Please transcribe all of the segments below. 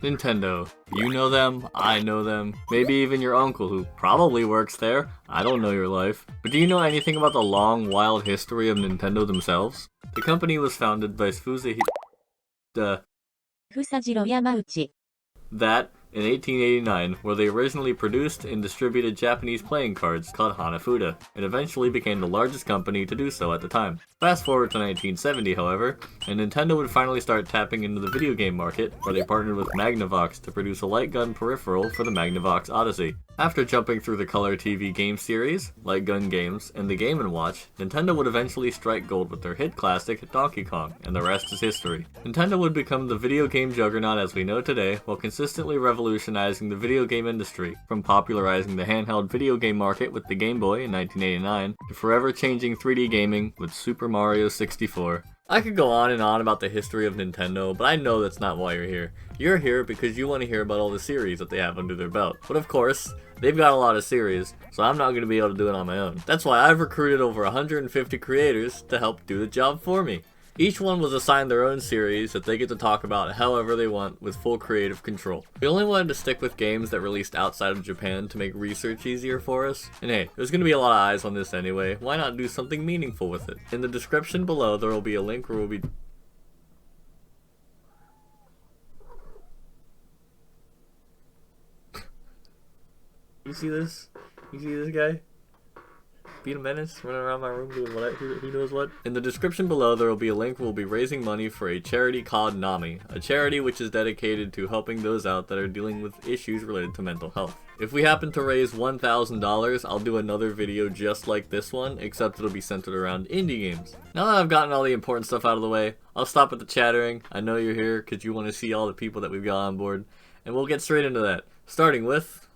Nintendo. You know them, I know them, maybe even your uncle who probably works there. I don't know your life. But do you know anything about the long, wild history of Nintendo themselves? The company was founded by Fusajiro Yamauchi. That in 1889, where they originally produced and distributed Japanese playing cards called Hanafuda, and eventually became the largest company to do so at the time. Fast forward to 1970, however, and Nintendo would finally start tapping into the video game market, where they partnered with Magnavox to produce a light gun peripheral for the Magnavox Odyssey. After jumping through the Color TV game series, light gun games, and the Game & Watch, Nintendo would eventually strike gold with their hit classic Donkey Kong, and the rest is history. Nintendo would become the video game juggernaut as we know today, while consistently revolutionizing the video game industry, from popularizing the handheld video game market with the Game Boy in 1989, to forever changing 3D gaming with Super Mario 64. I could go on and on about the history of Nintendo, but I know that's not why you're here. You're here because you want to hear about all the series that they have under their belt. But of course, they've got a lot of series, so I'm not going to be able to do it on my own. That's why I've recruited over 150 creators to help do the job for me. Each one was assigned their own series that they get to talk about however they want with full creative control. We only wanted to stick with games that released outside of Japan to make research easier for us. And hey, there's going to be a lot of eyes on this anyway, why not do something meaningful with it? In the description below there will be a link where we'll be... You see this? You see this guy? Being a menace, running around my room doing what, who knows what. In the description below there will be a link where we'll be raising money for a charity called NAMI, a charity which is dedicated to helping those out that are dealing with issues related to mental health. If we happen to raise $1,000, I'll do another video just like this one, except it'll be centered around indie games. Now that I've gotten all the important stuff out of the way, I'll stop with the chattering. I know you're here because you want to see all the people that we've got on board, and we'll get straight into that, starting with...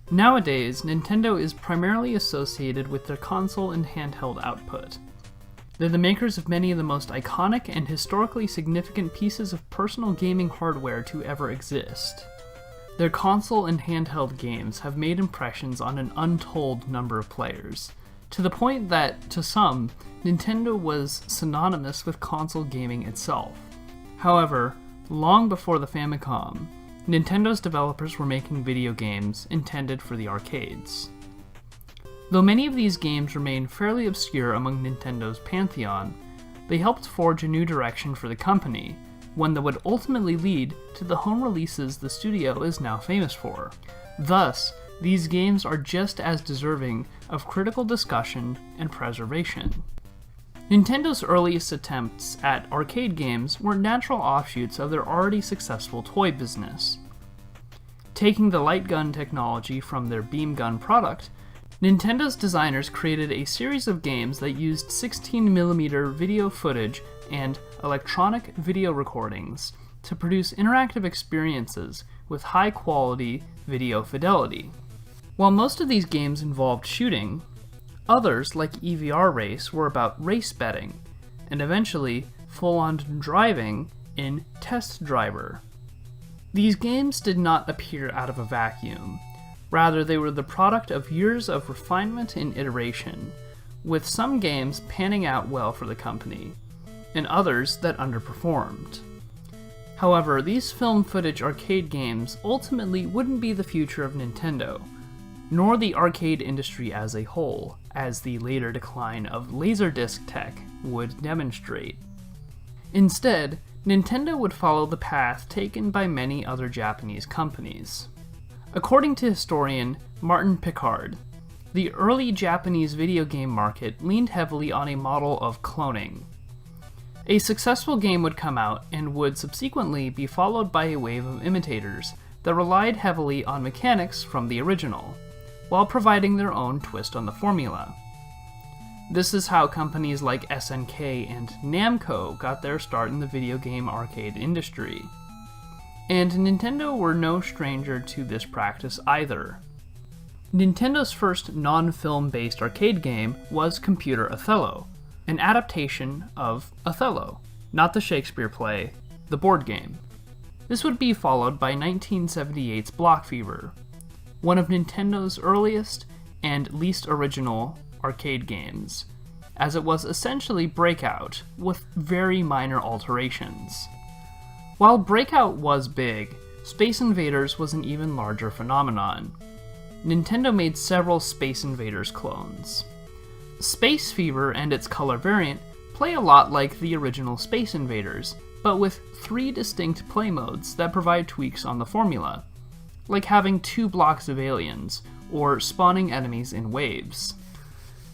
Nowadays, Nintendo is primarily associated with their console and handheld output. They're the makers of many of the most iconic and historically significant pieces of personal gaming hardware to ever exist. Their console and handheld games have made impressions on an untold number of players, to the point that, to some, Nintendo was synonymous with console gaming itself. However, long before the Famicom, Nintendo's developers were making video games intended for the arcades. Though many of these games remain fairly obscure among Nintendo's pantheon, they helped forge a new direction for the company, one that would ultimately lead to the home releases the studio is now famous for. Thus, these games are just as deserving of critical discussion and preservation. Nintendo's earliest attempts at arcade games were natural offshoots of their already successful toy business. Taking the light gun technology from their beam gun product, Nintendo's designers created a series of games that used 16mm video footage and electronic video recordings to produce interactive experiences with high-quality video fidelity. While most of these games involved shooting, others, like EVR Race, were about race betting, and eventually full-on driving in Test Driver. These games did not appear out of a vacuum. Rather, they were the product of years of refinement and iteration, with some games panning out well for the company, and others that underperformed. However, these film footage arcade games ultimately wouldn't be the future of Nintendo, nor the arcade industry as a whole, as the later decline of Laserdisc tech would demonstrate. Instead, Nintendo would follow the path taken by many other Japanese companies. According to historian Martin Picard, the early Japanese video game market leaned heavily on a model of cloning. A successful game would come out and would subsequently be followed by a wave of imitators that relied heavily on mechanics from the original, while providing their own twist on the formula. This is how companies like SNK and Namco got their start in the video game arcade industry. And Nintendo were no stranger to this practice either. Nintendo's first non-film-based arcade game was Computer Othello, an adaptation of Othello, not the Shakespeare play, the board game. This would be followed by 1978's Block Fever, one of Nintendo's earliest and least original arcade games, as it was essentially Breakout, with very minor alterations. While Breakout was big, Space Invaders was an even larger phenomenon. Nintendo made several Space Invaders clones. Space Fever and its color variant play a lot like the original Space Invaders, but with 3 distinct play modes that provide tweaks on the formula, like having 2 blocks of aliens, or spawning enemies in waves.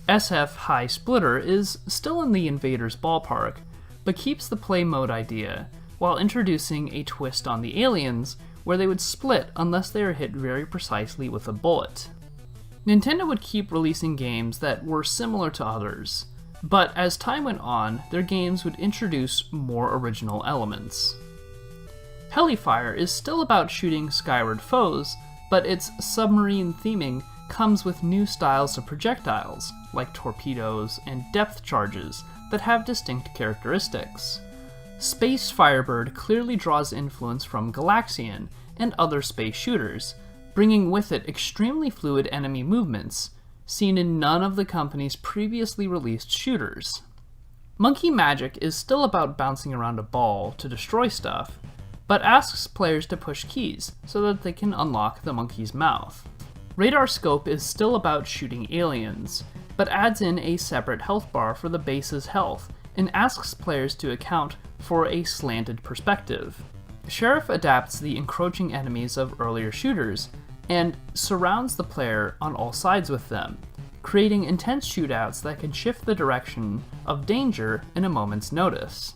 SF High Splitter is still in the Invaders ballpark, but keeps the play mode idea, while introducing a twist on the aliens where they would split unless they are hit very precisely with a bullet. Nintendo would keep releasing games that were similar to others, but as time went on, their games would introduce more original elements. Hellfire is still about shooting skyward foes, but its submarine theming comes with new styles of projectiles, like torpedoes and depth charges, that have distinct characteristics. Space Firebird clearly draws influence from Galaxian and other space shooters, bringing with it extremely fluid enemy movements, seen in none of the company's previously released shooters. Monkey Magic is still about bouncing around a ball to destroy stuff, but asks players to push keys so that they can unlock the monkey's mouth. Radar Scope is still about shooting aliens, but adds in a separate health bar for the base's health and asks players to account for a slanted perspective. Sheriff adapts the encroaching enemies of earlier shooters and surrounds the player on all sides with them, creating intense shootouts that can shift the direction of danger in a moment's notice.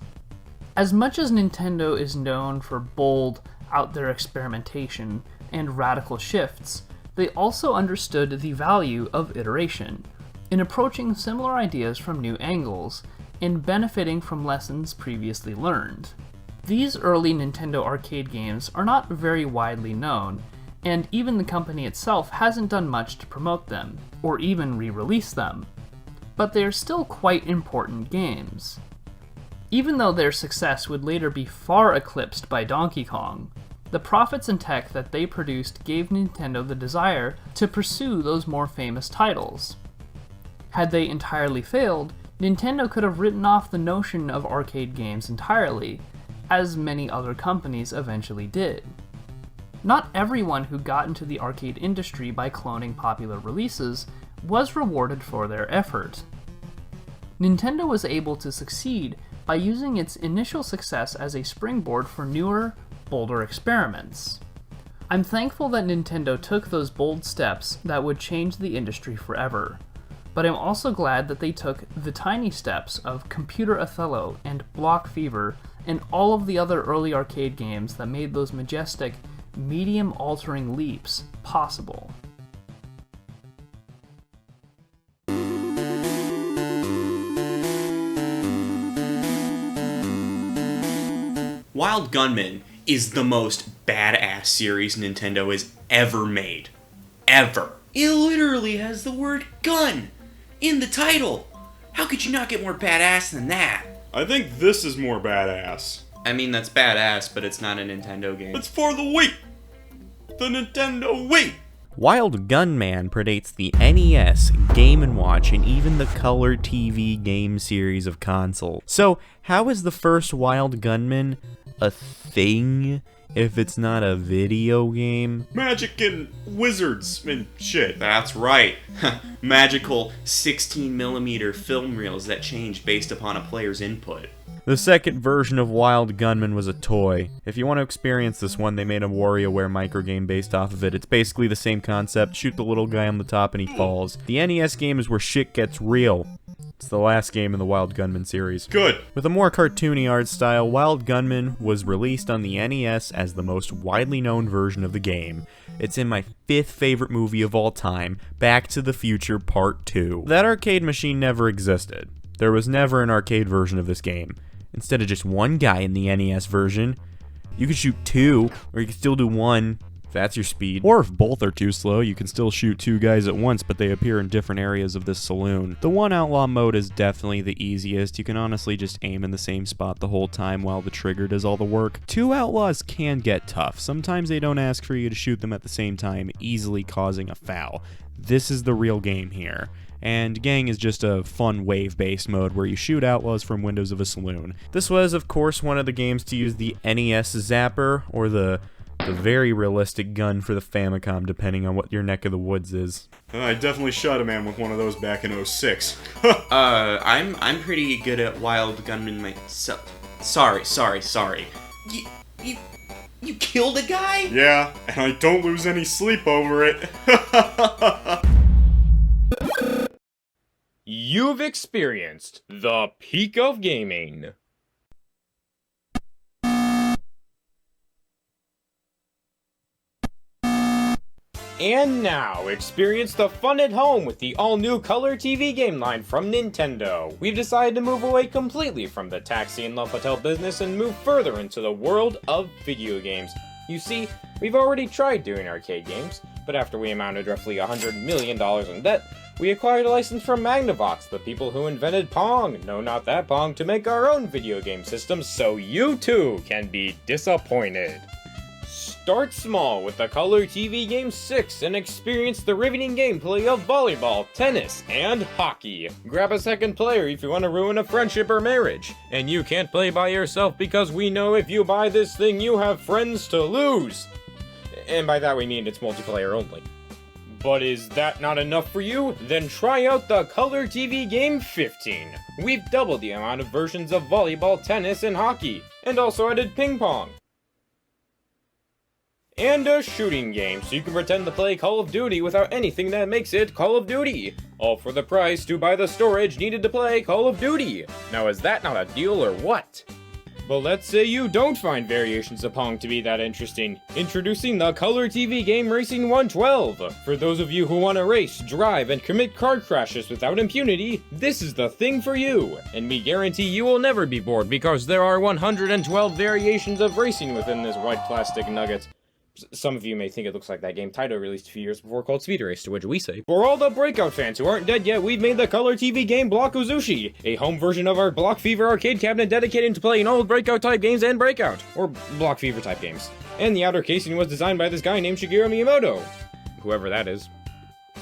As much as Nintendo is known for bold, out there experimentation and radical shifts, they also understood the value of iteration, in approaching similar ideas from new angles, and benefiting from lessons previously learned. These early Nintendo arcade games are not very widely known, and even the company itself hasn't done much to promote them, or even re-release them. But they are still quite important games. Even though their success would later be far eclipsed by Donkey Kong, the profits and tech that they produced gave Nintendo the desire to pursue those more famous titles. Had they entirely failed, Nintendo could have written off the notion of arcade games entirely, as many other companies eventually did. Not everyone who got into the arcade industry by cloning popular releases was rewarded for their effort. Nintendo was able to succeed by using its initial success as a springboard for newer, bolder experiments. I'm thankful that Nintendo took those bold steps that would change the industry forever, but I'm also glad that they took the tiny steps of Computer Othello and Block Fever and all of the other early arcade games that made those majestic, medium-altering leaps possible. Wild Gunman is the most badass series Nintendo has ever made. Ever. It literally has the word gun in the title. How could you not get more badass than that? I think this is more badass. I mean, that's badass, but it's not a Nintendo game. It's for the Wii! The Nintendo Wii! Wild Gunman predates the NES, Game & Watch, and even the Color TV game series of consoles. So, how is the first Wild Gunman a thing if it's not a video game? Magic and wizards and shit. That's right. Magical 16mm film reels that change based upon a player's input. The second version of Wild Gunman was a toy. If you want to experience this one, they made a WarioWare microgame based off of it. It's basically the same concept. Shoot the little guy on the top and he falls. The NES game is where shit gets real. It's the last game in the Wild Gunman series. Good. With a more cartoony art style, Wild Gunman was released on the NES as the most widely known version of the game. It's in my 5th favorite movie of all time, Back to the Future Part 2. That arcade machine never existed. There was never an arcade version of this game. Instead of just one guy in the NES version, you could shoot 2, or you could still do 1, if that's your speed. Or if both are too slow, you can still shoot 2 guys at once, but they appear in different areas of this saloon. The one outlaw mode is definitely the easiest. You can honestly just aim in the same spot the whole time while the trigger does all the work. 2 outlaws can get tough. Sometimes they don't ask for you to shoot them at the same time, easily causing a foul. This is the real game here. and Gang is just a fun wave-based mode where you shoot outlaws from windows of a saloon. This was, of course, one of the games to use the NES Zapper, or the very realistic gun for the Famicom, depending on what your neck of the woods is. I definitely shot a man with one of those back in 06. I'm pretty good at Wild Gunman myself. Sorry. You killed a guy? Yeah, and I don't lose any sleep over it. You've experienced the peak of gaming. And now, experience the fun at home with the all-new Color TV game line from Nintendo. We've decided to move away completely from the taxi and love hotel business and move further into the world of video games. You see, we've already tried doing arcade games, but after we amounted roughly $100 million in debt, we acquired a license from Magnavox, the people who invented Pong, no not that Pong, to make our own video game systems so you too can be disappointed. Start small with the Color TV Game 6 and experience the riveting gameplay of volleyball, tennis, and hockey. Grab a second player if you want to ruin a friendship or marriage. And you can't play by yourself because we know if you buy this thing you have friends to lose. And by that we mean it's multiplayer only. But is that not enough for you? Then try out the Color TV Game 15. We've doubled the amount of versions of volleyball, tennis, and hockey, and also added ping pong. And a shooting game, so you can pretend to play Call of Duty without anything that makes it Call of Duty. All for the price to buy the storage needed to play Call of Duty. Now is that not a deal or what? But let's say you don't find variations of Pong to be that interesting. Introducing the Color TV Game Racing 112. For those of you who want to race, drive, and commit car crashes without impunity, this is the thing for you. And we guarantee you will never be bored because there are 112 variations of racing within this white plastic nugget. Some of you may think it looks like that game Taito released a few years before called Speed Race, to which we say, for all the Breakout fans who aren't dead yet, we've made the Color TV game Block Uzushi, a home version of our Block Fever arcade cabinet dedicated to playing all Breakout type games and Breakout, or Block Fever type games. And the outer casing was designed by this guy named Shigeru Miyamoto, whoever that is.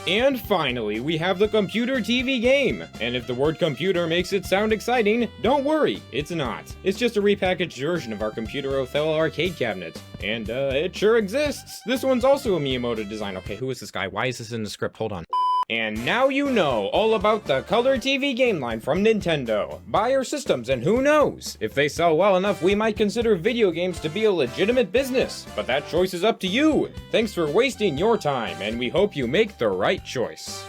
And finally, we have the Computer TV game. And if the word computer makes it sound exciting, don't worry, it's not. It's just a repackaged version of our Computer Othello arcade cabinet. And, it sure exists. This one's also a Miyamoto design. Okay, who is this guy? Why is this in the script? Hold on. And now you know all about the Color TV game line from Nintendo. Buy our systems and who knows? If they sell well enough, we might consider video games to be a legitimate business. But that choice is up to you. Thanks for wasting your time, and we hope you make the right choice.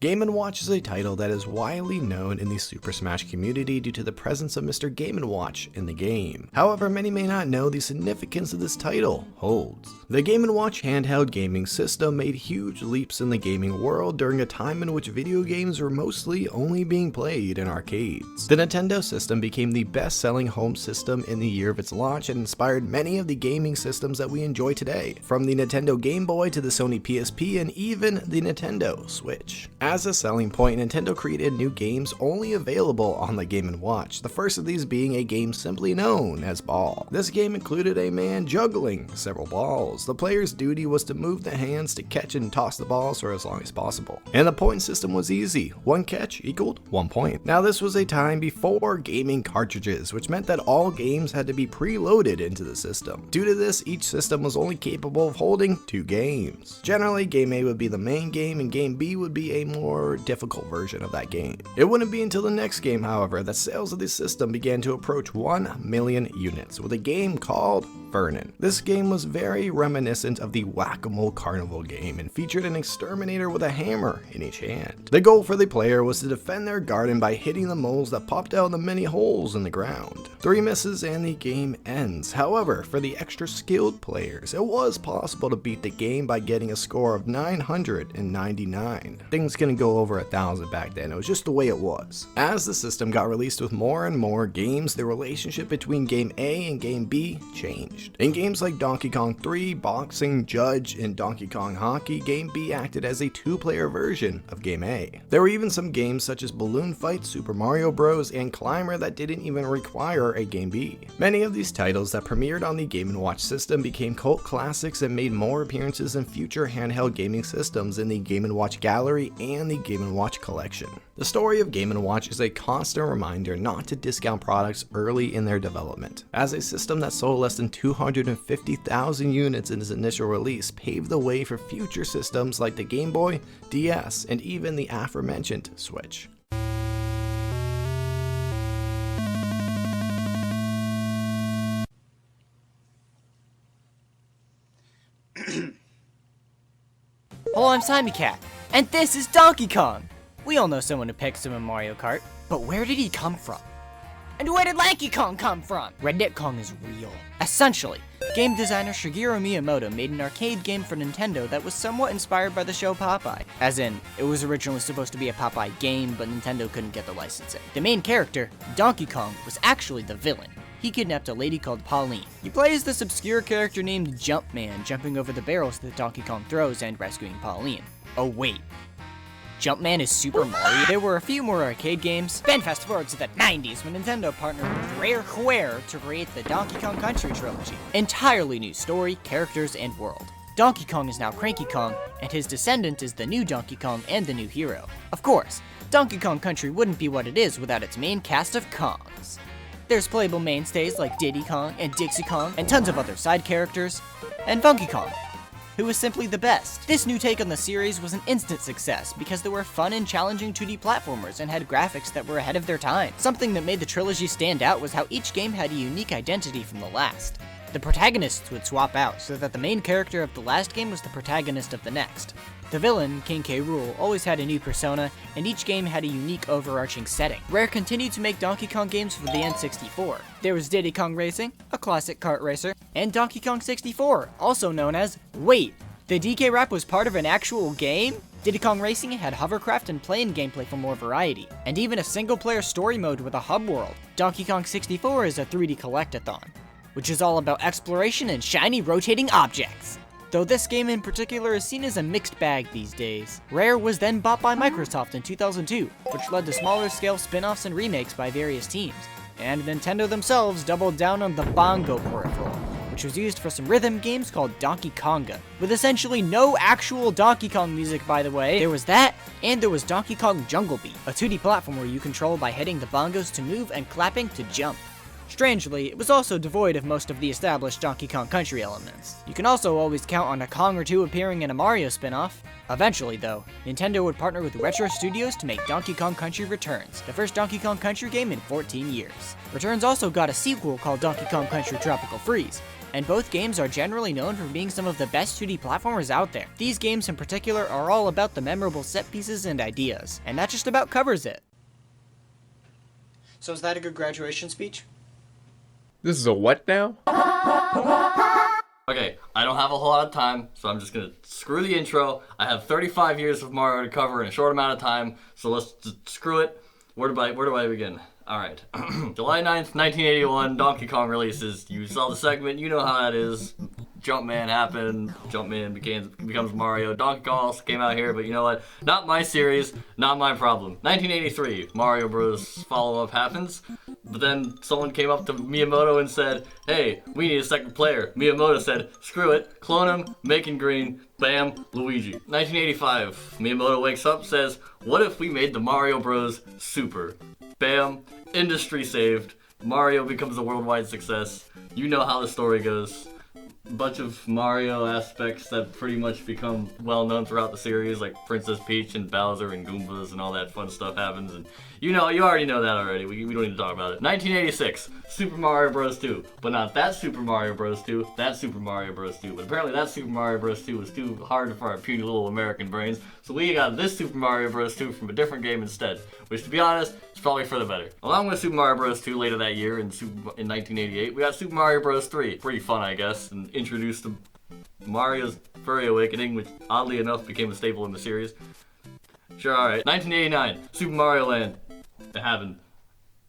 Game & Watch is a title that is widely known in the Super Smash community due to the presence of Mr. Game & Watch in the game. However, many may not know the significance of this title holds. The Game & Watch handheld gaming system made huge leaps in the gaming world during a time in which video games were mostly only being played in arcades. The Nintendo system became the best-selling home system in the year of its launch and inspired many of the gaming systems that we enjoy today, from the Nintendo Game Boy to the Sony PSP and even the Nintendo Switch. As a selling point, Nintendo created new games only available on the Game & Watch, the first of these being a game simply known as Ball. This game included a man juggling several balls. The player's duty was to move the hands to catch and toss the balls for as long as possible. And the point system was easy. One catch equaled 1 point. Now this was a time before gaming cartridges, which meant that all games had to be preloaded into the system. Due to this, each system was only capable of holding 2 games. Generally, Game A would be the main game and Game B would be a more difficult version of that game. It wouldn't be until the next game, however, that sales of the system began to approach 1 million units with a game called Vernon. This game was very reminiscent of the Whack-A-Mole Carnival game and featured an exterminator with a hammer in each hand. The goal for the player was to defend their garden by hitting the moles that popped out of the many holes in the ground. 3 misses and the game ends. However, for the extra skilled players, it was possible to beat the game by getting a score of 999. Things couldn't go over 1,000 back then, it was just the way it was. As the system got released with more and more games, the relationship between Game A and Game B changed. changed. In games like Donkey Kong 3, Boxing, Judge, and Donkey Kong Hockey, Game B acted as a two-player version of Game A. There were even some games such as Balloon Fight, Super Mario Bros., and Climber that didn't even require a Game B. Many of these titles that premiered on the Game & Watch system became cult classics and made more appearances in future handheld gaming systems in the Game & Watch Gallery and the Game & Watch collection. The story of Game & Watch is a constant reminder not to discount products early in their development, as a system that sold less than 250,000 units in its initial release paved the way for future systems like the Game Boy, DS, and even the aforementioned Switch. Hello, I'm Simon Cat, and this is Donkey Kong! We all know someone who picked him in Mario Kart, but where did he come from? And where did Lanky Kong come from? Redneck Kong is real. Essentially, game designer Shigeru Miyamoto made an arcade game for Nintendo that was somewhat inspired by the show Popeye. As in, it was originally supposed to be a Popeye game, but Nintendo couldn't get the licensing. The main character, Donkey Kong, was actually the villain. He kidnapped a lady called Pauline. You play as this obscure character named Jumpman, jumping over the barrels that Donkey Kong throws and rescuing Pauline. Oh wait, Jumpman is Super Mario? There were a few more arcade games. Then fast forward to the 90s when Nintendo partnered with Rare to create the Donkey Kong Country trilogy. Entirely new story, characters, and world. Donkey Kong is now Cranky Kong, and his descendant is the new Donkey Kong and the new hero. Of course, Donkey Kong Country wouldn't be what it is without its main cast of Kongs. There's playable mainstays like Diddy Kong and Dixie Kong, and tons of other side characters, and Funky Kong, who was simply the best. This new take on the series was an instant success because they were fun and challenging 2D platformers and had graphics that were ahead of their time. Something that made the trilogy stand out was how each game had a unique identity from the last. The protagonists would swap out so that the main character of the last game was the protagonist of the next. The villain, King K. Rool, always had a new persona, and each game had a unique overarching setting. Rare continued to make Donkey Kong games for the N64. There was Diddy Kong Racing, a classic kart racer, and Donkey Kong 64, also known as, wait, the DK Rap was part of an actual game? Diddy Kong Racing had hovercraft and plane gameplay for more variety, and even a single-player story mode with a hub world. Donkey Kong 64 is a 3D collectathon, which is all about exploration and shiny rotating objects. Though this game in particular is seen as a mixed bag these days. Rare was then bought by Microsoft in 2002, which led to smaller scale spin-offs and remakes by various teams. And Nintendo themselves doubled down on the bongo peripheral, which was used for some rhythm games called Donkey Konga, with essentially no actual Donkey Kong music, by the way. There was that, and there was Donkey Kong Jungle Beat, a 2D platformer you control by hitting the bongos to move and clapping to jump. Strangely, it was also devoid of most of the established Donkey Kong Country elements. You can also always count on a Kong or two appearing in a Mario spin-off. Eventually, though, Nintendo would partner with Retro Studios to make Donkey Kong Country Returns, the first Donkey Kong Country game in 14 years. Returns also got a sequel called Donkey Kong Country Tropical Freeze, and both games are generally known for being some of the best 2D platformers out there. These games in particular are all about the memorable set pieces and ideas, and that just about covers it. So is that a good graduation speech? This is a what now? Okay, I don't have a whole lot of time, so I'm just gonna screw the intro. I have 35 years of Mario to cover in a short amount of time, so let's just screw it. Where do I begin? Alright. July 9th, 1981, Donkey Kong releases. You saw the segment, you know how that is. Jumpman happened, Jumpman becomes Mario. Donkey Kong also came out here, but you know what? Not my series, not my problem. 1983, Mario Bros. Follow-up happens, but then someone came up to Miyamoto and said, hey, we need a second player. Miyamoto said, screw it, clone him, make him green, bam, Luigi. 1985, Miyamoto wakes up, says, what if we made the Mario Bros. Super? Bam, industry saved, Mario becomes a worldwide success. You know how the story goes. Bunch of Mario aspects that pretty much become well known throughout the series, like Princess Peach and Bowser and Goombas and all that fun stuff happens, and you already know that already. We don't need to talk about it. 1986, Super Mario Bros. 2, but not that Super Mario Bros. 2, that Super Mario Bros. 2. But apparently that Super Mario Bros. 2 was too hard for our puny little American brains, so we got this Super Mario Bros. 2 from a different game instead, which to be honest, is probably for the better. Along with Super Mario Bros. 2 later that year in 1988, we got Super Mario Bros. 3. Pretty fun, I guess, and introduced to Mario's Furry Awakening, which oddly enough became a staple in the series. Sure, alright. 1989, Super Mario Land. It happened.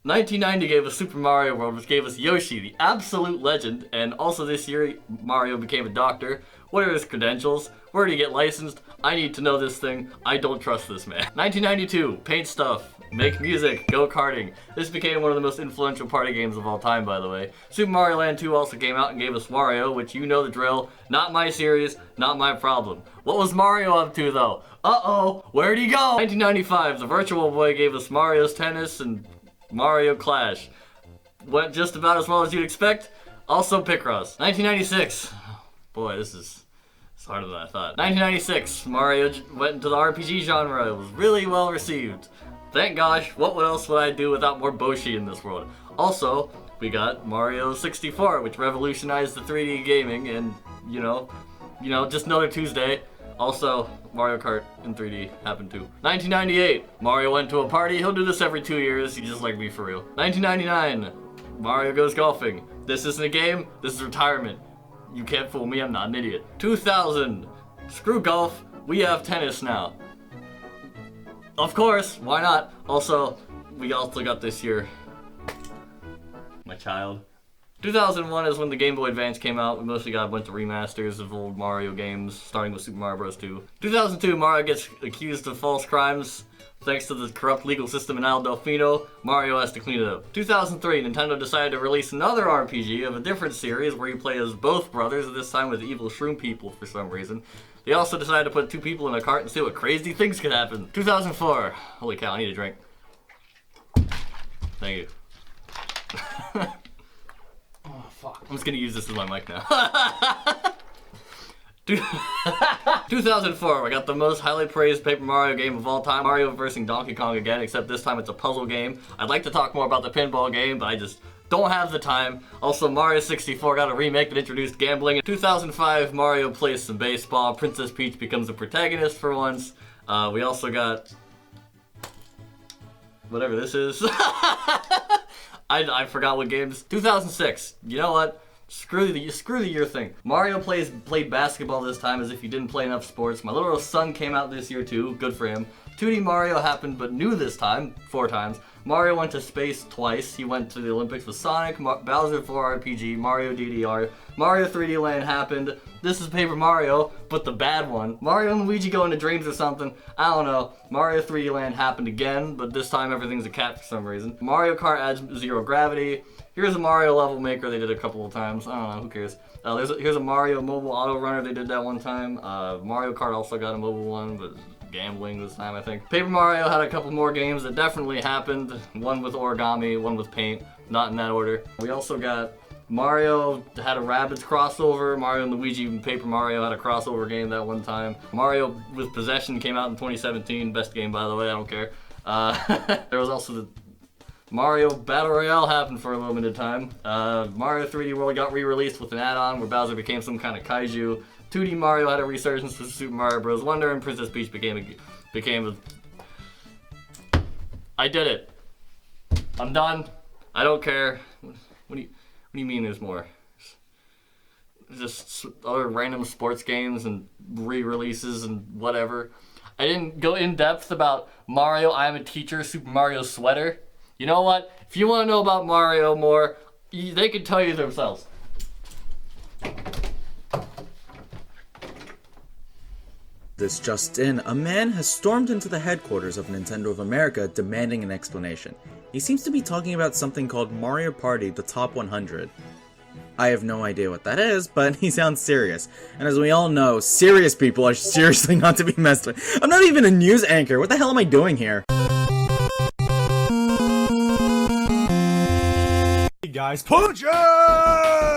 1990 gave us Super Mario World, which gave us Yoshi, the absolute legend, and also this year, Mario became a doctor. What are his credentials? Where did he get licensed? I need to know this thing. I don't trust this man. 1992, paint stuff, make music, go karting. This became one of the most influential party games of all time, by the way. Super Mario Land 2 also came out and gave us Wario, which you know the drill. Not my series, not my problem. What was Mario up to, though? Uh-oh, where'd he go? 1995, the Virtual Boy gave us Mario's Tennis and Mario Clash. Went just about as well as you'd expect. Also Picross. 1996. Boy, this is harder than I thought. 1996. Mario went into the RPG genre. It was really well received. Thank gosh. What else would I do without more Boshi in this world? Also, we got Mario 64, which revolutionized the 3D gaming, and you know, just another Tuesday. Also, Mario Kart in 3D happened too. 1998, Mario went to a party. He'll do this every 2 years. He just like me for real. 1999, Mario goes golfing. This isn't a game. This is retirement. You can't fool me. I'm not an idiot. 2000, screw golf. We have tennis now. Of course, why not? Also, we also got this year. My child. 2001 is when the Game Boy Advance came out. We mostly got a bunch of remasters of old Mario games, starting with Super Mario Bros. 2. 2002, Mario gets accused of false crimes. Thanks to the corrupt legal system in Al Delfino, Mario has to clean it up. 2003, Nintendo decided to release another RPG of a different series where you play as both brothers, this time with evil shroom people for some reason. They also decided to put two people in a cart and see what crazy things could happen. 2004, holy cow, I need a drink. Thank you. Oh, fuck. I'm just gonna use this as my mic now. 2004, we got the most highly praised Paper Mario game of all time, Mario vs. Donkey Kong again, except this time it's a puzzle game. I'd like to talk more about the pinball game, but I just don't have the time. Also, Mario 64 got a remake that introduced gambling. In 2005, Mario plays some baseball. Princess Peach becomes a protagonist for once. We also got whatever this is. I forgot what games. 2006. You know what? Screw the year thing. Mario played basketball this time as if he didn't play enough sports. My little son came out this year too. Good for him. 2D Mario happened, but new this time, 4 times. Mario went to space twice. He went to the Olympics with Sonic, Bowser 4 RPG, Mario DDR. Mario 3D Land happened. This is Paper Mario, but the bad one. Mario and Luigi go into dreams or something. I don't know. Mario 3D Land happened again, but this time everything's a cat for some reason. Mario Kart adds zero gravity. Here's a Mario level maker they did a couple of times. I don't know, who cares? Here's a Mario mobile auto runner they did that one time. Mario Kart also got a mobile one, but gambling this time, I think. Paper Mario had a couple more games that definitely happened. One with origami, one with paint. Not in that order. We also got Mario had a Rabbids crossover. Mario and Luigi and Paper Mario had a crossover game that one time. Mario with Possession came out in 2017. Best game, by the way, I don't care. There was also the Mario Battle Royale happened for a limited time. Mario 3D World got re-released with an add-on where Bowser became some kind of kaiju. 2D Mario had a resurgence with Super Mario Bros. Wonder, and Princess Peach became a... I did it. I'm done. I don't care. What do you mean there's more? Just other random sports games and re-releases and whatever. I didn't go in depth about Mario, I'm a Teacher, Super Mario Sweater. You know what? If you want to know about Mario more, they can tell you themselves. This just in, a man has stormed into the headquarters of Nintendo of America demanding an explanation. He seems to be talking about something called Mario Party The Top 100. I have no idea what that is, but he sounds serious. And as we all know, serious people are seriously not to be messed with. I'm not even a news anchor. What the hell am I doing here? Hey guys, punch out!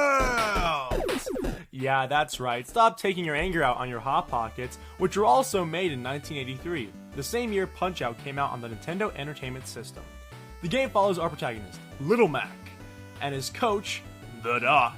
Yeah, that's right. Stop taking your anger out on your Hot Pockets, which were also made in 1983, the same year Punch-Out came out on the Nintendo Entertainment System. The game follows our protagonist, Little Mac, and his coach, the Doc,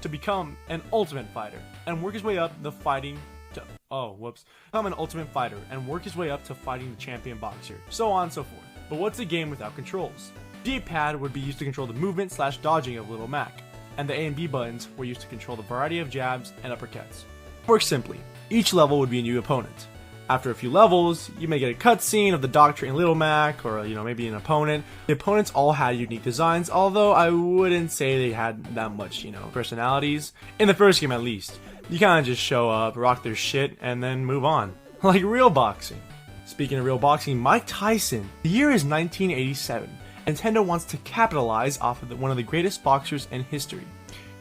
to become an ultimate fighter and work his way up the fighting to become an ultimate fighter and work his way up to fighting the champion boxer, so on and so forth. But what's a game without controls? D-pad would be used to control the movement / dodging of Little Mac, and the A and B buttons were used to control the variety of jabs and uppercuts. Works simply, each level would be a new opponent. After a few levels, you may get a cutscene of the Doctor and Little Mac, or maybe an opponent. The opponents all had unique designs, although I wouldn't say they had that much, personalities. In the first game at least. You kind of just show up, rock their shit, and then move on. Like real boxing. Speaking of real boxing, Mike Tyson. The year is 1987. Nintendo wants to capitalize off of one of the greatest boxers in history,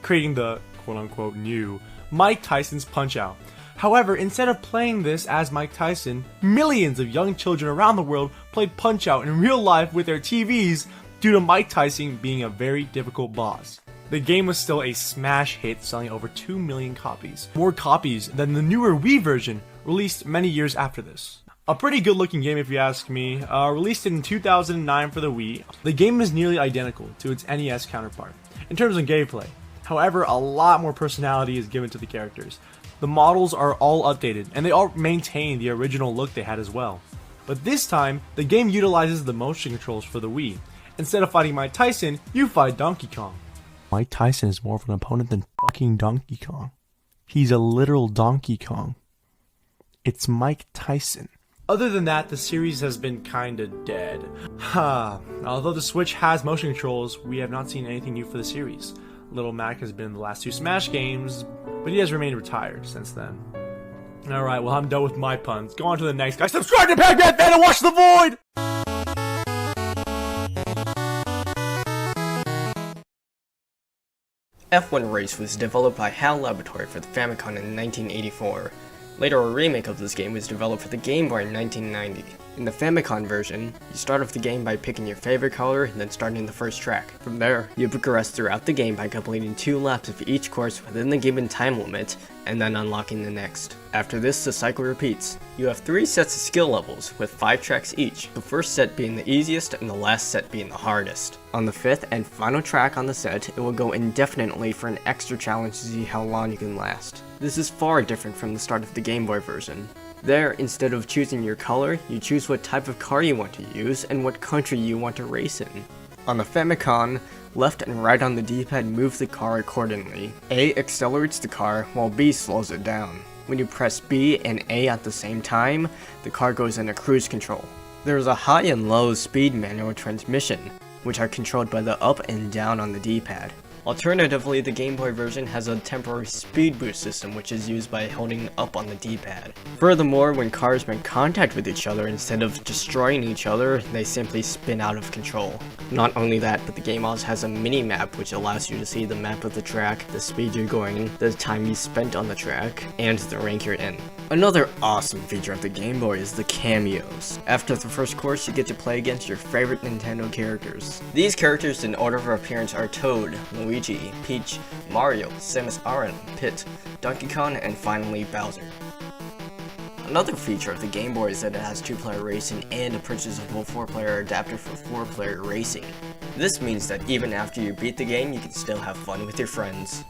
creating the quote-unquote new Mike Tyson's Punch-Out! However, instead of playing this as Mike Tyson, millions of young children around the world played Punch-Out! In real life with their TVs due to Mike Tyson being a very difficult boss. The game was still a smash hit, selling over 2 million copies. More copies than the newer Wii version, released many years after this. A pretty good looking game if you ask me, released in 2009 for the Wii. The game is nearly identical to its NES counterpart in terms of gameplay. However, a lot more personality is given to the characters. The models are all updated, and they all maintain the original look they had as well. But this time, the game utilizes the motion controls for the Wii. Instead of fighting Mike Tyson, you fight Donkey Kong. Mike Tyson is more of an opponent than fucking Donkey Kong. He's a literal Donkey Kong. It's Mike Tyson. Other than that, the series has been kinda dead. Although the Switch has motion controls, we have not seen anything new for the series. Little Mac has been in the last 2 Smash games, but he has remained retired since then. Alright, well I'm done with my puns. Go on to the next guy. Subscribe to Pac-Man Fan and watch The Void! F1 Race was developed by HAL Laboratory for the Famicom in 1984. Later, a remake of this game was developed for the Game Boy in 1990. In the Famicom version, you start off the game by picking your favorite color and then starting the first track. From there, you progress throughout the game by completing 2 laps of each course within the given time limit, and then unlocking the next. After this, the cycle repeats. You have 3 sets of skill levels, with 5 tracks each, the first set being the easiest and the last set being the hardest. On the 5th and final track on the set, it will go indefinitely for an extra challenge to see how long you can last. This is far different from the start of the Game Boy version. There, instead of choosing your color, you choose what type of car you want to use and what country you want to race in. On the Famicom, left and right on the D-pad move the car accordingly. A accelerates the car, while B slows it down. When you press B and A at the same time, the car goes into cruise control. There is a high and low speed manual transmission, which are controlled by the up and down on the D-pad. Alternatively, the Game Boy version has a temporary speed boost system which is used by holding up on the D-pad. Furthermore, when cars make contact with each other, instead of destroying each other, they simply spin out of control. Not only that, but the game also has a mini-map which allows you to see the map of the track, the speed you're going, the time you spent on the track, and the rank you're in. Another awesome feature of the Game Boy is the cameos. After the first course, you get to play against your favorite Nintendo characters. These characters in order of appearance are Toad, Luigi, Peach, Mario, Samus Aran, Pit, Donkey Kong, and finally Bowser. Another feature of the Game Boy is that it has 2-player racing and a purchasable 4-player adapter for 4-player racing. This means that even after you beat the game, you can still have fun with your friends.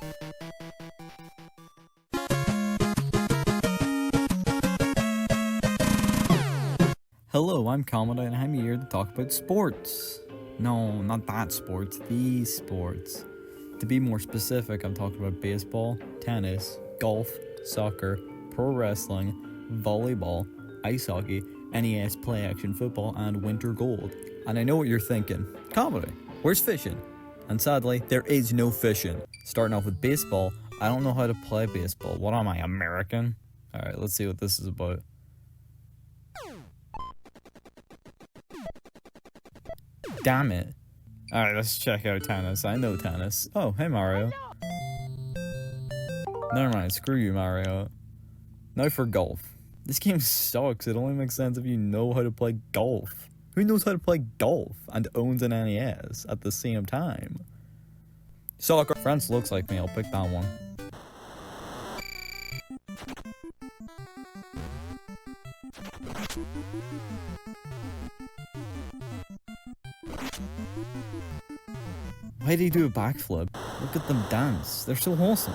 Hello, I'm Kamada and I'm here to talk about sports. No, not that sports, these sports. To be more specific, I'm talking about baseball, tennis, golf, soccer, pro wrestling, volleyball, ice hockey, NES play action football, and winter gold. And I know what you're thinking. Comedy, where's fishing? And sadly, there is no fishing. Starting off with baseball, I don't know how to play baseball. What am I, American? Alright, let's see what this is about. Damn it. Alright, let's check out tennis. I know tennis. Oh, hey Mario. Never mind, screw you Mario. Now for golf. This game sucks. It only makes sense if you know how to play golf. Who knows how to play golf and owns an NES at the same time? Soccer. France looks like me, I'll pick that one. Why did he do a backflip? Look at them dance. They're so wholesome.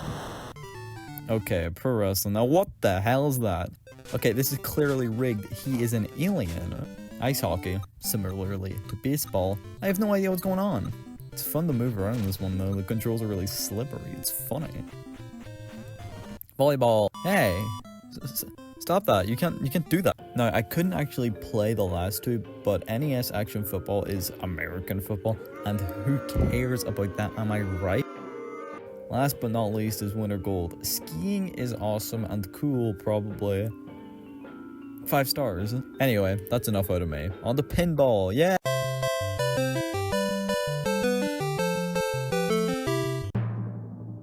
Okay, pro wrestling. Now what the hell is that? Okay, this is clearly rigged. He is an alien. Ice hockey. Similarly to baseball. I have no idea what's going on. It's fun to move around this one though. The controls are really slippery. It's funny. Volleyball. Hey. Stop that. You can't do that. No, I couldn't actually play the last two, but NES action football is American football, and who cares about that, am I right? Last but not least is Winter Gold. Skiing is awesome and cool, probably. 5 stars. Anyway, that's enough out of me. On to pinball, yeah!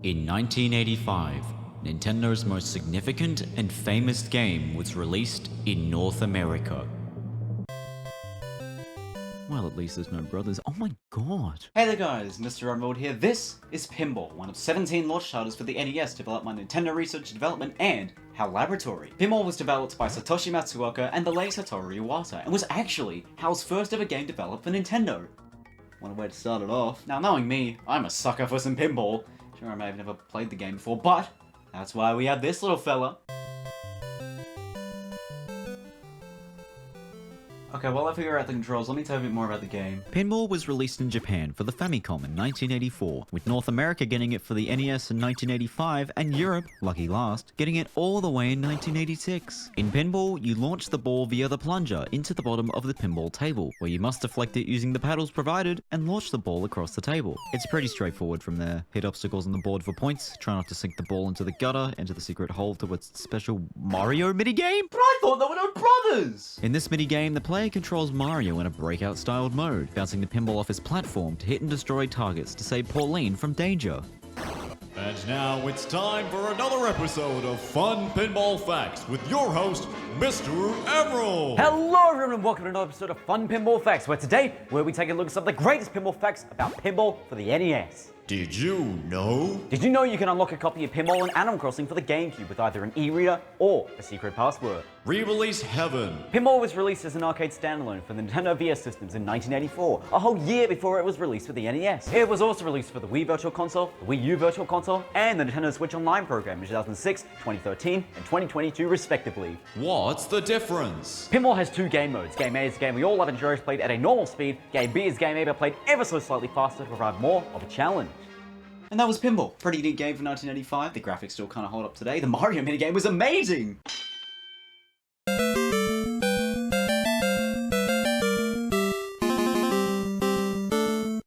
In 1985, Nintendo's most significant and famous game was released in North America. Well, at least there's no brothers. Oh my god. Hey there guys, Mr. Emerald here. This is Pinball, one of 17 launch titles for the NES developed by Nintendo Research and Development and HAL Laboratory. Pinball was developed by Satoshi Matsuoka and the late Satoru Iwata, and was actually HAL's first ever game developed for Nintendo. What a way to start it off. Now knowing me, I'm a sucker for some pinball. Sure, I may have never played the game before, but that's why we have this little fella. Okay, while I figure out the controls, let me tell you a bit more about the game. Pinball was released in Japan for the Famicom in 1984, with North America getting it for the NES in 1985, and Europe, lucky last, getting it all the way in 1986. In Pinball, you launch the ball via the plunger into the bottom of the pinball table, where you must deflect it using the paddles provided, and launch the ball across the table. It's pretty straightforward from there. Hit obstacles on the board for points, try not to sink the ball into the gutter, enter the secret hole to its special Mario minigame? But I thought there were no brothers! In this minigame, the player controls Mario in a breakout-styled mode, bouncing the pinball off his platform to hit and destroy targets to save Pauline from danger. And now it's time for another episode of Fun Pinball Facts with your host, Mr. Emerald! Hello everyone and welcome to another episode of Fun Pinball Facts, where today we'll be taking a look at some of the greatest pinball facts about pinball for the NES. Did you know? Did you know you can unlock a copy of Pinball and Animal Crossing for the GameCube with either an e-reader or a secret password? Re-release Heaven. Pinball was released as an arcade standalone for the Nintendo VS systems in 1984, a whole year before it was released for the NES. It was also released for the Wii Virtual Console, the Wii U Virtual Console, and the Nintendo Switch Online program in 2006, 2013, and 2022 respectively. What's the difference? Pinball has 2 game modes. Game A is the game we all love and enjoy played at a normal speed. Game B is game A but played ever so slightly faster to provide more of a challenge. And that was Pinball. Pretty neat game for 1985. The graphics still kind of hold up today. The Mario minigame was amazing!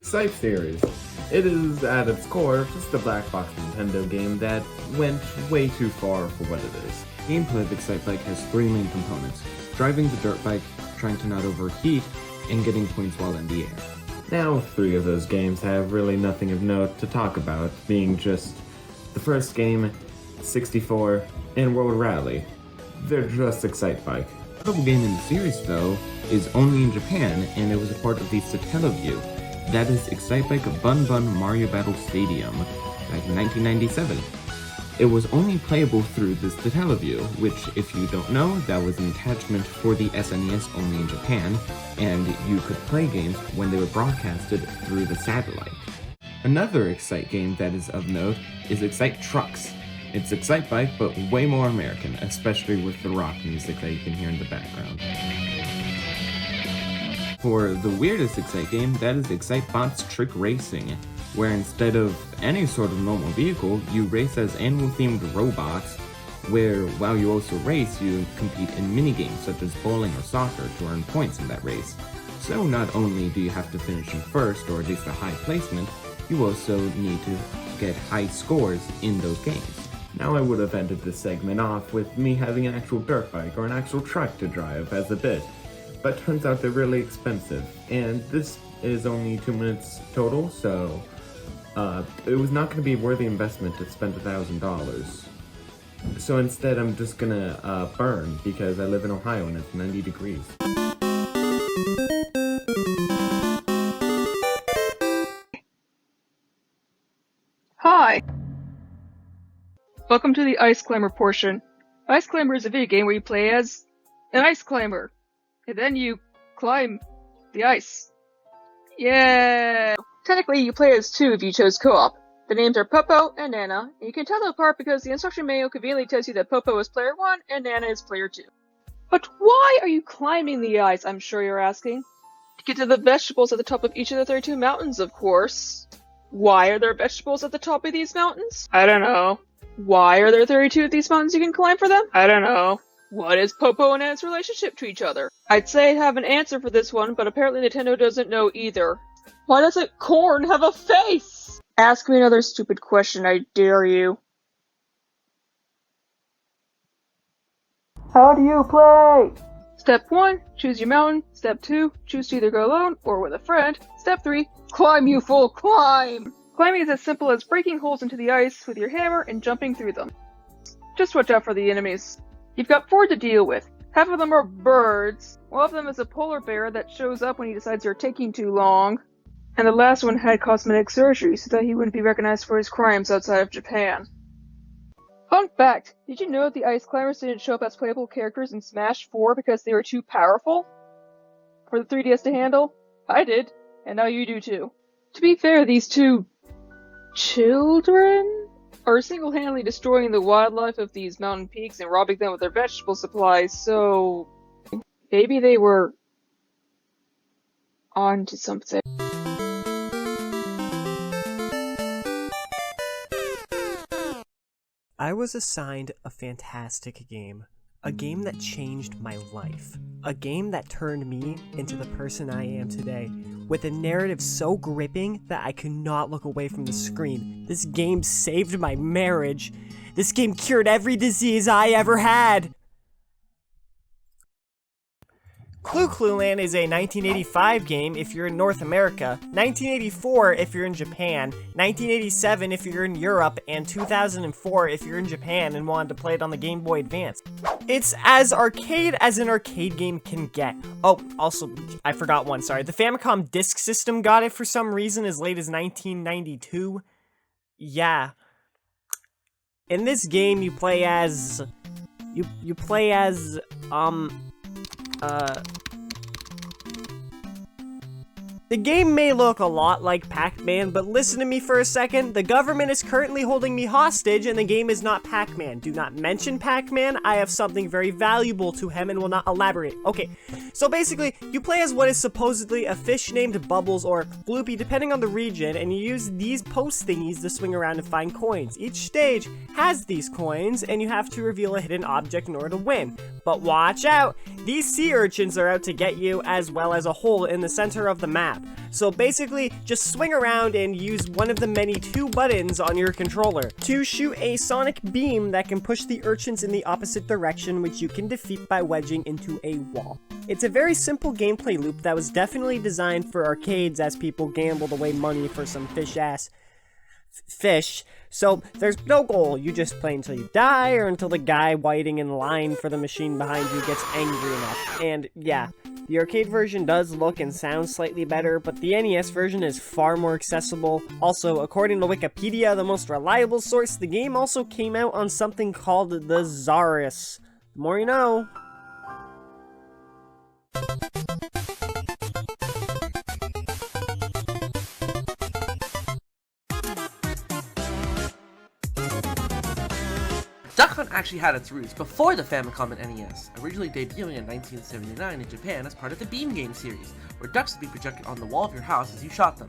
Excite Series. It is, at its core, just a black box Nintendo game that went way too far for what it is. Gameplay of Excite Bike has 3 main components: driving the dirt bike, trying to not overheat, and getting points while in the air. Now, 3 of those games have really nothing of note to talk about, being just the first game, 64, and World Rally. They're just Excite Bike. The notable game in the series, though, is only in Japan, and it was a part of the Satellaview. That is Excite Bike Bun Bun Mario Battle Stadium, back in 1997. It was only playable through the Satellaview, which, if you don't know, that was an attachment for the SNES only in Japan, and you could play games when they were broadcasted through the satellite. Another Excite game that is of note is Excite Trucks. It's Excite Bike, but way more American, especially with the rock music that you can hear in the background. For the weirdest Excite game, that is Excite Bots Trick Racing, where instead of any sort of normal vehicle, you race as animal-themed robots, where while you also race, you compete in minigames such as bowling or soccer to earn points in that race. So not only do you have to finish in first, or at least a high placement, you also need to get high scores in those games. Now I would have ended this segment off with me having an actual dirt bike or an actual truck to drive as a bit, but turns out they're really expensive, and this is only 2 minutes total, so it was not going to be a worthy investment to spend $1,000. So instead I'm just gonna burn, because I live in Ohio and it's 90 degrees. Hi! Welcome to the Ice Climber portion. Ice Climber is a video game where you play as an ice climber, and then you climb the ice. Yeah! Technically, you play as 2 if you chose co-op. The names are Popo and Nana, and you can tell them apart because the instruction manual conveniently tells you that Popo is player 1 and Nana is player 2. But why are you climbing the ice, I'm sure you're asking? To get to the vegetables at the top of each of the 32 mountains, of course. Why are there vegetables at the top of these mountains? I don't know. Why are there 32 of these mountains you can climb for them? I don't know. What is Popo and Ant's relationship to each other? I'd say I have an answer for this one, but apparently Nintendo doesn't know either. Why doesn't corn have a face? Ask me another stupid question, I dare you. How do you play? Step 1, choose your mountain. Step 2, choose to either go alone or with a friend. Step 3, climb, you fool, climb! Climbing is as simple as breaking holes into the ice with your hammer and jumping through them. Just watch out for the enemies. You've got 4 to deal with. Half of them are birds. One of them is a polar bear that shows up when he decides you're taking too long. And the last one had cosmetic surgery so that he wouldn't be recognized for his crimes outside of Japan. Fun fact, did you know that the Ice Climbers didn't show up as playable characters in Smash 4 because they were too powerful for the 3DS to handle? I did, and now you do too. To be fair, these two children are single-handedly destroying the wildlife of these mountain peaks and robbing them of their vegetable supplies, so maybe they were on to something. I was assigned a fantastic game. A game that changed my life. A game that turned me into the person I am today. With a narrative so gripping that I could not look away from the screen. This game saved my marriage. This game cured every disease I ever had. Clu Clu Land is a 1985 game if you're in North America, 1984 if you're in Japan, 1987 if you're in Europe, and 2004 if you're in Japan and wanted to play it on the Game Boy Advance. It's as arcade as an arcade game can get. Oh, also, I forgot one, sorry. The Famicom Disk System got it for some reason as late as 1992. Yeah. In this game, you play as... You play as... The game may look a lot like Pac-Man, but listen to me for a second. The government is currently holding me hostage, and the game is not Pac-Man. Do not mention Pac-Man. I have something very valuable to him and will not elaborate. Okay, so basically, you play as what is supposedly a fish named Bubbles or Bloopy, depending on the region, and you use these post thingies to swing around and find coins. Each stage has these coins, and you have to reveal a hidden object in order to win. But watch out! These sea urchins are out to get you, as well as a hole in the center of the map. So basically, just swing around and use one of the many 2 buttons on your controller to shoot a sonic beam that can push the urchins in the opposite direction, which you can defeat by wedging into a wall. It's a very simple gameplay loop that was definitely designed for arcades as people gambled away money for some fish-ass fish. So there's no goal, you just play until you die or until the guy waiting in line for the machine behind you gets angry enough. And yeah, the arcade version does look and sound slightly better, but the NES version is far more accessible. Also, according to Wikipedia, the most reliable source, the game also came out on something called the Zaris. The more you know. Duck Hunt actually had its roots before the Famicom and NES, originally debuting in 1979 in Japan as part of the Beam Game series, where ducks would be projected on the wall of your house as you shot them.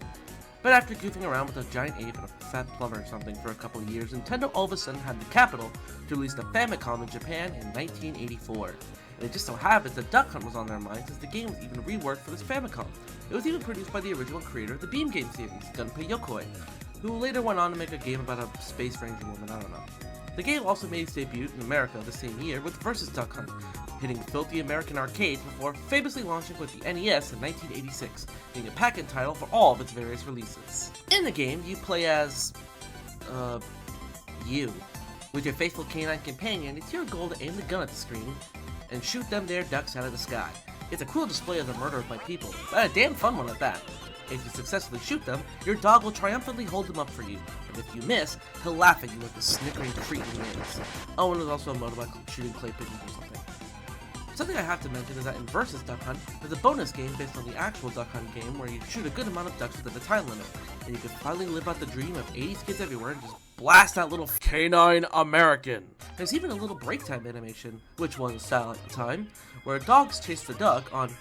But after goofing around with a giant ape and a fat plumber or something for a couple of years, Nintendo all of a sudden had the capital to release the Famicom in Japan in 1984. And it just so happens that Duck Hunt was on their minds as the game was even reworked for this Famicom. It was even produced by the original creator of the Beam Game series, Gunpei Yokoi, who later went on to make a game about a space ranging woman, I don't know. The game also made its debut in America the same year with Versus Duck Hunt, hitting filthy American arcades before famously launching with the NES in 1986, being a packet title for all of its various releases. In the game, you play as... you. With your faithful canine companion, it's your goal to aim the gun at the screen and shoot them there ducks out of the sky. It's a cool display of the murder of my people, but a damn fun one at that. If you successfully shoot them, your dog will triumphantly hold them up for you, and if you miss, he'll laugh at you like the snickering cretin he is. Oh, and there's also a mode about shooting clay pigeons or something. Something I have to mention is that in Versus Duck Hunt, there's a bonus game based on the actual Duck Hunt game where you shoot a good amount of ducks within the time limit, and you can finally live out the dream of 80s kids everywhere and just blast that little canine American. There's even a little break time animation, which was style at the time, where dogs chase the duck on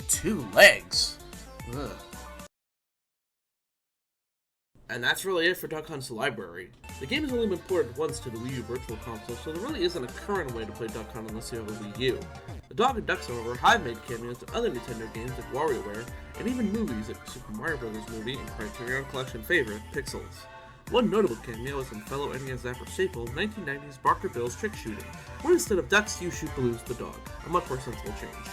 2 legs. Ugh. And that's really it for Duck Hunt's library. The game has only been ported once to the Wii U Virtual Console, so there really isn't a current way to play Duck Hunt unless you have a Wii U. The Dog and Ducks, however, have made cameos in other Nintendo games like WarioWare, and even movies like Super Mario Bros. Movie and Criterion Collection favorite, Pixels. One notable cameo is in fellow NES Zapper staple, 1990's Barker Bill's Trick Shooting, where instead of ducks, you shoot Blues the dog, a much more sensible change.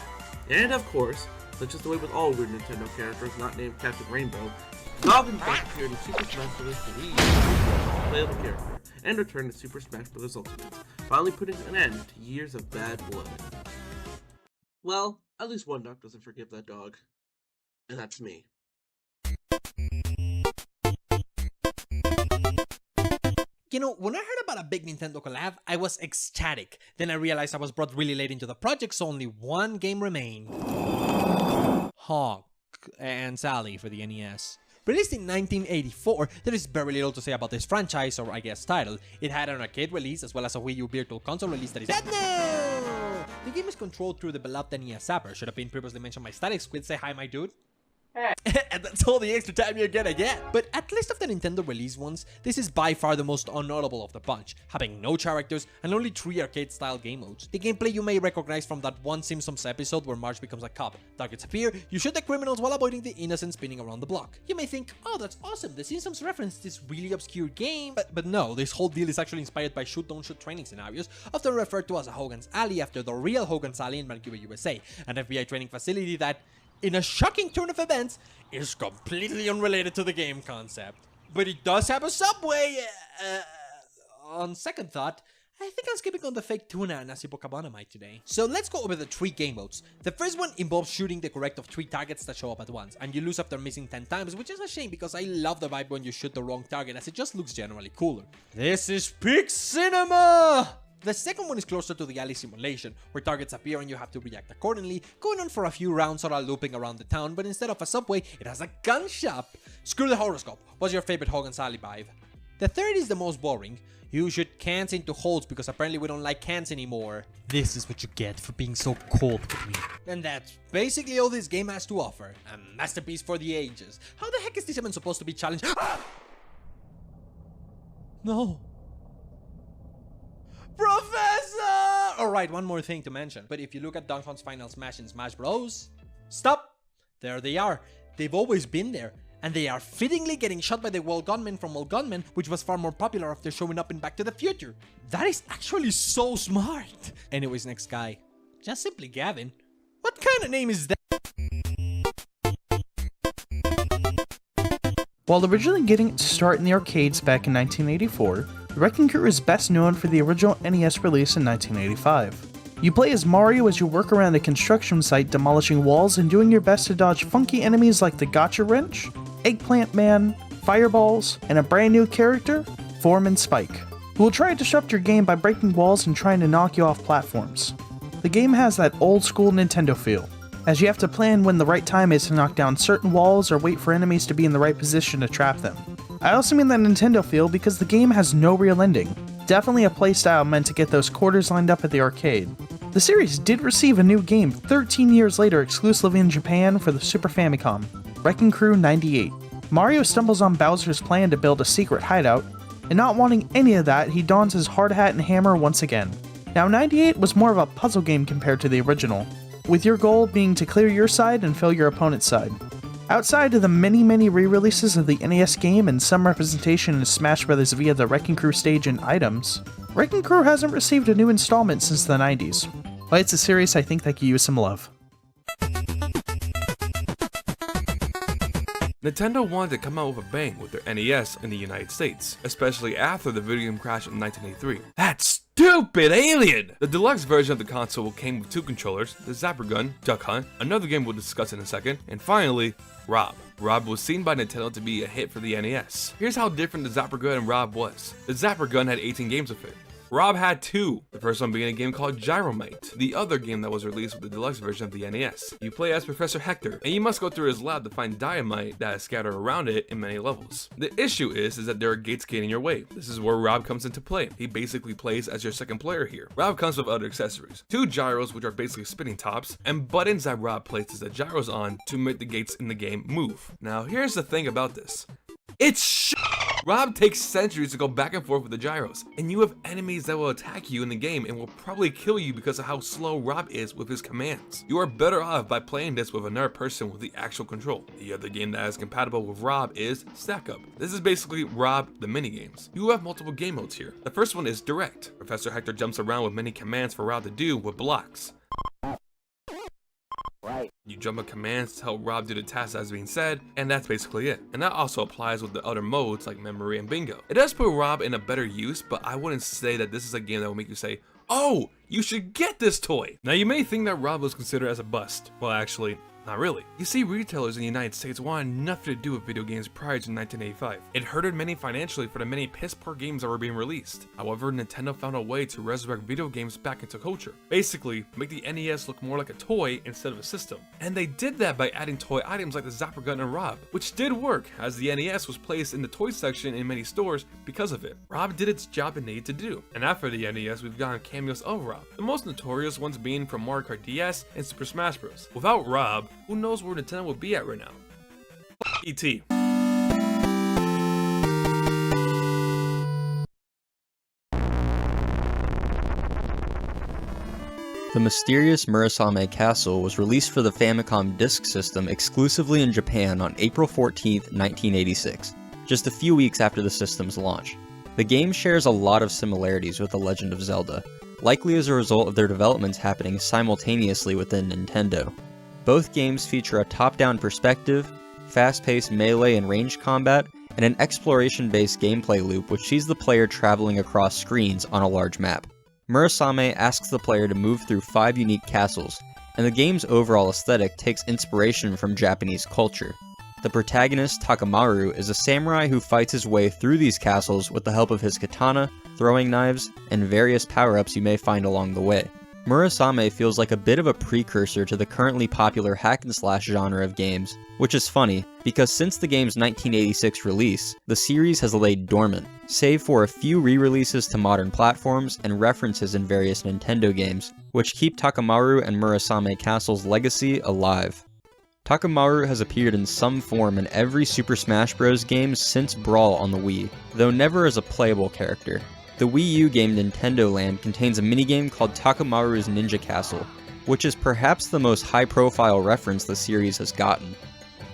And of course, such is the way with all weird Nintendo characters not named Captain Rainbow, Dog and Duck appeared in Super Smash Bros. The Wii U playable character, and returned to Super Smash Bros. Ultimate, finally putting an end to years of bad blood. Well, at least one duck doesn't forgive that dog. And that's me. You know, when I heard about a big Nintendo collab, I was ecstatic. Then I realized I was brought really late into the project, so only one game remained. Hawk and Sally for the NES. Released in 1984, there is very little to say about this franchise, or I guess title. It had an arcade release as well as a Wii U Virtual Console release that is no! The game is controlled through the beloved NES Zapper. Should have been previously mentioned by Static Squid. Say hi, my dude. And that's all the extra time you're gonna get. But at least of the Nintendo release ones, this is by far the most unnotable of the bunch, having no characters and only 3 arcade-style game modes. The gameplay you may recognize from that one Simpsons episode where Marge becomes a cop. Targets appear, you shoot the criminals while avoiding the innocents spinning around the block. You may think, oh, that's awesome, the Simpsons referenced this really obscure game. But no, this whole deal is actually inspired by shoot-don't-shoot training scenarios, often referred to as a Hogan's Alley after the real Hogan's Alley in Vancouver, USA, an FBI training facility that, in a shocking turn of events, is completely unrelated to the game concept. But it does have a subway! On second thought, I think I'm skipping on the fake tuna and nasi bocabonamite today. So let's go over the 3 game modes. The first one involves shooting the correct of 3 targets that show up at once, and you lose after missing 10 times, which is a shame because I love the vibe when you shoot the wrong target as it just looks generally cooler. This is peak cinema! The second one is closer to the alley simulation, where targets appear and you have to react accordingly, going on for a few rounds or looping around the town, but instead of a subway, it has a gun shop. Screw the horoscope, what's your favorite Hogan's Alley vibe? The third is the most boring. You shoot cans into holes because apparently we don't like cans anymore. This is what you get for being so cold with me. And that's basically all this game has to offer. A masterpiece for the ages. How the heck is this even supposed to be challenged? No. Professor! Alright, one more thing to mention. But if you look at Duck Hunt's final smash in Smash Bros. Stop! There they are. They've always been there. And they are fittingly getting shot by the World Gunman from World Gunman, which was far more popular after showing up in Back to the Future. That is actually so smart. Anyways, next guy. Just simply Gavin. What kind of name is that? While originally getting its start in the arcades back in 1984, the Wrecking Crew is best known for the original NES release in 1985. You play as Mario as you work around a construction site demolishing walls and doing your best to dodge funky enemies like the Gotcha Wrench, Eggplant Man, Fireballs, and a brand new character, Foreman Spike, who will try to disrupt your game by breaking walls and trying to knock you off platforms. The game has that old school Nintendo feel, as you have to plan when the right time is to knock down certain walls or wait for enemies to be in the right position to trap them. I also mean that Nintendo feel because the game has no real ending. Definitely a playstyle meant to get those quarters lined up at the arcade. The series did receive a new game 13 years later exclusively in Japan for the Super Famicom, Wrecking Crew 98. Mario stumbles on Bowser's plan to build a secret hideout, and not wanting any of that, he dons his hard hat and hammer once again. Now 98 was more of a puzzle game compared to the original, with your goal being to clear your side and fill your opponent's side. Outside of the many re-releases of the NES game and some representation in Smash Bros. Via the Wrecking Crew stage and items, Wrecking Crew hasn't received a new installment since the 90s. But it's a series I think that could use some love. Nintendo wanted to come out with a bang with their NES in the United States, especially after the video game crash in 1983. That stupid alien! The deluxe version of the console came with 2 controllers, the Zapper Gun, Duck Hunt, another game we'll discuss in a second, and finally, Rob. Rob was seen by Nintendo to be a hit for the NES. Here's how different the Zapper Gun and Rob was. The Zapper Gun had 18 games with it. Rob had 2, the first one being a game called Gyromite, the other game that was released with the deluxe version of the NES. You play as Professor Hector, and you must go through his lab to find dynamite that is scattered around it in many levels. The issue is that there are gates getting your way. This is where Rob comes into play. He basically plays as your second player here. Rob comes with other accessories, 2 gyros which are basically spinning tops, and buttons that Rob places the gyros on to make the gates in the game move. Now here's the thing about this. It's Rob takes centuries to go back and forth with the gyros, and you have enemies that will attack you in the game and will probably kill you because of how slow Rob is with his commands. You are better off by playing this with another person with the actual control. The other game that is compatible with Rob is Stack Up. This is basically Rob the minigames. You have multiple game modes here. The first one is Direct. Professor Hector jumps around with many commands for Rob to do with blocks. You jump on commands to help Rob do the task that's being said, and that's basically it. And that also applies with the other modes like Memory and Bingo. It does put Rob in a better use, but I wouldn't say that this is a game that will make you say, oh, you should get this toy. Now you may think that Rob was considered as a bust. Well, actually, not really. You see, retailers in the United States wanted nothing to do with video games prior to 1985. It hurted many financially for the many piss-poor games that were being released. However, Nintendo found a way to resurrect video games back into culture. Basically, make the NES look more like a toy instead of a system. And they did that by adding toy items like the Zapper Gun and Rob, which did work, as the NES was placed in the toy section in many stores because of it. Rob did its job it needed to do. And after the NES, we've gotten cameos of Rob, the most notorious ones being from Mario Kart DS and Super Smash Bros. Without Rob, who knows where Nintendo would be at right now? E.T. The mysterious Murasame Castle was released for the Famicom Disk System exclusively in Japan on April 14, 1986, just a few weeks after the system's launch. The game shares a lot of similarities with The Legend of Zelda, likely as a result of their developments happening simultaneously within Nintendo. Both games feature a top-down perspective, fast-paced melee and range combat, and an exploration-based gameplay loop which sees the player traveling across screens on a large map. Murasame asks the player to move through 5 unique castles, and the game's overall aesthetic takes inspiration from Japanese culture. The protagonist, Takamaru, is a samurai who fights his way through these castles with the help of his katana, throwing knives, and various power-ups you may find along the way. Murasame feels like a bit of a precursor to the currently popular hack-and-slash genre of games, which is funny, because since the game's 1986 release, the series has laid dormant, save for a few re-releases to modern platforms and references in various Nintendo games, which keep Takamaru and Murasame Castle's legacy alive. Takamaru has appeared in some form in every Super Smash Bros. Game since Brawl on the Wii, though never as a playable character. The Wii U game Nintendo Land contains a minigame called Takamaru's Ninja Castle, which is perhaps the most high-profile reference the series has gotten.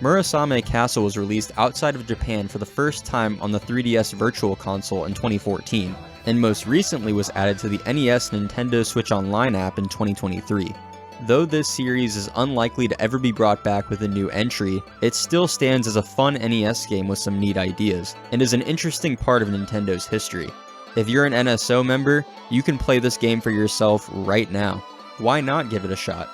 Murasame Castle was released outside of Japan for the first time on the 3DS Virtual Console in 2014, and most recently was added to the NES Nintendo Switch Online app in 2023. Though this series is unlikely to ever be brought back with a new entry, it still stands as a fun NES game with some neat ideas, and is an interesting part of Nintendo's history. If you're an NSO member, you can play this game for yourself right now. Why not give it a shot?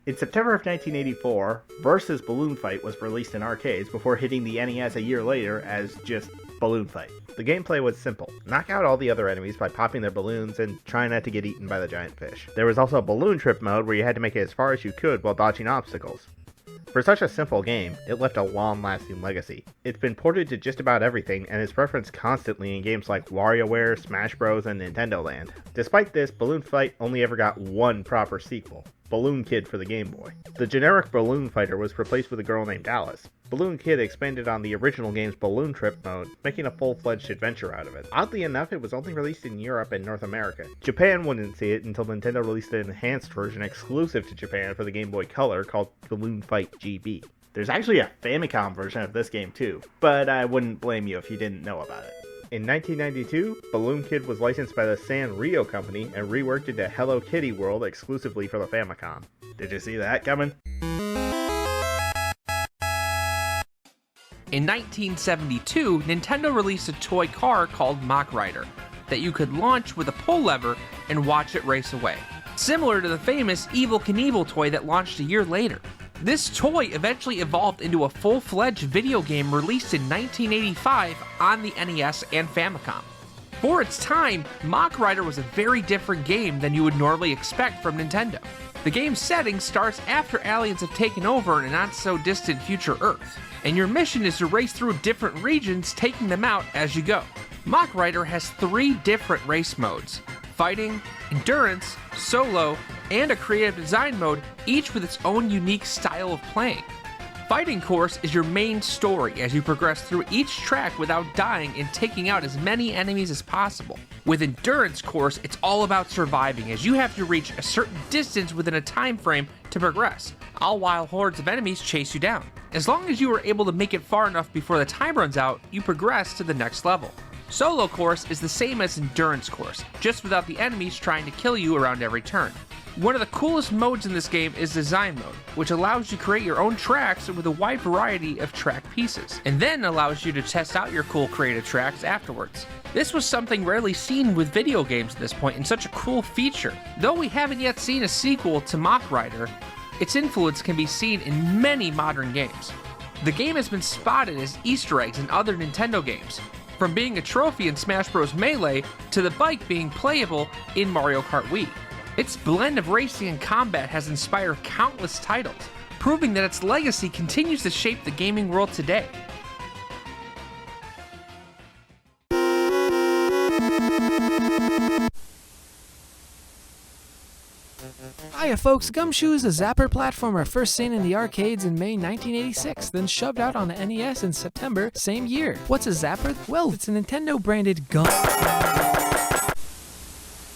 In September of 1984, Versus Balloon Fight was released in arcades before hitting the NES a year later as just Balloon Fight. The gameplay was simple. Knock out all the other enemies by popping their balloons and try not to get eaten by the giant fish. There was also a balloon trip mode where you had to make it as far as you could while dodging obstacles. For such a simple game, it left a long-lasting legacy. It's been ported to just about everything and is referenced constantly in games like WarioWare, Smash Bros, and Nintendo Land. Despite this, Balloon Fight only ever got one proper sequel, Balloon Kid for the Game Boy. The generic Balloon Fighter was replaced with a girl named Alice. Balloon Kid expanded on the original game's Balloon Trip mode, making a full-fledged adventure out of it. Oddly enough, it was only released in Europe and North America. Japan wouldn't see it until Nintendo released an enhanced version exclusive to Japan for the Game Boy Color called Balloon Fight GB. There's actually a Famicom version of this game too, but I wouldn't blame you if you didn't know about it. In 1992, Balloon Kid was licensed by the Sanrio company and reworked into Hello Kitty World exclusively for the Famicom. Did you see that coming? In 1972, Nintendo released a toy car called Mach Rider that you could launch with a pull lever and watch it race away, similar to the famous Evel Knievel toy that launched a year later. This toy eventually evolved into a full-fledged video game released in 1985 on the NES and Famicom. For its time, Mach Rider was a very different game than you would normally expect from Nintendo. The game's setting starts after aliens have taken over in a not-so-distant future Earth, and your mission is to race through different regions, taking them out as you go. Mach Rider has 3 different race modes: fighting, endurance, solo, and a creative design mode, each with its own unique style of playing. Fighting Course is your main story as you progress through each track without dying and taking out as many enemies as possible. With Endurance Course, it's all about surviving as you have to reach a certain distance within a time frame to progress, all while hordes of enemies chase you down. As long as you are able to make it far enough before the time runs out, you progress to the next level. Solo Course is the same as Endurance Course, just without the enemies trying to kill you around every turn. One of the coolest modes in this game is Design Mode, which allows you to create your own tracks with a wide variety of track pieces, and then allows you to test out your cool creative tracks afterwards. This was something rarely seen with video games at this point and such a cool feature. Though we haven't yet seen a sequel to Mach Rider, its influence can be seen in many modern games. The game has been spotted as Easter eggs in other Nintendo games, from being a trophy in Smash Bros. Melee to the bike being playable in Mario Kart Wii. Its blend of racing and combat has inspired countless titles, proving that its legacy continues to shape the gaming world today. Hiya folks, Gumshoe is a zapper platformer first seen in the arcades in May 1986, then shoved out on the NES in September same year. What's a zapper? Well, it's a Nintendo branded gum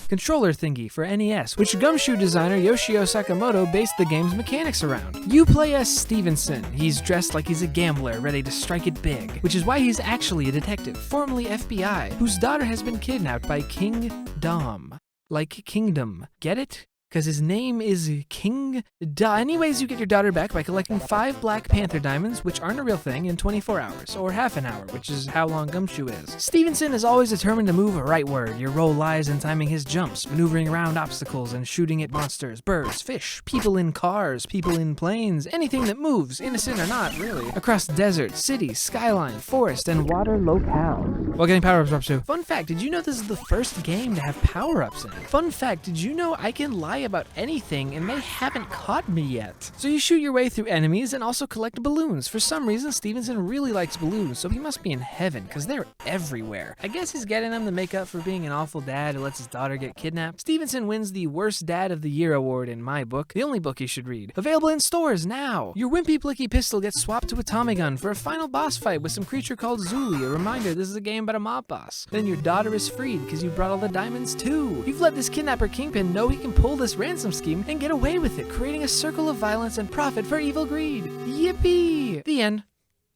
controller thingy for NES, which Gumshoe designer Yoshio Sakamoto based the game's mechanics around. You play as Stevenson. He's dressed like he's a gambler, ready to strike it big, which is why he's actually a detective, formerly FBI, whose daughter has been kidnapped by King Dom. Like Kingdom. Get it? Because his name is King Da. Anyways, you get your daughter back by collecting 5 Black Panther diamonds, which aren't a real thing, in 24 hours, or half an hour, which is how long Gumshoe is. Stevenson is always determined to move rightward. Your role lies in timing his jumps, maneuvering around obstacles, and shooting at monsters, birds, fish, people in cars, people in planes, anything that moves, innocent or not, really, across deserts, cities, skyline, forest, and water locale. While getting power-ups, Rapsu. Fun fact, did you know this is the first game to have power-ups in it? Fun fact, did you know I can lie about anything and they haven't caught me yet? So you shoot your way through enemies and also collect balloons. For some reason, Stevenson really likes balloons, so he must be in heaven, because they're everywhere. I guess he's getting them to make up for being an awful dad who lets his daughter get kidnapped. Stevenson wins the Worst Dad of the Year award in my book, the only book you should read. Available in stores now! Your wimpy blicky pistol gets swapped to a Tommy gun for a final boss fight with some creature called Zuli, a reminder this is a game about a mob boss. Then your daughter is freed because you brought all the diamonds too. You've let this kidnapper Kingpin know he can pull this ransom scheme and get away with it, creating a circle of violence and profit for evil greed. Yippee! The end.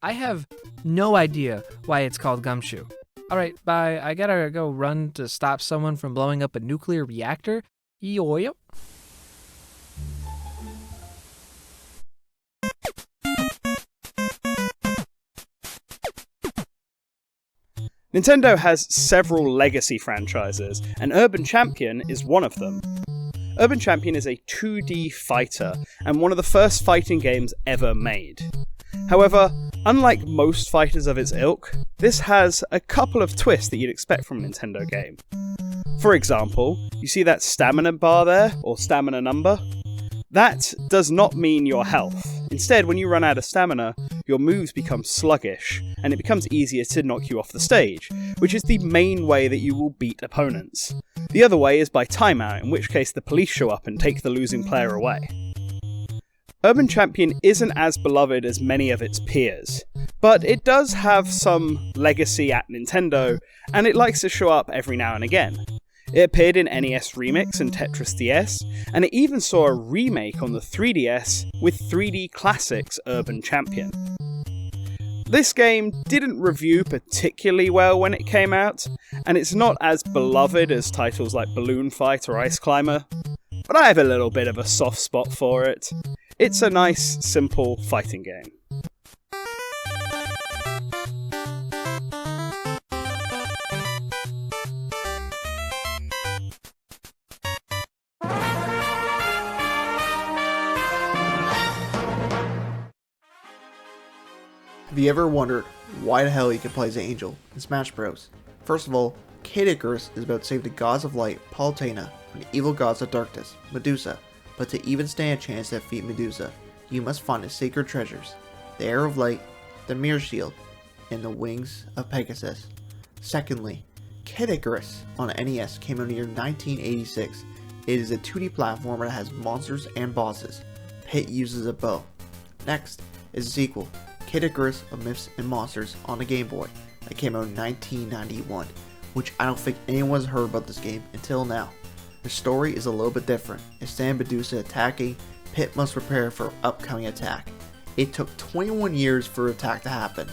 I have no idea why it's called Gumshoe. Alright, bye. I gotta go run to stop someone from blowing up a nuclear reactor. Yoyo. Nintendo has several legacy franchises, and Urban Champion is one of them. Urban Champion is a 2D fighter, and one of the first fighting games ever made. However, unlike most fighters of its ilk, this has a couple of twists that you'd expect from a Nintendo game. For example, you see that stamina bar there, or stamina number? That does not mean your health. Instead, when you run out of stamina, your moves become sluggish, and it becomes easier to knock you off the stage, which is the main way that you will beat opponents. The other way is by timeout, in which case the police show up and take the losing player away. Urban Champion isn't as beloved as many of its peers, but it does have some legacy at Nintendo, and it likes to show up every now and again. It appeared in NES Remix and Tetris DS, and it even saw a remake on the 3DS with 3D Classics Urban Champion. This game didn't review particularly well when it came out, and it's not as beloved as titles like Balloon Fight or Ice Climber, but I have a little bit of a soft spot for it. It's a nice, simple fighting game. Have you ever wondered why the hell you can play as an angel in Smash Bros? First of all, Kid Icarus is about to save the gods of light, Palutena, from the evil gods of darkness, Medusa. But to even stand a chance to defeat Medusa, you must find the sacred treasures, the Arrow of Light, the Mirror Shield, and the Wings of Pegasus. Secondly, Kid Icarus on the NES came out in the year 1986. It is a 2D platformer that has monsters and bosses. Pit uses a bow. Next is a sequel, Kid Icarus of Myths and Monsters on the Game Boy that came out in 1991, which I don't think anyone's heard about this game until now. The story is a little bit different. Instead of Medusa attacking, Pit must prepare for upcoming attack. It took 21 years for attack to happen.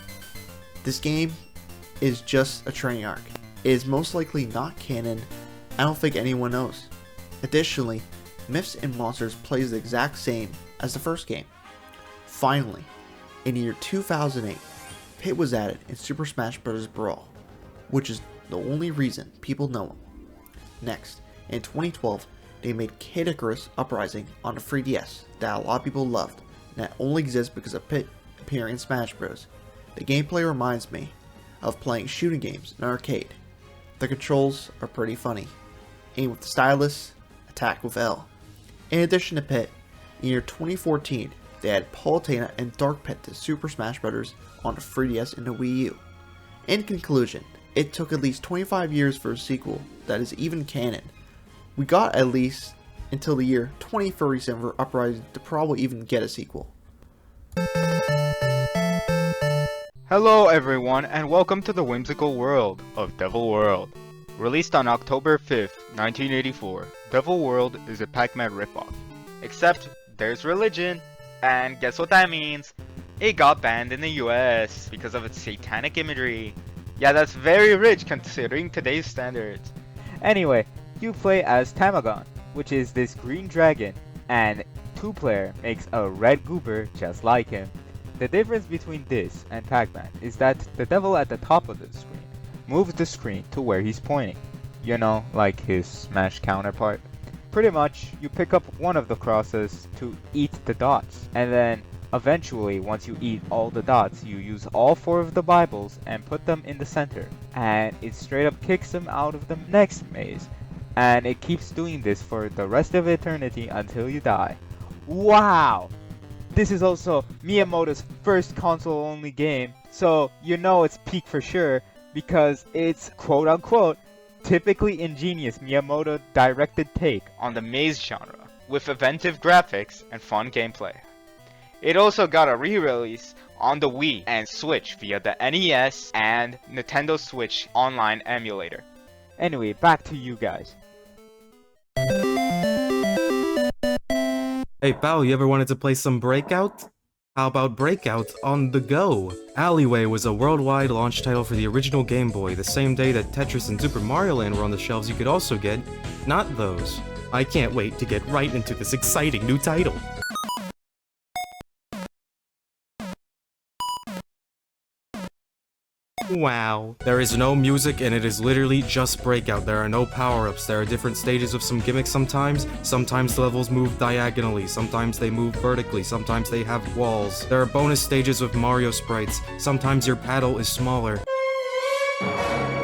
This game is just a training arc. It is most likely not canon. I don't think anyone knows. Additionally, Myths and Monsters plays the exact same as the first game. Finally, in the year 2008, Pit was added in Super Smash Bros. Brawl, which is the only reason people know him. Next, in 2012, they made Kid Icarus Uprising on the 3DS that a lot of people loved, and that only exists because of Pit appearing in Smash Bros. The gameplay reminds me of playing shooting games in an arcade. The controls are pretty funny. Aim with the stylus, attack with L. In addition to Pit, in year 2014, they added Palutena and Dark Pit to Super Smash Bros. On the 3DS and the Wii U. In conclusion, it took at least 25 years for a sequel that is even canon. We got at least until the year 2037 for Uprising to probably even get a sequel. Hello everyone and welcome to the whimsical world of Devil World. Released on October 5th, 1984, Devil World is a Pac-Man ripoff. Except there's religion, and guess what that means? It got banned in the US because of its satanic imagery. Yeah, that's very rich considering today's standards. Anyway, you play as Tamagon, which is this green dragon, and 2-player makes a red goober just like him. The difference between this and Pac-Man is that the devil at the top of the screen moves the screen to where he's pointing. You know, like his Smash counterpart. Pretty much, you pick up one of the crosses to eat the dots, and then eventually, once you eat all the dots, you use all 4 of the Bibles and put them in the center, and it straight up kicks them out of the next maze, and it keeps doing this for the rest of eternity until you die. Wow! This is also Miyamoto's first console-only game, so you know it's peak for sure, because it's quote-unquote typically ingenious Miyamoto-directed take on the maze genre, with inventive graphics and fun gameplay. It also got a re-release on the Wii and Switch via the NES and Nintendo Switch Online emulator. Anyway, back to you guys. Hey pal, you ever wanted to play some Breakout? How about Breakout on the Go? Alleyway was a worldwide launch title for the original Game Boy. The same day that Tetris and Super Mario Land were on the shelves, you could also get not those. I can't wait to get right into this exciting new title. Wow. There is no music and it is literally just Breakout. There are no power-ups. There are different stages with some gimmicks sometimes. Sometimes the levels move diagonally. Sometimes they move vertically. Sometimes they have walls. There are bonus stages with Mario sprites. Sometimes your paddle is smaller.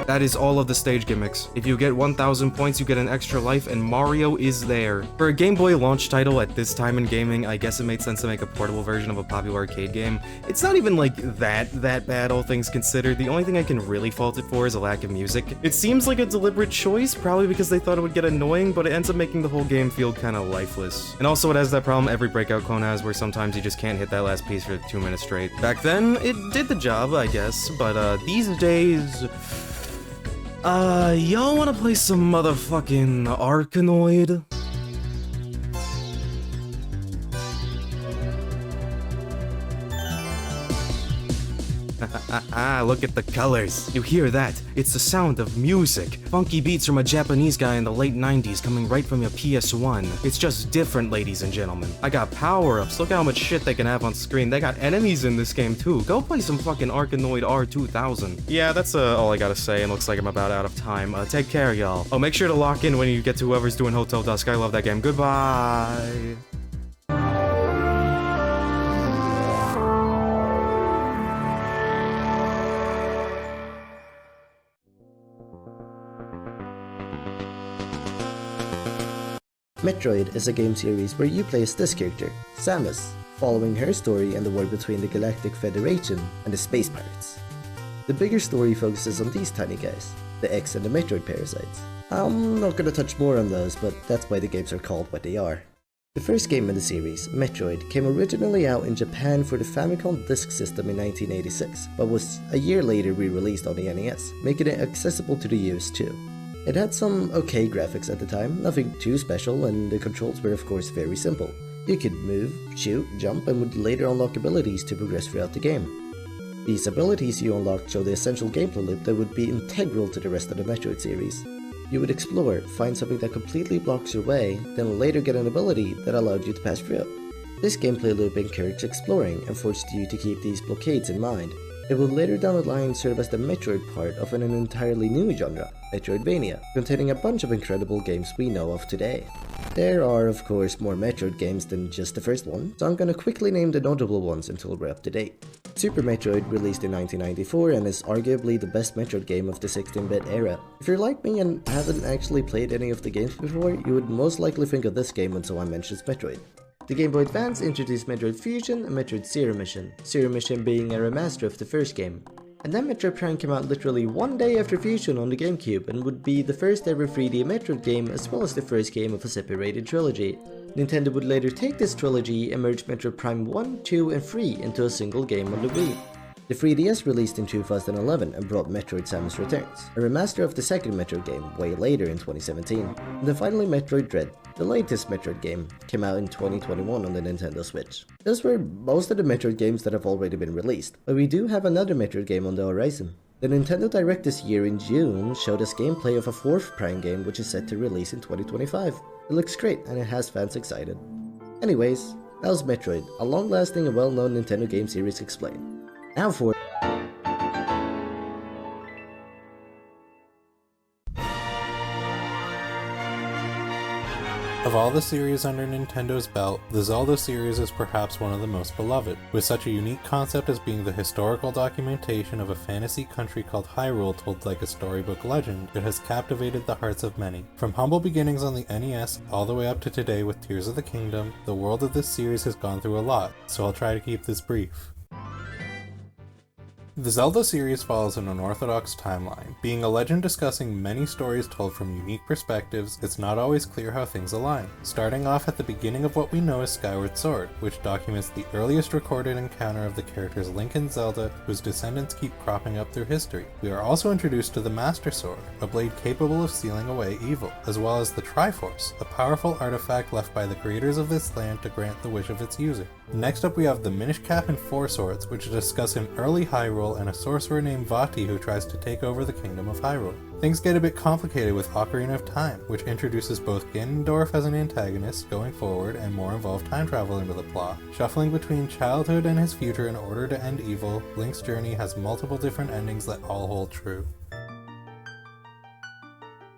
That is all of the stage gimmicks. If you get 1000 points, you get an extra life, and Mario is there. For a Game Boy launch title at this time in gaming, I guess it made sense to make a portable version of a popular arcade game. It's not even like that bad, all things considered. The only thing I can really fault it for is a lack of music. It seems like a deliberate choice, probably because they thought it would get annoying, but it ends up making the whole game feel kinda lifeless. And also it has that problem every Breakout clone has, where sometimes you just can't hit that last piece for 2 minutes straight. Back then, it did the job, I guess, but these days... y'all wanna play some motherfucking Arkanoid? Look at the colors. You hear that? It's the sound of music. Funky beats from a Japanese guy in the late 90s coming right from your PS1. It's just different, ladies and gentlemen. I got power-ups. Look how much shit they can have on screen. They got enemies in this game too. Go play some fucking Arkanoid R2000. Yeah, that's all I gotta say, and looks like I'm about out of time. Take care, y'all. Oh, make sure to lock in when you get to whoever's doing Hotel Dusk. I love that game. Goodbye! Metroid is a game series where you play as this character, Samus, following her story and the war between the Galactic Federation and the Space Pirates. The bigger story focuses on these tiny guys, the X and the Metroid parasites. I'm not gonna touch more on those, but that's why the games are called what they are. The first game in the series, Metroid, came originally out in Japan for the Famicom Disk System in 1986, but was a year later re-released on the NES, making it accessible to the US too. It had some okay graphics at the time, nothing too special, and the controls were of course very simple. You could move, shoot, jump, and would later unlock abilities to progress throughout the game. These abilities you unlocked show the essential gameplay loop that would be integral to the rest of the Metroid series. You would explore, find something that completely blocks your way, then later get an ability that allowed you to pass through. This gameplay loop encouraged exploring and forced you to keep these blockades in mind. It would later down the line serve as the Metroid part of an entirely new genre, Metroidvania, containing a bunch of incredible games we know of today. There are of course more Metroid games than just the first one, so I'm gonna quickly name the notable ones until we're up to date. Super Metroid released in 1994 and is arguably the best Metroid game of the 16-bit era. If you're like me and haven't actually played any of the games before, you would most likely think of this game when someone mentions Metroid. The Game Boy Advance introduced Metroid Fusion and Metroid Zero Mission, Zero Mission being a remaster of the first game. And then Metroid Prime came out literally one day after Fusion on the GameCube and would be the first ever 3D Metroid game as well as the first game of a separated trilogy. Nintendo would later take this trilogy and merge Metroid Prime 1, 2 and 3 into a single game on the Wii. The 3DS released in 2011 and brought Metroid Samus Returns, a remaster of the second Metroid game way later in 2017. And then finally Metroid Dread, the latest Metroid game, came out in 2021 on the Nintendo Switch. Those were most of the Metroid games that have already been released, but we do have another Metroid game on the horizon. The Nintendo Direct this year in June showed us gameplay of a fourth Prime game which is set to release in 2025. It looks great and it has fans excited. Anyways, that was Metroid, a long-lasting and well-known Nintendo game series explained. Now for Of all the series under Nintendo's belt, the Zelda series is perhaps one of the most beloved, with such a unique concept as being the historical documentation of a fantasy country called Hyrule told like a storybook legend. It has captivated the hearts of many. From humble beginnings on the NES all the way up to today with Tears of the Kingdom, the world of this series has gone through a lot, so I'll try to keep this brief. The Zelda series follows an unorthodox timeline. Being a legend discussing many stories told from unique perspectives, it's not always clear how things align. Starting off at the beginning of what we know as Skyward Sword, which documents the earliest recorded encounter of the characters Link and Zelda, whose descendants keep cropping up through history. We are also introduced to the Master Sword, a blade capable of sealing away evil, as well as the Triforce, a powerful artifact left by the creators of this land to grant the wish of its user. Next up we have the Minish Cap and Four Swords, which discuss an early Hyrule and a sorcerer named Vati who tries to take over the Kingdom of Hyrule. Things get a bit complicated with Ocarina of Time, which introduces both Ganondorf as an antagonist going forward and more involved time travel into the plot. Shuffling between childhood and his future in order to end evil, Link's journey has multiple different endings that all hold true.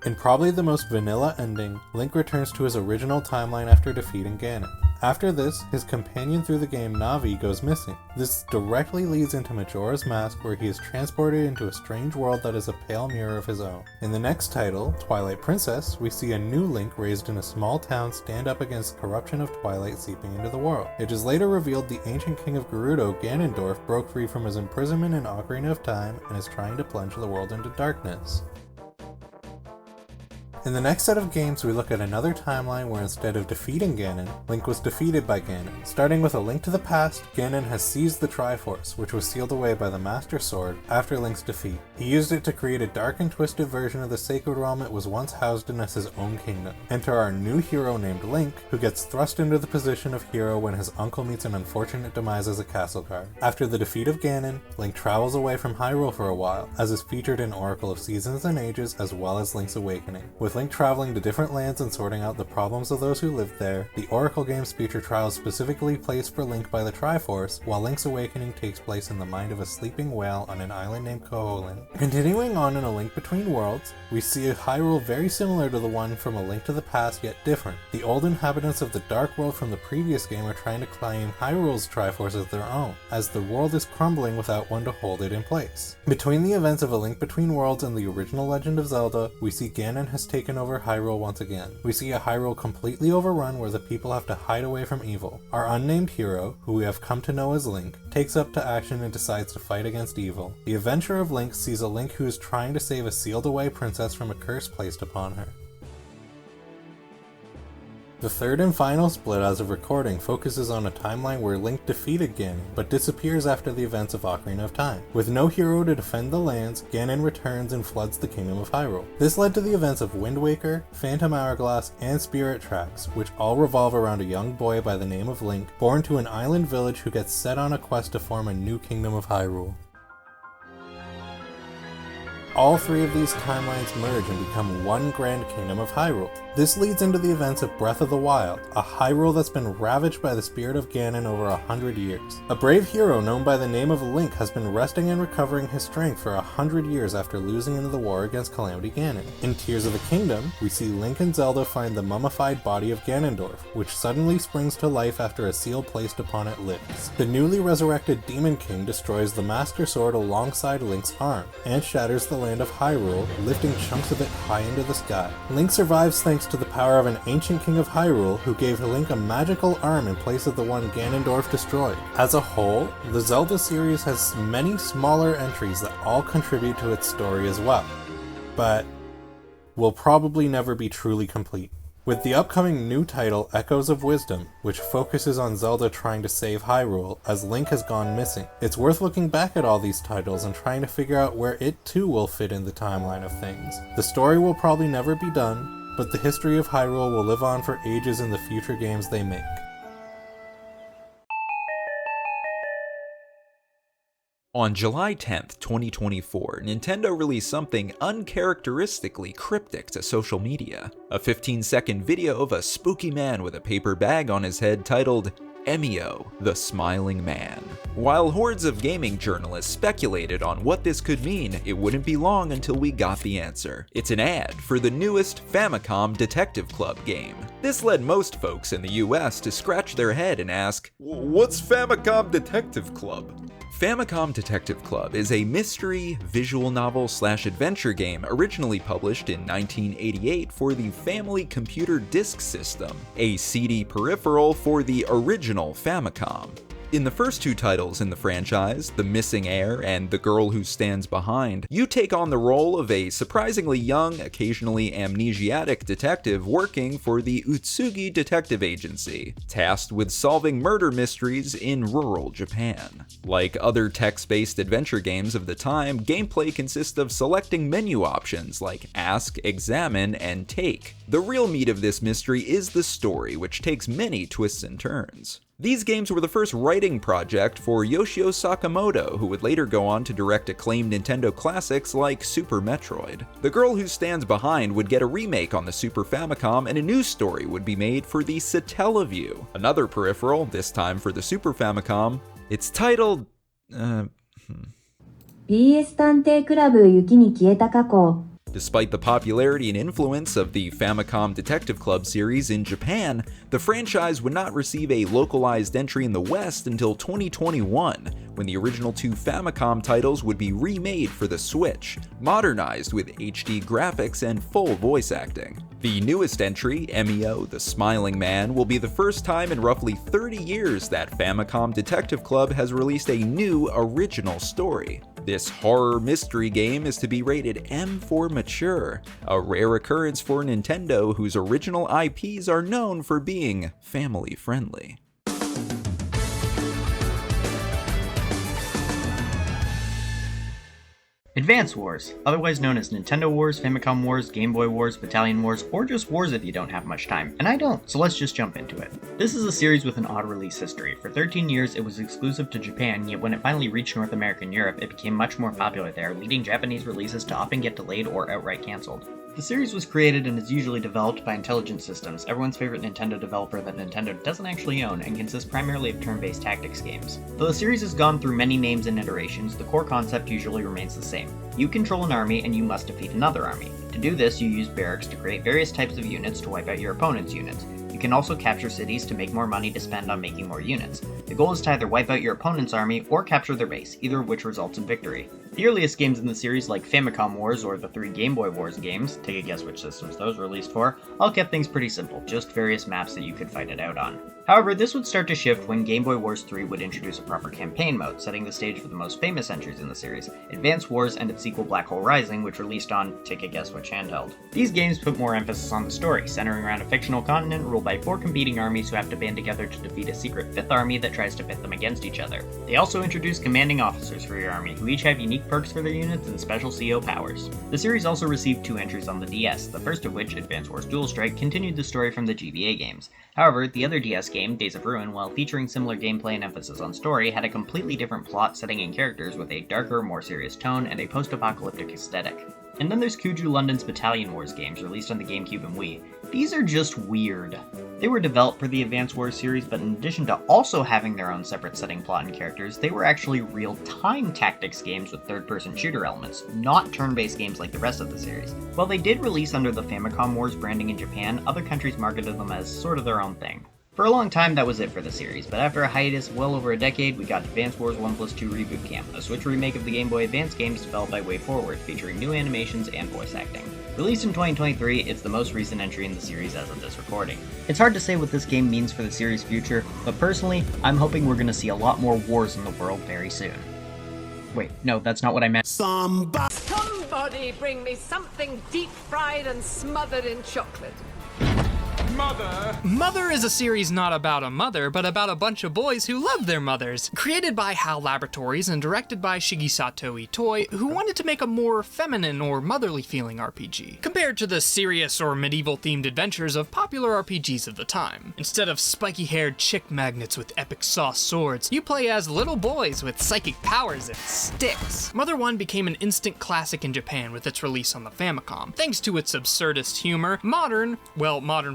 In probably the most vanilla ending, Link returns to his original timeline after defeating Ganon. After this, his companion through the game Navi goes missing. This directly leads into Majora's Mask, where he is transported into a strange world that is a pale mirror of his own. In the next title, Twilight Princess, we see a new Link raised in a small town stand up against corruption of Twilight seeping into the world. It is later revealed the ancient king of Gerudo, Ganondorf, broke free from his imprisonment in Ocarina of Time and is trying to plunge the world into darkness. In the next set of games, we look at another timeline where instead of defeating Ganon, Link was defeated by Ganon. Starting with A Link to the Past, Ganon has seized the Triforce, which was sealed away by the Master Sword after Link's defeat. He used it to create a dark and twisted version of the Sacred Realm it was once housed in as his own kingdom. Enter our new hero named Link, who gets thrust into the position of hero when his uncle meets an unfortunate demise as a castle guard. After the defeat of Ganon, Link travels away from Hyrule for a while, as is featured in Oracle of Seasons and Ages as well as Link's Awakening. With Link traveling to different lands and sorting out the problems of those who lived there, the Oracle games feature trials specifically placed for Link by the Triforce, while Link's Awakening takes place in the mind of a sleeping whale on an island named Koholint. Continuing on in A Link Between Worlds, we see a Hyrule very similar to the one from A Link to the Past, yet different. The old inhabitants of the Dark World from the previous game are trying to claim Hyrule's Triforce as their own, as the world is crumbling without one to hold it in place. Between the events of A Link Between Worlds and the original Legend of Zelda, we see Ganon has taken taken over Hyrule once again. We see a Hyrule completely overrun where the people have to hide away from evil. Our unnamed hero, who we have come to know as Link, takes up to action and decides to fight against evil. The adventure of Link sees a Link who is trying to save a sealed away princess from a curse placed upon her. The third and final split as of recording focuses on a timeline where Link defeated Ganon, but disappears after the events of Ocarina of Time. With no hero to defend the lands, Ganon returns and floods the Kingdom of Hyrule. This led to the events of Wind Waker, Phantom Hourglass, and Spirit Tracks, which all revolve around a young boy by the name of Link, born to an island village who gets set on a quest to form a new Kingdom of Hyrule. All three of these timelines merge and become one grand Kingdom of Hyrule. This leads into the events of Breath of the Wild, a Hyrule that's been ravaged by the spirit of Ganon over 100 years. A brave hero known by the name of Link has been resting and recovering his strength for 100 years after losing in the war against Calamity Ganon. In Tears of the Kingdom, we see Link and Zelda find the mummified body of Ganondorf, which suddenly springs to life after a seal placed upon it lifts. The newly resurrected Demon King destroys the Master Sword alongside Link's arm, and shatters the land of Hyrule, lifting chunks of it high into the sky. Link survives thanks to the power of an ancient king of Hyrule who gave Link a magical arm in place of the one Ganondorf destroyed. As a whole, the Zelda series has many smaller entries that all contribute to its story as well, but will probably never be truly complete. With the upcoming new title, Echoes of Wisdom, which focuses on Zelda trying to save Hyrule as Link has gone missing, it's worth looking back at all these titles and trying to figure out where it too will fit in the timeline of things. The story will probably never be done, but the history of Hyrule will live on for ages in the future games they make. On July 10th, 2024, Nintendo released something uncharacteristically cryptic to social media. A 15-second video of a spooky man with a paper bag on his head titled Emio, the Smiling Man. While hordes of gaming journalists speculated on what this could mean, it wouldn't be long until we got the answer. It's an ad for the newest Famicom Detective Club game. This led most folks in the US to scratch their head and ask, "What's Famicom Detective Club?" Famicom Detective Club is a mystery, visual novel/adventure game originally published in 1988 for the Family Computer Disk System, a CD peripheral for the original Famicom. In the first two titles in the franchise, The Missing Heir and The Girl Who Stands Behind, you take on the role of a surprisingly young, occasionally amnesiac detective working for the Utsugi Detective Agency, tasked with solving murder mysteries in rural Japan. Like other text-based adventure games of the time, gameplay consists of selecting menu options like Ask, Examine, and Take. The real meat of this mystery is the story, which takes many twists and turns. These games were the first writing project for Yoshio Sakamoto, who would later go on to direct acclaimed Nintendo classics like Super Metroid. The Girl Who Stands Behind would get a remake on the Super Famicom, and a new story would be made for the Satellaview, another peripheral, this time for the Super Famicom. It's titled... BS 探偵クラブ雪に消えた過去 Despite the popularity and influence of the Famicom Detective Club series in Japan, the franchise would not receive a localized entry in the West until 2021, when the original two Famicom titles would be remade for the Switch, modernized with HD graphics and full voice acting. The newest entry, Emio, the Smiling Man, will be the first time in roughly 30 years that Famicom Detective Club has released a new original story. This horror mystery game is to be rated M for mature, a rare occurrence for Nintendo, whose original IPs are known for being family friendly. Advance Wars, otherwise known as Nintendo Wars, Famicom Wars, Game Boy Wars, Battalion Wars, or just Wars if you don't have much time, and I don't, so let's just jump into it. This is a series with an odd release history. For 13 years it was exclusive to Japan, yet when it finally reached North America and Europe, it became much more popular there, leading Japanese releases to often get delayed or outright cancelled. The series was created and is usually developed by Intelligent Systems, everyone's favorite Nintendo developer that Nintendo doesn't actually own, and consists primarily of turn-based tactics games. Though the series has gone through many names and iterations, the core concept usually remains the same. You control an army and you must defeat another army. To do this, you use barracks to create various types of units to wipe out your opponent's units. You can also capture cities to make more money to spend on making more units. The goal is to either wipe out your opponent's army or capture their base, either of which results in victory. the earliest games in the series like Famicom Wars or the 3 Game Boy Wars games, take a guess which systems those were released for, all kept things pretty simple, just various maps that you could fight it out on. However, this would start to shift when Game Boy Wars 3 would introduce a proper campaign mode, setting the stage for the most famous entries in the series, Advance Wars and its sequel Black Hole Rising, which released on, take a guess which handheld. These games put more emphasis on the story, centering around a fictional continent ruled by 4 competing armies who have to band together to defeat a secret 5th army that tries to pit them against each other. They also introduced commanding officers for your army, who each have unique perks for their units and special CO powers. The series also received 2 entries on the DS, the first of which, Advance Wars Dual Strike, continued the story from the GBA games. However, the other DS game, Days of Ruin, while featuring similar gameplay and emphasis on story, had a completely different plot, setting, and characters with a darker, more serious tone and a post-apocalyptic aesthetic. And then there's Kuju London's Battalion Wars games, released on the GameCube and Wii. These are just weird. They were developed for the Advance Wars series, but in addition to also having their own separate setting, plot, and characters, they were actually real-time tactics games with third-person shooter elements, not turn-based games like the rest of the series. While they did release under the Famicom Wars branding in Japan, other countries marketed them as sort of their own thing. For a long time, that was it for the series, but after a hiatus well over a decade, we got Advance Wars 1+2 Reboot Camp, a Switch remake of the Game Boy Advance games developed by WayForward, featuring new animations and voice acting. Released in 2023, it's the most recent entry in the series as of this recording. It's hard to say what this game means for the series' future, but personally, I'm hoping we're gonna see a lot more wars in the world very soon. Wait, no, that's not what I meant. Somebody bring me something deep-fried and smothered in chocolate. Mother is a series not about a mother, but about a bunch of boys who love their mothers. Created by HAL Laboratories and directed by Shigesato Itoi, who wanted to make a more feminine or motherly feeling RPG, compared to the serious or medieval-themed adventures of popular RPGs of the time. Instead of spiky-haired chick magnets with epic sauce swords, you play as little boys with psychic powers and sticks. Mother 1 became an instant classic in Japan with its release on the Famicom, thanks to its absurdist humor, modern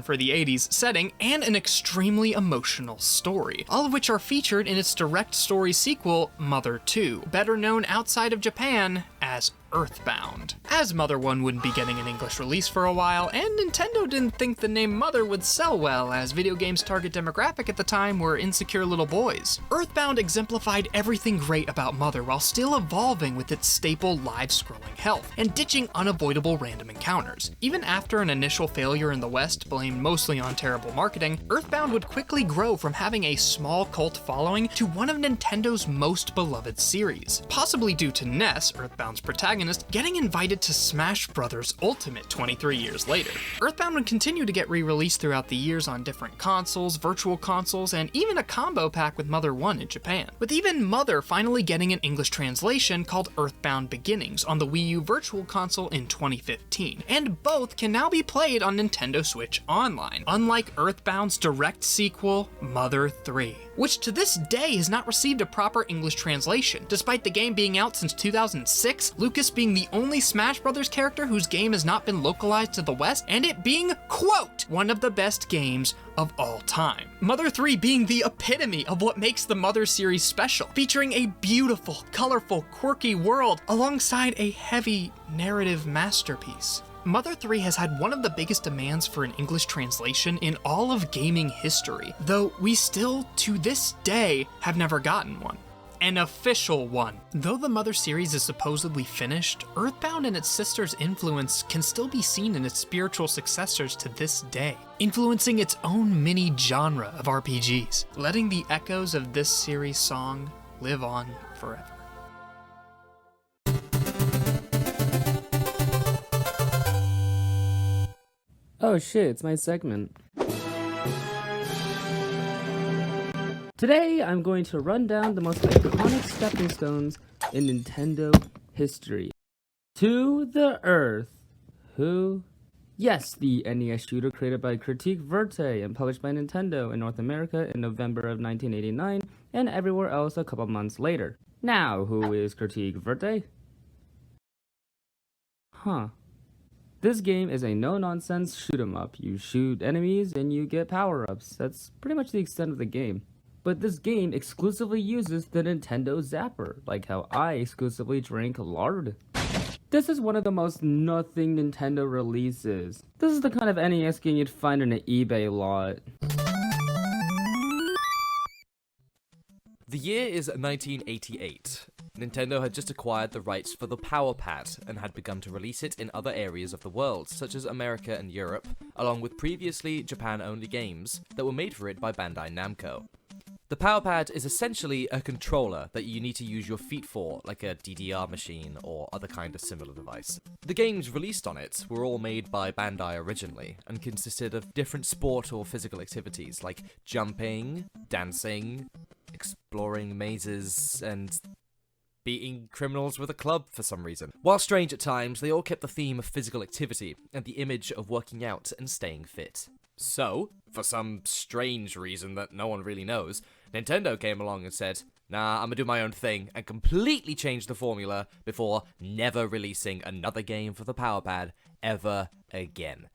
for the 80s setting, and an extremely emotional story, all of which are featured in its direct story sequel, Mother 2, better known outside of Japan as Earthbound. As Mother 1 wouldn't be getting an English release for a while, and Nintendo didn't think the name Mother would sell well, as video games' target demographic at the time were insecure little boys. Earthbound exemplified everything great about Mother while still evolving with its staple live-scrolling health, and ditching unavoidable random encounters. Even after an initial failure in the West, blamed mostly on terrible marketing, Earthbound would quickly grow from having a small cult following to one of Nintendo's most beloved series, possibly due to Ness, Earthbound's protagonist, getting invited to Smash Bros. Ultimate 23 years later. Earthbound would continue to get re-released throughout the years on different consoles, virtual consoles, and even a combo pack with Mother 1 in Japan, with even Mother finally getting an English translation called Earthbound Beginnings on the Wii U Virtual Console in 2015, and both can now be played on Nintendo Switch Online, unlike Earthbound's direct sequel, Mother 3, which to this day has not received a proper English translation, despite the game being out since 2006, Lucas being the only Smash Bros. Character whose game has not been localized to the West, and it being, quote, one of the best games of all time. Mother 3 being the epitome of what makes the Mother series special, featuring a beautiful, colorful, quirky world alongside a heavy narrative masterpiece. Mother 3 has had one of the biggest demands for an English translation in all of gaming history, though we still, to this day, have never gotten one. An official one. Though the Mother series is supposedly finished, Earthbound and its sister's influence can still be seen in its spiritual successors to this day, influencing its own mini-genre of RPGs, letting the echoes of this series' song live on forever. Oh shit, it's my segment. Today, I'm going to run down the most iconic stepping stones in Nintendo history. To the Earth. Who? Yes, the NES shooter created by Critique Verte and published by Nintendo in North America in November of 1989 and everywhere else a couple months later. Now, who is Critique Verte? Huh. This game is a no-nonsense shoot-'em-up. You shoot enemies and you get power-ups. That's pretty much the extent of the game. But this game exclusively uses the Nintendo Zapper, like how I exclusively drink lard. This is one of the most nothing Nintendo releases. This is the kind of NES game you'd find in an eBay lot. The year is 1988. Nintendo had just acquired the rights for the Power Pad and had begun to release it in other areas of the world, such as America and Europe, along with previously Japan-only games that were made for it by Bandai Namco. The Power Pad is essentially a controller that you need to use your feet for, like a DDR machine or other kind of similar device. The games released on it were all made by Bandai originally, and consisted of different sport or physical activities like jumping, dancing, exploring mazes, and beating criminals with a club for some reason. While strange at times, they all kept the theme of physical activity and the image of working out and staying fit. So, for some strange reason that no one really knows, Nintendo came along and said, nah, I'm gonna do my own thing, and completely changed the formula before never releasing another game for the Power Pad ever again.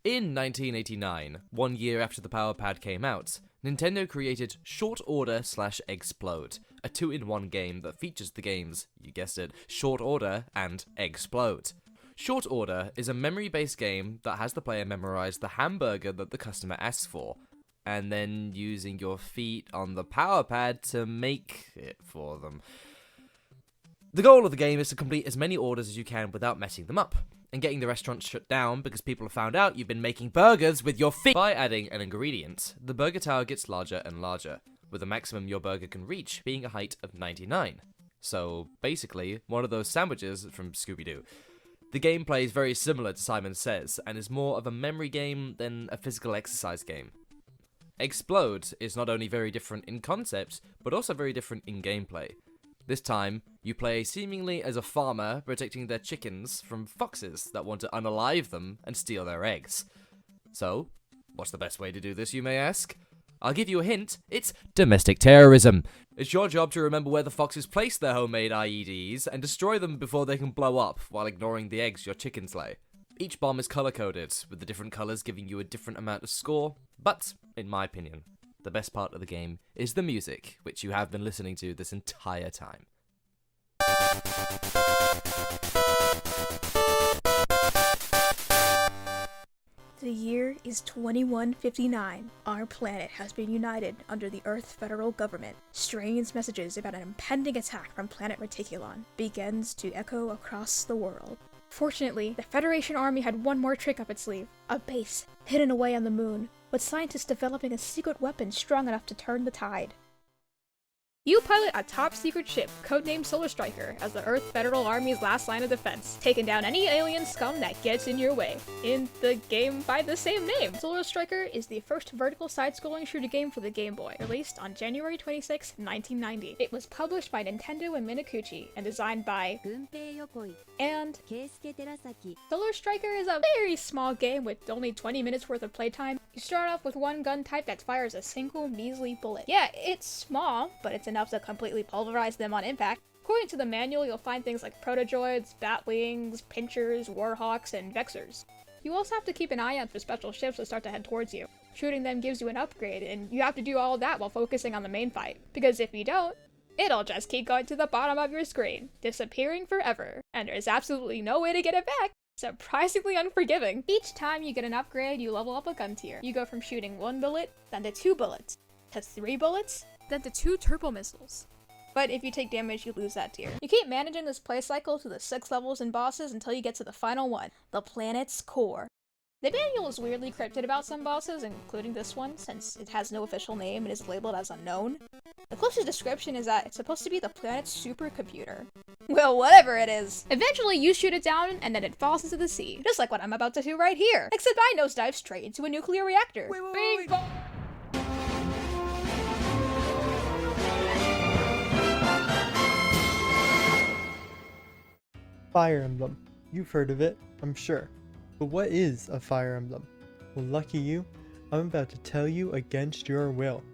In 1989, 1 year after the Power Pad came out, Nintendo created Short Order / Explode, a 2-in-1 game that features the games, you guessed it, Short Order and Explode. Short Order is a memory-based game that has the player memorize the hamburger that the customer asks for, and then using your feet on the Power Pad to make it for them. The goal of the game is to complete as many orders as you can without messing them up, and getting the restaurant shut down because people have found out you've been making burgers with your feet. By adding an ingredient, the burger tower gets larger and larger, with the maximum your burger can reach being a height of 99. So, basically, one of those sandwiches from Scooby-Doo. The gameplay is very similar to Simon Says, and is more of a memory game than a physical exercise game. Explode is not only very different in concept, but also very different in gameplay. This time, you play seemingly as a farmer protecting their chickens from foxes that want to unalive them and steal their eggs. So, what's the best way to do this, you may ask? I'll give you a hint, it's domestic terrorism. It's your job to remember where the foxes place their homemade IEDs and destroy them before they can blow up while ignoring the eggs your chickens lay. Each bomb is color-coded, with the different colors giving you a different amount of score, but, in my opinion, the best part of the game is the music, which you have been listening to this entire time. The year is 2159. Our planet has been united under the Earth federal government. Strange messages about an impending attack from planet Reticulon begins to echo across the world. Fortunately, the Federation Army had one more trick up its sleeve. A base hidden away on the moon, with scientists developing a secret weapon strong enough to turn the tide. You pilot a top-secret ship, codenamed Solar Striker, as the Earth Federal Army's last line of defense, taking down any alien scum that gets in your way. In the game by the same name, Solar Striker is the first vertical side-scrolling shooter game for the Game Boy, released on January 26, 1990. It was published by Nintendo and Minakuchi, and designed by and Solar Striker is a very small game with only 20 minutes worth of playtime. You start off with one gun type that fires a single measly bullet. Yeah, it's small, but it's enough to completely pulverize them on impact. According to the manual, you'll find things like protodroids, batwings, pinchers, warhawks, and vexers. You also have to keep an eye out for special ships that start to head towards you. Shooting them gives you an upgrade, and you have to do all of that while focusing on the main fight, because if you don't, it'll just keep going to the bottom of your screen, disappearing forever, and there's absolutely no way to get it back. Surprisingly unforgiving. Each time you get an upgrade, you level up a gun tier. You go from shooting 1 bullet, then to 2 bullets, to 3 bullets, then to 2 turbo missiles. But if you take damage, you lose that tier. You keep managing this play cycle to the 6 levels and bosses until you get to the final one, the planet's core. The manual is weirdly cryptic about some bosses, including this one, since it has no official name and is labeled as unknown. The closest description is that it's supposed to be the planet's supercomputer. Well, whatever it is. Eventually, you shoot it down, and then it falls into the sea, just like what I'm about to do right here. Except I nosedive straight into a nuclear reactor. Wait. Fire Emblem. You've heard of it, I'm sure. But what is a Fire Emblem? Well, lucky you, I'm about to tell you against your will.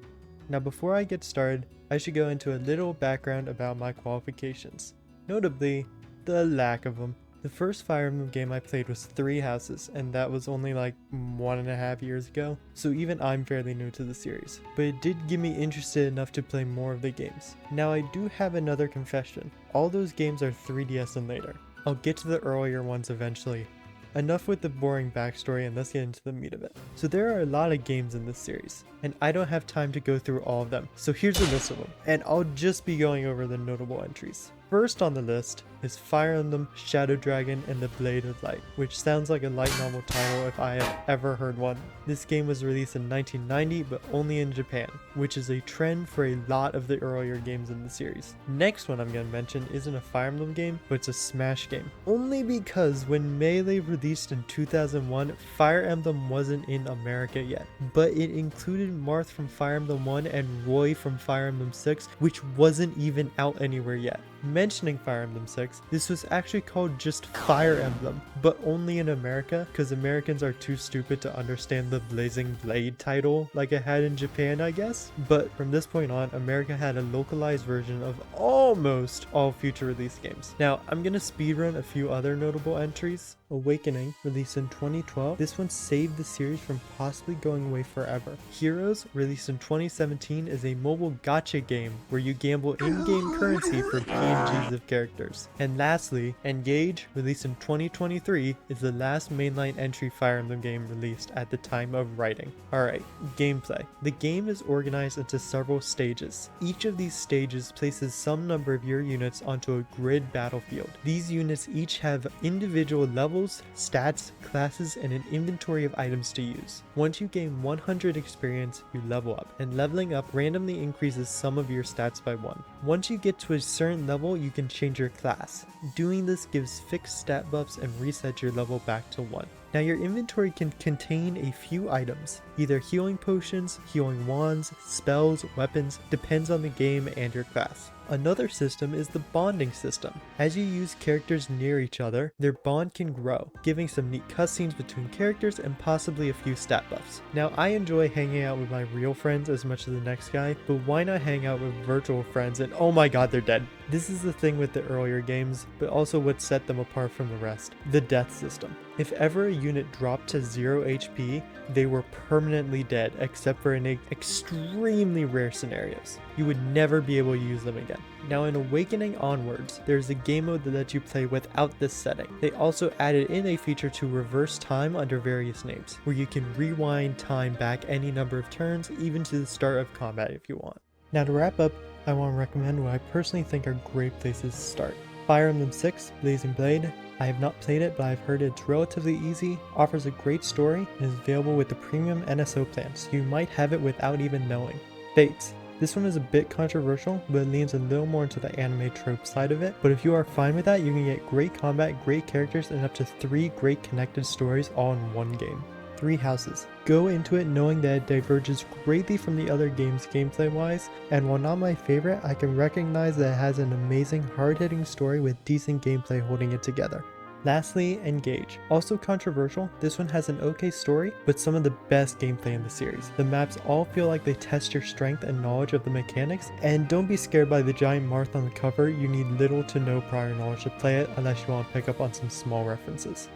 Now before I get started, I should go into a little background about my qualifications. Notably, the lack of them. The first Fire Emblem game I played was 3 Houses, and that was only like 1.5 years ago, so even I'm fairly new to the series. But it did get me interested enough to play more of the games. Now I do have another confession. All those games are 3DS and later. I'll get to the earlier ones eventually. enough with the boring backstory and let's get into the meat of it. So there are a lot of games in this series, and I don't have time to go through all of them, so here's a list of them, and I'll just be going over the notable entries. First on the list is Fire Emblem, Shadow Dragon, and the Blade of Light, which sounds like a light novel title if I have ever heard one. This game was released in 1990, but only in Japan, which is a trend for a lot of the earlier games in the series. Next one I'm going to mention isn't a Fire Emblem game, but it's a Smash game. Only because when Melee released in 2001, Fire Emblem wasn't in America yet, but it included Marth from Fire Emblem 1 and Roy from Fire Emblem 6, which wasn't even out anywhere yet. Mentioning Fire Emblem 6, this was actually called just Fire Emblem, but only in America because Americans are too stupid to understand the Blazing Blade title like it had in Japan, I guess. But from this point on, America had a localized version of almost all future release games. Now, I'm gonna speedrun a few other notable entries. Awakening, released in 2012, this one saved the series from possibly going away forever. Heroes, released in 2017, is a mobile gacha game where you gamble in-game currency for PNGs of characters. And lastly, Engage, released in 2023, is the last mainline entry Fire Emblem game released at the time of writing. Alright, gameplay. The game is organized into several stages. Each of these stages places some number of your units onto a grid battlefield. These units each have individual levels, stats, classes, and an inventory of items to use. Once you gain 100 experience, you level up, and leveling up randomly increases some of your stats by 1. Once you get to a certain level, you can change your class. Doing this gives fixed stat buffs and resets your level back to 1. Now your inventory can contain a few items, either healing potions, healing wands, spells, weapons, depends on the game and your class. Another system is the bonding system. As you use characters near each other, their bond can grow, giving some neat cutscenes between characters and possibly a few stat buffs. Now I enjoy hanging out with my real friends as much as the next guy, but why not hang out with virtual friends and oh my god, they're dead. This is the thing with the earlier games, but also what set them apart from the rest. The death system. If ever a unit dropped to 0 HP, they were permanently dead except for in extremely rare scenarios. You would never be able to use them again. Now in Awakening onwards, there's a game mode that lets you play without this setting. They also added in a feature to reverse time under various names, where you can rewind time back any number of turns, even to the start of combat if you want. Now to wrap up, I want to recommend what I personally think are great places to start. Fire Emblem 6, Blazing Blade. I have not played it, but I've heard it's relatively easy, offers a great story, and is available with the premium NSO plan, so you might have it without even knowing. Fates. This one is a bit controversial, but it leans a little more into the anime trope side of it, but if you are fine with that, you can get great combat, great characters, and up to 3 great connected stories all in one game. 3 Houses. Go into it knowing that it diverges greatly from the other games gameplay wise, and while not my favorite, I can recognize that it has an amazing hard-hitting story with decent gameplay holding it together. Lastly, Engage. Also controversial, this one has an okay story, but some of the best gameplay in the series. The maps all feel like they test your strength and knowledge of the mechanics, and don't be scared by the giant Marth on the cover, you need little to no prior knowledge to play it unless you want to pick up on some small references.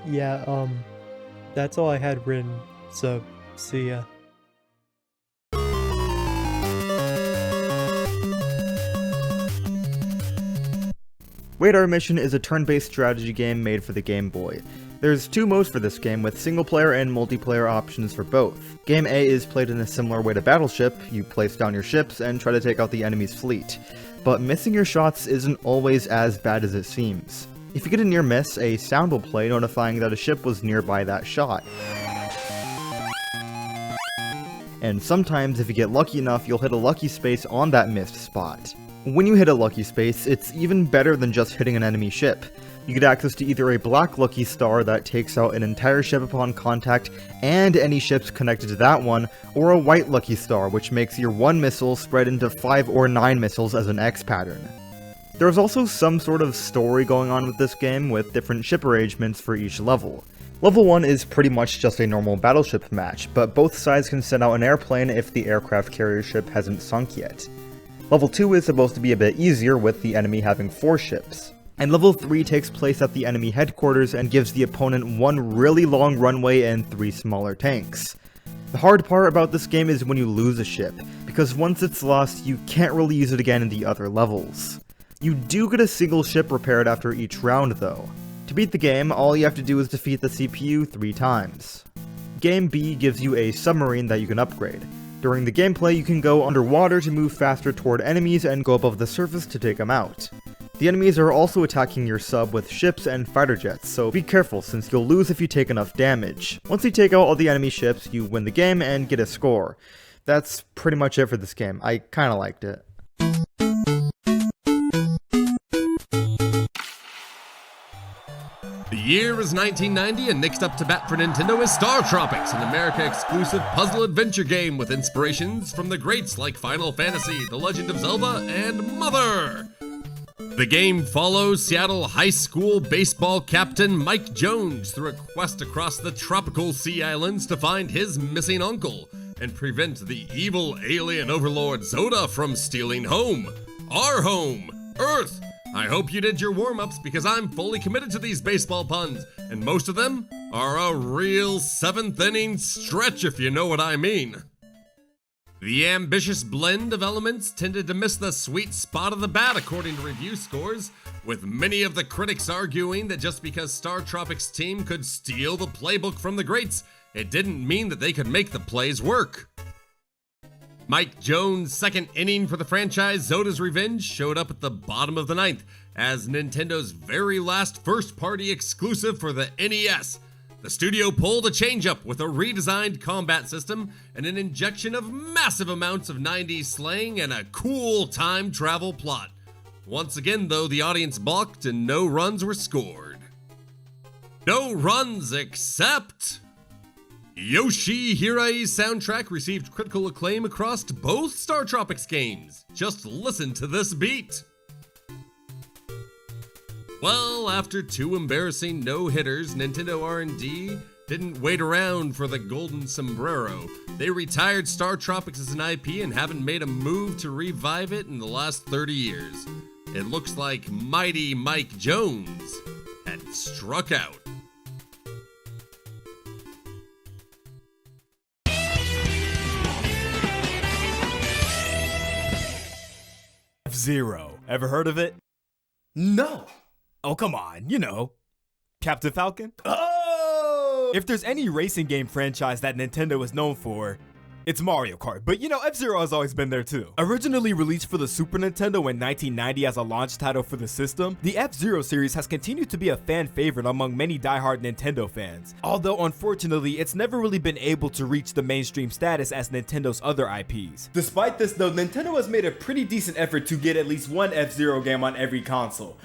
Yeah, that's all I had written, so see ya. Radar Mission is a turn-based strategy game made for the Game Boy. There's 2 modes for this game, with single-player and multiplayer options for both. Game A is played in a similar way to Battleship. You place down your ships and try to take out the enemy's fleet. But missing your shots isn't always as bad as it seems. If you get a near miss, a sound will play notifying that a ship was nearby that shot. And sometimes, if you get lucky enough, you'll hit a lucky space on that missed spot. When you hit a lucky space, it's even better than just hitting an enemy ship. You get access to either a black lucky star that takes out an entire ship upon contact and any ships connected to that one, or a white lucky star, which makes your 1 missile spread into 5 or 9 missiles as an X pattern. There's also some sort of story going on with this game, with different ship arrangements for each level. Level 1 is pretty much just a normal battleship match, but both sides can send out an airplane if the aircraft carrier ship hasn't sunk yet. Level 2 is supposed to be a bit easier, with the enemy having 4 ships. And Level 3 takes place at the enemy headquarters and gives the opponent 1 really long runway and 3 smaller tanks. The hard part about this game is when you lose a ship, because once it's lost, you can't really use it again in the other levels. You do get a single ship repaired after each round though. To beat the game, all you have to do is defeat the CPU 3 times. Game B gives you a submarine that you can upgrade. During the gameplay, you can go underwater to move faster toward enemies and go above the surface to take them out. The enemies are also attacking your sub with ships and fighter jets, so be careful since you'll lose if you take enough damage. Once you take out all the enemy ships, you win the game and get a score. That's pretty much it for this game. I kinda liked it. The year is 1990, and next up to bat for Nintendo is Star Tropics, an America-exclusive puzzle-adventure game with inspirations from the greats like Final Fantasy, The Legend of Zelda, and Mother! The game follows Seattle High School baseball captain Mike Jones through a quest across the tropical sea islands to find his missing uncle and prevent the evil alien overlord Zoda from stealing home. Our home, Earth! I hope you did your warm-ups because I'm fully committed to these baseball puns, and most of them are a real 7th inning stretch if you know what I mean. The ambitious blend of elements tended to miss the sweet spot of the bat according to review scores, with many of the critics arguing that just because Star Tropics' team could steal the playbook from the greats, it didn't mean that they could make the plays work. Mike Jones' second inning for the franchise, Zoda's Revenge, showed up at the bottom of the 9th as Nintendo's very last first-party exclusive for the NES. The studio pulled a change-up with a redesigned combat system and an injection of massive amounts of 90s slang and a cool time travel plot. Once again, though, the audience balked and no runs were scored. No runs except... Yoshi Hirai's soundtrack received critical acclaim across both Star Tropics games. Just listen to this beat. Well, after 2 embarrassing no-hitters, Nintendo R&D didn't wait around for the golden sombrero. They retired Star Tropics as an IP and haven't made a move to revive it in the last 30 years. It looks like mighty Mike Jones had struck out. F-Zero. Ever heard of it? No. Oh, come on. You know. Captain Falcon? Oh! If there's any racing game franchise that Nintendo is known for, it's Mario Kart. But you know, F-Zero has always been there too. Originally released for the Super Nintendo in 1990 as a launch title for the system, the F-Zero series has continued to be a fan favorite among many diehard Nintendo fans. Although unfortunately, it's never really been able to reach the mainstream status as Nintendo's other IPs. Despite this though, Nintendo has made a pretty decent effort to get at least one F-Zero game on every console.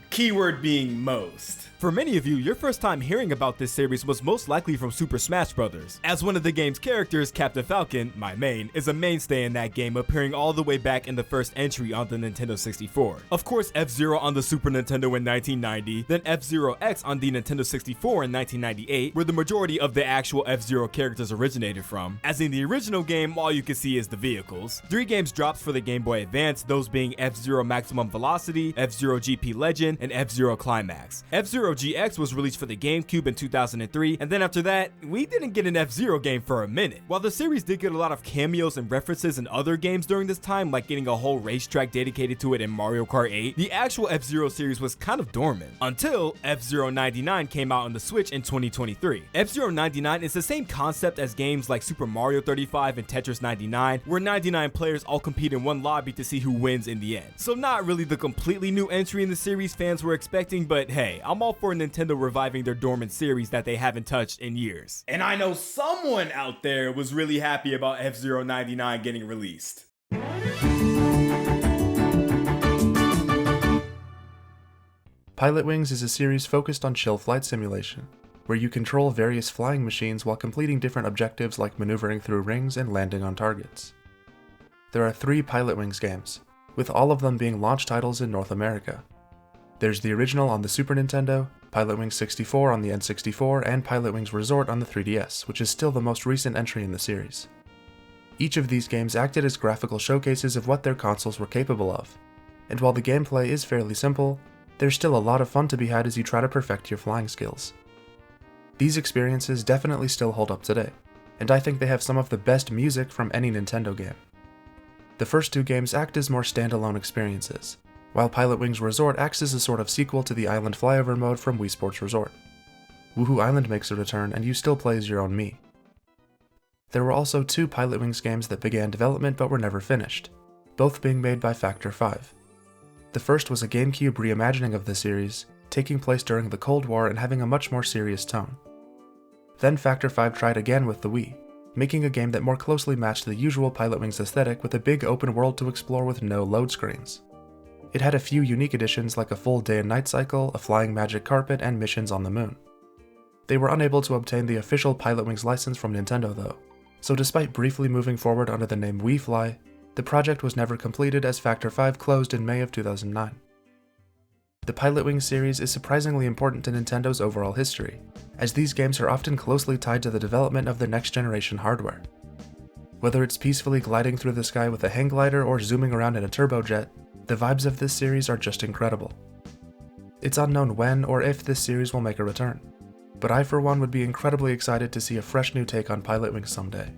Keyword being most. For many of you, your first time hearing about this series was most likely from Super Smash Bros. As one of the game's characters, Captain Falcon, my main, is a mainstay in that game, appearing all the way back in the first entry on the Nintendo 64. Of course, F-Zero on the Super Nintendo in 1990, then F-Zero X on the Nintendo 64 in 1998, where the majority of the actual F-Zero characters originated from. As in the original game, all you can see is the vehicles. 3 games dropped for the Game Boy Advance, those being F-Zero Maximum Velocity, F-Zero GP Legend, and F-Zero Climax. F-Zero GX was released for the GameCube in 2003, and then after that, we didn't get an F-Zero game for a minute. While the series did get a lot of cameos and references in other games during this time, like getting a whole racetrack dedicated to it in Mario Kart 8, the actual F-Zero series was kind of dormant, until F-Zero 99 came out on the Switch in 2023. F-Zero 99 is the same concept as games like Super Mario 35 and Tetris 99, where 99 players all compete in one lobby to see who wins in the end. So not really the completely new entry in the series fans were expecting, but hey, I'm all for Nintendo reviving their dormant series that they haven't touched in years. And I know someone out there was really happy about F-Zero 99 getting released. Pilot Wings is a series focused on chill flight simulation, where you control various flying machines while completing different objectives like maneuvering through rings and landing on targets. There are 3 Pilot Wings games, with all of them being launch titles in North America. There's the original on the Super Nintendo, Pilot Wings 64 on the N64, and Pilot Wings Resort on the 3DS, which is still the most recent entry in the series. Each of these games acted as graphical showcases of what their consoles were capable of, and while the gameplay is fairly simple, there's still a lot of fun to be had as you try to perfect your flying skills. These experiences definitely still hold up today, and I think they have some of the best music from any Nintendo game. The first 2 games act as more standalone experiences, while Pilotwings Resort acts as a sort of sequel to the Island Flyover mode from Wii Sports Resort. Woohoo Island makes a return, and you still play as your own Mii. There were also 2 Pilotwings games that began development but were never finished, both being made by Factor 5. The first was a GameCube reimagining of the series, taking place during the Cold War and having a much more serious tone. Then Factor 5 tried again with the Wii, making a game that more closely matched the usual Pilotwings aesthetic with a big open world to explore with no load screens. It had a few unique additions like a full day and night cycle, a flying magic carpet, and missions on the moon. They were unable to obtain the official Pilotwings license from Nintendo though, so despite briefly moving forward under the name Wii Fly, the project was never completed as Factor 5 closed in May of 2009. The Pilotwings series is surprisingly important to Nintendo's overall history, as these games are often closely tied to the development of the next generation hardware. Whether it's peacefully gliding through the sky with a hang glider or zooming around in a turbojet, the vibes of this series are just incredible. It's unknown when or if this series will make a return, but I for one would be incredibly excited to see a fresh new take on Pilotwings someday.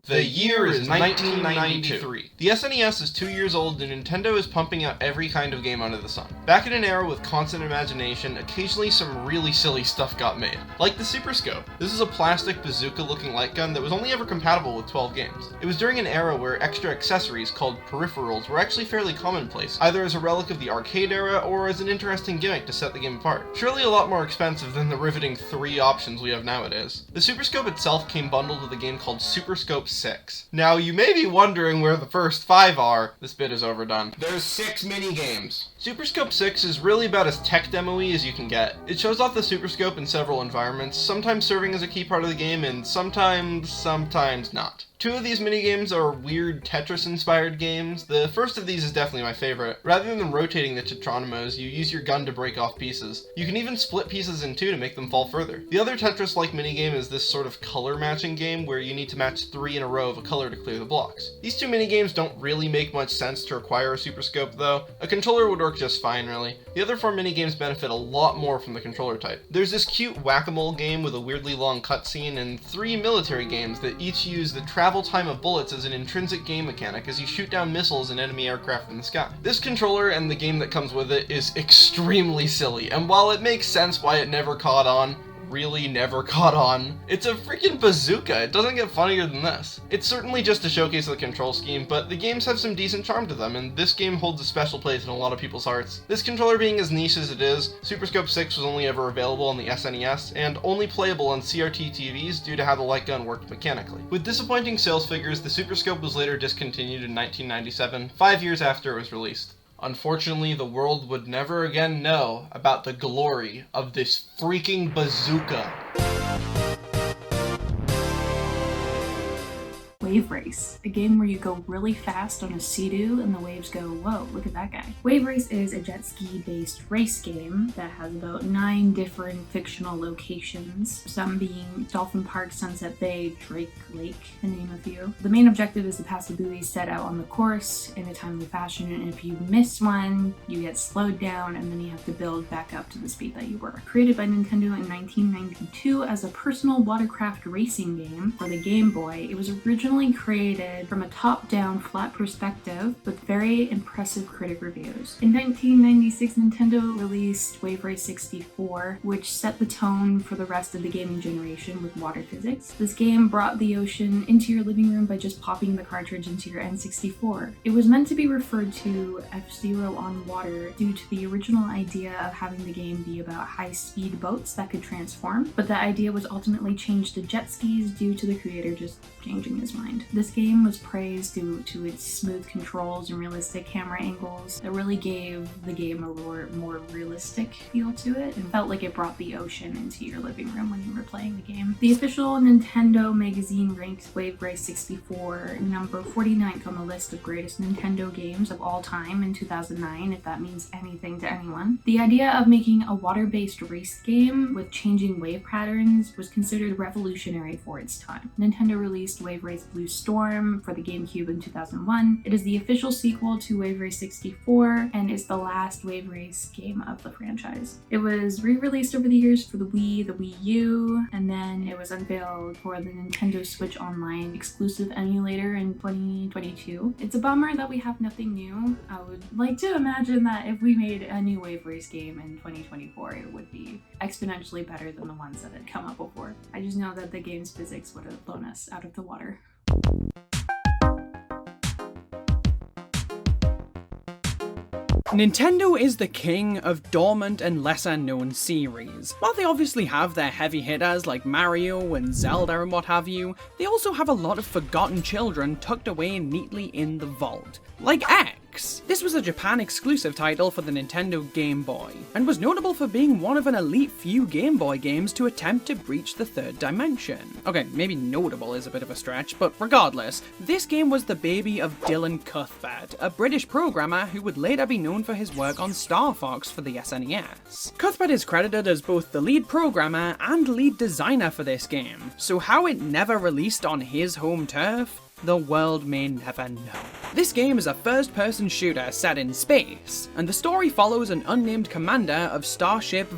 The year is 1993. The SNES is 2 years old and Nintendo is pumping out every kind of game under the sun. Back in an era with constant imagination, occasionally some really silly stuff got made. Like the Super Scope. This is a plastic bazooka looking light gun that was only ever compatible with 12 games. It was during an era where extra accessories called peripherals were actually fairly commonplace, either as a relic of the arcade era or as an interesting gimmick to set the game apart. Surely a lot more expensive than the riveting 3 options we have nowadays. The Super Scope itself came bundled with a game called Super Scope 6. Now, you may be wondering where the first 5 are. This bit is overdone. There's 6 mini games. Super Scope 6 is really about as tech demo-y as you can get. It shows off the Super Scope in several environments, sometimes serving as a key part of the game and sometimes not. 2 of these minigames are weird Tetris-inspired games. The first of these is definitely my favorite. Rather than rotating the Tetronimos, you use your gun to break off pieces. You can even split pieces in 2 to make them fall further. The other Tetris-like minigame is this sort of color matching game where you need to match 3 in a row of a color to clear the blocks. These 2 minigames don't really make much sense to require a Super Scope though. A controller would work just fine really. The other 4 minigames benefit a lot more from the controller type. There's this cute whack-a-mole game with a weirdly long cutscene and 3 military games that each use the travel time of bullets as an intrinsic game mechanic as you shoot down missiles and enemy aircraft in the sky. This controller and the game that comes with it is extremely silly, and while it makes sense why it never caught on, really never caught on, it's a freaking bazooka. It doesn't get funnier than this. It's certainly just a showcase of the control scheme, but the games have some decent charm to them, and this game holds a special place in a lot of people's hearts. This controller being as niche as it is, Super Scope 6 was only ever available on the SNES, and only playable on CRT TVs due to how the light gun worked mechanically. With disappointing sales figures, the Super Scope was later discontinued in 1997, 5 years after it was released. Unfortunately, the world would never again know about the glory of this freaking bazooka. Wave Race, a game where you go really fast on a Sea-Doo and the waves go, whoa, look at that guy. Wave Race is a jet ski based race game that has about 9 different fictional locations, some being Dolphin Park, Sunset Bay, Drake Lake, to name a few. The main objective is to pass the buoys set out on the course in a timely fashion, and if you miss one, you get slowed down and then you have to build back up to the speed that you were. Created by Nintendo in 1992 as a personal watercraft racing game for the Game Boy, it was originally created from a top-down flat perspective with very impressive critic reviews. In 1996, Nintendo released Wave Race 64, which set the tone for the rest of the gaming generation with water physics. This game brought the ocean into your living room by just popping the cartridge into your N64. It was meant to be referred to F-Zero on water due to the original idea of having the game be about high-speed boats that could transform, but the idea was ultimately changed to jet skis due to the creator just changing his mind. This game was praised due to its smooth controls and realistic camera angles that really gave the game a more realistic feel to it and felt like it brought the ocean into your living room when you were playing the game. The official Nintendo magazine ranked Wave Race 64 number 49th on the list of greatest Nintendo games of all time in 2009, if that means anything to anyone. The idea of making a water-based race game with changing wave patterns was considered revolutionary for its time. Nintendo released Wave Race Blue Storm for the GameCube in 2001. It is the official sequel to Wave Race 64 and is the last Wave Race game of the franchise. It was re-released over the years for the Wii, the Wii U, and then it was unveiled for the Nintendo Switch Online exclusive emulator in 2022. It's a bummer that we have nothing new. I would like to imagine that if we made a new Wave Race game in 2024, it would be exponentially better than the ones that had come up before. I just know that the game's physics would have blown us out of the water. Nintendo is the king of dormant and lesser known series. While they obviously have their heavy hitters like Mario and Zelda and what have you, they also have a lot of forgotten children tucked away neatly in the vault. Like X. This was a Japan exclusive title for the Nintendo Game Boy, and was notable for being one of an elite few Game Boy games to attempt to breach the third dimension. Okay, maybe notable is a bit of a stretch, but regardless, this game was the baby of Dylan Cuthbert, a British programmer who would later be known for his work on Star Fox for the SNES. Cuthbert is credited as both the lead programmer and lead designer for this game, so how it never released on his home turf, the world may never know. This game is a first-person shooter set in space, and the story follows an unnamed commander of Starship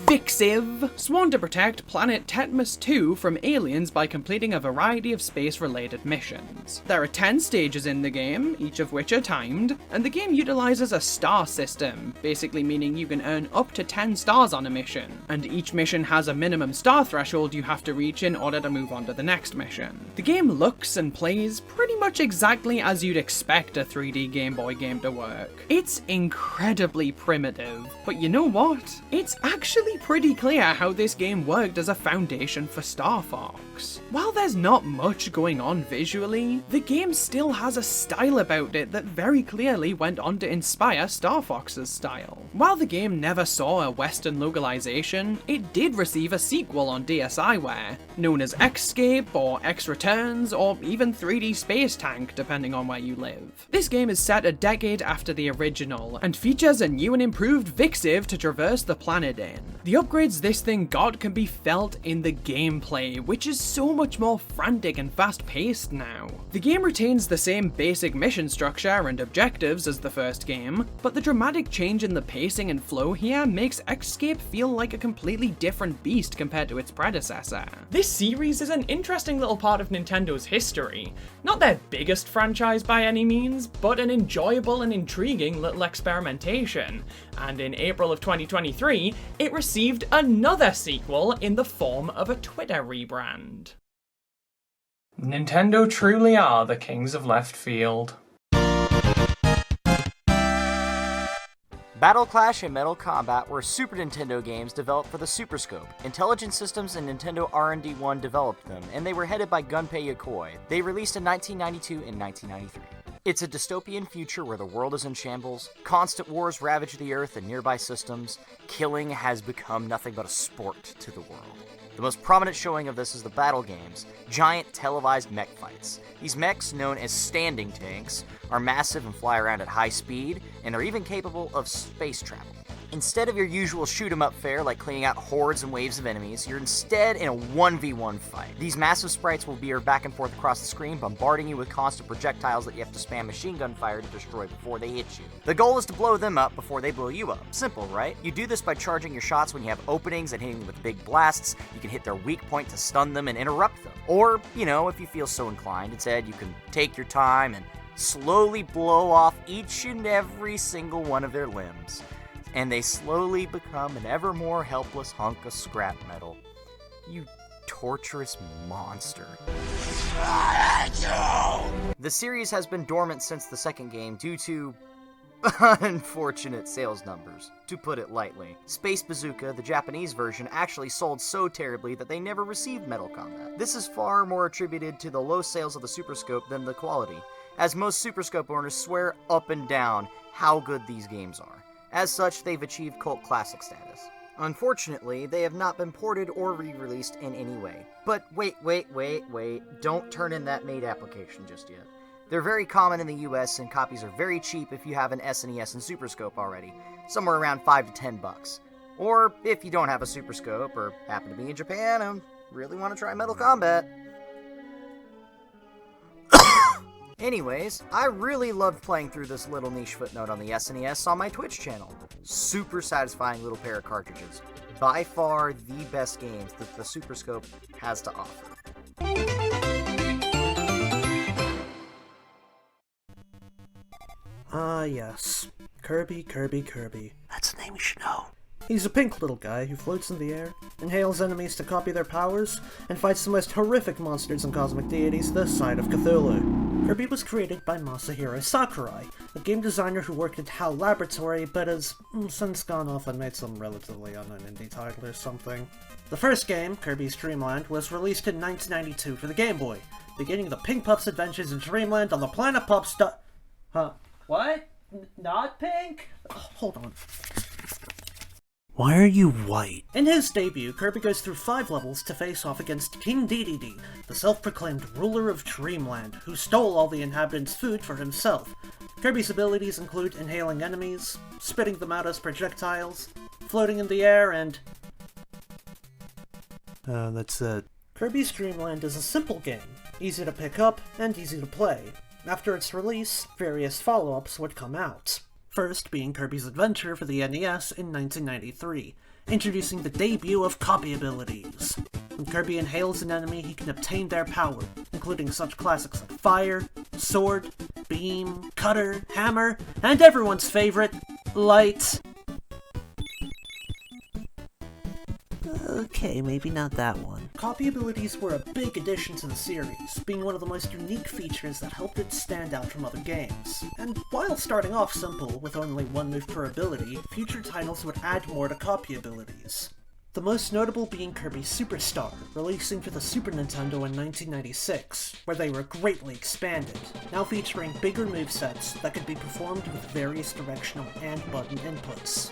Vixiv, sworn to protect planet Tetmus 2 from aliens by completing a variety of space-related missions. There are 10 stages in the game, each of which are timed, and the game utilizes a star system, basically meaning you can earn up to 10 stars on a mission, and each mission has a minimum star threshold you have to reach in order to move on to the next mission. The game looks and plays pretty much exactly as you'd expect a 3D Game Boy game to work. It's incredibly primitive, but you know what? It's actually pretty clear how this game worked as a foundation for Star Fox. While there's not much going on visually, the game still has a style about it that very clearly went on to inspire Star Fox's style. While the game never saw a Western localization, it did receive a sequel on DSiWare, known as Xscape or X Returns or even 3D Space Tank depending on where you live. This game is set a decade after the original, and features a new and improved Vixiv to traverse the planet in. The upgrades this thing got can be felt in the gameplay, which is so much more frantic and fast-paced now. The game retains the same basic mission structure and objectives as the first game, but the dramatic change in the pacing and flow here makes Xscape feel like a completely different beast compared to its predecessor. This series is an interesting little part of Nintendo's history. Not their biggest franchise by any means, but an enjoyable and intriguing little experimentation. And in April of 2023, it received another sequel in the form of a Twitter rebrand. Nintendo truly are the kings of left field. Battle Clash and Metal Combat were Super Nintendo games developed for the Super Scope. Intelligent Systems and Nintendo R&D1 developed them, and they were headed by Gunpei Yokoi. They released in 1992 and 1993. It's a dystopian future where the world is in shambles, constant wars ravage the Earth and nearby systems, killing has become nothing but a sport to the world. The most prominent showing of this is the battle games, giant televised mech fights. These mechs, known as standing tanks, are massive and fly around at high speed, and are even capable of space travel. Instead of your usual shoot-'em-up fare like cleaning out hordes and waves of enemies, you're instead in a 1v1 fight. These massive sprites will veer back and forth across the screen, bombarding you with constant projectiles that you have to spam machine gun fire to destroy before they hit you. The goal is to blow them up before they blow you up. Simple, right? You do this by charging your shots when you have openings and hitting them with big blasts. You can hit their weak point to stun them and interrupt them. Or, if you feel so inclined, instead you can take your time and slowly blow off each and every single one of their limbs. And they slowly become an ever more helpless hunk of scrap metal. You torturous monster. The series has been dormant since the second game due to unfortunate sales numbers, to put it lightly. Space Bazooka, the Japanese version, actually sold so terribly that they never received Metal Combat. This is far more attributed to the low sales of the Super Scope than the quality, as most Super Scope owners swear up and down how good these games are. As such, they've achieved cult classic status. Unfortunately, they have not been ported or re-released in any way. But wait, don't turn in that MAID application just yet. They're very common in the US, and copies are very cheap if you have an SNES and Super Scope already, somewhere around $5 to $10. Or if you don't have a Super Scope, or happen to be in Japan and really want to try Metal Combat. Anyways, I really loved playing through this little niche footnote on the SNES on my Twitch channel. Super satisfying little pair of cartridges. By far the best games that the Super Scope has to offer. Yes. Kirby. That's a name you should know. He's a pink little guy who floats in the air, inhales enemies to copy their powers, and fights the most horrific monsters and cosmic deities this side of Cthulhu. Kirby was created by Masahiro Sakurai, a game designer who worked at HAL Laboratory but has since gone off and made some relatively unknown indie title or something. The first game, Kirby's Dream Land, was released in 1992 for the Game Boy, beginning the Pink Pup's adventures in Dreamland on the Planet Pup Huh? What? Not pink? Hold on. Why are you white? In his debut, Kirby goes through 5 levels to face off against King Dedede, the self-proclaimed ruler of Dreamland, who stole all the inhabitants' food for himself. Kirby's abilities include inhaling enemies, spitting them out as projectiles, floating in the air, and... that's it. Kirby's Dream Land is a simple game, easy to pick up and easy to play. After its release, various follow-ups would come out. First being Kirby's Adventure for the NES in 1993, introducing the debut of copy abilities. When Kirby inhales an enemy, he can obtain their power, including such classics like Fire, Sword, Beam, Cutter, Hammer, and everyone's favorite, Light. Okay, maybe not that one. Copy abilities were a big addition to the series, being one of the most unique features that helped it stand out from other games. And while starting off simple, with only one move per ability, future titles would add more to copy abilities. The most notable being Kirby Superstar, releasing for the Super Nintendo in 1996, where they were greatly expanded, now featuring bigger movesets that could be performed with various directional and button inputs.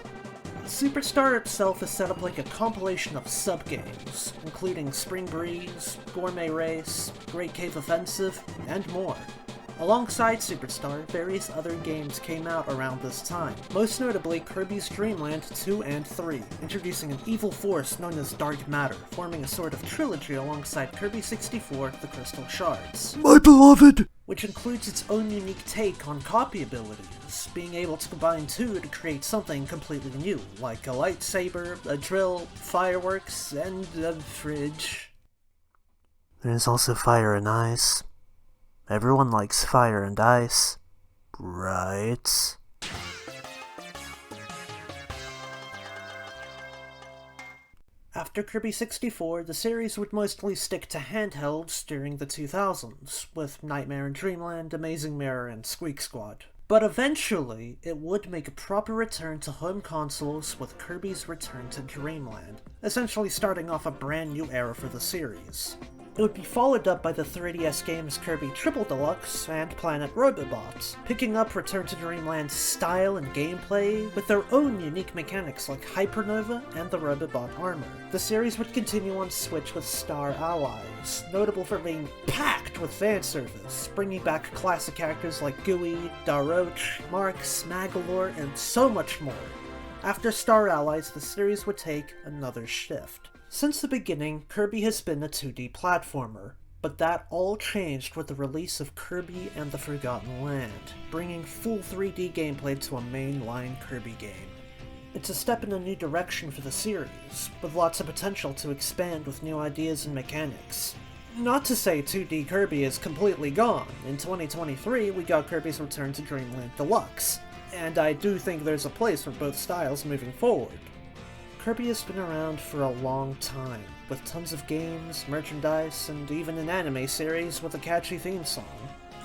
Superstar itself is set up like a compilation of sub-games, including Spring Breeze, Gourmet Race, Great Cave Offensive, and more. Alongside Superstar, various other games came out around this time, most notably Kirby's Dream Land 2 and 3, introducing an evil force known as Dark Matter, forming a sort of trilogy alongside Kirby 64, The Crystal Shards. My beloved! Which includes its own unique take on copy abilities, being able to combine two to create something completely new, like a lightsaber, a drill, fireworks, and a fridge. There's also fire and ice. Everyone likes fire and ice, right? After Kirby 64, the series would mostly stick to handhelds during the 2000s, with Nightmare in Dreamland, Amazing Mirror, and Squeak Squad. But eventually, it would make a proper return to home consoles with Kirby's Return to Dreamland, essentially starting off a brand new era for the series. It would be followed up by the 3DS games Kirby Triple Deluxe and Planet Robobot, picking up Return to Dreamland's style and gameplay with their own unique mechanics like Hypernova and the Robobot armor. The series would continue on Switch with Star Allies, notable for being packed with fan service, bringing back classic characters like Gooey, Daroche, Marx, Magalore, and so much more. After Star Allies, the series would take another shift. Since the beginning, Kirby has been a 2D platformer, but that all changed with the release of Kirby and the Forgotten Land, bringing full 3D gameplay to a mainline Kirby game. It's a step in a new direction for the series, with lots of potential to expand with new ideas and mechanics. Not to say 2D Kirby is completely gone. In 2023, we got Kirby's Return to Dreamland Deluxe, and I do think there's a place for both styles moving forward. Kirby has been around for a long time, with tons of games, merchandise, and even an anime series with a catchy theme song.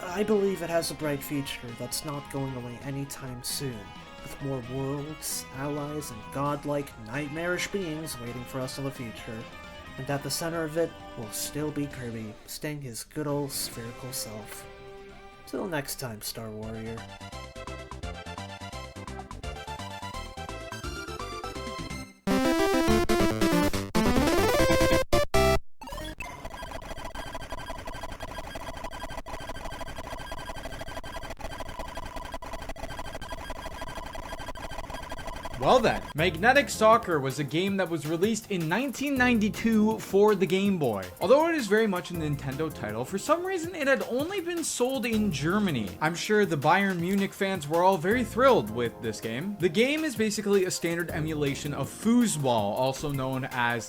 I believe it has a bright future that's not going away anytime soon, with more worlds, allies, and godlike, nightmarish beings waiting for us in the future. And at the center of it will still be Kirby, staying his good old spherical self. Till next time, Star Warrior. Well then, Magnetic Soccer was a game that was released in 1992 for the Game Boy. Although it is very much a Nintendo title, for some reason it had only been sold in Germany. I'm sure the Bayern Munich fans were all very thrilled with this game. The game is basically a standard emulation of foosball, also known as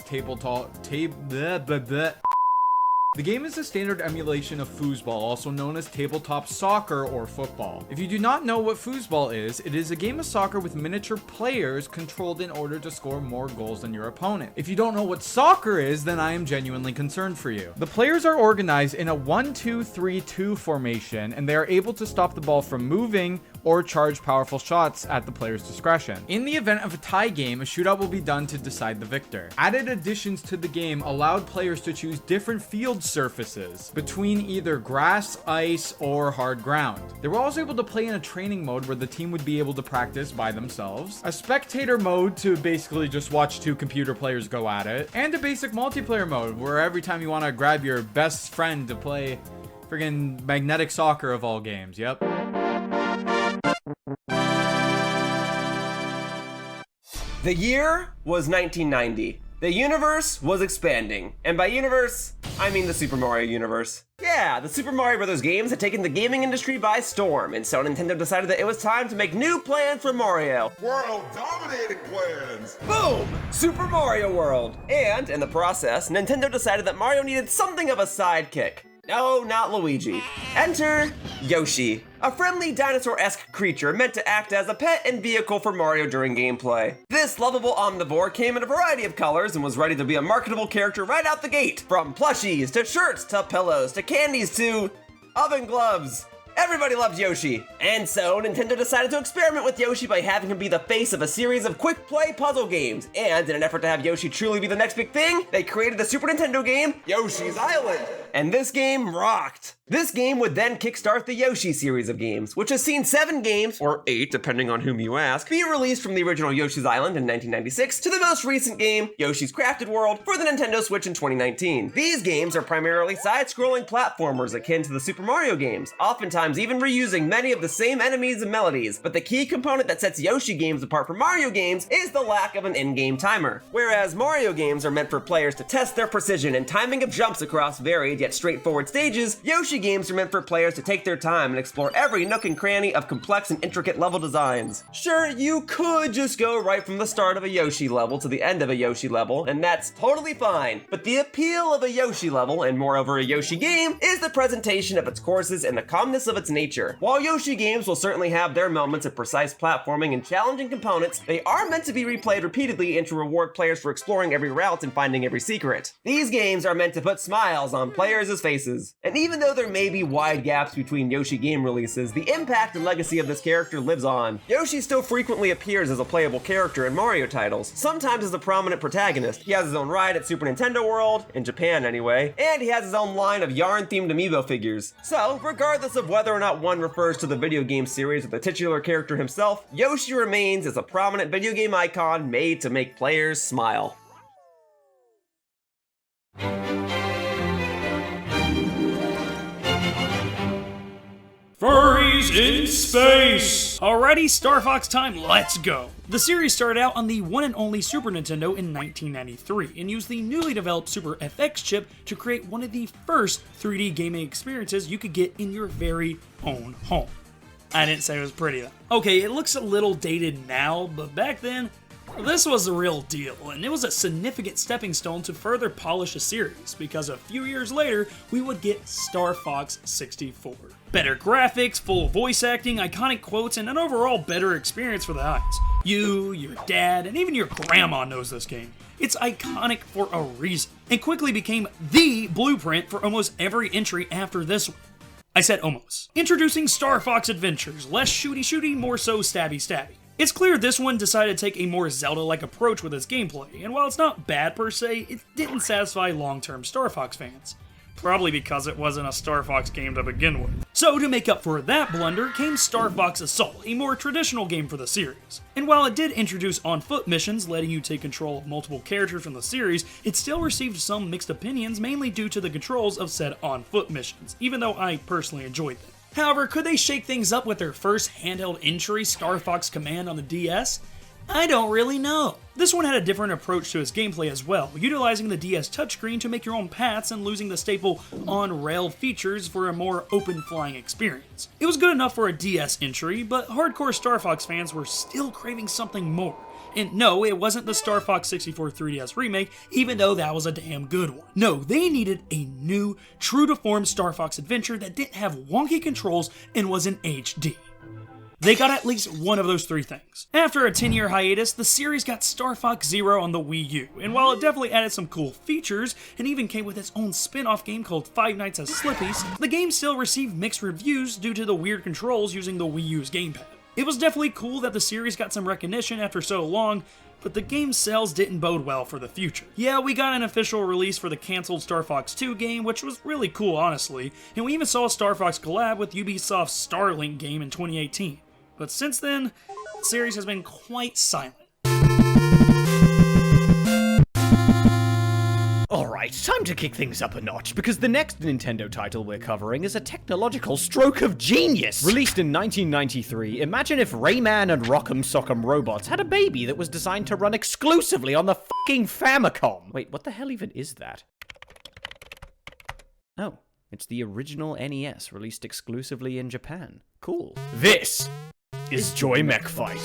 The game is a standard emulation of foosball, also known as tabletop soccer or football. If you do not know what foosball is, it is a game of soccer with miniature players controlled in order to score more goals than your opponent. If you don't know what soccer is, then I am genuinely concerned for you. The players are organized in a 1-2-3-2 formation, and they are able to stop the ball from moving or charge powerful shots at the player's discretion. In the event of a tie game, a shootout will be done to decide the victor. Added additions to the game allowed players to choose different field surfaces between either grass, ice, or hard ground. They were also able to play in a training mode where the team would be able to practice by themselves, a spectator mode to basically just watch two computer players go at it, and a basic multiplayer mode where every time you want to grab your best friend to play friggin' Magnetic Soccer of all games. Yep. The year was 1990. The universe was expanding. And by universe, I mean the Super Mario universe. Yeah, the Super Mario Bros. Games had taken the gaming industry by storm, and so Nintendo decided that it was time to make new plans for Mario. World-dominating plans! Boom! Super Mario World! And, in the process, Nintendo decided that Mario needed something of a sidekick. No, not Luigi. Enter Yoshi, a friendly dinosaur-esque creature meant to act as a pet and vehicle for Mario during gameplay. This lovable omnivore came in a variety of colors and was ready to be a marketable character right out the gate. From plushies, to shirts, to pillows, to candies, to oven gloves. Everybody loved Yoshi. And so, Nintendo decided to experiment with Yoshi by having him be the face of a series of quick play puzzle games. And in an effort to have Yoshi truly be the next big thing, they created the Super Nintendo game, Yoshi's Island. And this game rocked. This game would then kickstart the Yoshi series of games, which has seen 7 games, or 8 depending on whom you ask, be released from the original Yoshi's Island in 1996 to the most recent game, Yoshi's Crafted World, for the Nintendo Switch in 2019. These games are primarily side-scrolling platformers akin to the Super Mario games, oftentimes even reusing many of the same enemies and melodies, but the key component that sets Yoshi games apart from Mario games is the lack of an in-game timer. Whereas Mario games are meant for players to test their precision and timing of jumps across varied yet straightforward stages, Yoshi games are meant for players to take their time and explore every nook and cranny of complex and intricate level designs. Sure, you could just go right from the start of a Yoshi level to the end of a Yoshi level, and that's totally fine, but the appeal of a Yoshi level, and moreover a Yoshi game, is the presentation of its courses and the calmness of its nature. While Yoshi games will certainly have their moments of precise platforming and challenging components, they are meant to be replayed repeatedly and to reward players for exploring every route and finding every secret. These games are meant to put smiles on players' faces, and even though there may be wide gaps between Yoshi game releases, the impact and legacy of this character lives on. Yoshi still frequently appears as a playable character in Mario titles, sometimes as a prominent protagonist. He has his own ride at Super Nintendo World, in Japan anyway, and he has his own line of yarn-themed amiibo figures. So, regardless of whether or not one refers to the video game series or the titular character himself, Yoshi remains as a prominent video game icon made to make players smile. Furries in space! Alrighty, Star Fox time, let's go! The series started out on the one and only Super Nintendo in 1993 and used the newly developed Super FX chip to create one of the first 3D gaming experiences you could get in your very own home. I didn't say it was pretty though. Okay, it looks a little dated now, but back then, this was the real deal, and it was a significant stepping stone to further polish the series, because a few years later, we would get Star Fox 64. Better graphics, full voice acting, iconic quotes, and an overall better experience for the audience. You, your dad, and even your grandma knows this game. It's iconic for a reason, and quickly became the blueprint for almost every entry after this one. I said almost. Introducing Star Fox Adventures, less shooty-shooty, more so stabby-stabby. It's clear this one decided to take a more Zelda-like approach with its gameplay, and while it's not bad per se, it didn't satisfy long-term Star Fox fans. Probably because it wasn't a Star Fox game to begin with. So to make up for that blunder came Star Fox Assault, a more traditional game for the series. And while it did introduce on-foot missions letting you take control of multiple characters from the series, it still received some mixed opinions, mainly due to the controls of said on-foot missions, even though I personally enjoyed them. However, could they shake things up with their first handheld entry, Star Fox Command on the DS? I don't really know. This one had a different approach to its gameplay as well, utilizing the DS touchscreen to make your own paths and losing the staple on-rail features for a more open flying experience. It was good enough for a DS entry, but hardcore Star Fox fans were still craving something more. And no, it wasn't the Star Fox 64 3DS remake, even though that was a damn good one. No, they needed a new, true-to-form Star Fox adventure that didn't have wonky controls and was in HD. They got at least one of those three things. After a 10-year hiatus, the series got Star Fox Zero on the Wii U, and while it definitely added some cool features, and even came with its own spin-off game called Five Nights at Slippy's, the game still received mixed reviews due to the weird controls using the Wii U's gamepad. It was definitely cool that the series got some recognition after so long, but the game's sales didn't bode well for the future. Yeah, we got an official release for the cancelled Star Fox 2 game, which was really cool honestly, and we even saw a Star Fox collab with Ubisoft's Starlink game in 2018. But since then, the series has been quite silent. Alright, time to kick things up a notch, because the next Nintendo title we're covering is a technological stroke of genius! Released in 1993, imagine if Rayman and Rock'em Sock'em Robots had a baby that was designed to run exclusively on the fucking Famicom! Wait, what the hell even is that? Oh, it's the original NES, released exclusively in Japan. Cool. This is Joy Mech Fight.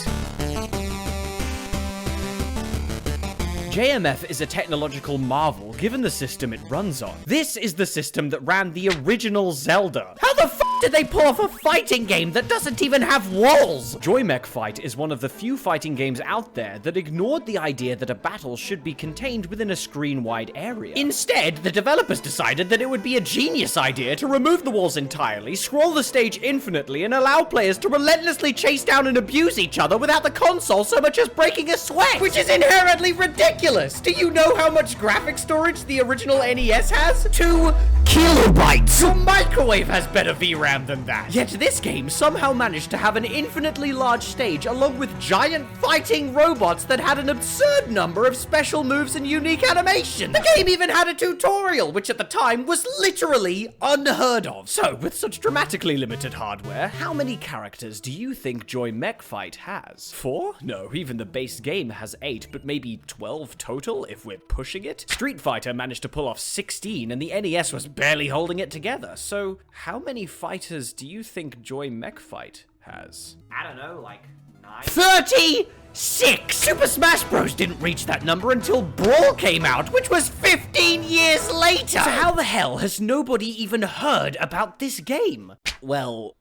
JMF is a technological marvel given the system it runs on. This is the system that ran the original Zelda. How the f did they pull off a fighting game that doesn't even have walls? Joy Mech Fight is one of the few fighting games out there that ignored the idea that a battle should be contained within a screen-wide area. Instead, the developers decided that it would be a genius idea to remove the walls entirely, scroll the stage infinitely, and allow players to relentlessly chase down and abuse each other without the console so much as breaking a sweat, which is inherently ridiculous. Do you know how much graphic storage the original NES has? 2 kilobytes! Your microwave has better VRAM than that! Yet this game somehow managed to have an infinitely large stage along with giant fighting robots that had an absurd number of special moves and unique animations. The game even had a tutorial, which at the time was literally unheard of. So, with such dramatically limited hardware, how many characters do you think Joy Mech Fight has? 4? No, even the base game has 8, but maybe 12 total if we're pushing it. Street Fighter managed to pull off 16 and the NES was barely holding it together. So how many fighters do you think Joy Mech Fight has? I don't know, like 9? 36! Super Smash Bros. Didn't reach that number until Brawl came out, which was 15 years later! So how the hell has nobody even heard about this game? Well,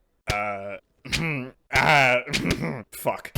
fuck.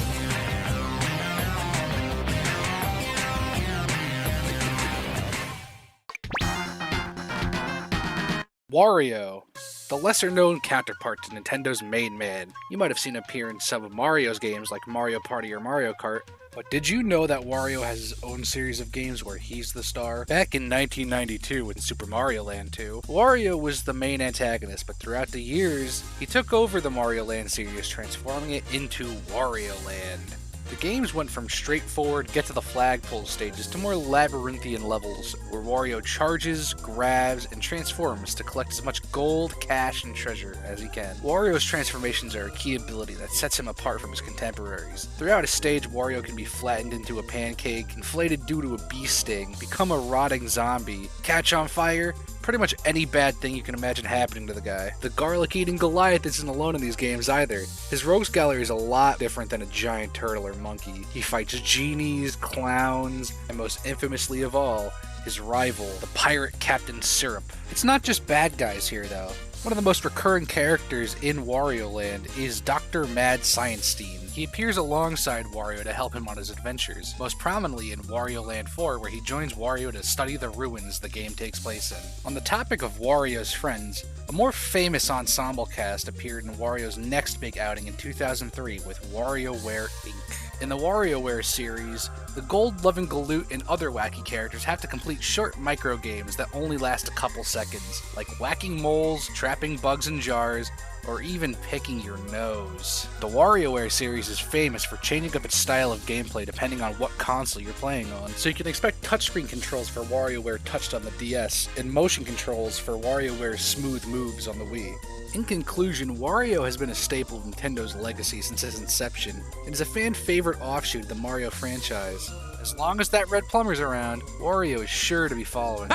Wario, the lesser-known counterpart to Nintendo's main man. You might have seen him appear in some of Mario's games like Mario Party or Mario Kart, but did you know that Wario has his own series of games where he's the star? Back in 1992 in Super Mario Land 2, Wario was the main antagonist, but throughout the years, he took over the Mario Land series, transforming it into Wario Land. The games went from straightforward get-to-the-flagpole stages to more labyrinthian levels, where Wario charges, grabs, and transforms to collect as much gold, cash, and treasure as he can. Wario's transformations are a key ability that sets him apart from his contemporaries. Throughout a stage, Wario can be flattened into a pancake, inflated due to a bee sting, become a rotting zombie, catch on fire, pretty much any bad thing you can imagine happening to the guy. The garlic-eating Goliath isn't alone in these games either. His rogues gallery is a lot different than a giant turtle or monkey. He fights genies, clowns, and most infamously of all, his rival, the pirate Captain Syrup. It's not just bad guys here though. One of the most recurring characters in Wario Land is Dr. Mad Science-Stein. He appears alongside Wario to help him on his adventures, most prominently in Wario Land 4, where he joins Wario to study the ruins the game takes place in. On the topic of Wario's friends, a more famous ensemble cast appeared in Wario's next big outing in 2003 with WarioWare Inc. In the WarioWare series, The gold-loving Galoot and other wacky characters have to complete short micro-games that only last a couple seconds, like whacking moles, trapping bugs in jars, or even picking your nose. The WarioWare series is famous for changing up its style of gameplay depending on what console you're playing on, so you can expect touchscreen controls for WarioWare touched on the DS, and motion controls for WarioWare's smooth moves on the Wii. In conclusion, Wario has been a staple of Nintendo's legacy since its inception, and is a fan-favorite offshoot of the Mario franchise. As long as that red plumber's around, Wario is sure to be following.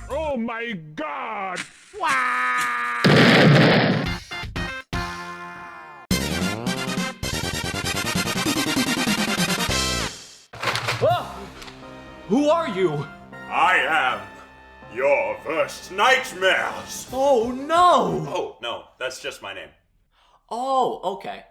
Oh my god! Who are you? I am your worst nightmares. Oh no! Oh, no, that's just my name. Oh, okay.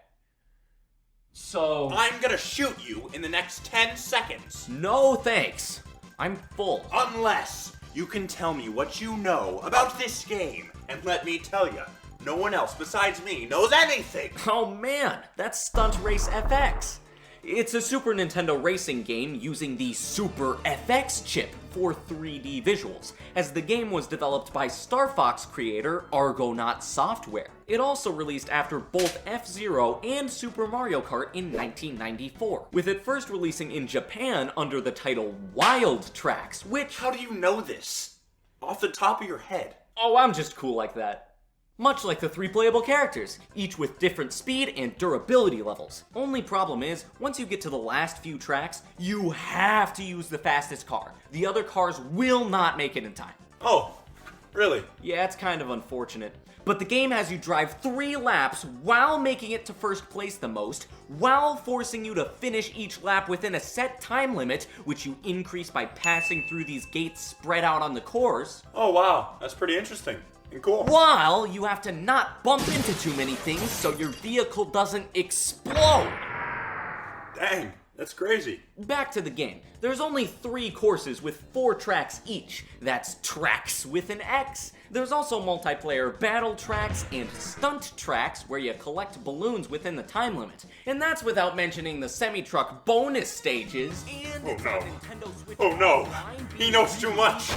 So... I'm gonna shoot you in the next 10 seconds. No thanks. I'm full. Unless you can tell me what you know about this game. And let me tell you, no one else besides me knows anything. Oh man, that's Stunt Race FX. It's a Super Nintendo racing game using the Super FX chip for 3D visuals, as the game was developed by Star Fox creator Argonaut Software. It also released after both F-Zero and Super Mario Kart in 1994, with it first releasing in Japan under the title Wild Tracks, which... How do you know this? Off the top of your head. Oh, I'm just cool like that. Much like the 3 playable characters, each with different speed and durability levels. Only problem is, once you get to the last few tracks, you have to use the fastest car. The other cars will not make it in time. Oh, really? Yeah, it's kind of unfortunate. But the game has you drive 3 laps while making it to first place the most, while forcing you to finish each lap within a set time limit, which you increase by passing through these gates spread out on the course. Oh wow, that's pretty interesting. Cool. While you have to not bump into too many things so your vehicle doesn't explode. Dang, that's crazy. Back to the game. There's only 3 courses with 4 tracks each. That's tracks with an X. There's also multiplayer battle tracks and stunt tracks where you collect balloons within the time limit. And that's without mentioning the semi-truck bonus stages and Oh no, he knows too much.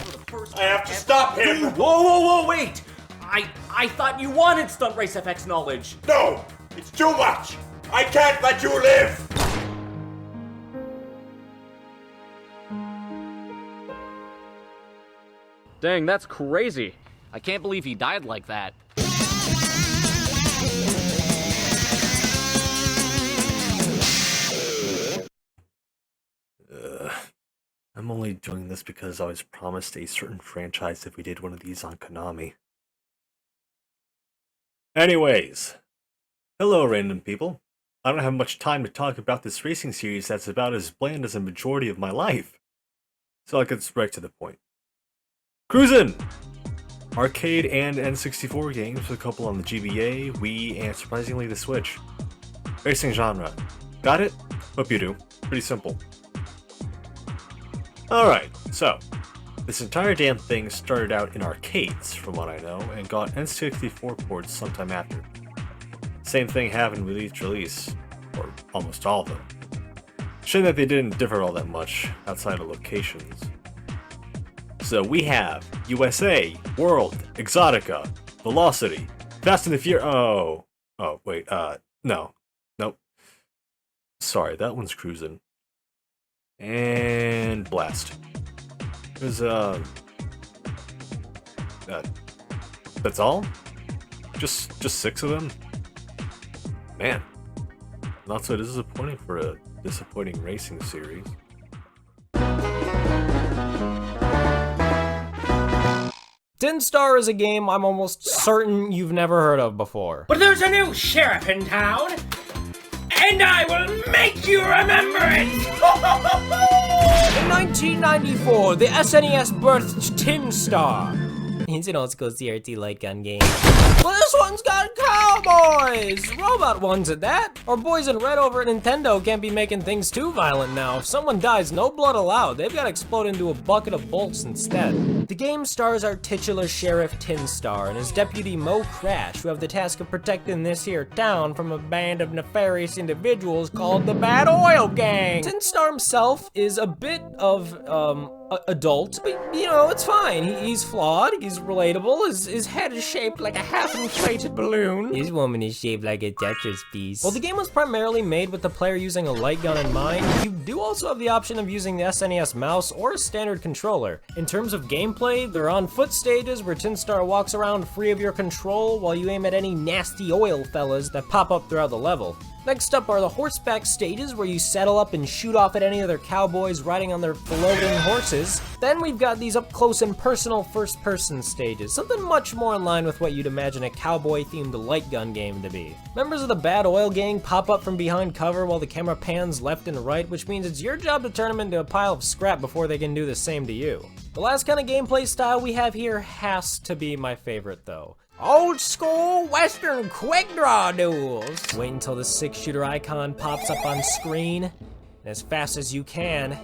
I have to stop him. Whoa, wait! I thought you wanted Stunt Race FX knowledge. No, it's too much. I can't let you live. Dang, that's crazy. I can't believe he died like that. I'm only doing this because I was promised a certain franchise if we did one of these on Konami. Anyways, hello random people. I don't have much time to talk about this racing series that's about as bland as a majority of my life. So I'll get right to the point. Cruisin'! Arcade and N64 games with a couple on the GBA, Wii, and surprisingly the Switch. Racing genre. Got it? Hope you do. Pretty simple. Alright, so, this entire damn thing started out in arcades, from what I know, and got N64 ports sometime after. Same thing happened with each release, or almost all of them. Shame that they didn't differ all that much, outside of locations. So we have USA, World, Exotica, Velocity, Fast and the Furious. Oh, wait, no. Nope. Sorry, that one's Cruisin'. And Blast. There's, that's all? Just 6 of them? Man. Not so disappointing for a disappointing racing series. Tin Star is a game I'm almost certain you've never heard of before. But there's a new sheriff in town, and I will make you remember it! In 1994, the SNES birthed Tin Star. He's an old school CRT light gun game. Well, this one's got cowboys! Robot ones at that. Our boys in red over at Nintendo can't be making things too violent now. If someone dies, no blood allowed. They've got to explode into a bucket of bolts instead. The game stars our titular Sheriff Tin Star and his deputy Mo Crash, who have the task of protecting this here town from a band of nefarious individuals called the Bad Oil Gang. Tin Star himself is a bit of, adult, but you know, it's fine. He's flawed, he's relatable, his head is shaped like a half-inflated balloon. His woman is shaped like a Tetris piece. While the game was primarily made with the player using a light gun in mind, you do also have the option of using the SNES mouse or a standard controller. In terms of gameplay, there are on-foot stages where Tin Star walks around free of your control while you aim at any nasty oil fellas that pop up throughout the level. Next up are the horseback stages where you saddle up and shoot off at any other cowboys riding on their floating horses. Then we've got these up close and personal first person stages, something much more in line with what you'd imagine a cowboy themed light gun game to be. Members of the Bad Oil Gang pop up from behind cover while the camera pans left and right, which means it's your job to turn them into a pile of scrap before they can do the same to you. The last kind of gameplay style we have here has to be my favorite though. Old school Western quick draw duels. Wait until the 6-shooter icon pops up on screen, and as fast as you can,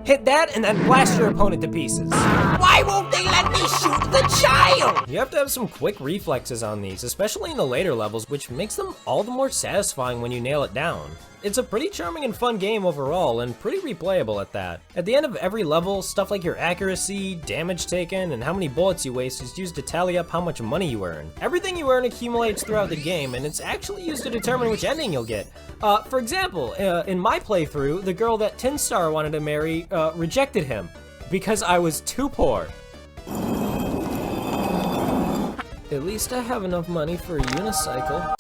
hit that and then blast your opponent to pieces. Why won't they let me shoot the child? You have to have some quick reflexes on these, especially in the later levels, which makes them all the more satisfying when you nail it down. It's a pretty charming and fun game overall, and pretty replayable at that. At the end of every level, stuff like your accuracy, damage taken, and how many bullets you waste is used to tally up how much money you earn. Everything you earn accumulates throughout the game, and it's actually used to determine which ending you'll get. For example, in my playthrough, the girl that Tin Star wanted to marry rejected him because I was too poor. At least I have enough money for a unicycle.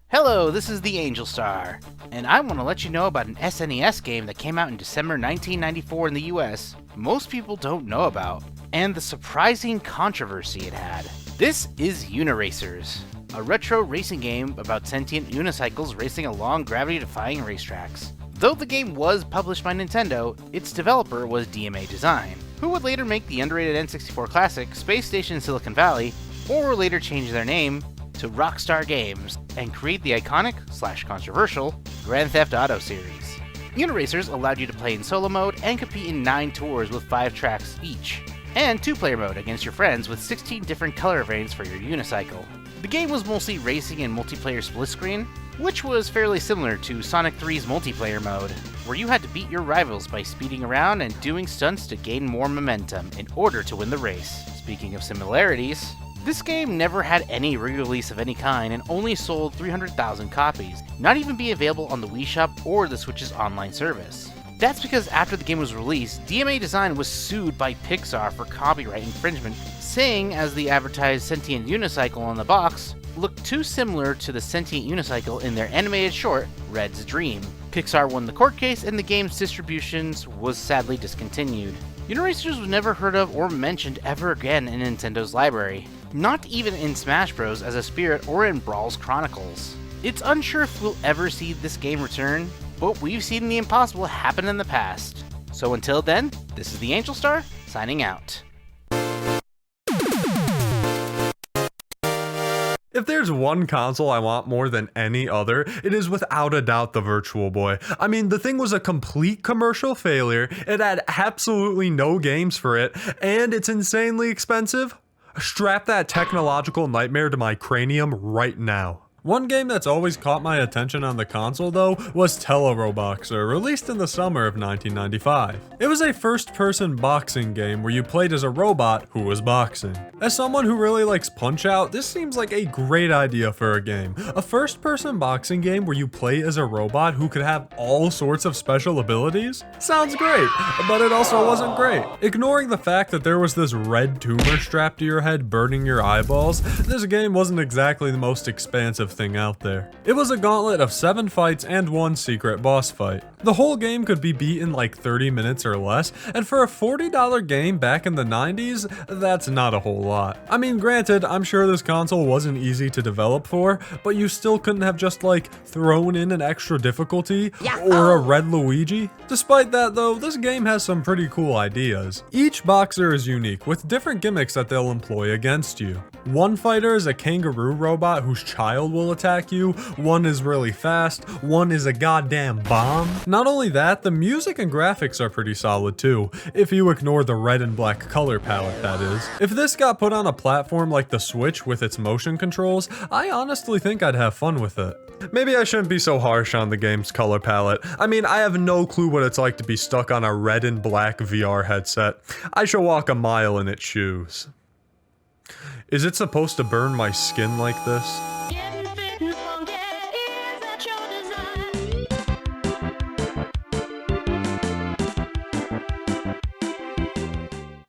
Hello, this is the Angel Star, and I want to let you know about an SNES game that came out in December 1994 in the US most people don't know about, and the surprising controversy it had. This is Uniracers, a retro racing game about sentient unicycles racing along gravity-defying racetracks. Though the game was published by Nintendo, its developer was DMA Design, who would later make the underrated N64 classic Space Station Silicon Valley, or later change their name to Rockstar Games and create the iconic/controversial Grand Theft Auto series. Uniracers allowed you to play in solo mode and compete in 9 tours with 5 tracks each, and 2-player mode against your friends with 16 different color variants for your unicycle. The game was mostly racing and multiplayer split screen, which was fairly similar to Sonic 3's multiplayer mode, where you had to beat your rivals by speeding around and doing stunts to gain more momentum in order to win the race. Speaking of similarities, this game never had any re-release of any kind and only sold 300,000 copies, not even being available on the Wii Shop or the Switch's online service. That's because after the game was released, DMA Design was sued by Pixar for copyright infringement, saying as the advertised sentient unicycle on the box looked too similar to the sentient unicycle in their animated short, Red's Dream. Pixar won the court case and the game's distributions was sadly discontinued. Uniracers was never heard of or mentioned ever again in Nintendo's library, not even in Smash Bros. As a spirit or in Brawl's Chronicles. It's unsure if we'll ever see this game return, but we've seen the impossible happen in the past. So until then, this is the Angel Star, signing out. If there's one console I want more than any other, it is without a doubt the Virtual Boy. I mean, the thing was a complete commercial failure, it had absolutely no games for it, and it's insanely expensive. Strap that technological nightmare to my cranium right now. One game that's always caught my attention on the console though was Teleroboxer, released in the summer of 1995. It was a first-person boxing game where you played as a robot who was boxing. As someone who really likes Punch-Out, this seems like a great idea for a game. A first-person boxing game where you play as a robot who could have all sorts of special abilities? Sounds great, but it also wasn't great. Ignoring the fact that there was this red tumor strapped to your head burning your eyeballs, this game wasn't exactly the most expansive thing out there. It was a gauntlet of 7 fights and 1 secret boss fight. The whole game could be beat in like 30 minutes or less, and for a $40 game back in the 90s, that's not a whole lot. I mean, granted, I'm sure this console wasn't easy to develop for, but you still couldn't have just like thrown in an extra difficulty or a red Luigi. Despite that though, this game has some pretty cool ideas. Each boxer is unique with different gimmicks that they'll employ against you. One fighter is a kangaroo robot whose child will attack you, one is really fast, one is a goddamn bomb. Not only that, the music and graphics are pretty solid too, if you ignore the red and black color palette that is. If this got put on a platform like the Switch with its motion controls, I honestly think I'd have fun with it. Maybe I shouldn't be so harsh on the game's color palette. I mean, I have no clue what it's like to be stuck on a red and black VR headset. I shall walk a mile in its shoes. Is it supposed to burn my skin like this?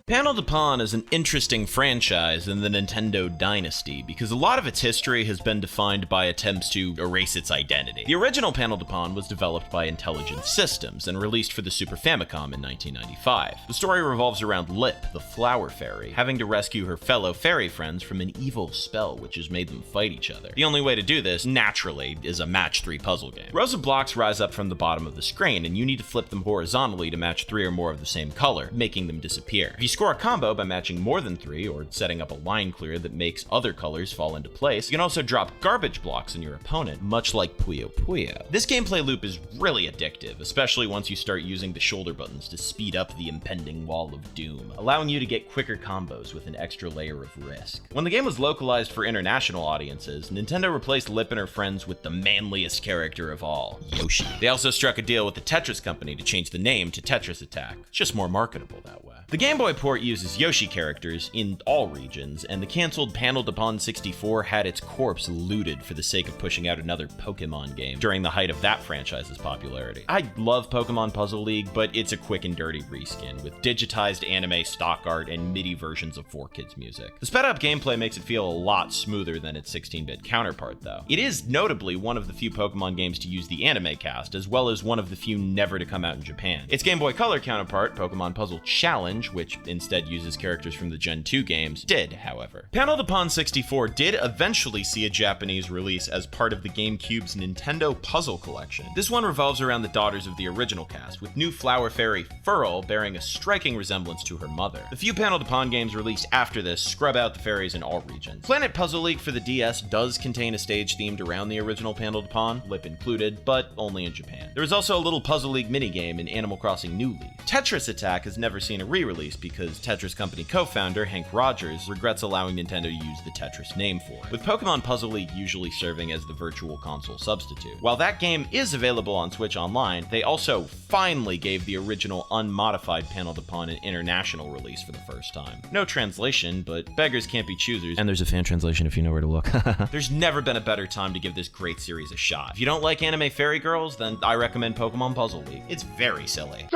Panel de Pon is an interesting franchise in the Nintendo dynasty because a lot of its history has been defined by attempts to erase its identity. The original Panel de Pon was developed by Intelligent Systems and released for the Super Famicom in 1995. The story revolves around Lip, the flower fairy, having to rescue her fellow fairy friends from an evil spell which has made them fight each other. The only way to do this, naturally, is a match 3 puzzle game. Rows of blocks rise up from the bottom of the screen and you need to flip them horizontally to match 3 or more of the same color, making them disappear. If you score a combo by matching more than 3 or setting up a line clear that makes other colors fall into place, you can also drop garbage blocks on your opponent, much like Puyo Puyo. This gameplay loop is really addictive, especially once you start using the shoulder buttons to speed up the impending wall of doom, allowing you to get quicker combos with an extra layer of risk. When the game was localized for international audiences, Nintendo replaced Lip and her friends with the manliest character of all, Yoshi. They also struck a deal with the Tetris company to change the name to Tetris Attack. It's just more marketable that way. The Game Boy port uses Yoshi characters in all regions, and the cancelled Panel de Pon 64 had its corpse looted for the sake of pushing out another Pokemon game during the height of that franchise's popularity. I love Pokemon Puzzle League, but it's a quick and dirty reskin with digitized anime stock art and MIDI versions of 4Kids music. The sped up gameplay makes it feel a lot smoother than its 16-bit counterpart though. It is notably one of the few Pokemon games to use the anime cast, as well as one of the few never to come out in Japan. Its Game Boy Color counterpart, Pokemon Puzzle Challenge, which instead uses characters from the Gen 2 games, did, however. Panel de Pon 64 did eventually see a Japanese release as part of the GameCube's Nintendo Puzzle Collection. This one revolves around the daughters of the original cast, with new flower fairy Furl bearing a striking resemblance to her mother. The few Panel de Pon games released after this scrub out the fairies in all regions. Planet Puzzle League for the DS does contain a stage themed around the original Panel de Pon, Lip included, but only in Japan. There is also a little Puzzle League minigame in Animal Crossing New Leaf. Tetris Attack has never seen a re-release because Tetris Company co-founder Hank Rogers regrets allowing Nintendo to use the Tetris name for it, with Pokemon Puzzle League usually serving as the virtual console substitute. While that game is available on Switch Online, they also finally gave the original unmodified Panel de Pon an international release for the first time. No translation, but beggars can't be choosers, and there's a fan translation if you know where to look. There's never been a better time to give this great series a shot. If you don't like anime fairy girls, then I recommend Pokemon Puzzle League. It's very silly.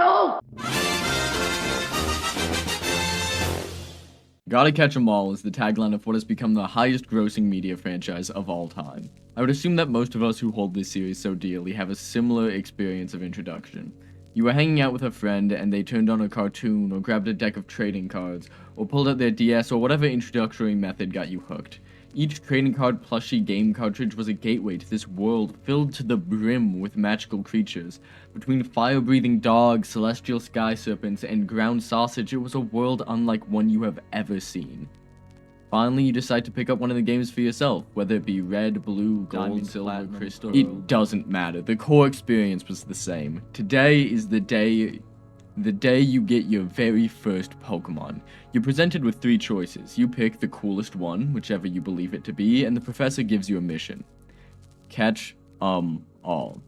Gotta catch 'em all is the tagline of what has become the highest grossing media franchise of all time. I would assume that most of us who hold this series so dearly have a similar experience of introduction. You were hanging out with a friend and they turned on a cartoon or grabbed a deck of trading cards or pulled out their DS or whatever introductory method got you hooked. Each trading card plushie game cartridge was a gateway to this world filled to the brim with magical creatures. Between fire-breathing dogs, celestial sky serpents, and ground sausage, it was a world unlike one you have ever seen. Finally, you decide to pick up one of the games for yourself, whether it be red, blue, gold, silver, crystal. It doesn't matter. The core experience was the same. Today is the day you get your very first Pokemon. You're presented with 3 choices. You pick the coolest one, whichever you believe it to be, and the professor gives you a mission. Catch, all.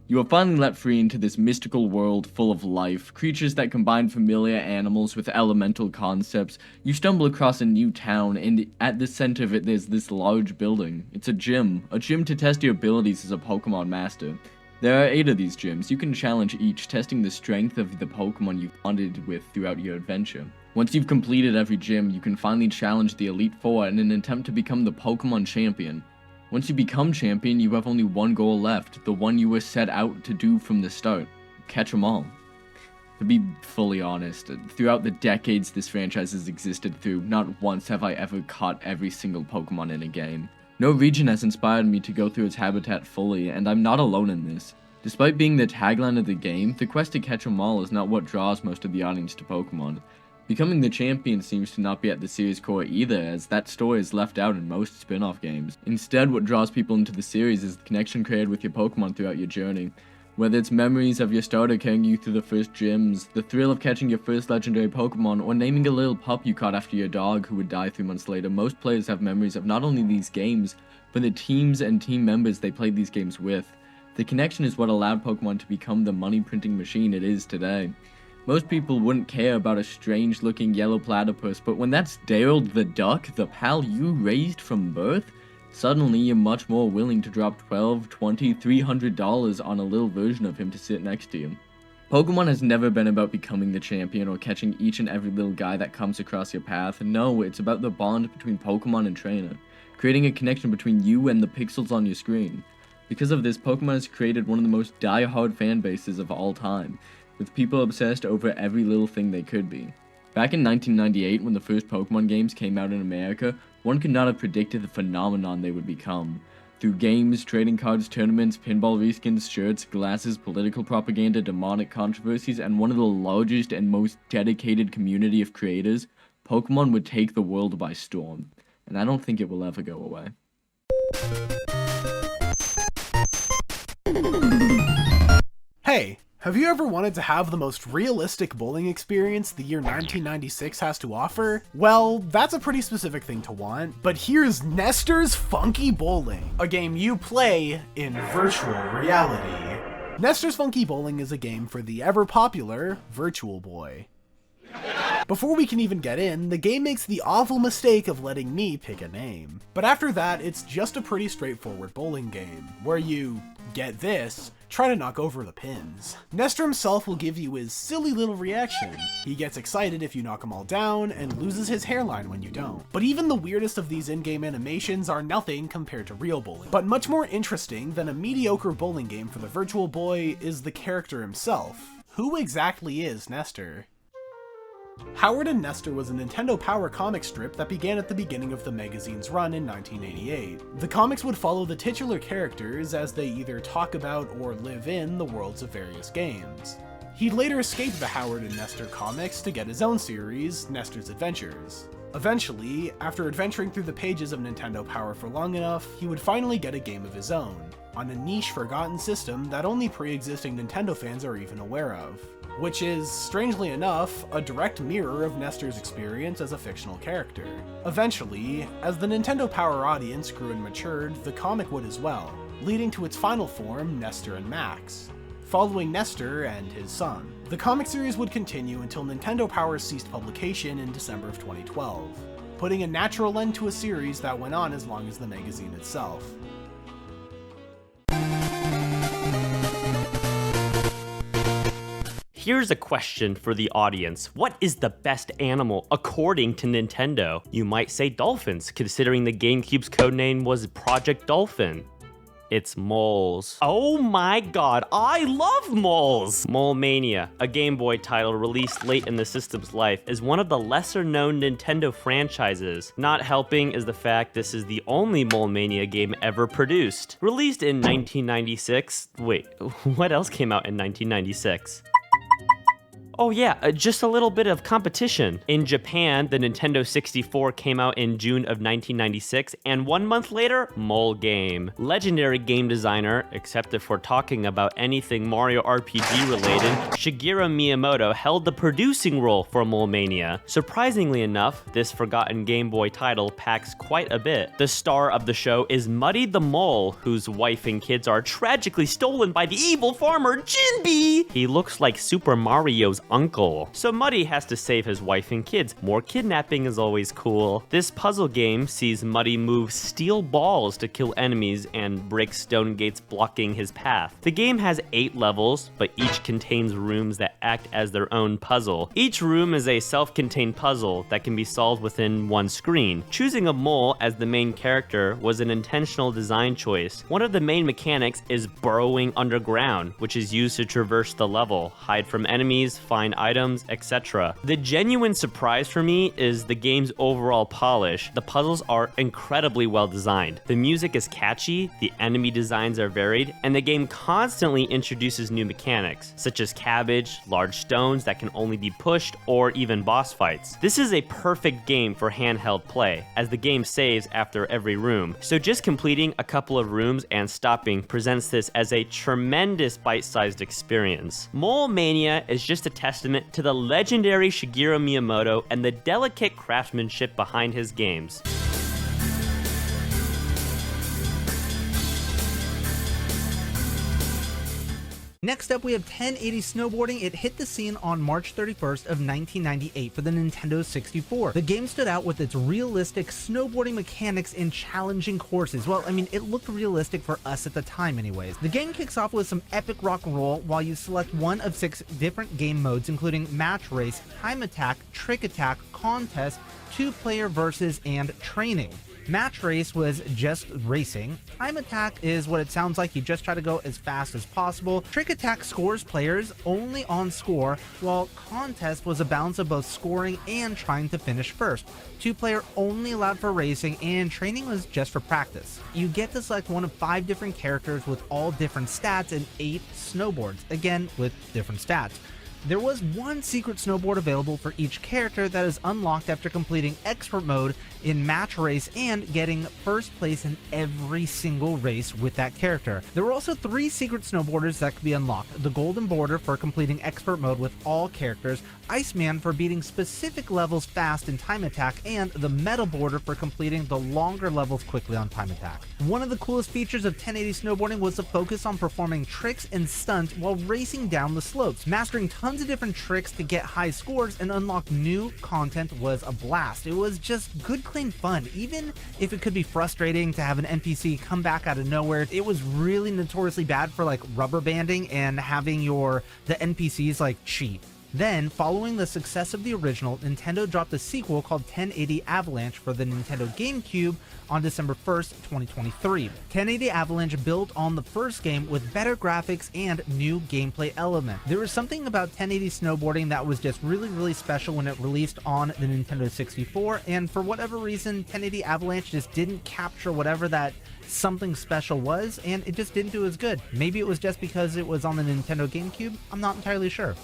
You are finally let free into this mystical world full of life, creatures that combine familiar animals with elemental concepts. You stumble across a new town, and at the center of it there's this large building. It's a gym to test your abilities as a Pokemon master. There are 8 of these gyms. You can challenge each, testing the strength of the Pokemon you've bonded with throughout your adventure. Once you've completed every gym, you can finally challenge the Elite Four in an attempt to become the Pokemon champion. Once you become champion, you have only one goal left, the one you were set out to do from the start. Catch 'em all. To be fully honest, throughout the decades this franchise has existed through, not once have I ever caught every single Pokemon in a game. No region has inspired me to go through its habitat fully, and I'm not alone in this. Despite being the tagline of the game, the quest to catch 'em all is not what draws most of the audience to Pokemon. Becoming the champion seems to not be at the series' core either, as that story is left out in most spin-off games. Instead, what draws people into the series is the connection created with your Pokemon throughout your journey. Whether it's memories of your starter carrying you through the first gyms, the thrill of catching your first legendary Pokemon, or naming a little pup you caught after your dog who would die 3 months later, most players have memories of not only these games, but the teams and team members they played these games with. The connection is what allowed Pokemon to become the money printing machine it is today. Most people wouldn't care about a strange looking yellow platypus, but when that's Daryl the duck, the pal you raised from birth, suddenly you're much more willing to drop $12, $20, $300 on a little version of him to sit next to you. Pokemon has never been about becoming the champion or catching each and every little guy that comes across your path. No, it's about the bond between Pokemon and trainer, creating a connection between you and the pixels on your screen. Because of this, Pokemon has created one of the most die-hard fan bases of all time, with people obsessed over every little thing they could be. Back in 1998, when the first Pokemon games came out in America, one could not have predicted the phenomenon they would become. Through games, trading cards, tournaments, pinball reskins, shirts, glasses, political propaganda, demonic controversies, and one of the largest and most dedicated community of creators, Pokemon would take the world by storm. And I don't think it will ever go away. Hey, have you ever wanted to have the most realistic bowling experience the year 1996 has to offer? Well, that's a pretty specific thing to want, but here's Nestor's Funky Bowling, a game you play in virtual reality. Nestor's Funky Bowling is a game for the ever-popular Virtual Boy. Before we can even get in, the game makes the awful mistake of letting me pick a name. But after that, it's just a pretty straightforward bowling game, where you, get this, try to knock over the pins. Nestor himself will give you his silly little reaction. He gets excited if you knock him all down, and loses his hairline when you don't. But even the weirdest of these in-game animations are nothing compared to real bowling. But much more interesting than a mediocre bowling game for the Virtual Boy is the character himself. Who exactly is Nestor? Howard and Nestor was a Nintendo Power comic strip that began at the beginning of the magazine's run in 1988. The comics would follow the titular characters as they either talk about or live in the worlds of various games. He'd later escape the Howard and Nestor comics to get his own series, Nestor's Adventures. Eventually, after adventuring through the pages of Nintendo Power for long enough, he would finally get a game of his own, on a niche forgotten system that only pre-existing Nintendo fans are even aware of. Which is, strangely enough, a direct mirror of Nestor's experience as a fictional character. Eventually, as the Nintendo Power audience grew and matured, the comic would as well, leading to its final form, Nestor and Max, following Nestor and his son. The comic series would continue until Nintendo Power ceased publication in December of 2012, putting a natural end to a series that went on as long as the magazine itself. Here's a question for the audience. What is the best animal according to Nintendo? You might say dolphins, considering the GameCube's codename was Project Dolphin. It's moles. Oh my god, I love moles! Mole Mania, a Game Boy title released late in the system's life, is one of the lesser-known Nintendo franchises. Not helping is the fact this is the only Mole Mania game ever produced. Released in 1996. Wait, what else came out in 1996? Oh yeah, just a little bit of competition. In Japan, the Nintendo 64 came out in June of 1996, and 1 month later, Mole Game. Legendary game designer, except if we're talking about anything Mario RPG related, Shigeru Miyamoto held the producing role for Mole Mania. Surprisingly enough, this forgotten Game Boy title packs quite a bit. The star of the show is Muddy the Mole, whose wife and kids are tragically stolen by the evil farmer Jinbe. He looks like Super Mario's uncle. So Muddy has to save his wife and kids. More kidnapping is always cool. This puzzle game sees Muddy move steel balls to kill enemies and break stone gates blocking his path. The game has 8 levels, but each contains rooms that act as their own puzzle. Each room is a self-contained puzzle that can be solved within one screen. Choosing a mole as the main character was an intentional design choice. One of the main mechanics is burrowing underground, which is used to traverse the level, hide from enemies, find items, etc. The genuine surprise for me is the game's overall polish. The puzzles are incredibly well designed. The music is catchy, the enemy designs are varied, and the game constantly introduces new mechanics, such as cabbage, large stones that can only be pushed, or even boss fights. This is a perfect game for handheld play, as the game saves after every room, so just completing a couple of rooms and stopping presents this as a tremendous bite-sized experience. Mole Mania is just a testament to the legendary Shigeru Miyamoto and the delicate craftsmanship behind his games. Next up, we have 1080 Snowboarding. It hit the scene on March 31st of 1998 for the Nintendo 64. The game stood out with its realistic snowboarding mechanics and challenging courses. Well, I mean, it looked realistic for us at the time anyways. The game kicks off with some epic rock and roll while you select one of 6 different game modes, including Match Race, Time Attack, Trick Attack, Contest, 2-player versus, and Training. Match Race was just racing. Time Attack is what it sounds like. You just try to go as fast as possible. Trick Attack scores players only on score, while Contest was a balance of both scoring and trying to finish first. 2-player only allowed for racing, and Training was just for practice. You get to select one of 5 different characters with all different stats and 8 snowboards, again with different stats. There was one secret snowboard available for each character that is unlocked after completing Expert Mode in Match Race and getting first place in every single race with that character. There were also 3 secret snowboarders that could be unlocked: the Golden Border for completing Expert Mode with all characters, Iceman for beating specific levels fast in Time Attack, and the Metal Border for completing the longer levels quickly on Time Attack. One of the coolest features of 1080 Snowboarding was the focus on performing tricks and stunts while racing down the slopes. Mastering tons of different tricks to get high scores and unlock new content was a blast. It was just good, clean fun. Even if it could be frustrating to have an NPC come back out of nowhere, it was really notoriously bad for like rubber banding and having the NPCs like cheat. Then, following the success of the original, Nintendo dropped a sequel called 1080 Avalanche for the Nintendo GameCube on December 1st, 2023. 1080 Avalanche built on the first game with better graphics and new gameplay elements. There was something about 1080 Snowboarding that was just really special when it released on the Nintendo 64, and for whatever reason, 1080 Avalanche just didn't capture whatever that something special was, and it just didn't do as good. Maybe it was just because it was on the Nintendo GameCube? I'm not entirely sure.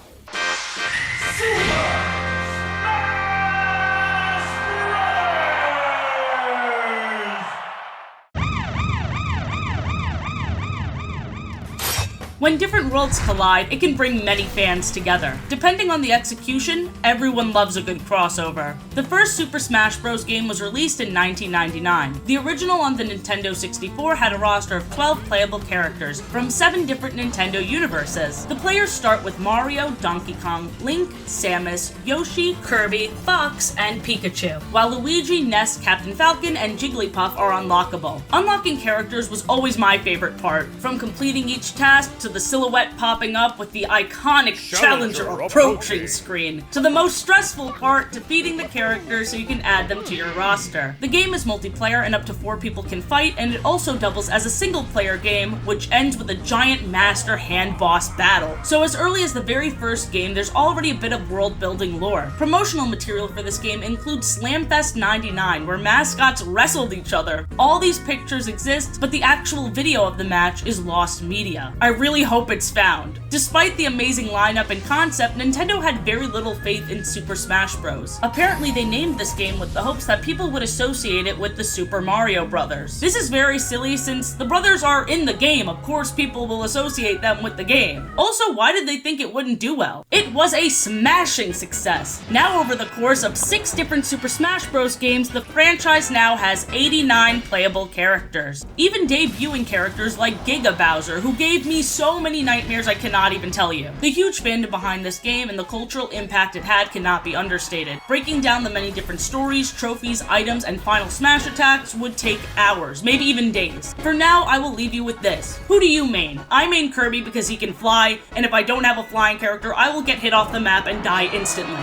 When different worlds collide, it can bring many fans together. Depending on the execution, everyone loves a good crossover. The first Super Smash Bros. Game was released in 1999. The original on the Nintendo 64 had a roster of 12 playable characters from 7 different Nintendo universes. The players start with Mario, Donkey Kong, Link, Samus, Yoshi, Kirby, Fox, and Pikachu, while Luigi, Ness, Captain Falcon, and Jigglypuff are unlockable. Unlocking characters was always my favorite part, from completing each task to the silhouette popping up with the iconic Challenger approaching screen, to the most stressful part, defeating the characters so you can add them to your roster. The game is multiplayer and up to 4 people can fight, and it also doubles as a single-player game, which ends with a giant master hand boss battle. So as early as the very first game, there's already a bit of world-building lore. Promotional material for this game includes Slamfest 99, where mascots wrestled each other. All these pictures exist, but the actual video of the match is lost media. I really hope it's found. Despite the amazing lineup and concept, Nintendo had very little faith in Super Smash Bros. Apparently, they named this game with the hopes that people would associate it with the Super Mario Brothers. This is very silly since the brothers are in the game. Of course, people will associate them with the game. Also, why did they think it wouldn't do well? It was a smashing success. Now, over the course of 6 different Super Smash Bros. Games, the franchise now has 89 playable characters. Even debuting characters like Giga Bowser, who gave me so so many nightmares I cannot even tell you. The huge fandom behind this game and the cultural impact it had cannot be understated. Breaking down the many different stories, trophies, items, and final smash attacks would take hours, maybe even days. For now, I will leave you with this. Who do you main? I main Kirby because he can fly, and if I don't have a flying character, I will get hit off the map and die instantly.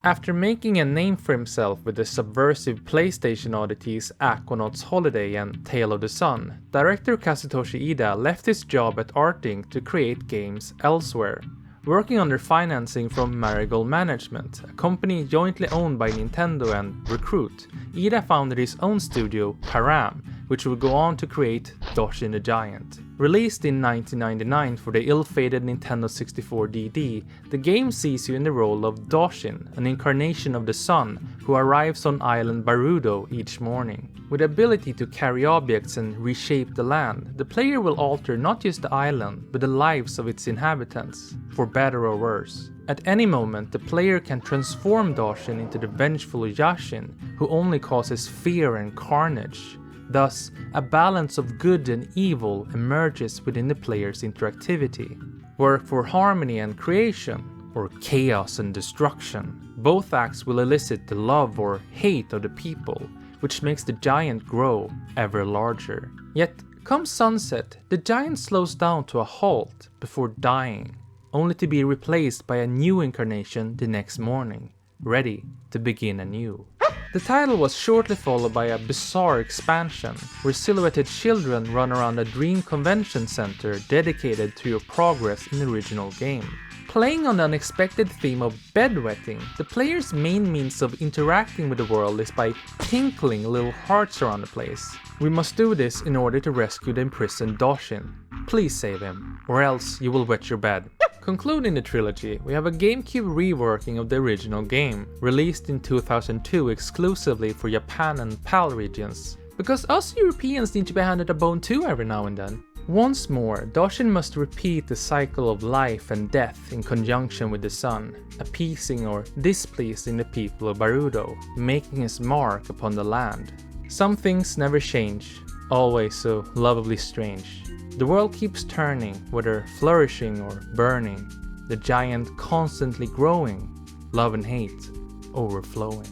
After making a name for himself with the subversive PlayStation oddities Aquanaut's Holiday and Tale of the Sun, director Kazutoshi Ida left his job at Art Inc. to create games elsewhere. Working under financing from Marigold Management, a company jointly owned by Nintendo and Recruit, Ida founded his own studio, Param, which would go on to create Doshin the Giant. Released in 1999 for the ill-fated Nintendo 64 DD, the game sees you in the role of Doshin, an incarnation of the sun who arrives on island Barudo each morning. With the ability to carry objects and reshape the land, the player will alter not just the island, but the lives of its inhabitants, for better or worse. At any moment, the player can transform Doshin into the vengeful Yashin, who only causes fear and carnage. Thus, a balance of good and evil emerges within the player's interactivity. Work for harmony and creation, or chaos and destruction. Both acts will elicit the love or hate of the people, which makes the giant grow ever larger. Yet, come sunset, the giant slows down to a halt before dying, only to be replaced by a new incarnation the next morning, ready to begin anew. The title was shortly followed by a bizarre expansion, where silhouetted children run around a dream convention center dedicated to your progress in the original game. Playing on the unexpected theme of bedwetting, the player's main means of interacting with the world is by tinkling little hearts around the place. We must do this in order to rescue the imprisoned Doshin. Please save him, or else you will wet your bed. Concluding the trilogy, we have a GameCube reworking of the original game, released in 2002 exclusively for Japan and PAL regions. Because us Europeans need to be handed a bone too every now and then. Once more, Doshin must repeat the cycle of life and death in conjunction with the sun, appeasing or displeasing the people of Barudo, making his mark upon the land. Some things never change, always so lovably strange. The world keeps turning, whether flourishing or burning, the giant constantly growing, love and hate overflowing.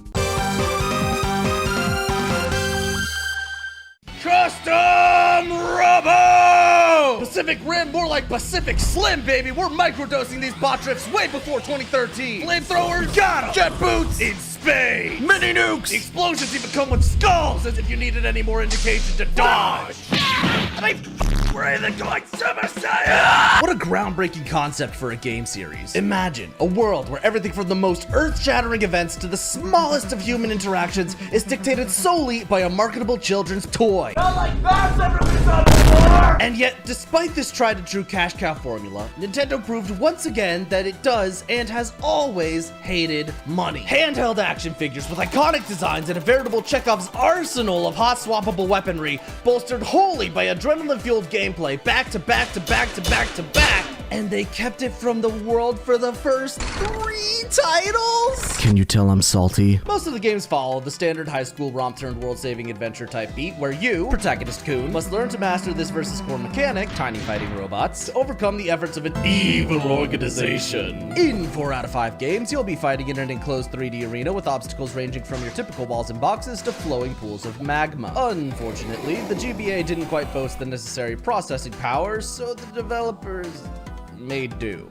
Custom Robo! Pacific Rim, more like Pacific Slim, baby. We're microdosing these bot drifts way before 2013. Flamethrowers, got 'em. Jet boots, in spades. Mini nukes. Explosions even come with skulls, as if you needed any more indication to dodge. Breathing like Super Saiyan! What a groundbreaking concept for a game series. Imagine a world where everything from the most earth-shattering events to the smallest of human interactions is dictated solely by a marketable children's toy. Not like that's ever been done before! And yet, despite this tried-and-true cash cow formula, Nintendo proved once again that it does and has always hated money. Handheld action figures with iconic designs and a veritable Chekhov's arsenal of hot swappable weaponry, bolstered wholly by adrenaline-fueled gameplay, back to back to back to back to back, and they kept it from the world for the first 3 titles? Can you tell I'm salty? Most of the games follow the standard high school romp turned world-saving adventure type beat, where you, protagonist Kun, must learn to master this versus core mechanic, tiny fighting robots, to overcome the efforts of an evil organization. In 4 out of 5 games, you'll be fighting in an enclosed 3D arena with obstacles ranging from your typical walls and boxes to flowing pools of magma. Unfortunately, the GBA didn't quite boast the necessary processing power, so the developers made do.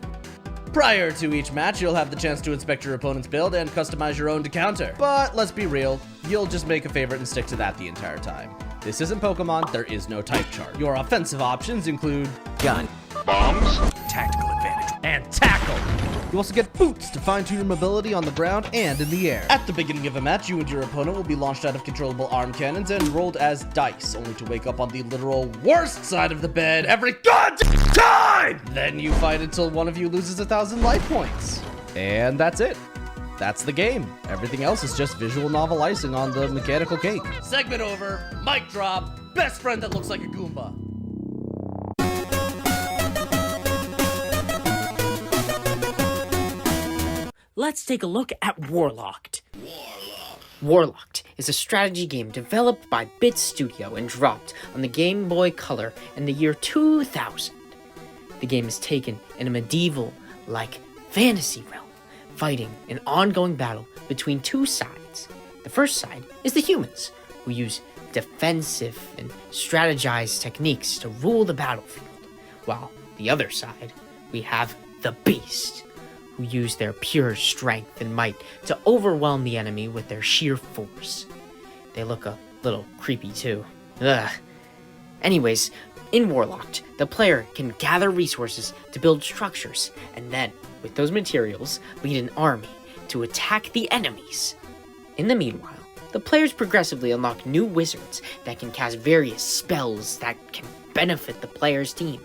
Prior to each match, you'll have the chance to inspect your opponent's build and customize your own to counter. But let's be real, you'll just make a favorite and stick to that the entire time. This isn't Pokemon, there is no type chart. Your offensive options include gun, bombs, tactical advantage, and tackle. You also get boots to fine-tune your mobility on the ground and in the air. At the beginning of a match, you and your opponent will be launched out of controllable arm cannons and rolled as dice, only to wake up on the literal worst side of the bed every goddamn time! Then you fight until one of you loses 1,000 life points. And that's it. That's the game. Everything else is just visual novel icing on the mechanical cake. Segment over, mic drop, best friend that looks like a Goomba. Let's take a look at Warlocked. Warlocked is a strategy game developed by Bit Studio and dropped on the Game Boy Color in the year 2000. The game is taken in a medieval-like fantasy realm, fighting an ongoing battle between two sides. The first side is the humans, who use defensive and strategized techniques to rule the battlefield, while the other side, we have the beast, who use their pure strength and might to overwhelm the enemy with their sheer force. They look a little creepy too. Ugh. Anyways, in Warlocked, the player can gather resources to build structures, and then, with those materials, lead an army to attack the enemies. In the meanwhile, the players progressively unlock new wizards that can cast various spells that can benefit the player's team.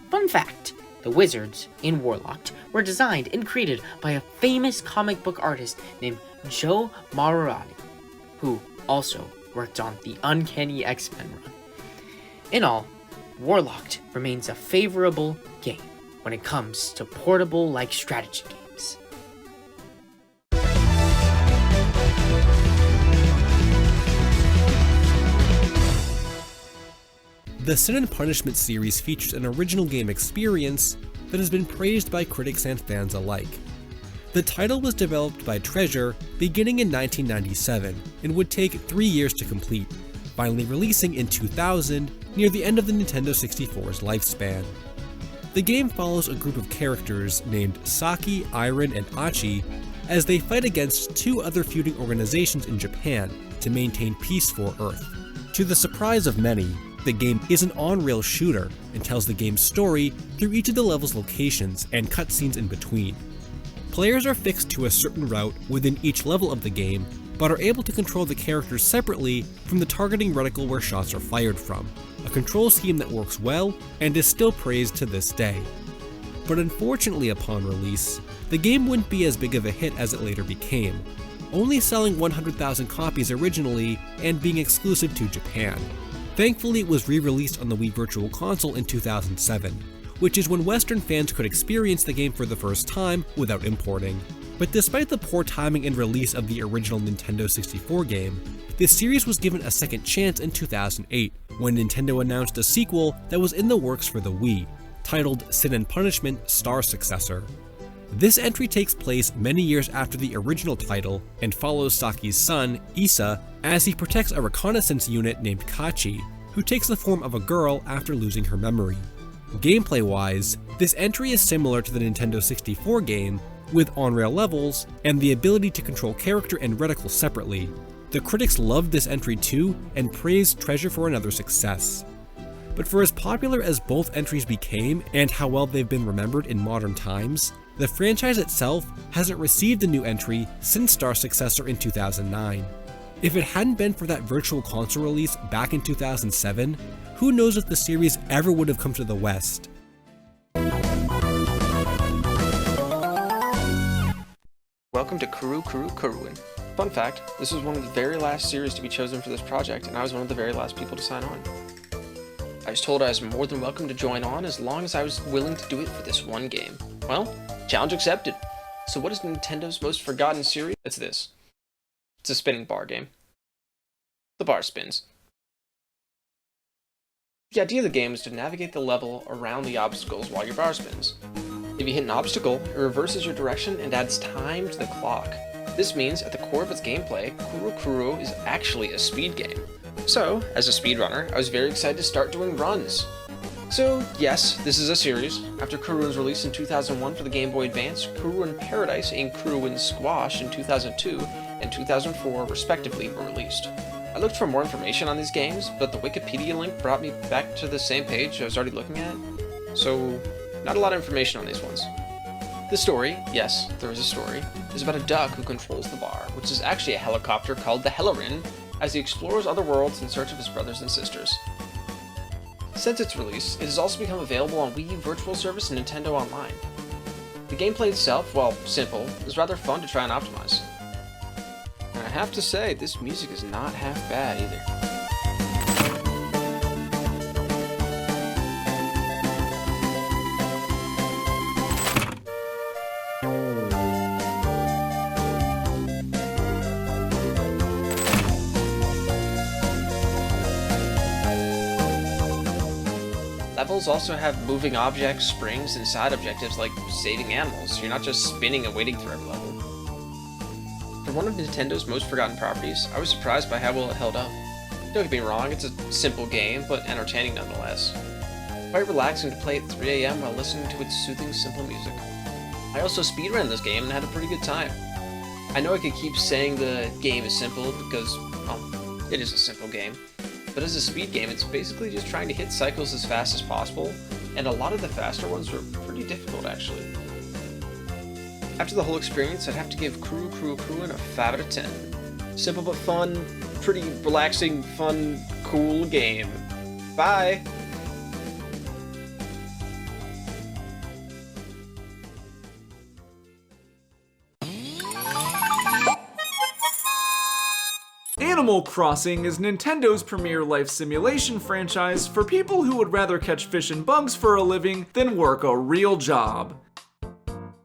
Fun fact, the wizards in Warlocked were designed and created by a famous comic book artist named Joe Marorati, who also worked on the Uncanny X-Men run. In all, Warlocked remains a favorable game when it comes to portable-like strategy games. The Sin and Punishment series features an original game experience that has been praised by critics and fans alike. The title was developed by Treasure beginning in 1997 and would take 3 years to complete, finally releasing in 2000 near the end of the Nintendo 64's lifespan. The game follows a group of characters named Saki, Iron, and Achi as they fight against two other feuding organizations in Japan to maintain peace for Earth. To the surprise of many, the game is an on-rail shooter and tells the game's story through each of the level's locations and cutscenes in between. Players are fixed to a certain route within each level of the game, but are able to control the characters separately from the targeting reticle where shots are fired from, a control scheme that works well and is still praised to this day. But unfortunately upon release, the game wouldn't be as big of a hit as it later became, only selling 100,000 copies originally and being exclusive to Japan. Thankfully, it was re-released on the Wii Virtual Console in 2007, which is when Western fans could experience the game for the first time without importing. But despite the poor timing and release of the original Nintendo 64 game, this series was given a second chance in 2008, when Nintendo announced a sequel that was in the works for the Wii, titled Sin and Punishment: Star Successor. This entry takes place many years after the original title and follows Saki's son, Issa, as he protects a reconnaissance unit named Kachi, who takes the form of a girl after losing her memory. Gameplay-wise, this entry is similar to the Nintendo 64 game, with on-rail levels and the ability to control character and reticle separately. The critics loved this entry too and praised Treasure for another success. But for as popular as both entries became and how well they've been remembered in modern times, the franchise itself hasn't received a new entry since Star Successor in 2009. If it hadn't been for that Virtual Console release back in 2007, who knows if the series ever would have come to the West. Welcome to Kuruin. Fun fact, this was one of the very last series to be chosen for this project, and I was one of the very last people to sign on. I was told I was more than welcome to join on as long as I was willing to do it for this one game. Well, challenge accepted. So what is Nintendo's most forgotten series? It's this. It's a spinning bar game. The bar spins. The idea of the game is to navigate the level around the obstacles while your bar spins. If you hit an obstacle, it reverses your direction and adds time to the clock. This means at the core of its gameplay, Kuru is actually a speed game. So, as a speedrunner, I was very excited to start doing runs. So, yes, this is a series. After Kuruin's release in 2001 for the Game Boy Advance, Kuruin Paradise and Kuruin Squash in 2002 and 2004 respectively were released. I looked for more information on these games, but the Wikipedia link brought me back to the same page I was already looking at, so not a lot of information on these ones. The story, yes, there is a story, is about a duck who controls the bar, which is actually a helicopter called the Hellerin, as he explores other worlds in search of his brothers and sisters. Since its release, it has also become available on Wii U Virtual Service and Nintendo Online. The gameplay itself, while simple, is rather fun to try and optimize. And I have to say, this music is not half bad either. Levels also have moving objects, springs, and side objectives like saving animals, so you're not just spinning and waiting through every level. For one of Nintendo's most forgotten properties, I was surprised by how well it held up. Don't get me wrong, it's a simple game, but entertaining nonetheless. Quite relaxing to play at 3 AM while listening to its soothing, simple music. I also speedran this game and had a pretty good time. I know I could keep saying the game is simple because, well, it is a simple game. But as a speed game, it's basically just trying to hit cycles as fast as possible, and a lot of the faster ones were pretty difficult actually. After the whole experience, I'd have to give Kuru an a 5 out of 10. Simple but fun, pretty relaxing, fun, cool game. Bye! Animal Crossing is Nintendo's premier life simulation franchise for people who would rather catch fish and bugs for a living than work a real job.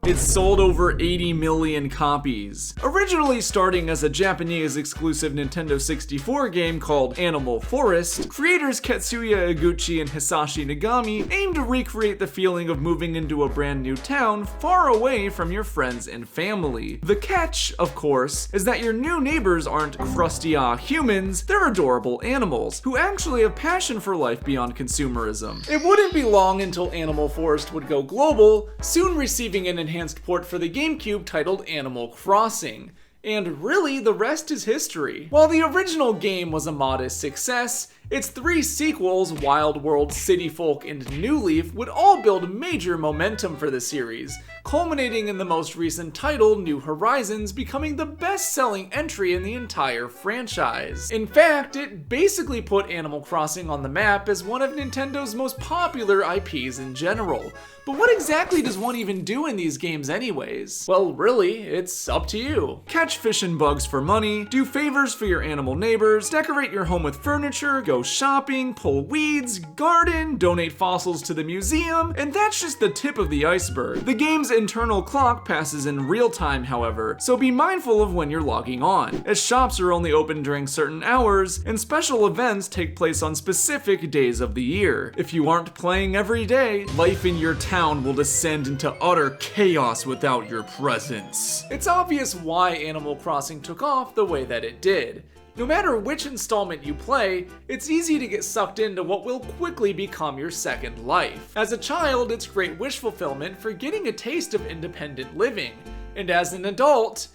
It's sold over 80 million copies. Originally starting as a Japanese exclusive Nintendo 64 game called Animal Forest, creators Katsuya Eguchi and Hisashi Nagami aim to recreate the feeling of moving into a brand new town far away from your friends and family. The catch, of course, is that your new neighbors aren't crusty-ah humans, they're adorable animals who actually have passion for life beyond consumerism. It wouldn't be long until Animal Forest would go global, soon receiving an enhanced port for the GameCube titled Animal Crossing. And really, the rest is history. While the original game was a modest success, its 3 sequels, Wild World, City Folk, and New Leaf, would all build major momentum for the series, culminating in the most recent title, New Horizons, becoming the best-selling entry in the entire franchise. In fact, it basically put Animal Crossing on the map as one of Nintendo's most popular IPs in general. But what exactly does one even do in these games anyways? Well, really, it's up to you. Catch fish and bugs for money, do favors for your animal neighbors, decorate your home with furniture, go shopping, pull weeds, garden, donate fossils to the museum, and that's just the tip of the iceberg. The game's internal clock passes in real time, however, so be mindful of when you're logging on, as shops are only open during certain hours, and special events take place on specific days of the year. If you aren't playing every day, life in your town will descend into utter chaos without your presence. It's obvious why Animal Crossing took off the way that it did. No matter which installment you play, it's easy to get sucked into what will quickly become your second life. As a child, it's great wish fulfillment for getting a taste of independent living. And as an adult,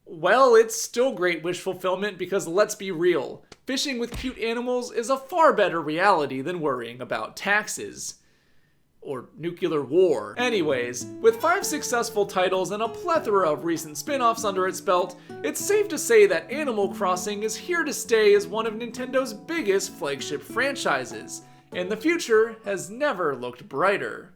well, it's still great wish fulfillment because let's be real, fishing with cute animals is a far better reality than worrying about taxes. Or nuclear war. Anyways, with 5 successful titles and a plethora of recent spin-offs under its belt, it's safe to say that Animal Crossing is here to stay as one of Nintendo's biggest flagship franchises, and the future has never looked brighter.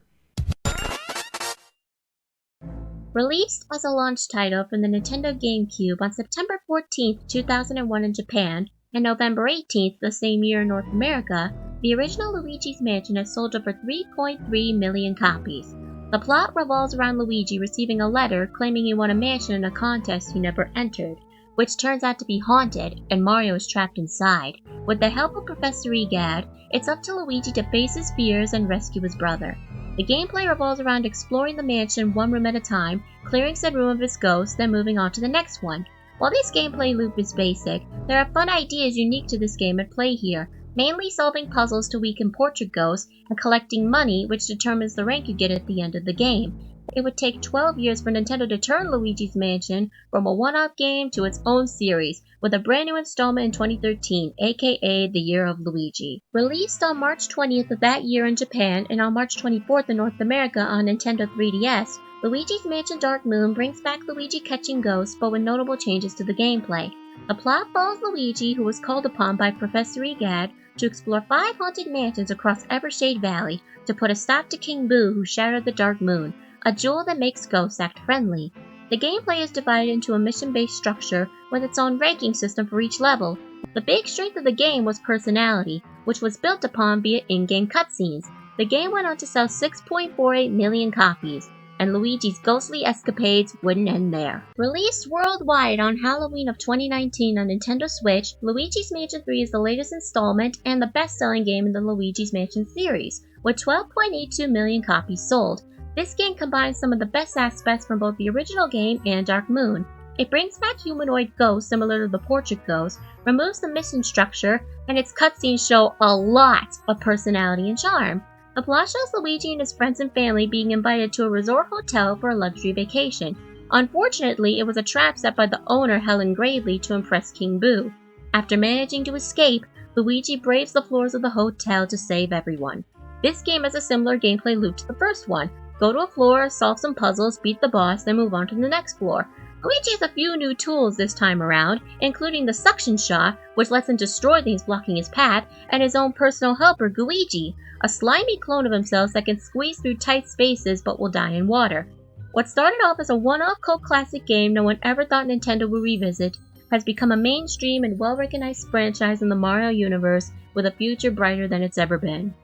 Released as a launch title for the Nintendo GameCube on September 14, 2001 in Japan, and November 18th the same year in North America, the original Luigi's Mansion has sold over 3.3 million copies. The plot revolves around Luigi receiving a letter claiming he won a mansion in a contest he never entered, which turns out to be haunted, and Mario is trapped inside. With the help of Professor Egad, it's up to Luigi to face his fears and rescue his brother. The gameplay revolves around exploring the mansion one room at a time, clearing said room of its ghosts, then moving on to the next one. While this gameplay loop is basic, there are fun ideas unique to this game at play here, mainly solving puzzles to weaken portrait ghosts and collecting money, which determines the rank you get at the end of the game. It would take 12 years for Nintendo to turn Luigi's Mansion from a one-off game to its own series, with a brand new installment in 2013, aka The Year of Luigi. Released on March 20th of that year in Japan and on March 24th in North America on Nintendo 3DS, Luigi's Mansion Dark Moon brings back Luigi catching ghosts, but with notable changes to the gameplay. The plot follows Luigi, who was called upon by Professor Egad to explore 5 haunted mansions across Evershade Valley to put a stop to King Boo, who shattered the Dark Moon, a jewel that makes ghosts act friendly. The gameplay is divided into a mission-based structure with its own ranking system for each level. The big strength of the game was personality, which was built upon via in-game cutscenes. The game went on to sell 6.48 million copies, and Luigi's ghostly escapades wouldn't end there. Released worldwide on Halloween of 2019 on Nintendo Switch, Luigi's Mansion 3 is the latest installment and the best-selling game in the Luigi's Mansion series, with 12.82 million copies sold. This game combines some of the best aspects from both the original game and Dark Moon. It brings back humanoid ghosts similar to the Portrait Ghost, removes the mission structure, and its cutscenes show a lot of personality and charm. The plot shows Luigi and his friends and family being invited to a resort hotel for a luxury vacation. Unfortunately, it was a trap set by the owner, Helen Gravely, to impress King Boo. After managing to escape, Luigi braves the floors of the hotel to save everyone. This game has a similar gameplay loop to the first one. Go to a floor, solve some puzzles, beat the boss, then move on to the next floor. Luigi has a few new tools this time around, including the suction shot, which lets him destroy things blocking his path, and his own personal helper, Gooigi, a slimy clone of himself that can squeeze through tight spaces but will die in water. What started off as a one-off cult classic game no one ever thought Nintendo would revisit has become a mainstream and well-recognized franchise in the Mario universe with a future brighter than it's ever been.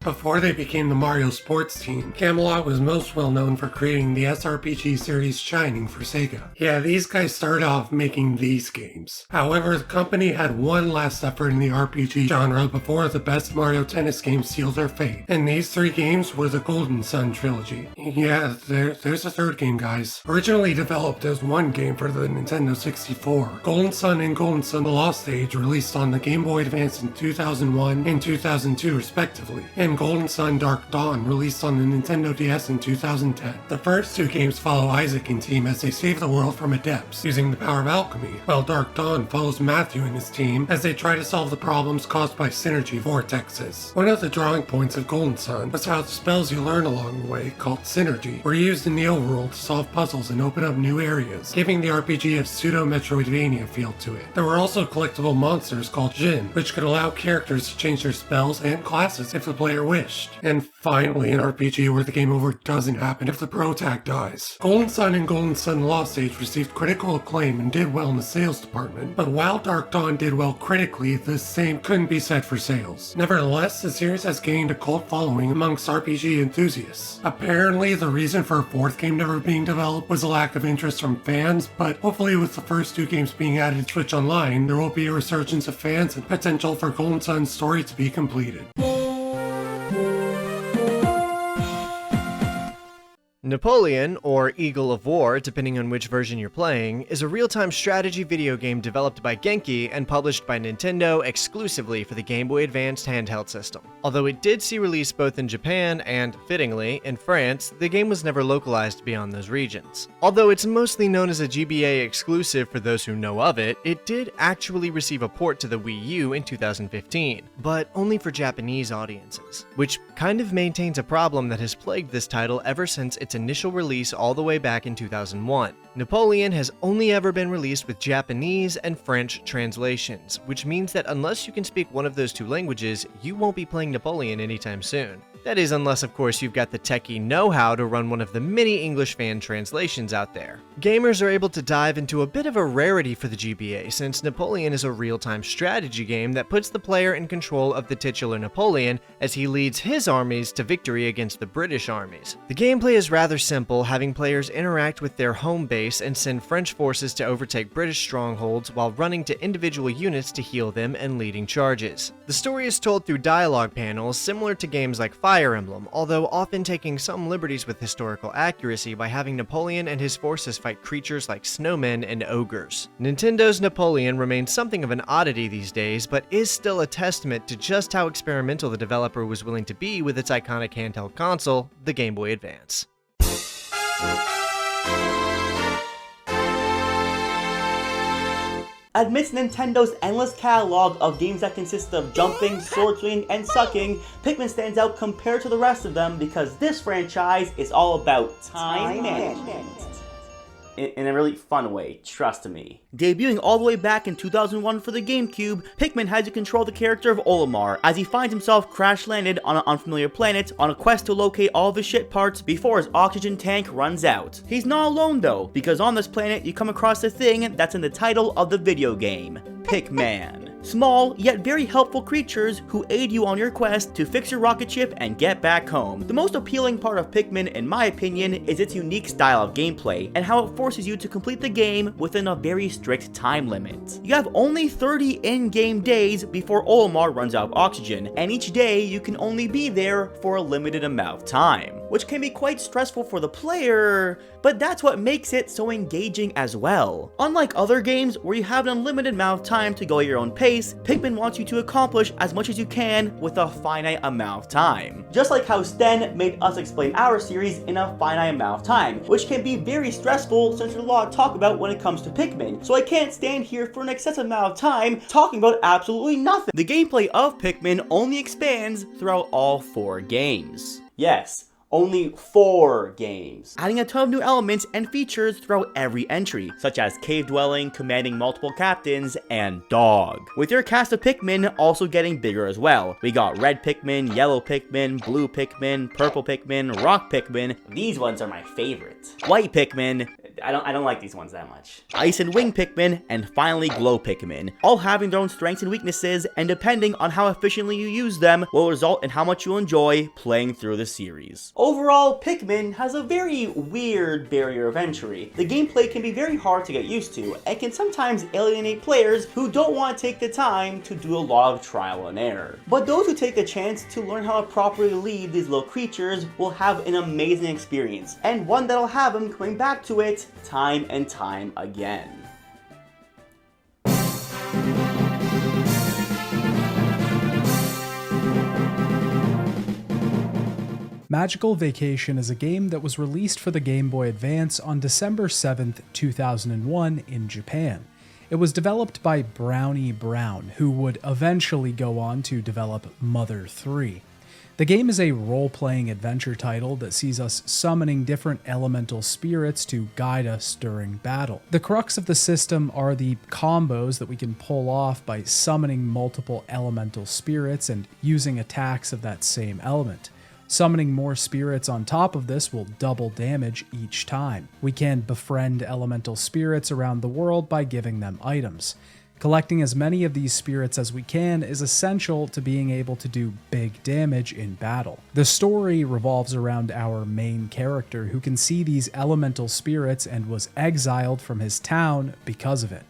Before they became the Mario sports team, Camelot was most well known for creating the SRPG series Shining for Sega. Yeah, these guys started off making these games. However, the company had one last effort in the RPG genre before the best Mario Tennis games sealed their fate. And these three games were the Golden Sun trilogy. Yeah, there's a third game, guys. Originally developed as one game for the Nintendo 64, Golden Sun and Golden Sun The Lost Age released on the Game Boy Advance in 2001 and 2002 respectively, and Golden Sun Dark Dawn released on the Nintendo DS in 2010. The first two games follow Isaac and team as they save the world from adepts using the power of alchemy, while Dark Dawn follows Matthew and his team as they try to solve the problems caused by synergy vortexes. One of the drawing points of Golden Sun was how the spells you learn along the way, called synergy, were used in the overworld to solve puzzles and open up new areas, giving the RPG a pseudo-Metroidvania feel to it. There were also collectible monsters called Jin, which could allow characters to change their spells and classes if the player wished. And finally, an RPG where the game over doesn't happen if the protag dies. Golden Sun and Golden Sun Lost Age received critical acclaim and did well in the sales department, but while Dark Dawn did well critically, the same couldn't be said for sales. Nevertheless, the series has gained a cult following amongst RPG enthusiasts. Apparently, the reason for a fourth game never being developed was a lack of interest from fans, but hopefully with the first two games being added to Switch Online, there will be a resurgence of fans and potential for Golden Sun's story to be completed. Napoleon, or Eagle of War, depending on which version you're playing, is a real-time strategy video game developed by Genki and published by Nintendo exclusively for the Game Boy Advance handheld system. Although it did see release both in Japan and, fittingly, in France, the game was never localized beyond those regions. Although it's mostly known as a GBA exclusive for those who know of it, it did actually receive a port to the Wii U in 2015, but only for Japanese audiences, which kind of maintains a problem that has plagued this title ever since its initial release all the way back in 2001. Napoleon has only ever been released with Japanese and French translations, which means that unless you can speak one of those two languages, you won't be playing Napoleon anytime soon. That is, unless of course you've got the techie know-how to run one of the many English fan translations out there. Gamers are able to dive into a bit of a rarity for the GBA, since Napoleon is a real-time strategy game that puts the player in control of the titular Napoleon as he leads his armies to victory against the British armies. The gameplay is rather simple, having players interact with their home base and send French forces to overtake British strongholds while running to individual units to heal them and leading charges. The story is told through dialogue panels similar to games like Fire Emblem, although often taking some liberties with historical accuracy by having Napoleon and his forces fight creatures like snowmen and ogres. Nintendo's Napoleon remains something of an oddity these days, but is still a testament to just how experimental the developer was willing to be with its iconic handheld console, the Game Boy Advance. Amidst Nintendo's endless catalog of games that consist of jumping, sword swinging, and sucking, Pikmin stands out compared to the rest of them because this franchise is all about time management. In a really fun way, trust me. Debuting all the way back in 2001 for the GameCube, Pikmin has you control the character of Olimar as he finds himself crash-landed on an unfamiliar planet on a quest to locate all of his shit parts before his oxygen tank runs out. He's not alone though, because on this planet you come across the thing that's in the title of the video game, Pikman. Small, yet very helpful creatures who aid you on your quest to fix your rocket ship and get back home. The most appealing part of Pikmin, in my opinion, is its unique style of gameplay, and how it forces you to complete the game within a very strict time limit. You have only 30 in-game days before Olimar runs out of oxygen, and each day you can only be there for a limited amount of time, which can be quite stressful for the player, but that's what makes it so engaging as well. Unlike other games where you have an unlimited amount of time to go at your own pace, Pikmin wants you to accomplish as much as you can with a finite amount of time. Just like how Sten made us explain our series in a finite amount of time, which can be very stressful since there's a lot to talk about when it comes to Pikmin, so I can't stand here for an excessive amount of time talking about absolutely nothing. The gameplay of Pikmin only expands throughout all 4 games. Yes, only 4 games, adding a ton of new elements and features throughout every entry, such as cave dwelling, commanding multiple captains, and dog. With your cast of Pikmin also getting bigger as well. We got red Pikmin, yellow Pikmin, blue Pikmin, purple Pikmin, rock Pikmin. These ones are my favorite. White Pikmin. I don't like these ones that much. Ice and Wing Pikmin, and finally Glow Pikmin, all having their own strengths and weaknesses, and depending on how efficiently you use them, will result in how much you enjoy playing through the series. Overall, Pikmin has a very weird barrier of entry. The gameplay can be very hard to get used to, and can sometimes alienate players who don't want to take the time to do a lot of trial and error. But those who take the chance to learn how to properly lead these little creatures will have an amazing experience, and one that'll have them coming back to it time and time again. Magical Vacation is a game that was released for the Game Boy Advance on December 7th, 2001 in Japan. It was developed by Brownie Brown, who would eventually go on to develop Mother 3. The game is a role-playing adventure title that sees us summoning different elemental spirits to guide us during battle. The crux of the system are the combos that we can pull off by summoning multiple elemental spirits and using attacks of that same element. Summoning more spirits on top of this will double damage each time. We can befriend elemental spirits around the world by giving them items. Collecting as many of these spirits as we can is essential to being able to do big damage in battle. The story revolves around our main character, who can see these elemental spirits and was exiled from his town because of it.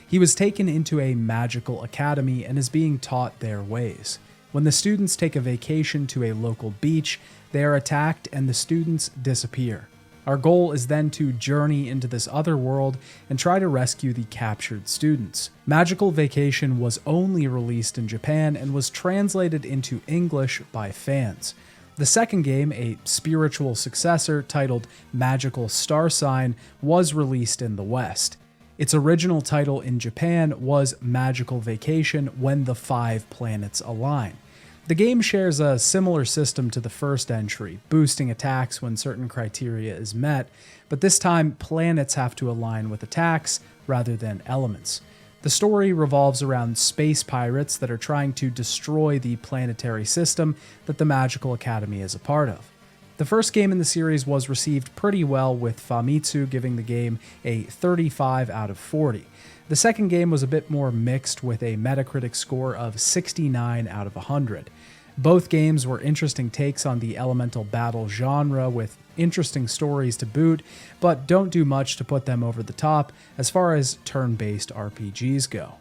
He was taken into a magical academy and is being taught their ways. When the students take a vacation to a local beach, they are attacked and the students disappear. Our goal is then to journey into this other world and try to rescue the captured students. Magical Vacation was only released in Japan and was translated into English by fans. The second game, a spiritual successor titled Magical Star Sign, was released in the West. Its original title in Japan was Magical Vacation When the 5 Planets Align. The game shares a similar system to the first entry, boosting attacks when certain criteria is met, but this time planets have to align with attacks rather than elements. The story revolves around space pirates that are trying to destroy the planetary system that the Magical Academy is a part of. The first game in the series was received pretty well, with Famitsu giving the game a 35 out of 40. The second game was a bit more mixed, with a Metacritic score of 69 out of 100. Both games were interesting takes on the elemental battle genre, with interesting stories to boot, but don't do much to put them over the top as far as turn-based RPGs go.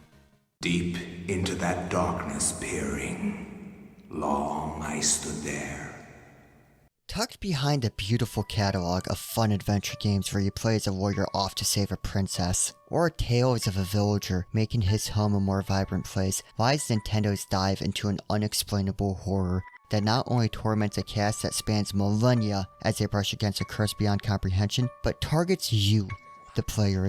Deep into that darkness peering, long I stood there. Tucked behind a beautiful catalog of fun adventure games where you play as a warrior off to save a princess, or tales of a villager making his home a more vibrant place, lies Nintendo's dive into an unexplainable horror that not only torments a cast that spans millennia as they brush against a curse beyond comprehension, but targets you, the player,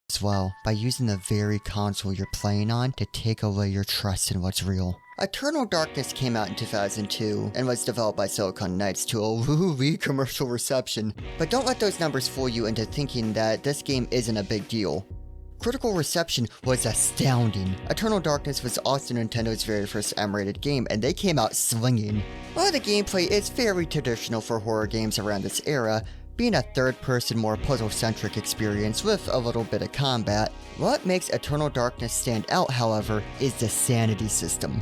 as well, by using the very console you're playing on to take away your trust in what's real. Eternal Darkness came out in 2002 and was developed by Silicon Knights to a woo-wee commercial reception, but don't let those numbers fool you into thinking that this game isn't a big deal. Critical reception was astounding. Eternal Darkness was also Nintendo's very first M-rated game, and they came out swinging. While the gameplay is very traditional for horror games around this era, Being a third-person, more puzzle-centric experience with a little bit of combat, what makes Eternal Darkness stand out, however, is the sanity system.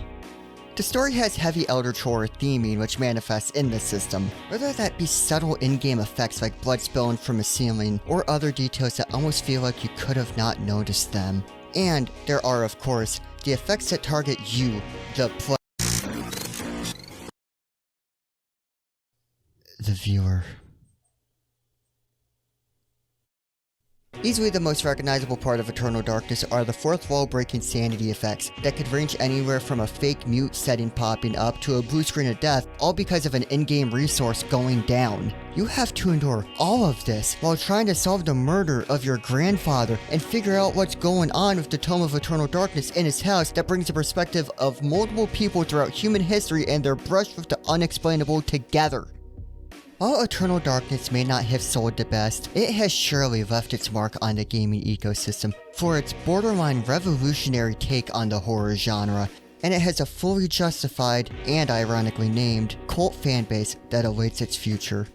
The story has heavy Eldritch Horror theming which manifests in this system, whether that be subtle in-game effects like blood spilling from a ceiling, or other details that almost feel like you could have not noticed them. And there are, of course, the effects that target you, the viewer. Easily the most recognizable part of Eternal Darkness are the fourth wall breaking sanity effects that could range anywhere from a fake mute setting popping up to a blue screen of death, all because of an in-game resource going down. You have to endure all of this while trying to solve the murder of your grandfather and figure out what's going on with the Tome of Eternal Darkness in his house that brings the perspective of multiple people throughout human history and their brush with the unexplainable together. While Eternal Darkness may not have sold the best, it has surely left its mark on the gaming ecosystem for its borderline revolutionary take on the horror genre, and it has a fully justified, and ironically named, cult fanbase that awaits its future.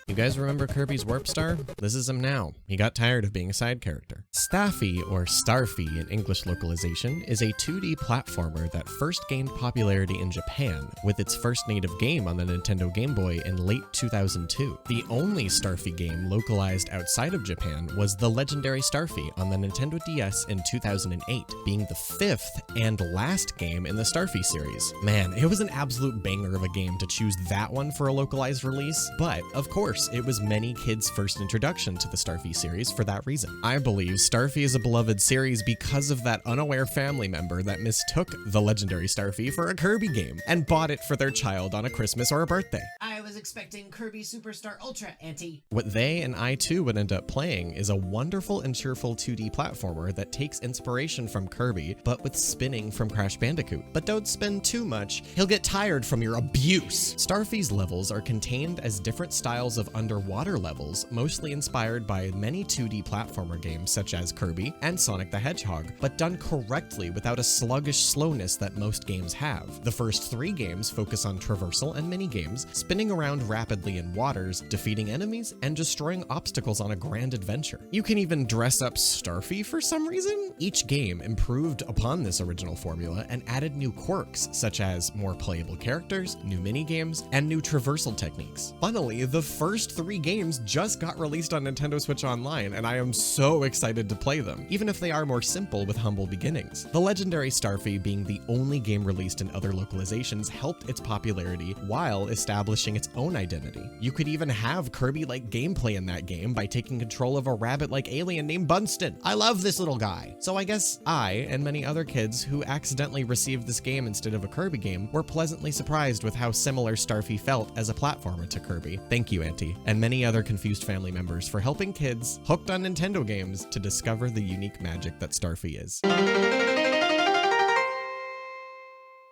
You guys remember Kirby's Warp Star? This is him now. He got tired of being a side character. Staffy, or Starfy in English localization, is a 2D platformer that first gained popularity in Japan, with its first native game on the Nintendo Game Boy in late 2002. The only Starfy game localized outside of Japan was the legendary Starfy on the Nintendo DS in 2008, being the fifth and last game in the Starfy series. Man, it was an absolute banger of a game to choose that one for a localized release, but of course, it was many kids' first introduction to the Starfy series for that reason. I believe Starfy is a beloved series because of that unaware family member that mistook the legendary Starfy for a Kirby game and bought it for their child on a Christmas or a birthday. I was expecting Kirby Superstar Ultra, Auntie. What they and I too would end up playing is a wonderful and cheerful 2D platformer that takes inspiration from Kirby, but with spinning from Crash Bandicoot. But don't spin too much, he'll get tired from your abuse. Starfy's levels are contained as different styles of underwater levels, mostly inspired by many 2D platformer games such as Kirby and Sonic the Hedgehog, but done correctly without a sluggish slowness that most games have. The first 3 games focus on traversal and mini-games, spinning around rapidly in waters, defeating enemies, and destroying obstacles on a grand adventure. You can even dress up Starfy for some reason? Each game improved upon this original formula and added new quirks, such as more playable characters, new mini-games, and new traversal techniques. Funnily, the first 3 games just got released on Nintendo Switch Online, and I am so excited to play them, even if they are more simple with humble beginnings. The legendary Starfy, being the only game released in other localizations, helped its popularity while establishing its own identity. You could even have Kirby-like gameplay in that game by taking control of a rabbit-like alien named Bunston. I love this little guy. So I guess I, and many other kids who accidentally received this game instead of a Kirby game, were pleasantly surprised with how similar Starfy felt as a platformer to Kirby. Thank you, Auntie, and many other confused family members for helping kids hooked on Nintendo games to discover the unique magic that Starfy is.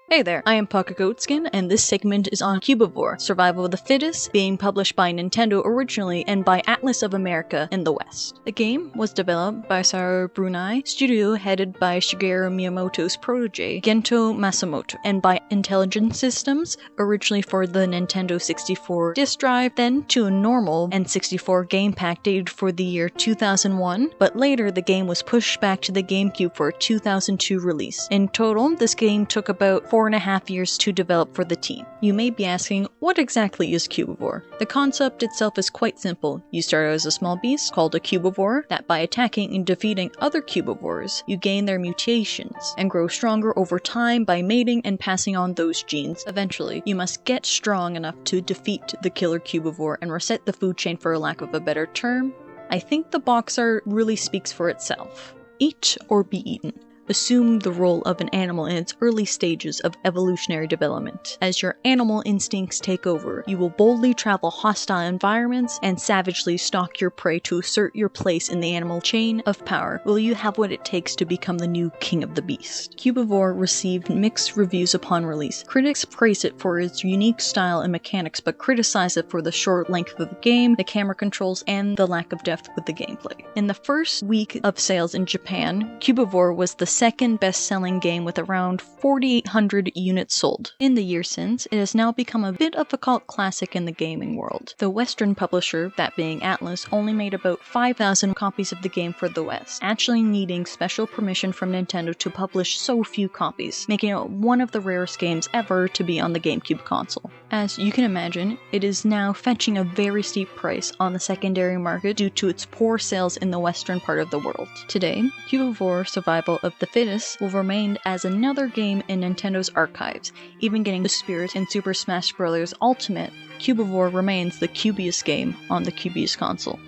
Hey there, I am Pucka Goatskin, and this segment is on Cubivore, Survival of the Fittest, being published by Nintendo originally and by Atlas of America in the West. The game was developed by Saru Brunei, studio headed by Shigeru Miyamoto's protege, Gento Masamoto, and by Intelligent Systems, originally for the Nintendo 64 disk drive, then to a normal N64 game pack dated for the year 2001, but later the game was pushed back to the GameCube for a 2002 release. In total, this game took about 4.5 years to develop for the team. You may be asking, what exactly is Cubivore? The concept itself is quite simple. You start out as a small beast called a Cubivore that by attacking and defeating other Cubivores, you gain their mutations and grow stronger over time by mating and passing on those genes. Eventually, you must get strong enough to defeat the killer Cubivore and reset the food chain, for lack of a better term. I think the box art really speaks for itself. Eat or be eaten. Assume the role of an animal in its early stages of evolutionary development. As your animal instincts take over, you will boldly travel hostile environments and savagely stalk your prey to assert your place in the animal chain of power. Will you have what it takes to become the new king of the beast? Cubivore received mixed reviews upon release. Critics praise it for its unique style and mechanics, but criticize it for the short length of the game, the camera controls, and the lack of depth with the gameplay. In the first week of sales in Japan, Cubivore was the second best-selling game with around 4,800 units sold. In the years since, it has now become a bit of a cult classic in the gaming world. The Western publisher, that being Atlus, only made about 5,000 copies of the game for the West, actually needing special permission from Nintendo to publish so few copies, making it one of the rarest games ever to be on the GameCube console. As you can imagine, it is now fetching a very steep price on the secondary market due to its poor sales in the western part of the world. Today, Cubivore Survival of the Fittest will remain as another game in Nintendo's archives, even getting the spirit in Super Smash Bros. Ultimate. Cubivore remains the cubiest game on the cubiest console.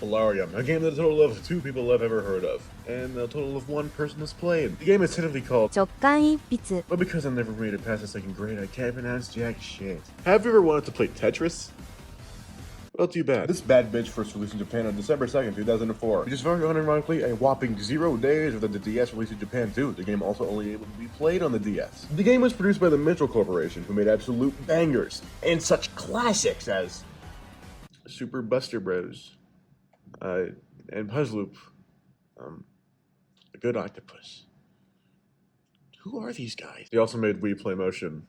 Polarium, a game that a total of 2 people have ever heard of, and a total of 1 person has played. The game is technically called 直感一筆 but because I never made it past the 2nd grade, I can't pronounce jack shit. Have you ever wanted to play Tetris? Well, too bad. This bad bitch first released in Japan on December 2nd, 2004, which is very unironically a whopping 0 days after the DS released in Japan too. The game also only able to be played on the DS. The game was produced by the Mitchell Corporation, who made absolute bangers, and such classics as Super Buster Bros, and Puzzloop, A Good Octopus. Who are these guys? They also made Wii Play Motion,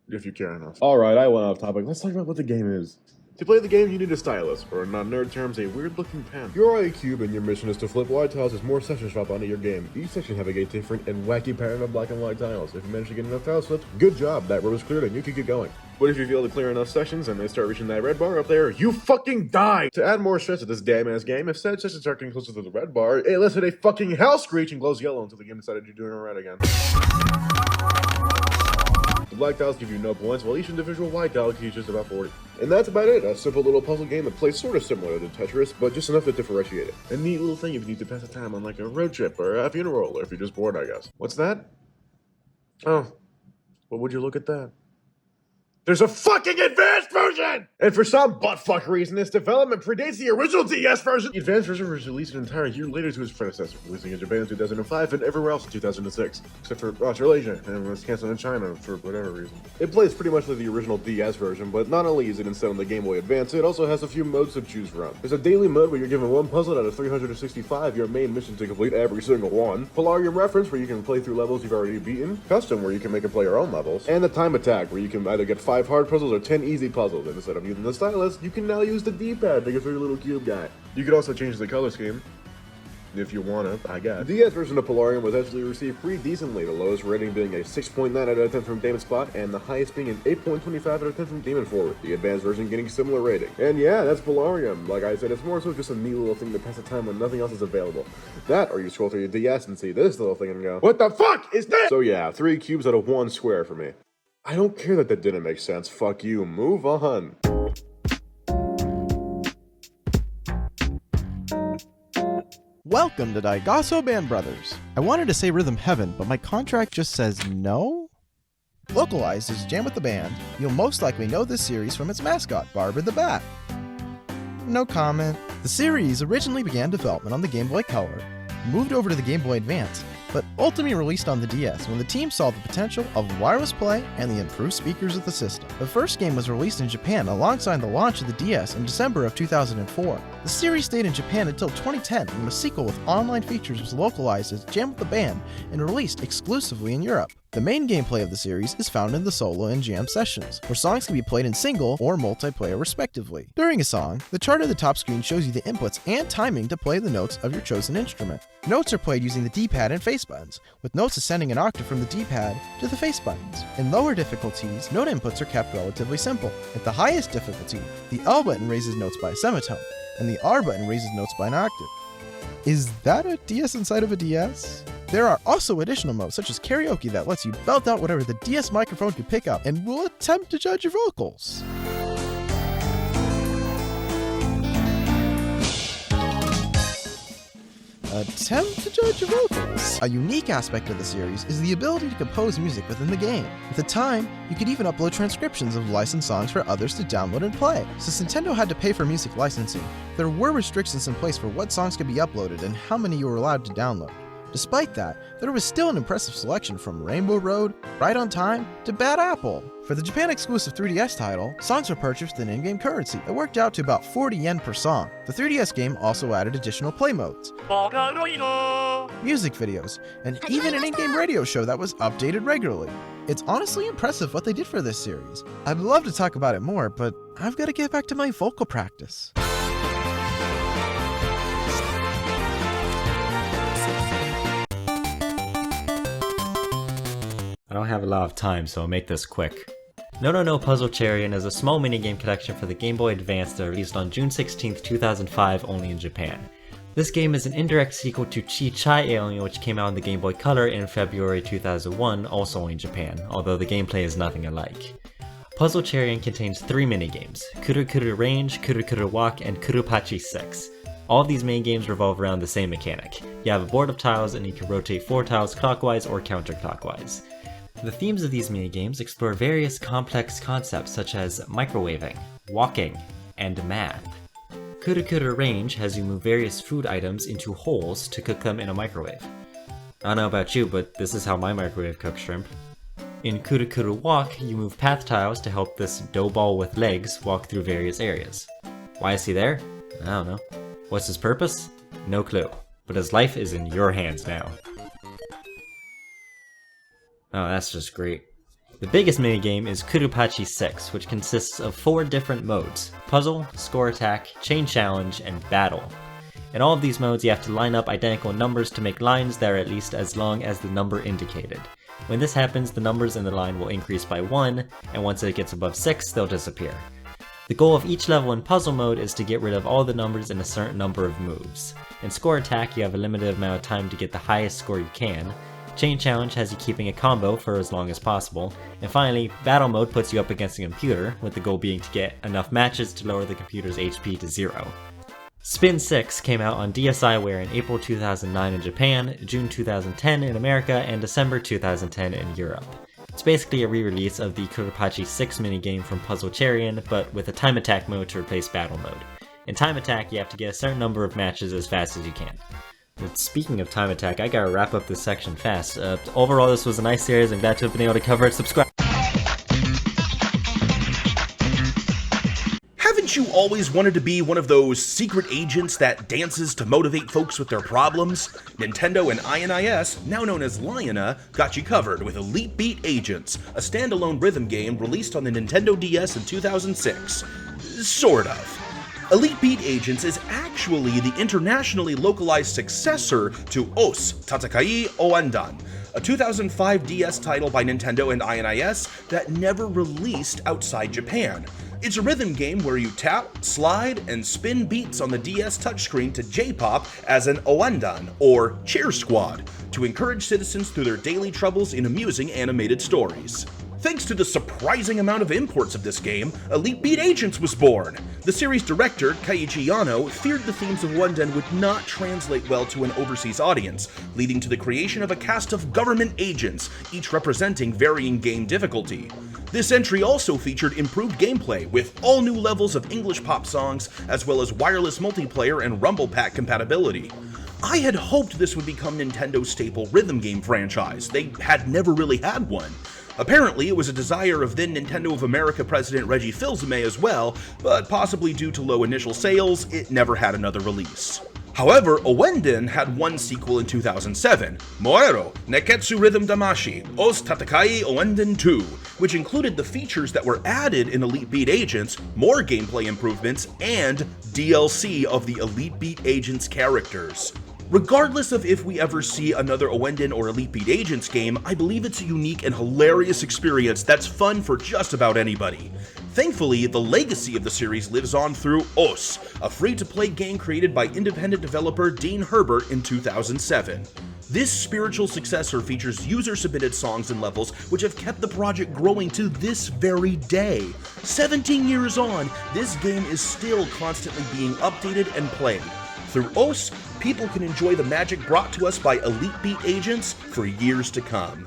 if you care enough. Alright, I went off topic. Let's talk about what the game is. To play the game, you need a stylus, or in non-nerd terms, a weird-looking pen. You're a cube, and your mission is to flip white tiles as more sections drop onto your game. Each section have a different and wacky pattern of black and white tiles. If you manage to get enough tiles flipped, good job, that row is cleared and you can get going. But if you fail to clear enough sections and they start reaching that red bar up there, you fucking die! To add more stress to this damn-ass game, if said sections start getting closer to the red bar, it lets hit a fucking hell screech and glows yellow until the game decided you're doing it right again. The black tiles give you no points, while each individual white tile gives you just about 40. And that's about it, a simple little puzzle game that plays sort of similar to Tetris, but just enough to differentiate it. A neat little thing if you need to pass the time on like a road trip, or a funeral, or if you're just bored, I guess. What's that? Oh, well, would you look at that? There's a fucking advanced version! And for some buttfuck reason, its development predates the original DS version. The advanced version was released an entire year later to its predecessor, releasing in Japan in 2005 and everywhere else in 2006, except for Australasia, and was canceled in China for whatever reason. It plays pretty much like the original DS version, but not only is it instead on the Game Boy Advance, it also has a few modes to choose from. There's a daily mode where you're given 1 puzzle out of 365, your main mission to complete every single one. Polarium Reference, where you can play through levels you've already beaten. Custom, where you can make and play your own levels. And the Time Attack, where you can either get 5 hard puzzles or 10 easy puzzles, and instead of using the stylus, you can now use the D-pad to get through your little cube guy. You could also change the color scheme, if you wanna, I guess. The DS version of Polarium was actually received pretty decently, the lowest rating being a 6.9 out of 10 from Damon Spot, and the highest being an 8.25 out of 10 from Demon Forward, the advanced version getting similar rating. And yeah, that's Polarium. Like I said, it's more so just a neat little thing to pass the time when nothing else is available. That, or you scroll through your DS and see this little thing and go, what the fuck is this? So yeah, 3 cubes out of 1 square for me. I don't care that didn't make sense. Fuck you. Move on. Welcome to Daigasso Band Brothers. I wanted to say Rhythm Heaven, but my contract just says no? Localized as Jam with the Band, you'll most likely know this series from its mascot, Barbara the Bat. No comment. The series originally began development on the Game Boy Color, moved over to the Game Boy Advance, but ultimately released on the DS when the team saw the potential of wireless play and the improved speakers of the system. The first game was released in Japan alongside the launch of the DS in December of 2004. The series stayed in Japan until 2010 when the sequel with online features was localized as Jam with the Band and released exclusively in Europe. The main gameplay of the series is found in the solo and jam sessions, where songs can be played in single or multiplayer respectively. During a song, the chart at the top screen shows you the inputs and timing to play the notes of your chosen instrument. Notes are played using the D-pad and face buttons, with notes ascending an octave from the D-pad to the face buttons. In lower difficulties, note inputs are kept relatively simple. At the highest difficulty, the L button raises notes by a semitone, and the R button raises notes by an octave. Is that a DS inside of a DS? There are also additional modes such as karaoke that lets you belt out whatever the DS microphone can pick up and will attempt to judge your vocals. Attempt to judge your vocals. A unique aspect of the series is the ability to compose music within the game. At the time, you could even upload transcriptions of licensed songs for others to download and play. Since Nintendo had to pay for music licensing, there were restrictions in place for what songs could be uploaded and how many you were allowed to download. Despite that, there was still an impressive selection from Rainbow Road, Right on Time, to Bad Apple. For the Japan-exclusive 3DS title, songs were purchased in in-game currency that worked out to about 40 yen per song. The 3DS game also added additional play modes, music videos, and even an in-game radio show that was updated regularly. It's honestly impressive what they did for this series. I'd love to talk about it more, but I've got to get back to my vocal practice. I don't have a lot of time, so I'll make this quick. No Puzzle Chariot is a small minigame collection for the Game Boy Advance that released on June 16, 2005 only in Japan. This game is an indirect sequel to Chi Chai Alien, which came out on the Game Boy Color in February 2001, also only in Japan, although the gameplay is nothing alike. Puzzle Chariot contains 3 minigames: Kuru Kuru Range, Kuru Kuru Walk, and Kurupachi 6. All of these main games revolve around the same mechanic. You have a board of tiles and you can rotate 4 tiles clockwise or counterclockwise. The themes of these minigames explore various complex concepts such as microwaving, walking, and math. Kuru Kuru Range has you move various food items into holes to cook them in a microwave. I don't know about you, but this is how my microwave cooks shrimp. In Kuru Kuru Walk, you move path tiles to help this dough ball with legs walk through various areas. Why is he there? I don't know. What's his purpose? No clue. But his life is in your hands now. Oh, that's just great. The biggest minigame is Kurupachi 6, which consists of 4 different modes: Puzzle, Score Attack, Chain Challenge, and Battle. In all of these modes, you have to line up identical numbers to make lines that are at least as long as the number indicated. When this happens, the numbers in the line will increase by 1, and once it gets above 6, they'll disappear. The goal of each level in puzzle mode is to get rid of all the numbers in a certain number of moves. In Score Attack, you have a limited amount of time to get the highest score you can. Chain Challenge has you keeping a combo for as long as possible. And finally, Battle Mode puts you up against a computer, with the goal being to get enough matches to lower the computer's HP to 0. Spin 6 came out on DSiWare in April 2009 in Japan, June 2010 in America, and December 2010 in Europe. It's basically a re-release of the Kurupachi 6 minigame from Puzzle Chariot, but with a time attack mode to replace battle mode. In time attack, you have to get a certain number of matches as fast as you can. But speaking of time attack, I gotta wrap up this section fast. Overall, this was a nice series. I'm glad to have been able to cover it. Subscribe. Haven't you always wanted to be one of those secret agents that dances to motivate folks with their problems? Nintendo and INIS, now known as Liona, got you covered with Elite Beat Agents, a standalone rhythm game released on the Nintendo DS in 2006. Sort of. Elite Beat Agents is actually the internationally localized successor to OS Tatakai Oendan, a 2005 DS title by Nintendo and INIS that never released outside Japan. It's a rhythm game where you tap, slide, and spin beats on the DS touchscreen to J-pop as an Oendan, or cheer squad, to encourage citizens through their daily troubles in amusing animated stories. Thanks to the surprising amount of imports of this game, Elite Beat Agents was born. The series director, Keiichi Yano, feared the themes of Oendan would not translate well to an overseas audience, leading to the creation of a cast of government agents, each representing varying game difficulty. This entry also featured improved gameplay, with all new levels of English pop songs, as well as wireless multiplayer and Rumble Pack compatibility. I had hoped this would become Nintendo's staple rhythm game franchise. They had never really had one. Apparently, it was a desire of then Nintendo of America President Reggie Fils-Aimé as well, but possibly due to low initial sales, it never had another release. However, Oendan had one sequel in 2007, Moero, Neketsu Rhythm Damashi, Os Tatakai Oendan 2, which included the features that were added in Elite Beat Agents, more gameplay improvements, and DLC of the Elite Beat Agents characters. Regardless of if we ever see another Oendan or Elite Beat Agents game, I believe it's a unique and hilarious experience that's fun for just about anybody. Thankfully, the legacy of the series lives on through OS, a free-to-play game created by independent developer Dean Herbert in 2007. This spiritual successor features user-submitted songs and levels which have kept the project growing to this very day. 17 years on, this game is still constantly being updated and played. Through OS, people can enjoy the magic brought to us by Elite Beat Agents for years to come.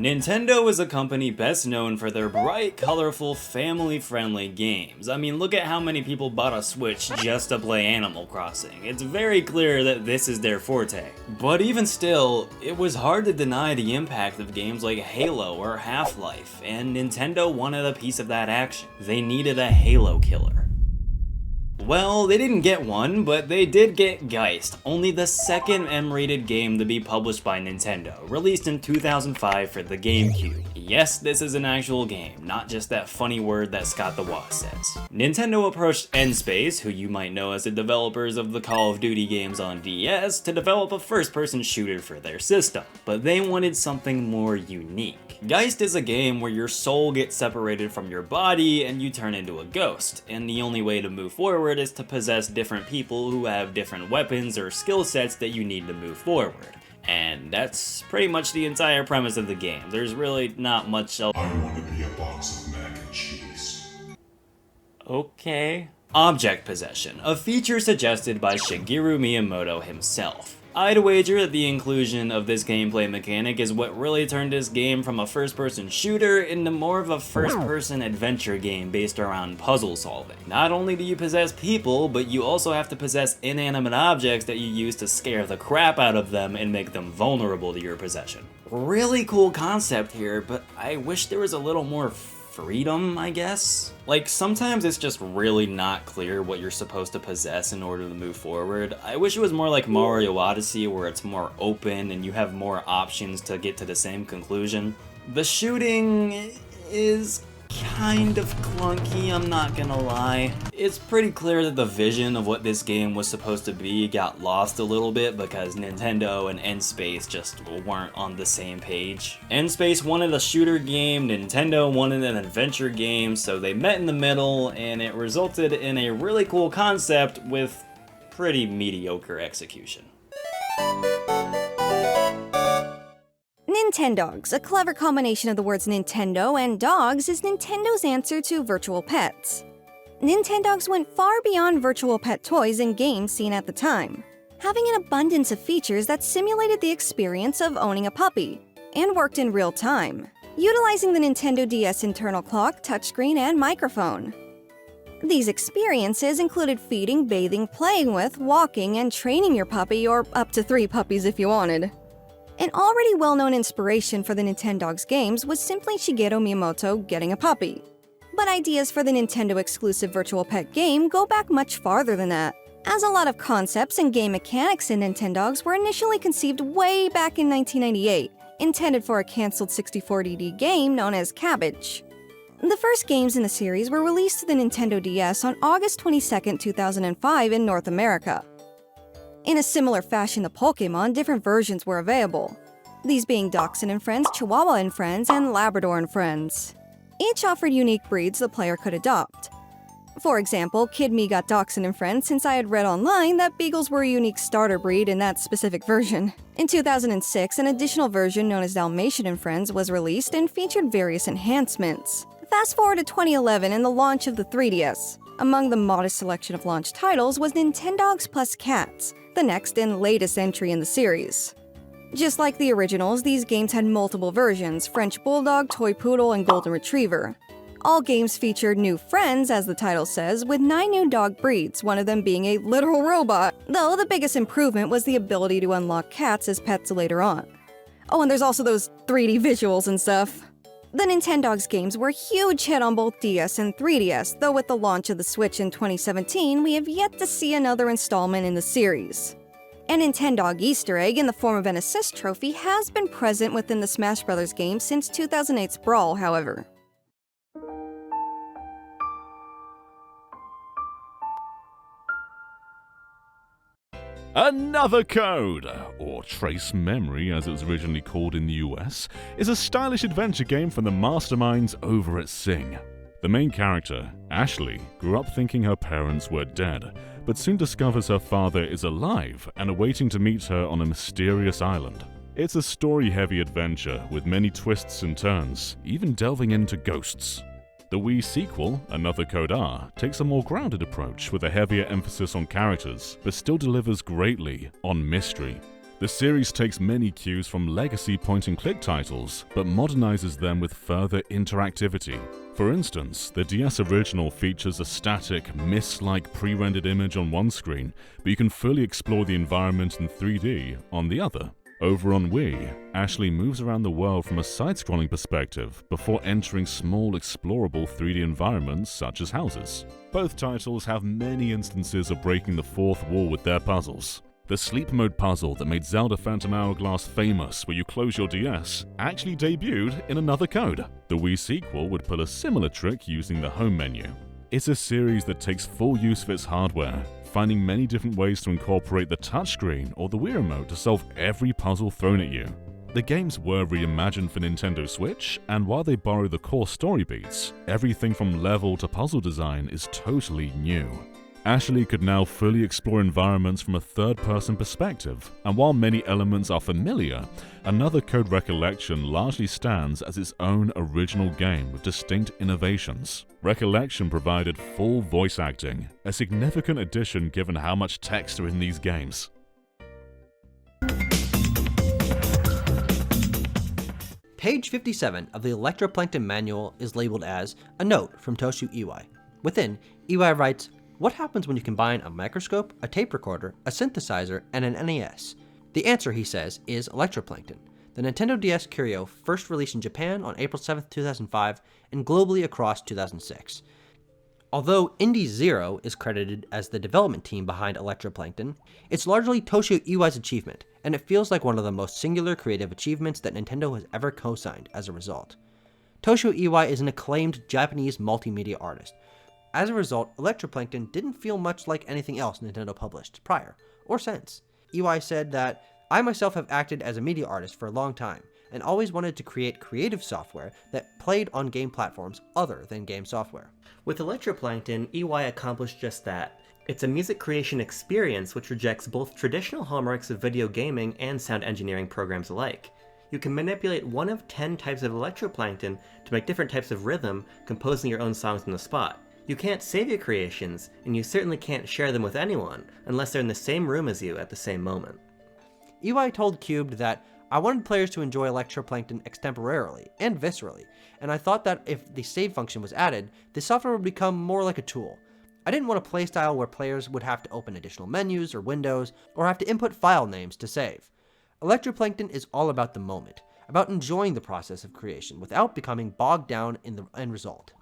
Nintendo is a company best known for their bright, colorful, family-friendly games. I mean, look at how many people bought a Switch just to play Animal Crossing. It's very clear that this is their forte. But even still, it was hard to deny the impact of games like Halo or Half-Life, and Nintendo wanted a piece of that action. They needed a Halo killer. Well, they didn't get one, but they did get Geist, only the second M-rated game to be published by Nintendo, released in 2005 for the GameCube. Yes, this is an actual game, not just that funny word that Scott the Wasp says. Nintendo approached N-Space, who you might know as the developers of the Call of Duty games on DS, to develop a first-person shooter for their system, but they wanted something more unique. Geist is a game where your soul gets separated from your body and you turn into a ghost, and the only way to move forward is to possess different people who have different weapons or skill sets that you need to move forward. And that's pretty much the entire premise of the game. There's really not much else. I want to be a box of mac and cheese. Okay. Object possession, a feature suggested by Shigeru Miyamoto himself. I'd wager that the inclusion of this gameplay mechanic is what really turned this game from a first-person shooter into more of a first-person adventure game based around puzzle solving. Not only do you possess people, but you also have to possess inanimate objects that you use to scare the crap out of them and make them vulnerable to your possession. Really cool concept here, but I wish there was a little more freedom, I guess? Like, sometimes it's just really not clear what you're supposed to possess in order to move forward. I wish it was more like Mario Odyssey, where it's more open and you have more options to get to the same conclusion. The shooting is kind of clunky, I'm not gonna lie. It's pretty clear that the vision of what this game was supposed to be got lost a little bit because Nintendo and N-Space just weren't on the same page. N-Space wanted a shooter game, Nintendo wanted an adventure game, so they met in the middle and it resulted in a really cool concept with pretty mediocre execution. Nintendogs, a clever combination of the words Nintendo and dogs, is Nintendo's answer to virtual pets. Nintendogs went far beyond virtual pet toys and games seen at the time, having an abundance of features that simulated the experience of owning a puppy, and worked in real time, utilizing the Nintendo DS internal clock, touchscreen, and microphone. These experiences included feeding, bathing, playing with, walking, and training your puppy, or up to 3 puppies if you wanted. An already well-known inspiration for the Nintendogs games was simply Shigeru Miyamoto getting a puppy. But ideas for the Nintendo-exclusive virtual pet game go back much farther than that, as a lot of concepts and game mechanics in Nintendogs were initially conceived way back in 1998, intended for a cancelled 64DD game known as Cabbage. The first games in the series were released to the Nintendo DS on August 22, 2005 in North America. In a similar fashion to Pokémon, different versions were available, these being Dachshund and Friends, Chihuahua and Friends, and Labrador and Friends. Each offered unique breeds the player could adopt. For example, Kid Me got Dachshund and Friends since I had read online that Beagles were a unique starter breed in that specific version. In 2006, an additional version known as Dalmatian and Friends was released and featured various enhancements. Fast forward to 2011 and the launch of the 3DS. Among the modest selection of launch titles was Nintendogs plus Cats, the next and latest entry in the series. Just like the originals, these games had multiple versions: French Bulldog, Toy Poodle, and Golden Retriever. All games featured new friends, as the title says, with 9 new dog breeds, one of them being a literal robot, though the biggest improvement was the ability to unlock cats as pets later on. Oh, and there's also those 3D visuals and stuff. The Nintendogs games were a huge hit on both DS and 3DS, though with the launch of the Switch in 2017, we have yet to see another installment in the series. A Nintendog Easter egg in the form of an assist trophy has been present within the Smash Bros. Game since 2008's Brawl, however. Another Code, or Trace Memory as it was originally called in the US, is a stylish adventure game from the masterminds over at Sing. The main character, Ashley, grew up thinking her parents were dead, but soon discovers her father is alive and awaiting to meet her on a mysterious island. It's a story-heavy adventure with many twists and turns, even delving into ghosts. The Wii sequel, Another Code R, takes a more grounded approach with a heavier emphasis on characters, but still delivers greatly on mystery. The series takes many cues from legacy point-and-click titles, but modernizes them with further interactivity. For instance, the DS original features a static, mist-like pre-rendered image on one screen, but you can fully explore the environment in 3D on the other. Over on Wii, Ashley moves around the world from a side-scrolling perspective before entering small explorable 3D environments such as houses. Both titles have many instances of breaking the fourth wall with their puzzles. The sleep mode puzzle that made Zelda Phantom Hourglass famous, where you close your DS, actually debuted in another code. The Wii sequel would pull a similar trick using the home menu. It's a series that takes full use of its hardware, finding many different ways to incorporate the touchscreen or the Wii Remote to solve every puzzle thrown at you. The games were reimagined for Nintendo Switch, and while they borrow the core story beats, everything from level to puzzle design is totally new. Ashley could now fully explore environments from a third-person perspective, and while many elements are familiar, Another Code Recollection largely stands as its own original game with distinct innovations. Recollection provided full voice acting, a significant addition given how much text are in these games. Page 57 of the Electroplankton manual is labeled as a note from Toshio Iwai. Within, Iwai writes, "What happens when you combine a microscope, a tape recorder, a synthesizer, and an NES? The answer, he says, is Electroplankton. The Nintendo DS Curio first released in Japan on April 7, 2005, and globally across 2006. Although Indie Zero is credited as the development team behind Electroplankton, it's largely Toshio Iwai's achievement, and it feels like one of the most singular creative achievements that Nintendo has ever co-signed as a result. Toshio Iwai is an acclaimed Japanese multimedia artist. As a result, Electroplankton didn't feel much like anything else Nintendo published prior, or since. Iwai said that, "I myself have acted as a media artist for a long time, and always wanted to create creative software that played on game platforms other than game software." With Electroplankton, EY accomplished just that. It's a music creation experience which rejects both traditional hallmarks of video gaming and sound engineering programs alike. You can manipulate one of 10 types of electroplankton to make different types of rhythm, composing your own songs on the spot. You can't save your creations, and you certainly can't share them with anyone, unless they're in the same room as you at the same moment. EY told Cubed that, "I wanted players to enjoy Electroplankton extemporarily and viscerally, and I thought that if the save function was added, the software would become more like a tool. I didn't want a playstyle where players would have to open additional menus or windows, or have to input file names to save. Electroplankton is all about the moment, about enjoying the process of creation without becoming bogged down in the end result."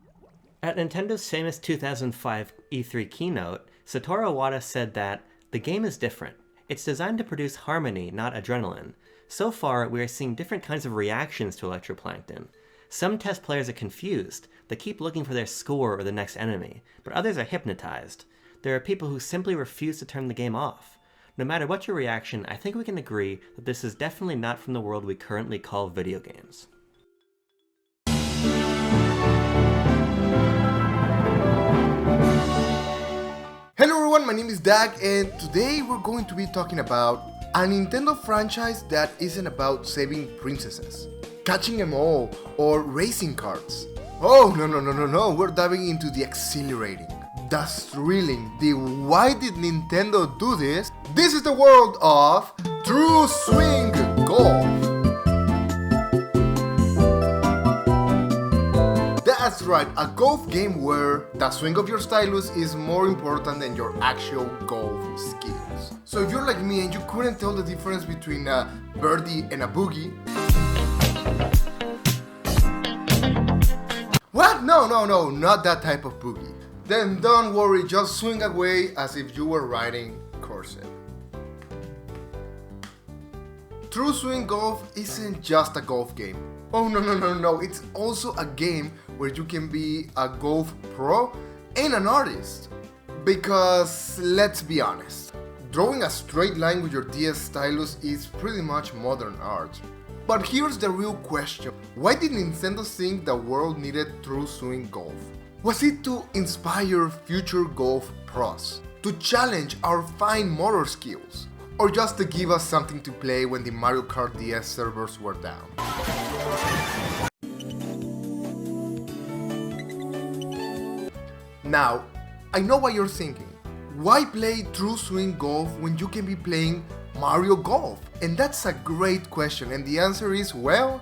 At Nintendo's famous 2005 E3 keynote, Satoru Iwata said that, "The game is different. It's designed to produce harmony, not adrenaline. So far, we are seeing different kinds of reactions to Electroplankton. Some test players are confused, they keep looking for their score or the next enemy, but others are hypnotized. There are people who simply refuse to turn the game off. No matter what your reaction, I think we can agree that this is definitely not from the world we currently call video games." Hello everyone, my name is Dag, and today we're going to be talking about a Nintendo franchise that isn't about saving princesses, catching them all, or racing cars. Oh, no, we're diving into the exhilarating, the thrilling, the why did Nintendo do this? This is the world of True Swing Golf. That's right, a golf game where the swing of your stylus is more important than your actual golf skills. So if you're like me and you couldn't tell the difference between a birdie and a boogie... What? No, not that type of boogie. Then don't worry, just swing away as if you were riding Corsair. True Swing Golf isn't just a golf game. Oh no, it's also a game where you can be a golf pro and an artist. Because, let's be honest, drawing a straight line with your DS stylus is pretty much modern art. But here's the real question. Why did Nintendo think the world needed True Swing Golf? Was it to inspire future golf pros? To challenge our fine motor skills? Or just to give us something to play when the Mario Kart DS servers were down? Now, I know what you're thinking. Why play True Swing Golf when you can be playing Mario Golf? And that's a great question, and the answer is, well,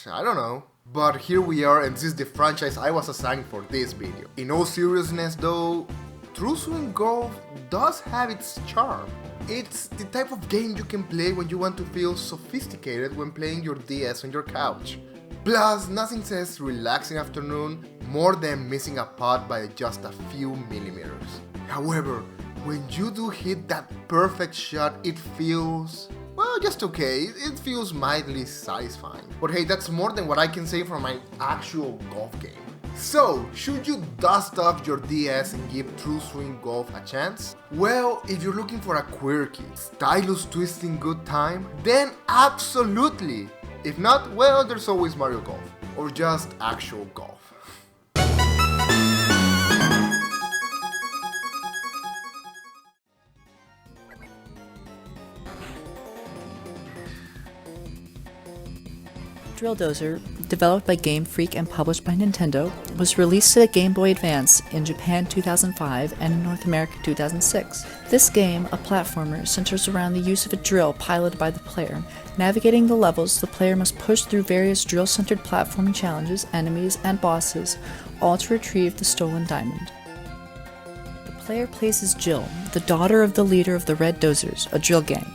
I don't know. But here we are, and this is the franchise I was assigned for this video. In all seriousness though, True Swing Golf does have its charm. It's the type of game you can play when you want to feel sophisticated when playing your DS on your couch. Plus, nothing says relaxing afternoon more than missing a putt by just a few millimeters. However, when you do hit that perfect shot, it feels, well, just okay. It feels mildly satisfying. But hey, that's more than what I can say for my actual golf game. So, should you dust off your DS and give True Swing Golf a chance? Well, if you're looking for a quirky, stylus twisting good time, then absolutely! If not, well, there's always Mario Golf, or just actual golf. Drill Dozer, developed by Game Freak and published by Nintendo, was released to the Game Boy Advance in Japan 2005 and in North America 2006. This game, a platformer, centers around the use of a drill piloted by the player. Navigating the levels, the player must push through various drill-centered platforming challenges, enemies, and bosses, all to retrieve the stolen diamond. The player plays as Jill, the daughter of the leader of the Red Dozers, a drill gang.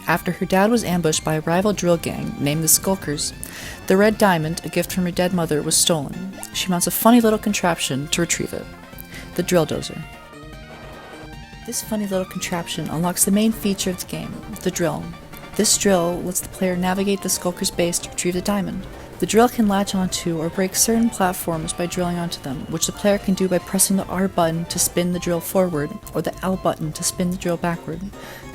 After her dad was ambushed by a rival drill gang named the Skulkers, the red diamond, a gift from her dead mother, was stolen. She mounts a funny little contraption to retrieve it. The Drill Dozer. This funny little contraption unlocks the main feature of the game, the drill. This drill lets the player navigate the Skulkers' base to retrieve the diamond. The drill can latch onto or break certain platforms by drilling onto them, which the player can do by pressing the R button to spin the drill forward or the L button to spin the drill backward.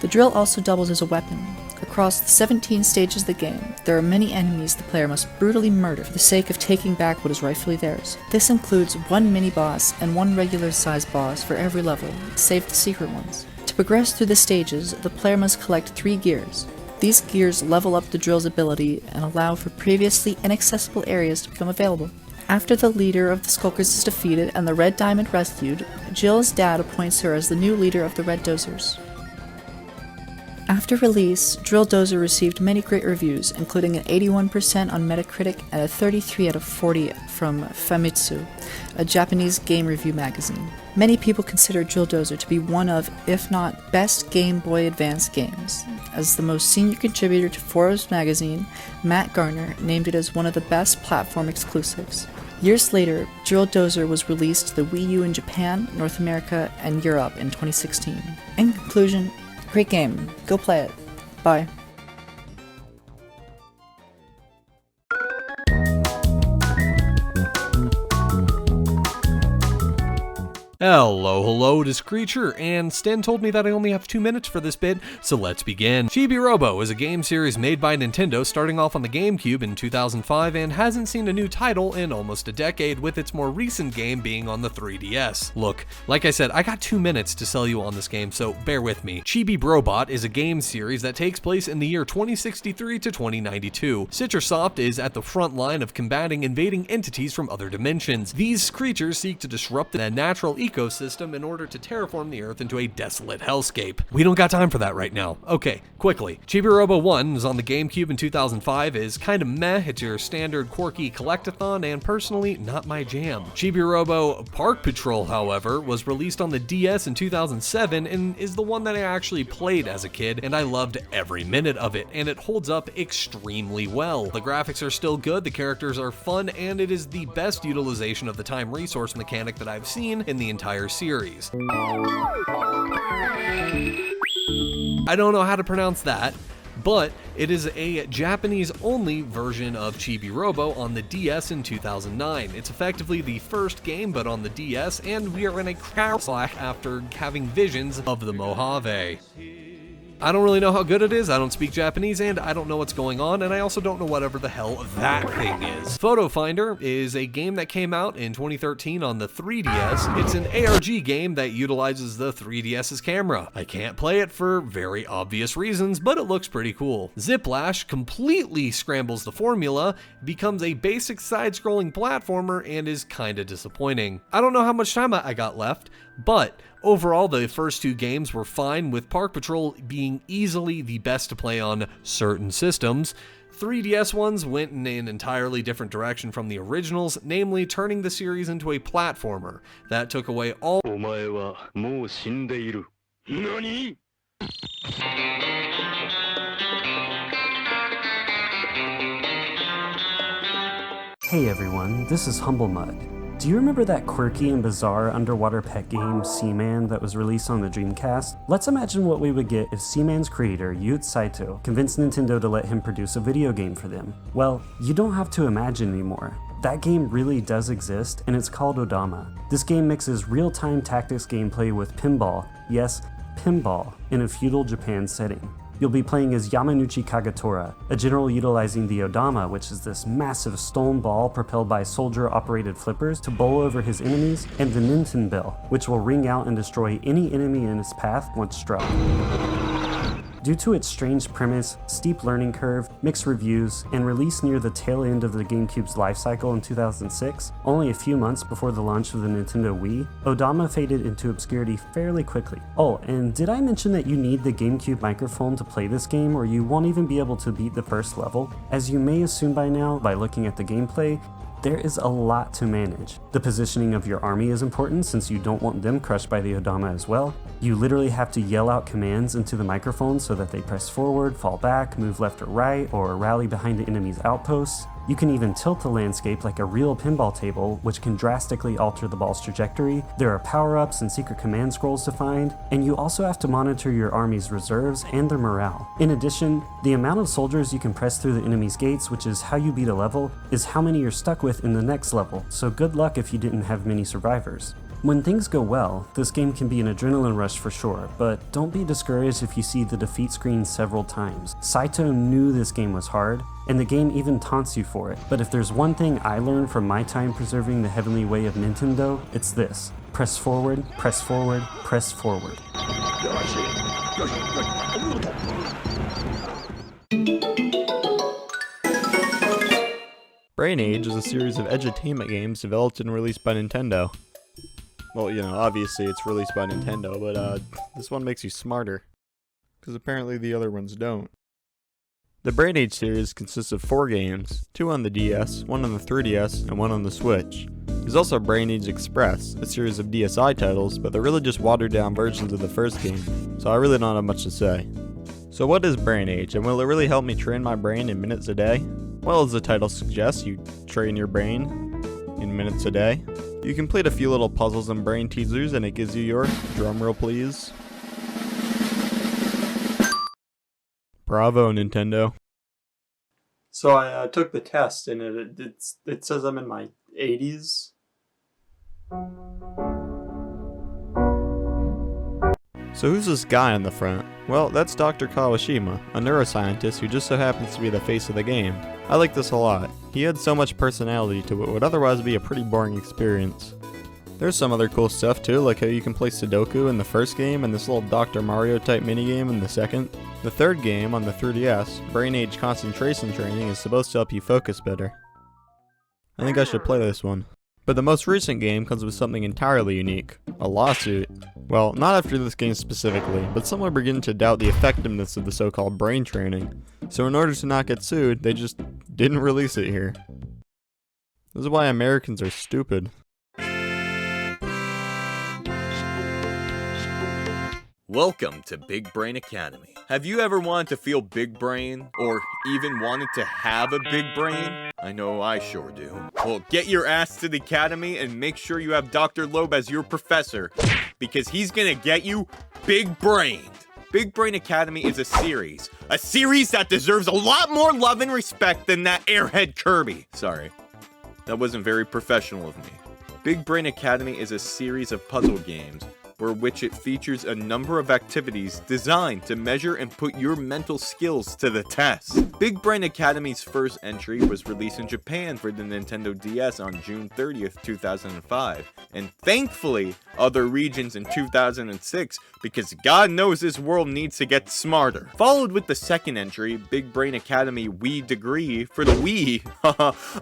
The drill also doubles as a weapon. Across the 17 stages of the game, there are many enemies the player must brutally murder for the sake of taking back what is rightfully theirs. This includes one mini-boss and one regular-sized boss for every level, save the secret ones. To progress through the stages, the player must collect 3 gears. These gears level up the drill's ability and allow for previously inaccessible areas to become available. After the leader of the Skulkers is defeated and the Red Diamond rescued, Jill's dad appoints her as the new leader of the Red Dozers. After release, Drill Dozer received many great reviews, including an 81% on Metacritic and a 33 out of 40 from Famitsu, a Japanese game review magazine. Many people consider Drill Dozer to be one of, if not best Game Boy Advance games. As the most senior contributor to Forbes magazine, Matt Garner named it as one of the best platform exclusives. Years later, Drill Dozer was released to the Wii U in Japan, North America, and Europe in 2016. In conclusion, great game. Go play it. Bye. Hello, it is Creature, and Sten told me that I only have 2 minutes for this bit, so let's begin. Chibi Robo is a game series made by Nintendo starting off on the GameCube in 2005 and hasn't seen a new title in almost a decade, with its more recent game being on the 3DS. Look, like I said, I got 2 minutes to sell you on this game, so bear with me. Chibi Robot is a game series that takes place in the year 2063 to 2092. Citrasoft is at the front line of combating invading entities from other dimensions. These creatures seek to disrupt the natural ecosystem in order to terraform the Earth into a desolate hellscape. We don't got time for that right now. Okay, quickly. Chibi Robo 1 is on the GameCube in 2005, is kinda meh, it's your standard quirky collectathon, and personally, not my jam. Chibi Robo Park Patrol, however, was released on the DS in 2007 and is the one that I actually played as a kid, and I loved every minute of it, and it holds up extremely well. The graphics are still good, the characters are fun, and it is the best utilization of the time resource mechanic that I've seen in the entire series. I don't know how to pronounce that, but it is a Japanese-only version of Chibi Robo on the DS in 2009. It's effectively the first game, but on the DS, and we are in a crowd after having visions of the Mojave. I don't really know how good it is, I don't speak Japanese, and I don't know what's going on, and I also don't know whatever the hell that thing is. Photo Finder is a game that came out in 2013 on the 3DS. It's an ARG game that utilizes the 3DS's camera. I can't play it for very obvious reasons, but it looks pretty cool. Ziplash completely scrambles the formula, becomes a basic side-scrolling platformer, and is kinda disappointing. I don't know how much time I got left, but Overall, the first two games were fine, with Park Patrol being easily the best to play on certain systems. 3DS ones went in an entirely different direction from the originals, namely turning the series into a platformer. That took away all Hey everyone, this is Humble Mud. Do you remember that quirky and bizarre underwater pet game, Seaman, that was released on the Dreamcast? Let's imagine what we would get if Seaman's creator, Yuut Saito, convinced Nintendo to let him produce a video game for them. Well, you don't have to imagine anymore. That game really does exist, and it's called Odama. This game mixes real-time tactics gameplay with pinball, yes, pinball, in a feudal Japan setting. You'll be playing as Yamanouchi Kagatora, a general utilizing the Odama, which is this massive stone ball propelled by soldier-operated flippers to bowl over his enemies, and the Ninten Bell, which will ring out and destroy any enemy in its path once struck. Due to its strange premise, steep learning curve, mixed reviews, and release near the tail end of the GameCube's life cycle in 2006, only a few months before the launch of the Nintendo Wii, Odama faded into obscurity fairly quickly. Oh, and did I mention that you need the GameCube microphone to play this game, or you won't even be able to beat the first level? As you may assume by now, by looking at the gameplay, there is a lot to manage. The positioning of your army is important since you don't want them crushed by the Odama as well. You literally have to yell out commands into the microphone so that they press forward, fall back, move left or right, or rally behind the enemy's outposts. You can even tilt the landscape like a real pinball table, which can drastically alter the ball's trajectory. There are power-ups and secret command scrolls to find, and you also have to monitor your army's reserves and their morale. In addition, the amount of soldiers you can press through the enemy's gates, which is how you beat a level, is how many you're stuck with in the next level, so good luck if you didn't have many survivors. When things go well, this game can be an adrenaline rush for sure, but don't be discouraged if you see the defeat screen several times. Saito knew this game was hard, and the game even taunts you for it. But if there's one thing I learned from my time preserving the heavenly way of Nintendo, it's this: press forward, press forward, press forward. Brain Age is a series of edutainment games developed and released by Nintendo. Well, you know, obviously it's released by Nintendo, but this one makes you smarter. Because apparently the other ones don't. The Brain Age series consists of 4 games, 2 on the DS, 1 on the 3DS, and 1 on the Switch. There's also Brain Age Express, a series of DSi titles, but they're really just watered down versions of the first game, so I really don't have much to say. So what is Brain Age, and will it really help me train my brain in minutes a day? Well, as the title suggests, you train your brain in minutes a day. You complete a few little puzzles and brain teasers, and it gives you your, drumroll please, bravo, Nintendo. So I took the test, and it says I'm in my 80s. So who's this guy on the front? Well, that's Dr. Kawashima, a neuroscientist who just so happens to be the face of the game. I like this a lot. He had so much personality to what would otherwise be a pretty boring experience. There's some other cool stuff too, like how you can play Sudoku in the first game and this little Dr. Mario type minigame in the second. The third game, on the 3DS, Brain Age Concentration Training, is supposed to help you focus better. I think I should play this one. But the most recent game comes with something entirely unique, a lawsuit. Well, not after this game specifically, but some are beginning to doubt the effectiveness of the so-called brain training. So in order to not get sued, they just didn't release it here. This is why Americans are stupid. Welcome to Big Brain Academy. Have you ever wanted to feel big brain, or even wanted to have a big brain? I know I sure do. Well, get your ass to the academy and make sure you have Dr. Loeb as your professor, because he's gonna get you big brained. Big Brain Academy is a series that deserves a lot more love and respect than that airhead Kirby. Sorry, that wasn't very professional of me. Big Brain Academy is a series of puzzle games which it features a number of activities designed to measure and put your mental skills to the test. Big Brain Academy's first entry was released in Japan for the Nintendo DS on June 30th, 2005, and thankfully other regions in 2006, because God knows this world needs to get smarter. Followed with the second entry, Big Brain Academy Wii Degree for the Wii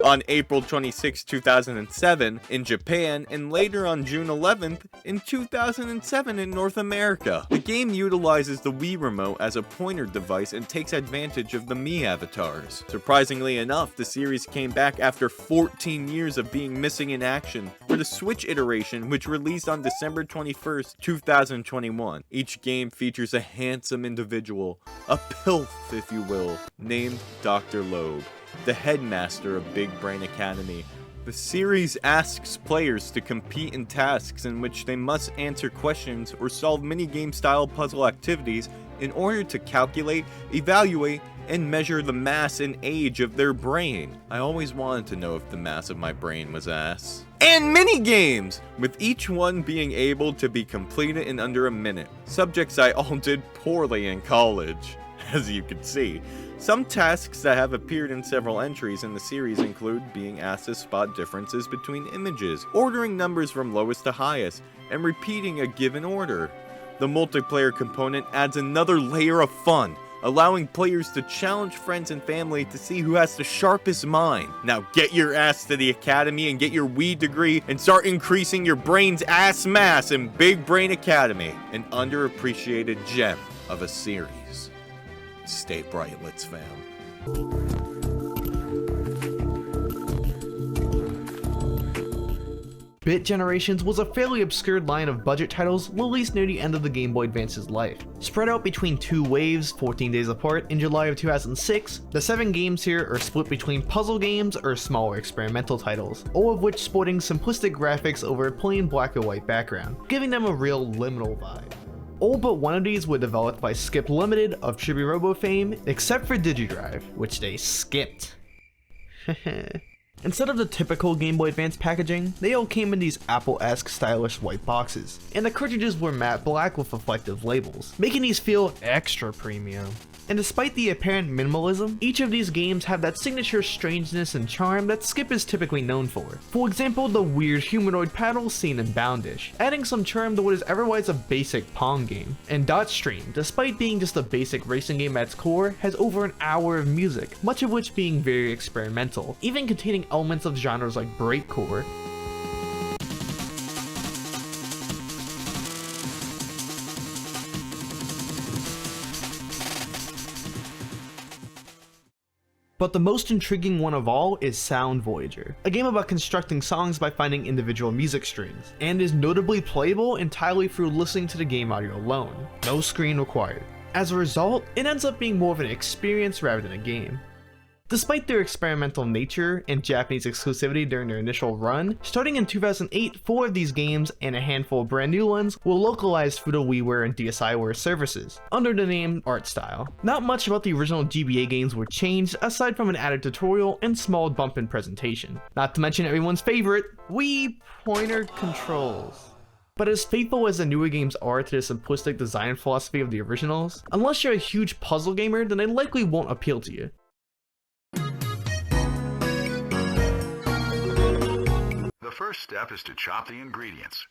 on April 26, 2007 in Japan, and later on June 11th in 2008 2007 in North America. The game utilizes the Wii Remote as a pointer device and takes advantage of the Mii avatars. Surprisingly enough, the series came back after 14 years of being missing in action for the Switch iteration, which released on December 21st, 2021. Each game features a handsome individual, a pilf if you will, named Dr. Loeb, the headmaster of Big Brain Academy. The series asks players to compete in tasks in which they must answer questions or solve minigame style puzzle activities in order to calculate, evaluate, and measure the mass and age of their brain. I always wanted to know if the mass of my brain was ass. And minigames! With each one being able to be completed in under a minute. Subjects I all did poorly in college, as you can see. Some tasks that have appeared in several entries in the series include being asked to spot differences between images, ordering numbers from lowest to highest, and repeating a given order. The multiplayer component adds another layer of fun, allowing players to challenge friends and family to see who has the sharpest mind. Now get your ass to the academy and get your Wii degree and start increasing your brain's ass mass in Big Brain Academy, an underappreciated gem of a series. Stay brightlets, fam. Bit Generations was a fairly obscure line of budget titles released near the end of the Game Boy Advance's life. Spread out between two waves, 14 days apart, in July of 2006, the 7 games here are split between puzzle games or smaller experimental titles, all of which sporting simplistic graphics over a plain black and white background, giving them a real liminal vibe. All but one of these were developed by Skip Limited of Chibi Robo fame, except for Digidrive, which they skipped. Instead of the typical Game Boy Advance packaging, they all came in these Apple-esque stylish white boxes, and the cartridges were matte black with reflective labels, making these feel extra premium. And despite the apparent minimalism, each of these games have that signature strangeness and charm that Skip is typically known for. For example, the weird humanoid paddle seen in Boundish, adding some charm to what is otherwise a basic Pong game. And Dotstream, despite being just a basic racing game at its core, has over an hour of music, much of which being very experimental, even containing elements of genres like breakcore. But the most intriguing one of all is Sound Voyager, a game about constructing songs by finding individual music strings, and is notably playable entirely through listening to the game audio alone, no screen required. As a result, it ends up being more of an experience rather than a game. Despite their experimental nature and Japanese exclusivity during their initial run, starting in 2008, 4 of these games and a handful of brand new ones were localized through the WiiWare and DSiWare services, under the name Art Style. Not much about the original GBA games were changed, aside from an added tutorial and small bump in presentation. Not to mention everyone's favorite, Wii pointer controls. But as faithful as the newer games are to the simplistic design philosophy of the originals, unless you're a huge puzzle gamer, then they likely won't appeal to you. The first step is to chop the ingredients.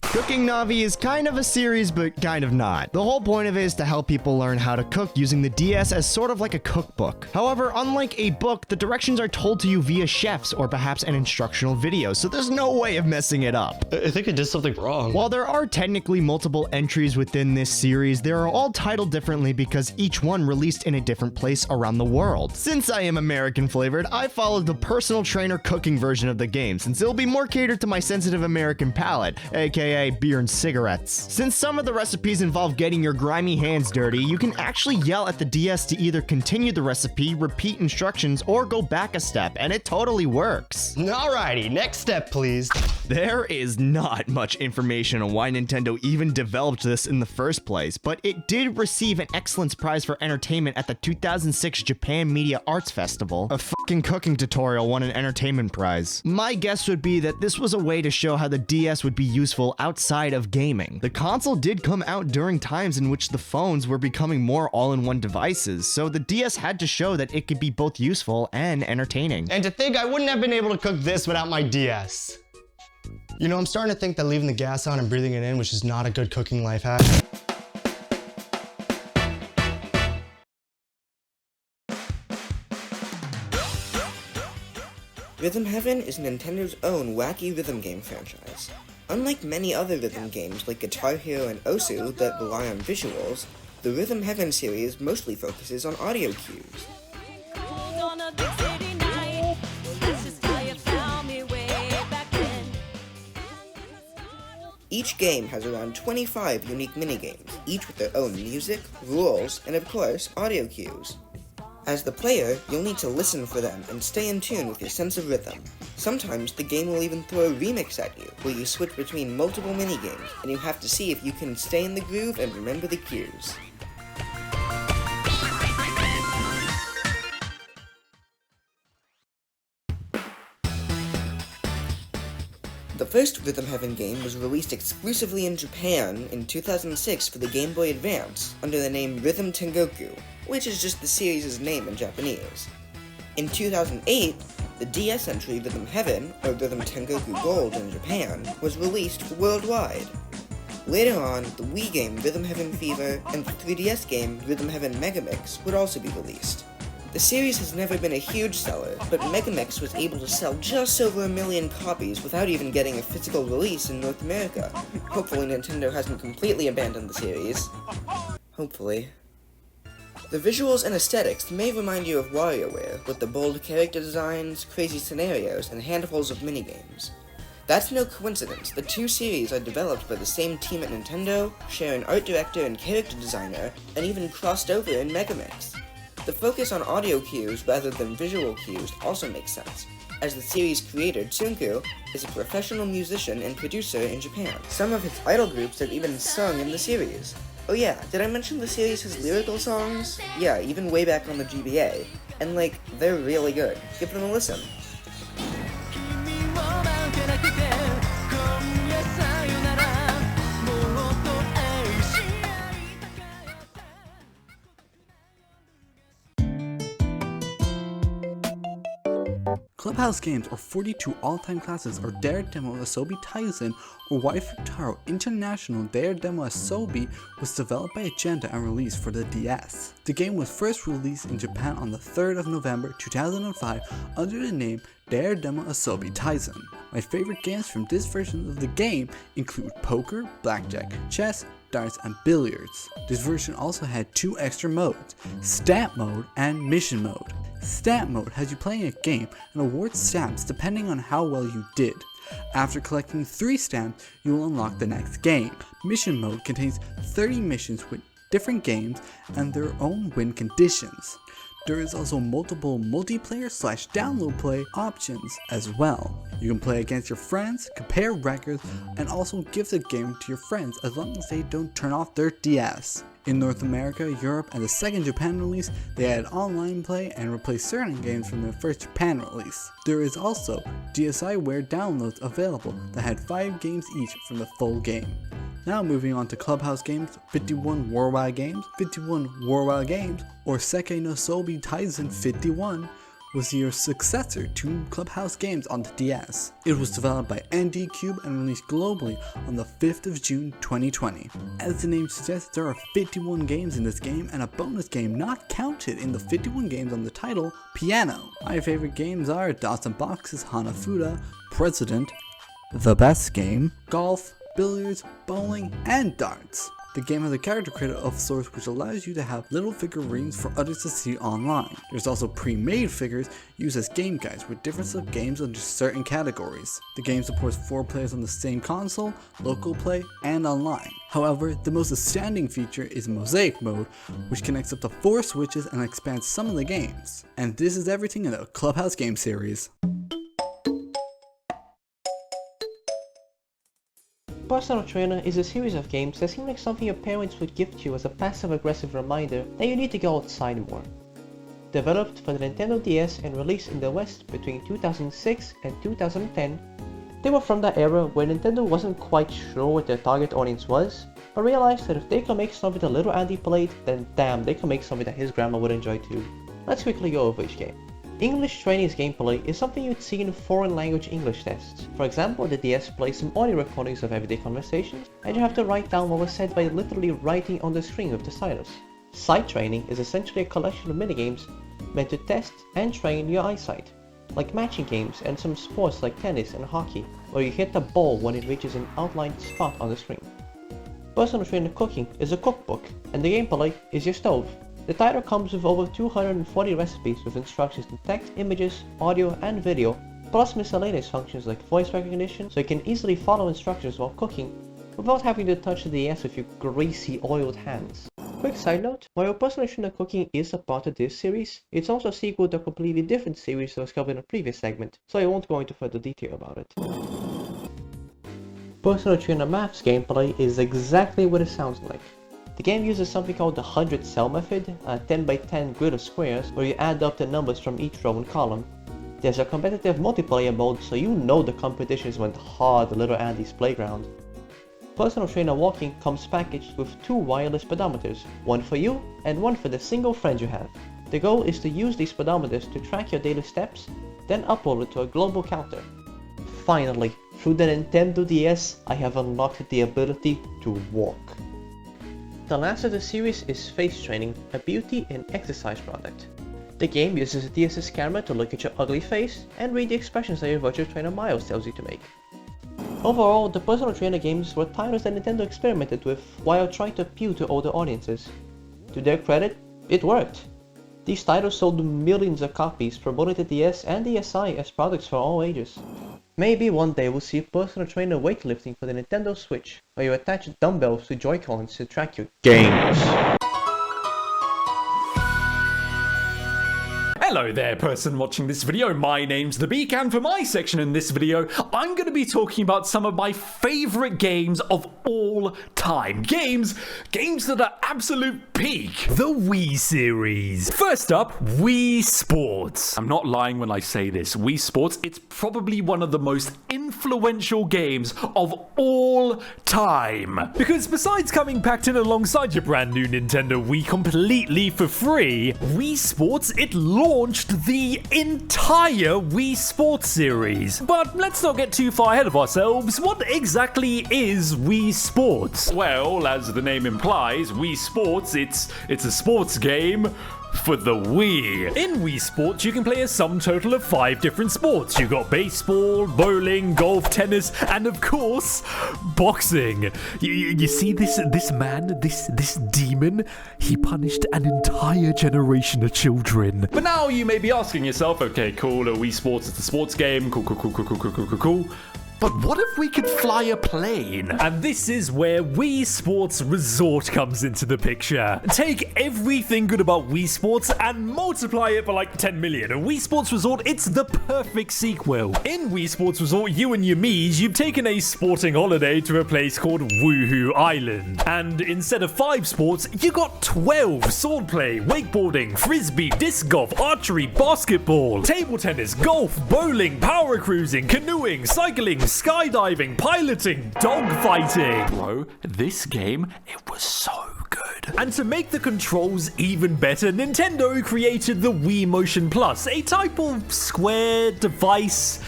Cooking Navi is kind of a series, but kind of not. The whole point of it is to help people learn how to cook using the DS as sort of like a cookbook. However, unlike a book, the directions are told to you via chefs or perhaps an instructional video, so there's no way of messing it up. I think I did something wrong. While there are technically multiple entries within this series, they are all titled differently because each one released in a different place around the world. Since I am American flavored, I followed the personal trainer cooking version of the game, since it'll be more catered to my sensitive American palate, aka beer and cigarettes. Since some of the recipes involve getting your grimy hands dirty, you can actually yell at the DS to either continue the recipe, repeat instructions, or go back a step, and it totally works. Alrighty, next step please. There is not much information on why Nintendo even developed this in the first place, but it did receive an Excellence Prize for Entertainment at the 2006 Japan Media Arts Festival. A fucking cooking tutorial won an entertainment prize. My guess would be that this was a way to show how the DS would be useful outside of gaming. The console did come out during times in which the phones were becoming more all-in-one devices, so the DS had to show that it could be both useful and entertaining. And to think I wouldn't have been able to cook this without my DS. You know, I'm starting to think that leaving the gas on and breathing it in was just not a good cooking life hack. Rhythm Heaven is Nintendo's own wacky rhythm game franchise. Unlike many other rhythm games like Guitar Hero and Osu that rely on visuals, the Rhythm Heaven series mostly focuses on audio cues. Each game has around 25 unique minigames, each with their own music, rules, and of course, audio cues. As the player, you'll need to listen for them and stay in tune with your sense of rhythm. Sometimes the game will even throw a remix at you, where you switch between multiple minigames, and you have to see if you can stay in the groove and remember the cues. The first Rhythm Heaven game was released exclusively in Japan in 2006 for the Game Boy Advance under the name Rhythm Tengoku, which is just the series' name in Japanese. In 2008, the DS entry Rhythm Heaven, or Rhythm Tengoku Gold in Japan, was released worldwide. Later on, the Wii game Rhythm Heaven Fever and the 3DS game Rhythm Heaven Megamix would also be released. The series has never been a huge seller, but Megamix was able to sell just over 1 million copies without even getting a physical release in North America. Hopefully Nintendo hasn't completely abandoned the series. Hopefully. The visuals and aesthetics may remind you of WarioWare, with the bold character designs, crazy scenarios, and handfuls of minigames. That's no coincidence. The two series are developed by the same team at Nintendo, share an art director and character designer, and even crossed over in Megamix. The focus on audio cues rather than visual cues also makes sense, as the series' creator, Tsunku, is a professional musician and producer in Japan. Some of his idol groups have even sung in the series. Oh yeah, did I mention the series has lyrical songs? Yeah, even way back on the GBA. And they're really good. Give them a listen. Clubhouse games are 42 all-time classes are Dare Demo Asobi Taisen or Waifutaro International Dare Demo Asobi was developed by Agenda and released for the DS. The game was first released in Japan on the 3rd of November 2005 under the name Dare Demo Asobi Taisen. My favorite games from this version of the game include poker, blackjack, chess, darts, and billiards. This version also had 2 extra modes, Stamp Mode and Mission Mode. Stamp Mode has you playing a game and awards stamps depending on how well you did. After collecting 3 stamps, you will unlock the next game. Mission Mode contains 30 missions with different games and their own win conditions. There is also multiple multiplayer/download play options as well. You can play against your friends, compare records, and also give the game to your friends as long as they don't turn off their DS. In North America, Europe, and the second Japan release, they added online play and replaced certain games from the first Japan release. There is also DSiWare downloads available that had 5 games each from the full game. Now moving on to Clubhouse games, 51 Worldwide Games. 51 Worldwide Games, or Sekkei no Sobi Taisen 51, was your successor to Clubhouse games on the DS. It was developed by ND Cube and released globally on the 5th of June 2020. As the name suggests, there are 51 games in this game and a bonus game not counted in the 51 games on the title, Piano. My favorite games are Dots and Boxes, Hanafuda, President, The Best Game, Golf, Billiards, Bowling, and Darts. The game has a character creator of sorts which allows you to have little figurines for others to see online. There's also pre-made figures used as game guides with different sub-games under certain categories. The game supports 4 players on the same console, local play, and online. However, the most outstanding feature is Mosaic Mode, which connects up to 4 switches and expands some of the games. And this is everything in the Clubhouse game series. Personal Trainer is a series of games that seem like something your parents would gift you as a passive-aggressive reminder that you need to go outside more. Developed for the Nintendo DS and released in the West between 2006 and 2010, they were from that era where Nintendo wasn't quite sure what their target audience was, but realized that if they could make something that little Andy played, then damn, they could make something that his grandma would enjoy too. Let's quickly go over each game. English Chinese gameplay is something you'd see in foreign language English tests. For example, the DS plays some audio recordings of everyday conversations, and you have to write down what was said by literally writing on the screen with the stylus. Sight training is essentially a collection of minigames meant to test and train your eyesight. like matching games and some sports like tennis and hockey, where you hit the ball when it reaches an outlined spot on the screen. Personal Trainer Cooking is a cookbook, and the gameplay is your stove. The title comes with over 240 recipes with instructions in text, images, audio, and video, plus miscellaneous functions like voice recognition, so you can easily follow instructions while cooking without having to touch the DS with your greasy, oiled hands. Quick side note, while Personal Trainer Cooking is a part of this series, it's also a sequel to a completely different series that was covered in a previous segment, so I won't go into further detail about it. Personal Trainer Math's gameplay is exactly what it sounds like. The game uses something called the 100 cell method, a 10 by 10 grid of squares where you add up the numbers from each row and column. There's a competitive multiplayer mode, so you know the competitions went hard at Little Andy's playground. Personal Trainer Walking comes packaged with 2 wireless pedometers, one for you and one for the single friend you have. The goal is to use these pedometers to track your daily steps, then upload it to a global counter. Finally, through the Nintendo DS, I have unlocked the ability to walk. The last of the series is Face Training, a beauty and exercise product. The game uses a DS's camera to look at your ugly face and read the expressions that your virtual trainer Miles tells you to make. Overall, the Personal Trainer games were titles that Nintendo experimented with while trying to appeal to older audiences. To their credit, it worked. These titles sold millions of copies, promoting the DS and the SI as products for all ages. Maybe one day we'll see Personal Trainer weightlifting for the Nintendo Switch, where you attach dumbbells to Joy-Cons to track your games. Hello there, person watching this video. My name's The Beak, and for my section in this video, I'm going to be talking about some of my favorite games of all time. Games that are absolute peak. The Wii series. First up, Wii Sports. I'm not lying when I say this. Wii Sports, it's probably one of the most influential games of all time. Because besides coming packed in alongside your brand new Nintendo Wii completely for free, Wii Sports, it launched the entire Wii Sports series. But let's not get too far ahead of ourselves. What exactly is Wii Sports? Well, as the name implies, Wii Sports, it's a sports game for the Wii. In Wii Sports, you can play a sum total of 5 different sports. You got baseball, bowling, golf, tennis, and of course, boxing. You see this man, this demon? He punished an entire generation of children. But now you may be asking yourself, okay, cool, Wii Sports is a sports game, cool. But what if we could fly a plane? And this is where Wii Sports Resort comes into the picture. Take everything good about Wii Sports and multiply it by like 10 million. And Wii Sports Resort, it's the perfect sequel. In Wii Sports Resort, you and your Miis, you've taken a sporting holiday to a place called Woohoo Island. And instead of 5 sports, you got 12. Swordplay, wakeboarding, frisbee, disc golf, archery, basketball, table tennis, golf, bowling, power cruising, canoeing, cycling, skydiving, piloting, dogfighting. Bro, this game, it was so good. And to make the controls even better, Nintendo created the Wii Motion Plus, a type of square device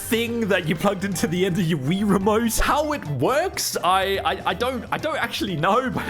thing that you plugged into the end of your Wii remote. How it works, I don't actually know, but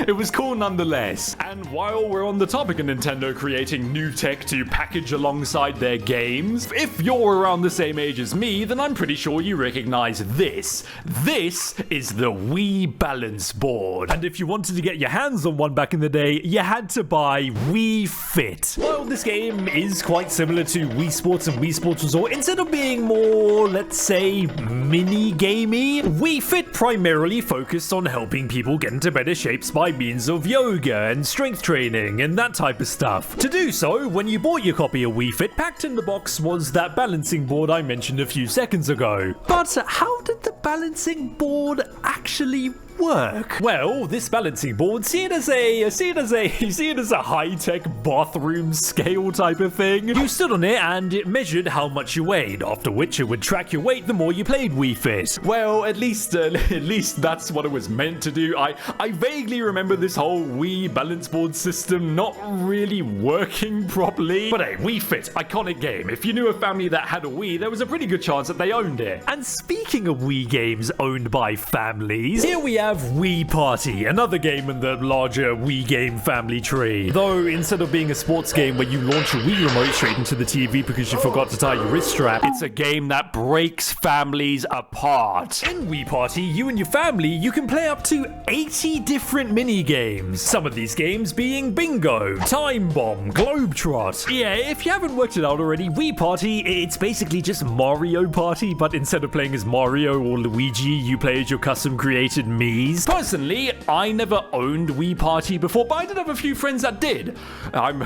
it was cool nonetheless. And while we're on the topic of Nintendo creating new tech to package alongside their games, if you're around the same age as me, then I'm pretty sure you recognize this. This is the Wii Balance Board. And if you wanted to get your hands on one back in the day, you had to buy Wii Fit. Well, this game is quite similar to Wii Sports and Wii Sports Resort. Instead of being more, let's say, mini-gamey, Wii Fit primarily focused on helping people get into better shapes by means of yoga and strength training and that type of stuff. To do so, when you bought your copy of Wii Fit, packed in the box was that balancing board I mentioned a few seconds ago. But how did the balancing board actually work? Well, this balancing board, see it as a high-tech bathroom scale type of thing. You stood on it and it measured how much you weighed, after which it would track your weight the more you played Wii Fit. Well, at least that's what it was meant to do. I vaguely remember this whole Wii balance board system not really working properly. But hey, Wii Fit, iconic game. If you knew a family that had a Wii, there was a pretty good chance that they owned it. And speaking of Wii games owned by families, here we have Wii Party, another game in the larger Wii game family tree. Though instead of being a sports game where you launch a Wii remote straight into the TV because you forgot to tie your wrist strap, it's a game that breaks families apart. In Wii Party, you and your family, you can play up to 80 different mini games. Some of these games being Bingo, Time Bomb, Globetrot. Yeah, if you haven't worked it out already, Wii Party, it's basically just Mario Party, but instead of playing as Mario or Luigi, you play as your custom created Miis. Personally, I never owned Wii Party before, but I did have a few friends that did. I'm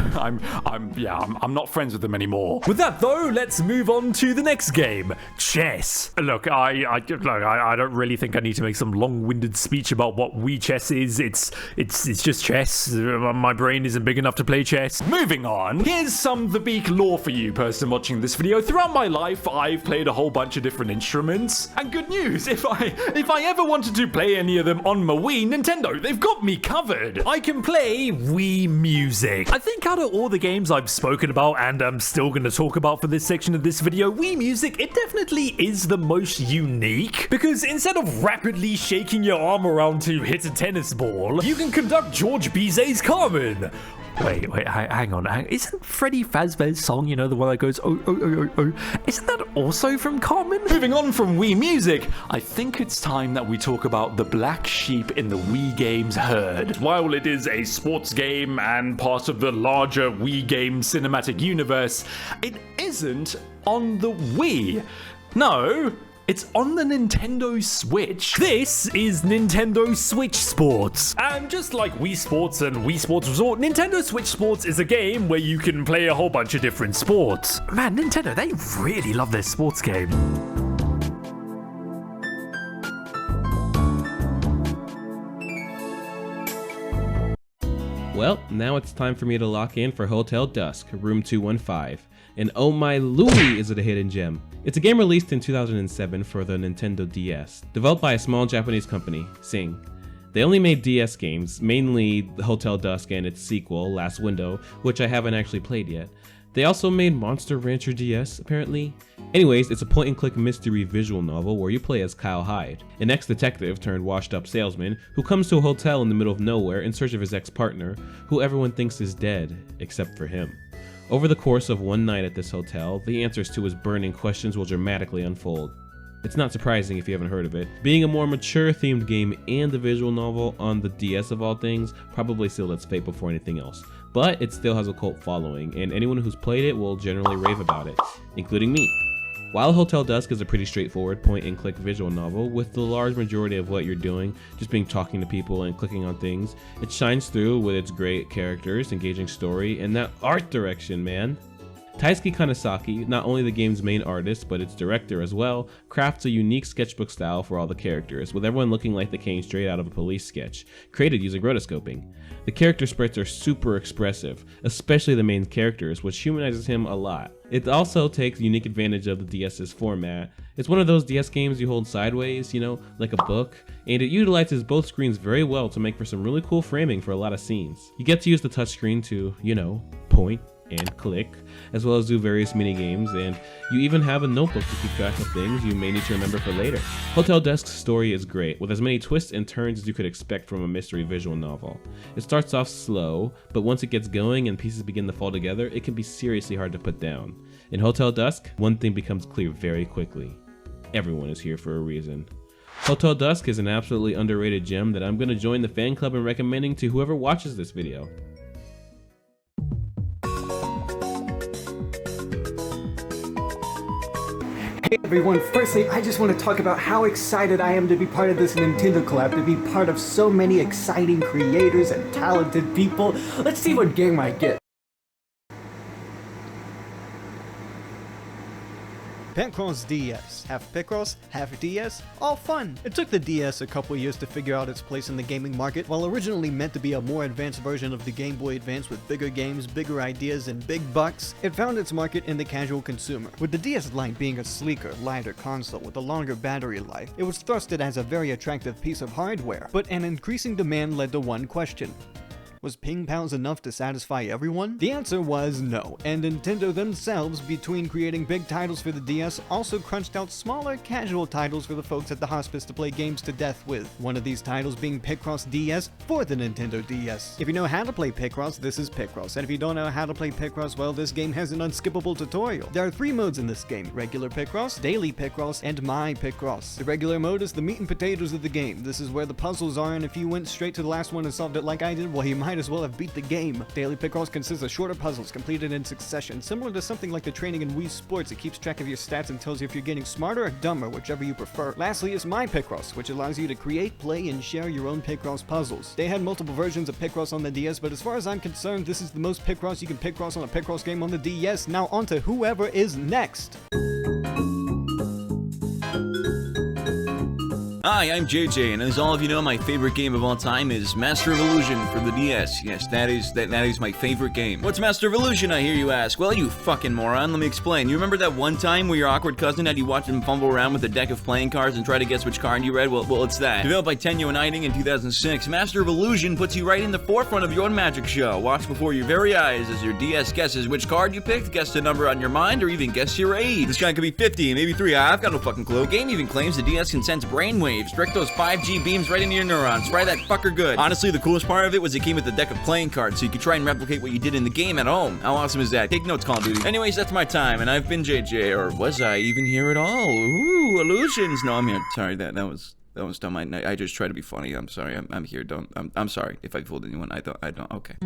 not friends with them anymore. With that though, let's move on to the next game, chess. Look, I don't really think I need to make some long-winded speech about what Wii chess is. It's just chess. My brain isn't big enough to play chess. Moving on, here's some The Beak lore for you, person watching this video. Throughout my life, I've played a whole bunch of different instruments. And good news, if I ever wanted to play any of them on my Wii, Nintendo, they've got me covered. I can play Wii Music. I think out of all the games I've spoken about and I'm still going to talk about for this section of this video, Wii Music, it definitely is the most unique, because instead of rapidly shaking your arm around to hit a tennis ball, you can conduct George Bizet's Carmen. Wait, hang on. Isn't Freddy Fazbear's song, the one that goes, oh, oh, oh, oh, oh, isn't that also from Carmen? Moving on from Wii Music, I think it's time that we talk about the black sheep in the Wii games herd. While it is a sports game and part of the larger Wii game cinematic universe, it isn't on the Wii. No, it's on the Nintendo Switch. This is Nintendo Switch Sports. And just like Wii Sports and Wii Sports Resort, Nintendo Switch Sports is a game where you can play a whole bunch of different sports. Man, Nintendo, they really love their sports game. Well, now it's time for me to lock in for Hotel Dusk, Room 215. And oh my Louie, is it a hidden gem. It's a game released in 2007 for the Nintendo DS, developed by a small Japanese company, Sing. They only made DS games, mainly Hotel Dusk and its sequel, Last Window, which I haven't actually played yet. They also made Monster Rancher DS, apparently. Anyways, it's a point-and-click mystery visual novel where you play as Kyle Hyde, an ex-detective turned washed-up salesman who comes to a hotel in the middle of nowhere in search of his ex-partner, who everyone thinks is dead, except for him. Over the course of one night at this hotel, the answers to his burning questions will dramatically unfold. It's not surprising if you haven't heard of it. Being a more mature themed game and a visual novel on the DS of all things probably sealed its fate before anything else. But it still has a cult following, and anyone who's played it will generally rave about it, including me. While Hotel Dusk is a pretty straightforward point-and-click visual novel, with the large majority of what you're doing just being talking to people and clicking on things, it shines through with its great characters, engaging story, and that art direction, man. Taisuke Kanasaki, not only the game's main artist, but its director as well, crafts a unique sketchbook style for all the characters, with everyone looking like they came straight out of a police sketch, created using rotoscoping. The character sprites are super expressive, especially the main characters, which humanizes him a lot. It also takes unique advantage of the DS's format. It's one of those DS games you hold sideways, like a book, and it utilizes both screens very well to make for some really cool framing for a lot of scenes. You get to use the touchscreen to, point and click, as well as do various mini games, and you even have a notebook to keep track of things you may need to remember for later. Hotel Dusk's story is great, with as many twists and turns as you could expect from a mystery visual novel. It starts off slow, but once it gets going and pieces begin to fall together, it can be seriously hard to put down. In Hotel Dusk, one thing becomes clear very quickly. Everyone is here for a reason. Hotel Dusk is an absolutely underrated gem that I'm going to join the fan club in recommending to whoever watches this video. Hey everyone, firstly, I just want to talk about how excited I am to be part of this Nintendo collab, to be part of so many exciting creators and talented people. Let's see what game I get. Picross DS. Half Picross, half DS, all fun. It took the DS a couple years to figure out its place in the gaming market. While originally meant to be a more advanced version of the Game Boy Advance with bigger games, bigger ideas, and big bucks, it found its market in the casual consumer. With the DS Lite being a sleeker, lighter console with a longer battery life, it was thrusted as a very attractive piece of hardware, but an increasing demand led to one question. Was ping pounds enough to satisfy everyone? The answer was no, and Nintendo themselves, between creating big titles for the DS, also crunched out smaller, casual titles for the folks at the hospice to play games to death with. One of these titles being Picross DS for the Nintendo DS. If you know how to play Picross, this is Picross, and if you don't know how to play Picross, well, this game has an unskippable tutorial. There are 3 modes in this game: regular Picross, daily Picross, and my Picross. The regular mode is the meat and potatoes of the game. This is where the puzzles are, and if you went straight to the last one and solved it like I did, well, you might as well have beat the game. Daily Picross consists of shorter puzzles completed in succession, similar to something like the training in Wii Sports. It keeps track of your stats and tells you if you're getting smarter or dumber, whichever you prefer. Lastly is my Picross, which allows you to create, play, and share your own Picross puzzles. They had multiple versions of Picross on the DS, but as far as I'm concerned, this is the most Picross you can Picross on a Picross game on the DS. Now on to whoever is next. Hi, I'm JJ, and as all of you know, my favorite game of all time is Master of Illusion for the DS. Yes, that is my favorite game. What's Master of Illusion, I hear you ask? Well, you fucking moron, let me explain. You remember that one time where your awkward cousin had you watch him fumble around with a deck of playing cards and try to guess which card you read? Well, it's that. Developed by Tenyo and Eiting in 2006, Master of Illusion puts you right in the forefront of your own magic show. Watch before your very eyes as your DS guesses which card you picked, guess the number on your mind, or even guess your age. This guy could be 50, maybe 3, I've got no fucking clue. The game even claims the DS can sense brainwaves. Direct those 5G beams right into your neurons. Try that fucker good. Honestly, the coolest part of it was it came with a deck of playing cards, so you could try and replicate what you did in the game at home. How awesome is that? Take notes, Call of Duty. Anyways, that's my time, and I've been JJ, or was I even here at all? Ooh, illusions. No, I'm here. Sorry, that was dumb. I just try to be funny. I'm sorry. I'm here. I'm sorry if I fooled anyone. I don't. Okay.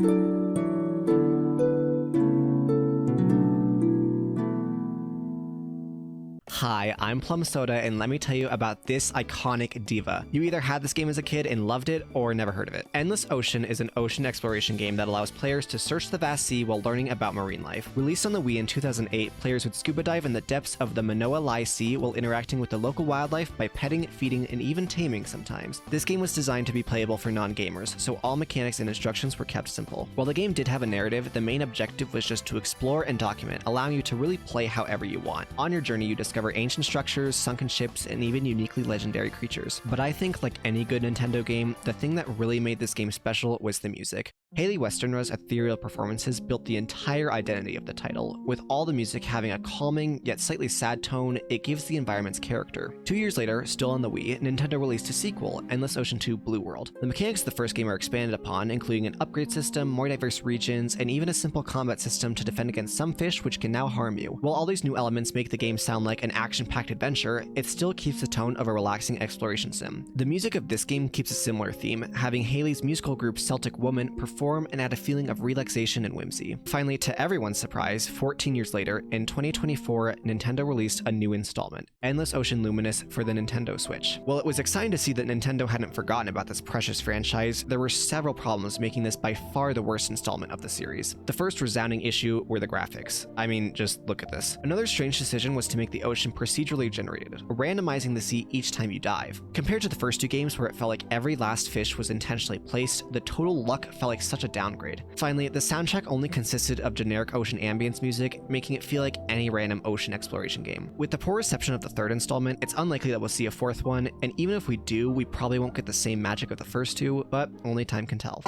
Hi, I'm Plum Soda, and let me tell you about this iconic diva. You either had this game as a kid and loved it, or never heard of it. Endless Ocean is an ocean exploration game that allows players to search the vast sea while learning about marine life. Released on the Wii in 2008, players would scuba dive in the depths of the Manoa Lai Sea while interacting with the local wildlife by petting, feeding, and even taming sometimes. This game was designed to be playable for non-gamers, so all mechanics and instructions were kept simple. While the game did have a narrative, the main objective was just to explore and document, allowing you to really play however you want. On your journey, you discover ancient structures, sunken ships, and even uniquely legendary creatures. But I think, like any good Nintendo game, the thing that really made this game special was the music. Hayley Westenra's ethereal performances built the entire identity of the title. With all the music having a calming, yet slightly sad tone, it gives the environments character. 2 years later, still on the Wii, Nintendo released a sequel, Endless Ocean 2 Blue World. The mechanics of the first game are expanded upon, including an upgrade system, more diverse regions, and even a simple combat system to defend against some fish which can now harm you. While all these new elements make the game sound like an action-packed adventure, it still keeps the tone of a relaxing exploration sim. The music of this game keeps a similar theme, having Hayley's musical group Celtic Woman perform and add a feeling of relaxation and whimsy. Finally, to everyone's surprise, 14 years later, in 2024, Nintendo released a new installment, Endless Ocean Luminous for the Nintendo Switch. While it was exciting to see that Nintendo hadn't forgotten about this precious franchise, there were several problems making this by far the worst installment of the series. The first resounding issue were the graphics. I mean, just look at this. Another strange decision was to make the ocean procedurally generated, randomizing the sea each time you dive. Compared to the first 2 games where it felt like every last fish was intentionally placed, the total luck felt like such a downgrade. Finally, the soundtrack only consisted of generic ocean ambience music, making it feel like any random ocean exploration game. With the poor reception of the third installment, it's unlikely that we'll see a fourth one, and even if we do, we probably won't get the same magic of the first 2, but only time can tell.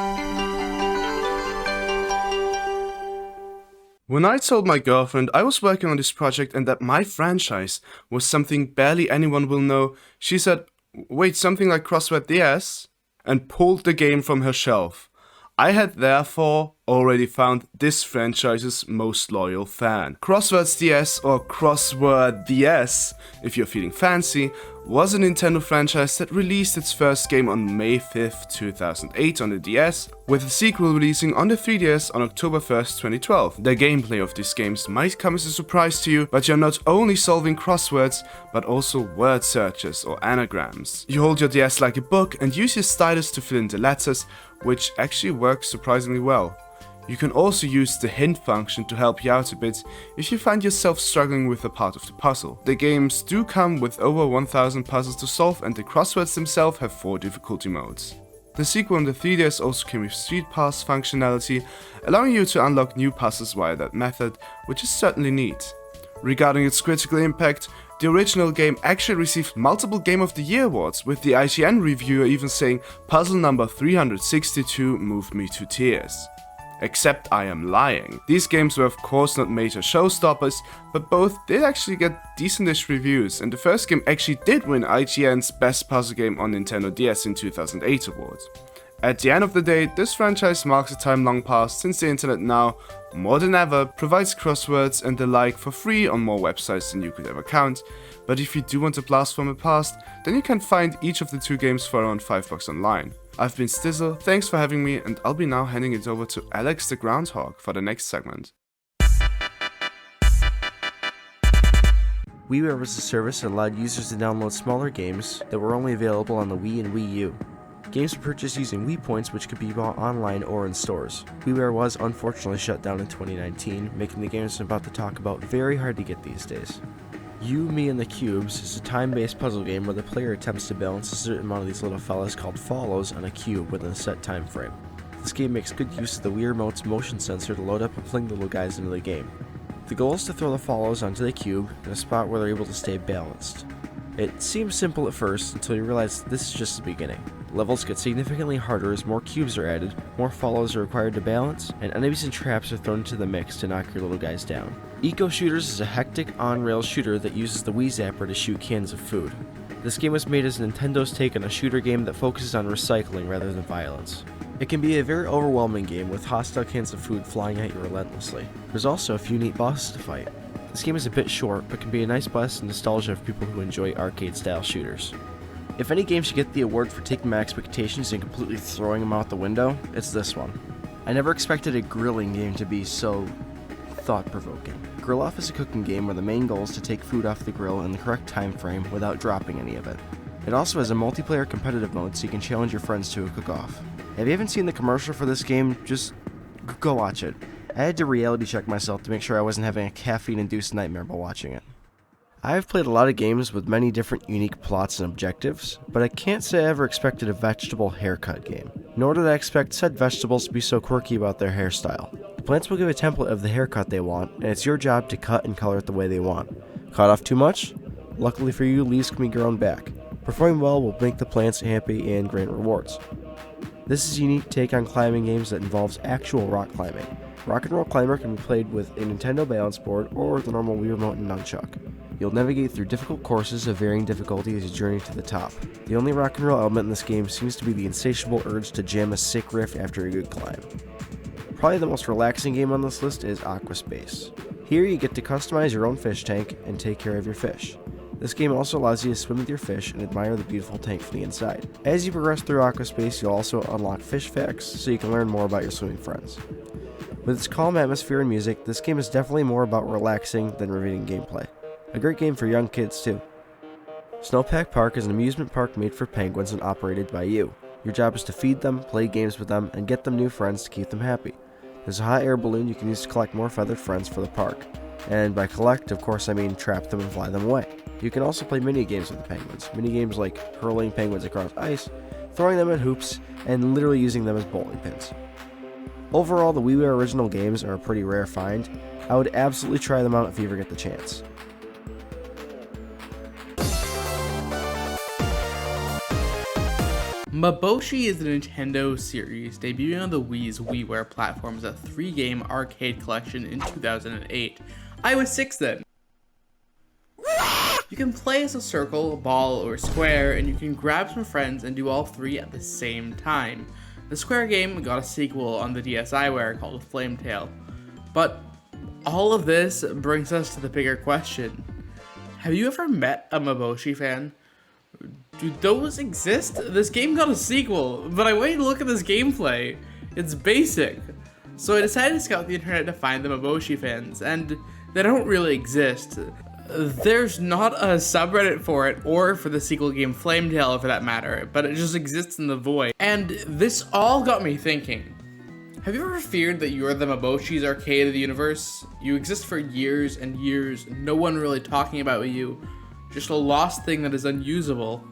When I told my girlfriend I was working on this project and that my franchise was something barely anyone will know, she said, "Wait, something like Crossword DS?" and pulled the game from her shelf. I had therefore already found this franchise's most loyal fan. Crosswords DS, or Crossword DS, if you're feeling fancy, was a Nintendo franchise that released its first game on May 5th, 2008 on the DS, with the sequel releasing on the 3DS on October 1st, 2012. The gameplay of these games might come as a surprise to you, but you're not only solving crosswords, but also word searches or anagrams. You hold your DS like a book and use your stylus to fill in the letters, which actually works surprisingly well. You can also use the hint function to help you out a bit if you find yourself struggling with a part of the puzzle. The games do come with over 1000 puzzles to solve, and the crosswords themselves have 4 difficulty modes. The sequel on the 3DS also came with Street Pass functionality, allowing you to unlock new puzzles via that method, which is certainly neat. Regarding its critical impact, the original game actually received multiple Game of the Year awards, with the IGN reviewer even saying puzzle number 362 moved me to tears. Except I am lying. These games were of course not major showstoppers, but both did actually get decentish reviews, and the first game actually did win IGN's Best Puzzle Game on Nintendo DS in 2008 award. At the end of the day, this franchise marks a time long past, since the internet now, more than ever, provides crosswords and the like for free on more websites than you could ever count. But if you do want a blast from the past, then you can find each of the two games for around $5 online. I've been Stizzle, thanks for having me, and I'll be now handing it over to Alex the Groundhog for the next segment. WiiWare was a service that allowed users to download smaller games that were only available on the Wii and Wii U. Games were purchased using Wii Points, which could be bought online or in stores. WiiWare was unfortunately shut down in 2019, making the games I'm about to talk about very hard to get these days. You, Me, and the Cubes is a time-based puzzle game where the player attempts to balance a certain amount of these little fellas called follows on a cube within a set time frame. This game makes good use of the Wii Remote's motion sensor to load up and fling the little guys into the game. The goal is to throw the follows onto the cube in a spot where they're able to stay balanced. It seems simple at first until you realize this is just the beginning. Levels get significantly harder as more cubes are added, more follows are required to balance, and enemies and traps are thrown into the mix to knock your little guys down. Eco Shooters is a hectic on-rails shooter that uses the Wii Zapper to shoot cans of food. This game was made as Nintendo's take on a shooter game that focuses on recycling rather than violence. It can be a very overwhelming game with hostile cans of food flying at you relentlessly. There's also a few neat bosses to fight. This game is a bit short, but can be a nice blast of nostalgia for people who enjoy arcade-style shooters. If any game should get the award for taking my expectations and completely throwing them out the window, it's this one. I never expected a grilling game to be so thought-provoking. Grill Off is a cooking game where the main goal is to take food off the grill in the correct time frame without dropping any of it. It also has a multiplayer competitive mode so you can challenge your friends to a cook-off. If you haven't seen the commercial for this game, just go watch it. I had to reality check myself to make sure I wasn't having a caffeine-induced nightmare while watching it. I have played a lot of games with many different unique plots and objectives, but I can't say I ever expected a vegetable haircut game. Nor did I expect said vegetables to be so quirky about their hairstyle. The plants will give a template of the haircut they want, and it's your job to cut and color it the way they want. Cut off too much? Luckily for you, leaves can be grown back. Performing well will make the plants happy and grant rewards. This is a unique take on climbing games that involves actual rock climbing. Rock and Roll Climber can be played with a Nintendo balance board or the normal Wii Remote and nunchuck. You'll navigate through difficult courses of varying difficulty as you journey to the top. The only rock and roll element in this game seems to be the insatiable urge to jam a sick riff after a good climb. Probably the most relaxing game on this list is Aquaspace. Here you get to customize your own fish tank and take care of your fish. This game also allows you to swim with your fish and admire the beautiful tank from the inside. As you progress through Aquaspace, you'll also unlock fish facts so you can learn more about your swimming friends. With its calm atmosphere and music, this game is definitely more about relaxing than revealing gameplay. A great game for young kids too. Snowpack Park is an amusement park made for penguins and operated by you. Your job is to feed them, play games with them, and get them new friends to keep them happy. There's a hot air balloon you can use to collect more feathered friends for the park. And by collect, of course I mean trap them and fly them away. You can also play mini games with the penguins. Mini games like hurling penguins across ice, throwing them at hoops, and literally using them as bowling pins. Overall, the WiiWare original games are a pretty rare find. I would absolutely try them out if you ever get the chance. Maboshi is a Nintendo series debuting on the Wii's WiiWare platform as a 3-game arcade collection in 2008. I was 6 then. You can play as a circle, a ball, or a square, and you can grab some friends and do all 3 at the same time. The square game got a sequel on the DSiWare called Flame Tail. But all of this brings us to the bigger question. Have you ever met a Maboshi fan? Do those exist? This game got a sequel, but I went to look at this gameplay. It's basic. So I decided to scout the internet to find the Maboshi fans, and they don't really exist. There's not a subreddit for it, or for the sequel game Flame Tail for that matter, but it just exists in the void. And this all got me thinking. Have you ever feared that you're the Maboshi's arcade of the universe? You exist for years and years, no one really talking about you. Just a lost thing that is unusable.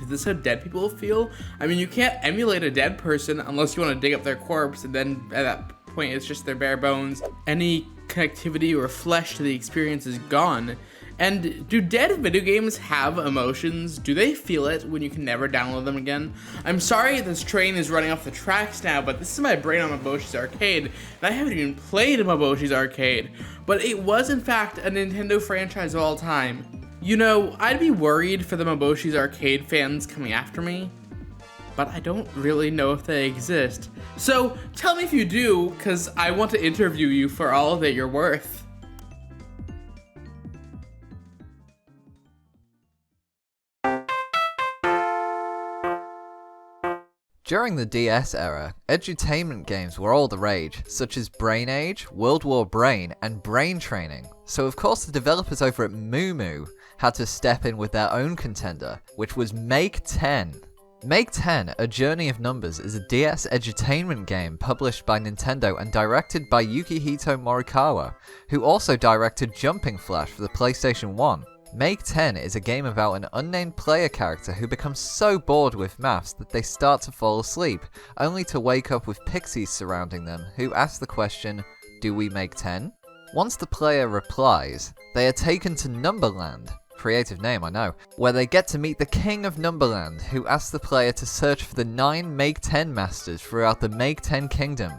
Is this how dead people feel? I mean, you can't emulate a dead person unless you want to dig up their corpse, and then at that point it's just their bare bones. Any connectivity or flesh to the experience is gone. And do dead video games have emotions? Do they feel it when you can never download them again? I'm sorry this train is running off the tracks now, but this is my brain on Maboshi's Arcade, and I haven't even played Maboshi's Arcade. But it was in fact a Nintendo franchise of all time. You know, I'd be worried for the Maboshi's Arcade fans coming after me, but I don't really know if they exist. So tell me if you do, cause I want to interview you for all that you're worth. During the DS era, edutainment games were all the rage, such as Brain Age, World War Brain, and Brain Training. So of course the developers over at Moo had to step in with their own contender, which was Make 10. Make 10, A Journey of Numbers is a DS edutainment game published by Nintendo and directed by Yukihito Morikawa, who also directed Jumping Flash for the PlayStation 1. Make 10 is a game about an unnamed player character who becomes so bored with maths that they start to fall asleep, only to wake up with pixies surrounding them who ask the question, do we make 10? Once the player replies, they are taken to Numberland, creative name I know, where they get to meet the King of Numberland who asks the player to search for the 9 Make 10 masters throughout the Make 10 kingdom.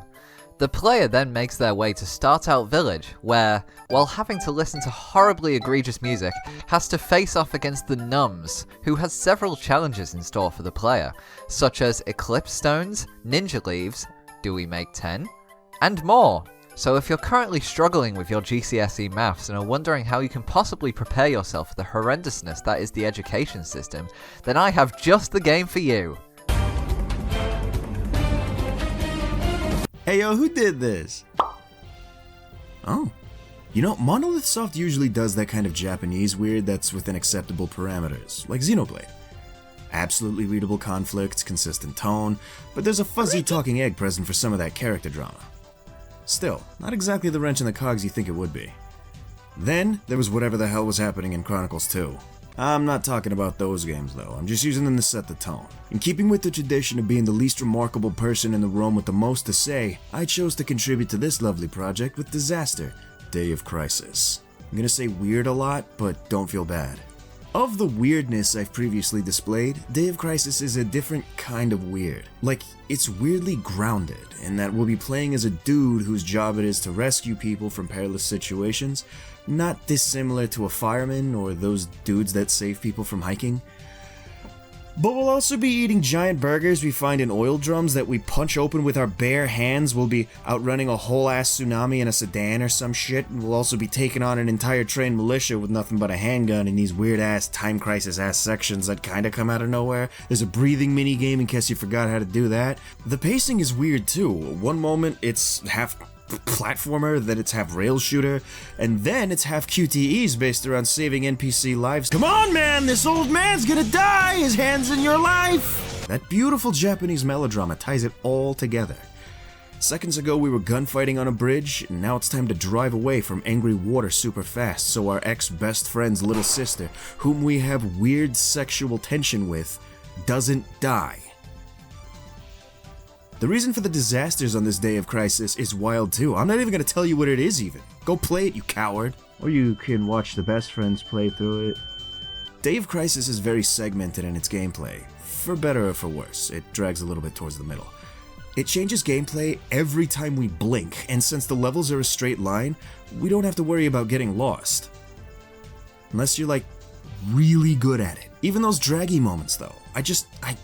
The player then makes their way to Start Out Village, where, while having to listen to horribly egregious music, has to face off against the Numbs, who has several challenges in store for the player, such as Eclipse Stones, Ninja Leaves, Do We Make 10? And more. So if you're currently struggling with your GCSE maths and are wondering how you can possibly prepare yourself for the horrendousness that is the education system, then I have just the game for you. Hey yo, who did this? Oh. You know, Monolith Soft usually does that kind of Japanese weird that's within acceptable parameters, like Xenoblade. Absolutely readable conflicts, consistent tone, but there's a fuzzy talking egg present for some of that character drama. Still, not exactly the wrench in the cogs you think it would be. Then, there was whatever the hell was happening in Chronicles 2. I'm not talking about those games though, I'm just using them to set the tone. In keeping with the tradition of being the least remarkable person in the room with the most to say, I chose to contribute to this lovely project with Disaster, Day of Crisis. I'm gonna say weird a lot, but don't feel bad. Of the weirdness I've previously displayed, Day of Crisis is a different kind of weird. Like, it's weirdly grounded, in that we'll be playing as a dude whose job it is to rescue people from perilous situations, not dissimilar to a fireman or those dudes that save people from hiking. But we'll also be eating giant burgers we find in oil drums that we punch open with our bare hands. We'll be outrunning a whole ass tsunami in a sedan or some shit. And we'll also be taking on an entire trained militia with nothing but a handgun in these weird ass time crisis ass sections that kinda come out of nowhere. There's a breathing mini game in case you forgot how to do that. The pacing is weird too. One moment it's half platformer, then it's half rail shooter, and then it's half QTEs based around saving NPC lives. Come on, man, this old man's gonna die! His hand's in your life! That beautiful Japanese melodrama ties it all together. Seconds ago we were gunfighting on a bridge, and now it's time to drive away from angry water super fast so our ex-best friend's little sister, whom we have weird sexual tension with, doesn't die. The reason for the disasters on this Day of Crisis is wild too. I'm not even gonna tell you what it is even. Go play it, you coward. Or you can watch the best friends play through it. Day of Crisis is very segmented in its gameplay. For better or for worse, it drags a little bit towards the middle. It changes gameplay every time we blink, and since the levels are a straight line, we don't have to worry about getting lost. Unless you're like, really good at it. Even those draggy moments though. I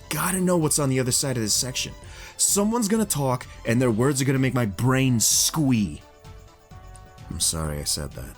gotta know what's on the other side of this section. Someone's gonna talk, and their words are gonna make my brain squee. I'm sorry I said that.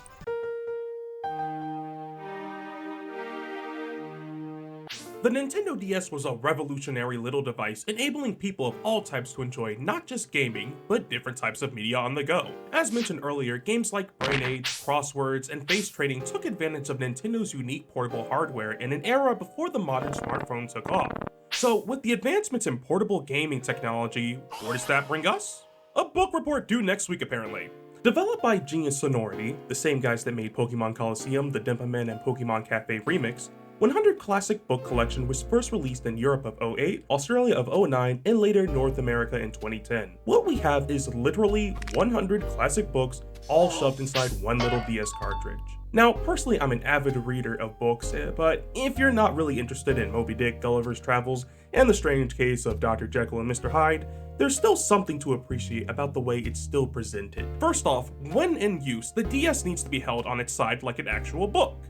The Nintendo DS was a revolutionary little device enabling people of all types to enjoy not just gaming, but different types of media on the go. As mentioned earlier, games like Brain Age, Crosswords, and Face Trading took advantage of Nintendo's unique portable hardware in an era before the modern smartphone took off. So with the advancements in portable gaming technology, where does that bring us? A book report due next week apparently. Developed by Genius Sonority, the same guys that made Pokemon Coliseum, the Denpa Men, and Pokemon Cafe Remix, 100 Classic Book Collection was first released in Europe of 2008, Australia of 2009, and later North America in 2010. What we have is literally 100 classic books all shoved inside one little DS cartridge. Now, personally, I'm an avid reader of books, but if you're not really interested in Moby Dick, Gulliver's Travels, and the strange case of Dr. Jekyll and Mr. Hyde, there's still something to appreciate about the way it's still presented. First off, when in use, the DS needs to be held on its side like an actual book.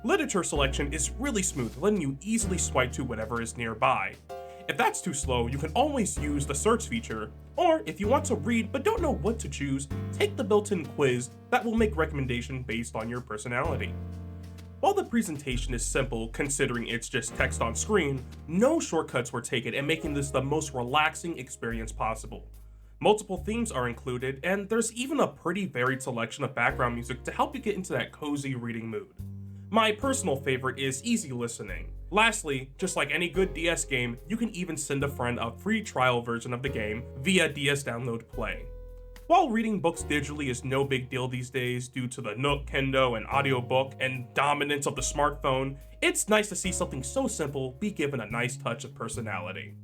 Literature selection is really smooth, letting you easily swipe to whatever is nearby. If that's too slow, you can always use the search feature, or if you want to read but don't know what to choose, take the built-in quiz that will make recommendation based on your personality. While the presentation is simple, considering it's just text on screen, no shortcuts were taken in making this the most relaxing experience possible. Multiple themes are included, and there's even a pretty varied selection of background music to help you get into that cozy reading mood. My personal favorite is easy listening. Lastly, just like any good DS game, you can even send a friend a free trial version of the game via DS Download Play. While reading books digitally is no big deal these days due to the Nook, Kendo, and audiobook and dominance of the smartphone, it's nice to see something so simple be given a nice touch of personality.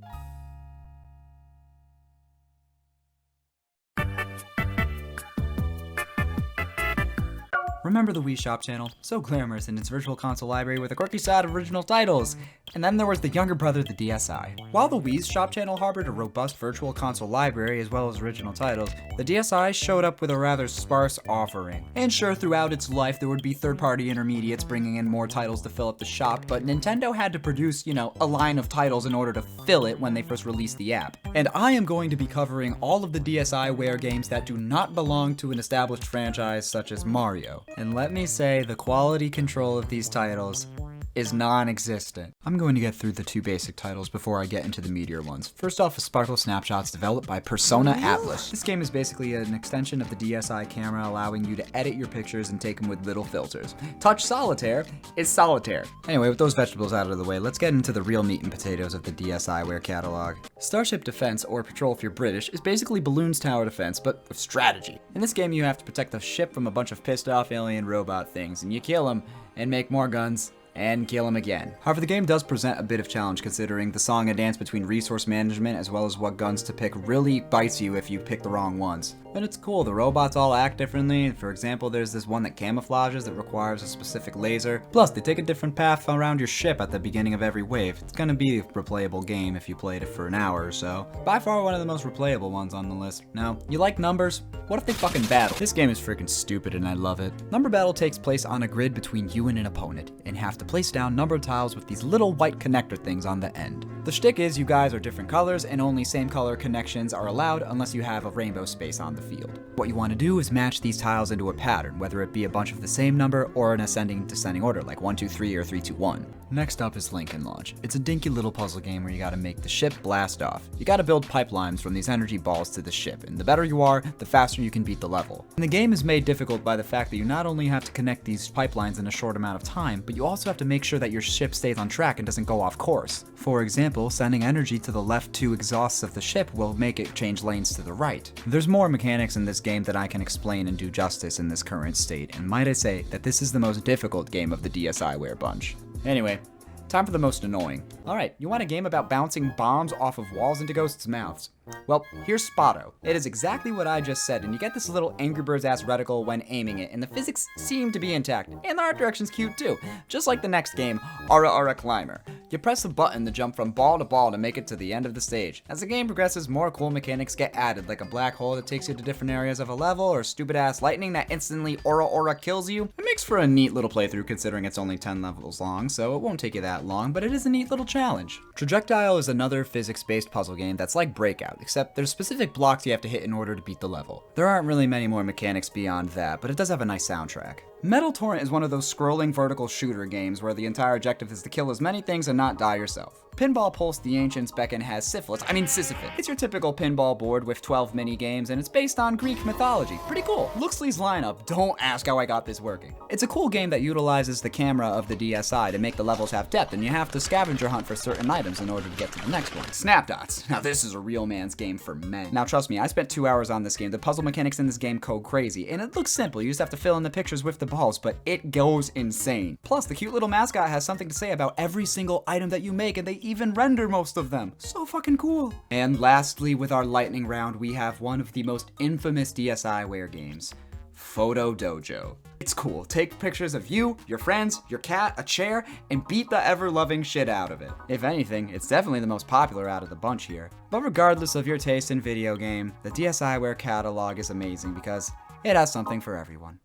Remember the Wii Shop channel? So glamorous in its virtual console library with a quirky side of original titles. And then there was the younger brother, the DSi. While the Wii's Shop channel harbored a robust virtual console library as well as original titles, the DSi showed up with a rather sparse offering. And sure, throughout its life there would be third-party intermediates bringing in more titles to fill up the shop, but Nintendo had to produce, a line of titles in order to fill it when they first released the app. And I am going to be covering all of the DSiWare games that do not belong to an established franchise such as Mario. And let me say, the quality control of these titles is non-existent. I'm going to get through the two basic titles before I get into the meatier ones. First off is Sparkle Snapshots, developed by Persona Atlas. This game is basically an extension of the DSi camera, allowing you to edit your pictures and take them with little filters. Touch Solitaire is solitaire. Anyway, with those vegetables out of the way, let's get into the real meat and potatoes of the DSiWare catalog. Starship Defense, or Patrol if you're British, is basically Balloon's tower defense, but with strategy. In this game, you have to protect the ship from a bunch of pissed off alien robot things, and you kill them and make more guns and kill him again. However, the game does present a bit of challenge considering the song and dance between resource management as well as what guns to pick really bites you if you pick the wrong ones. But it's cool, the robots all act differently. For example, there's this one that camouflages that requires a specific laser. Plus, they take a different path around your ship at the beginning of every wave. It's gonna be a replayable game if you played it for an hour or so. By far one of the most replayable ones on the list. Now, you like numbers? What if they fucking battle? This game is freaking stupid and I love it. Number battle takes place on a grid between you and an opponent, and have to place down number tiles with these little white connector things on the end. The shtick is you guys are different colors and only same color connections are allowed unless you have a rainbow space on the field. What you want to do is match these tiles into a pattern, whether it be a bunch of the same number or an ascending descending order like 1, 2, 3 or 3, 2, 1. Next up is Lincoln Launch. It's a dinky little puzzle game where you gotta make the ship blast off. You gotta build pipelines from these energy balls to the ship, and the better you are, the faster you can beat the level. And the game is made difficult by the fact that you not only have to connect these pipelines in a short amount of time, but you also have to make sure that your ship stays on track and doesn't go off course. For example, sending energy to the left two exhausts of the ship will make it change lanes to the right. There's more mechanics in this game that I can explain and do justice in this current state, and might I say that this is the most difficult game of the DSiWare bunch. Anyway, time for the most annoying. Alright, you want a game about bouncing bombs off of walls into ghosts' mouths? Well, here's Spotto. It is exactly what I just said, and you get this little Angry Birds-ass reticle when aiming it, and the physics seem to be intact, and the art direction's cute too, just like the next game, Aura Aura Climber. You press the button to jump from ball to ball to make it to the end of the stage. As the game progresses, more cool mechanics get added, like a black hole that takes you to different areas of a level, or stupid-ass lightning that instantly Aura Aura kills you. It makes for a neat little playthrough considering it's only 10 levels long, so it won't take you that long, but it is a neat little challenge. Trajectile is another physics-based puzzle game that's like Breakout, except there's specific blocks you have to hit in order to beat the level. There aren't really many more mechanics beyond that, but it does have a nice soundtrack. Metal Torrent is one of those scrolling vertical shooter games where the entire objective is to kill as many things and not die yourself. Pinball Pulse the Ancients beckon has Sisyphus. It's your typical pinball board with 12 mini games, and it's based on Greek mythology. Pretty cool. Looksley's lineup, don't ask how I got this working. It's a cool game that utilizes the camera of the DSi to make the levels have depth, and you have to scavenger hunt for certain items in order to get to the next one. Snapdots. Now this is a real man's game for men. Now trust me, I spent 2 hours on this game. The puzzle mechanics in this game go crazy, and it looks simple. You just have to fill in the pictures with the balls, but it goes insane. Plus, the cute little mascot has something to say about every single item that you make, and they even render most of them. So fucking cool. And lastly, with our lightning round, we have one of the most infamous DSiWare games, Photo Dojo. It's cool. Take pictures of you, your friends, your cat, a chair, and beat the ever-loving shit out of it. If anything, it's definitely the most popular out of the bunch here. But regardless of your taste in video game, the DSiWare catalog is amazing because it has something for everyone.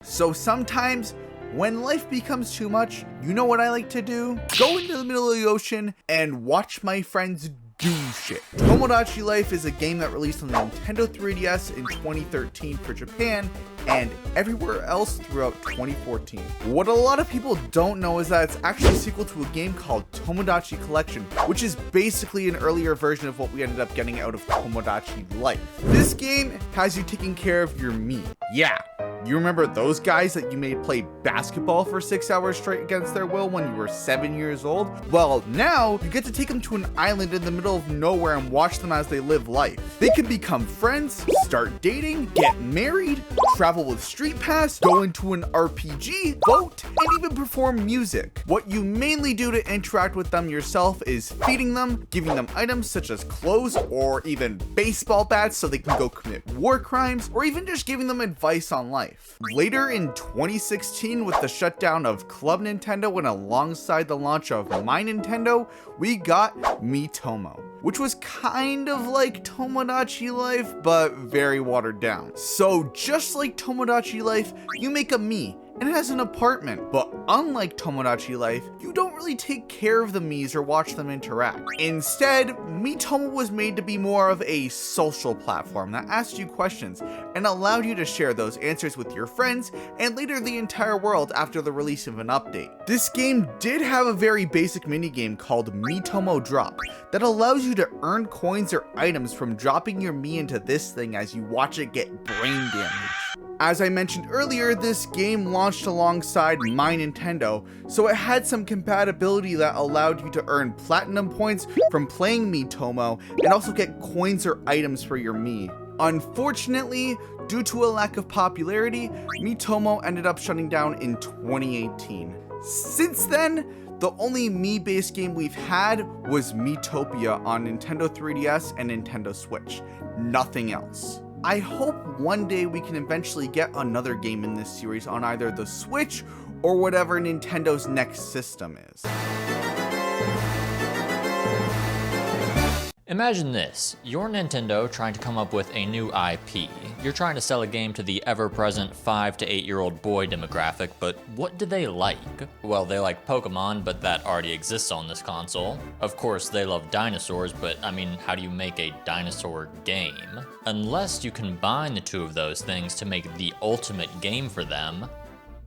So sometimes, when life becomes too much, you know what I like to do? Go into the middle of the ocean and watch my friends do shit. Tomodachi Life is a game that released on the Nintendo 3DS in 2013 for Japan and everywhere else throughout 2014. What a lot of people don't know is that it's actually a sequel to a game called Tomodachi Collection, which is basically an earlier version of what we ended up getting out of Tomodachi Life. This game has you taking care of your Mii. Yeah, you remember those guys that you made play basketball for 6 hours straight against their will when you were 7 years old? Well, now you get to take them to an island in the middle of nowhere and watch them as they live life. They can become friends, start dating, get married, travel with Street Pass, go into an RPG, vote, and even perform music. What you mainly do to interact with them yourself is feeding them, giving them items such as clothes or even baseball bats so they can go commit war crimes, or even just giving them advice on life. Later in 2016, with the shutdown of Club Nintendo and alongside the launch of My Nintendo, we got Miitomo, which was kind of like Tomodachi Life, but very watered down. So just like Tomodachi Life, you make a Mii, and it has an apartment, but unlike Tomodachi Life, you don't really take care of the Miis or watch them interact. Instead, Miitomo was made to be more of a social platform that asked you questions and allowed you to share those answers with your friends and later the entire world after the release of an update. This game did have a very basic minigame called Miitomo Drop that allows you to earn coins or items from dropping your Mii into this thing as you watch it get brain damage. As I mentioned earlier, this game launched alongside My Nintendo, so it had some compatibility that allowed you to earn platinum points from playing Miitomo and also get coins or items for your Mii. Unfortunately, due to a lack of popularity, Miitomo ended up shutting down in 2018. Since then, the only Mii-based game we've had was Miitopia on Nintendo 3DS and Nintendo Switch. Nothing else. I hope one day we can eventually get another game in this series on either the Switch or whatever Nintendo's next system is. Imagine this, you're Nintendo trying to come up with a new IP. You're trying to sell a game to the ever-present 5 to 8-year-old boy demographic, but what do they like? Well, they like Pokemon, but that already exists on this console. Of course, they love dinosaurs, but I mean, how do you make a dinosaur game? Unless you combine the two of those things to make the ultimate game for them.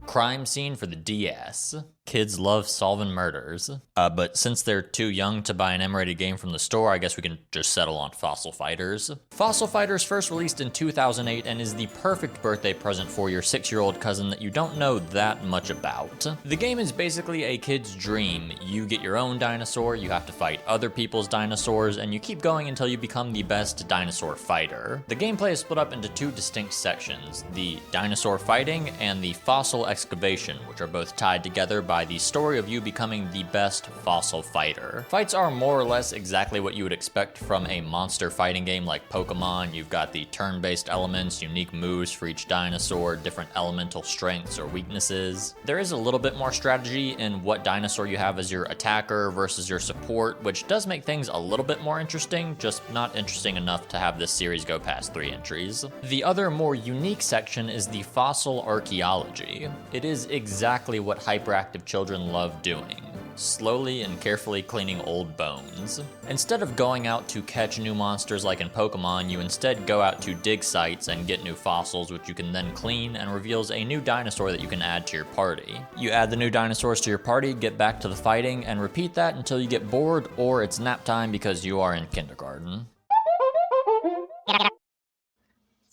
Crime scene for the DS. Kids love solving murders. But since they're too young to buy an M-rated game from the store, I guess we can just settle on Fossil Fighters. Fossil Fighters first released in 2008 and is the perfect birthday present for your 6-year-old cousin that you don't know that much about. The game is basically a kid's dream. You get your own dinosaur, you have to fight other people's dinosaurs, and you keep going until you become the best dinosaur fighter. The gameplay is split up into two distinct sections, the dinosaur fighting and the fossil excavation, which are both tied together by the story of you becoming the best fossil fighter. Fights are more or less exactly what you would expect from a monster fighting game like Pokemon. You've got the turn-based elements, unique moves for each dinosaur, different elemental strengths or weaknesses. There is a little bit more strategy in what dinosaur you have as your attacker versus your support, which does make things a little bit more interesting, just not interesting enough to have this series go past 3 entries. The other more unique section is the fossil archaeology. It is exactly what hyperactive children love doing. slowly and carefully cleaning old bones. Instead of going out to catch new monsters like in Pokemon, you instead go out to dig sites and get new fossils, which you can then clean, and reveals a new dinosaur that you can add to your party. You add the new dinosaurs to your party, get back to the fighting, and repeat that until you get bored or it's nap time because you are in kindergarten.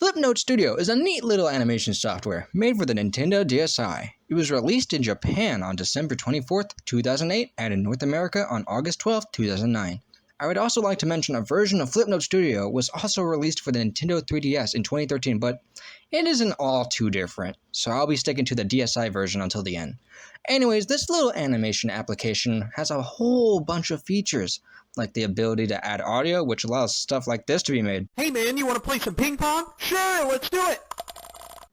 Flipnote Studio is a neat little animation software made for the Nintendo DSi. It was released in Japan on December 24th, 2008, and in North America on August 12th, 2009. I would also like to mention a version of Flipnote Studio was also released for the Nintendo 3DS in 2013, but it isn't all too different, so I'll be sticking to the DSi version until the end. Anyways, this little animation application has a whole bunch of features, like the ability to add audio, which allows stuff like this to be made. Hey man, you want to play some ping pong? Sure, let's do it!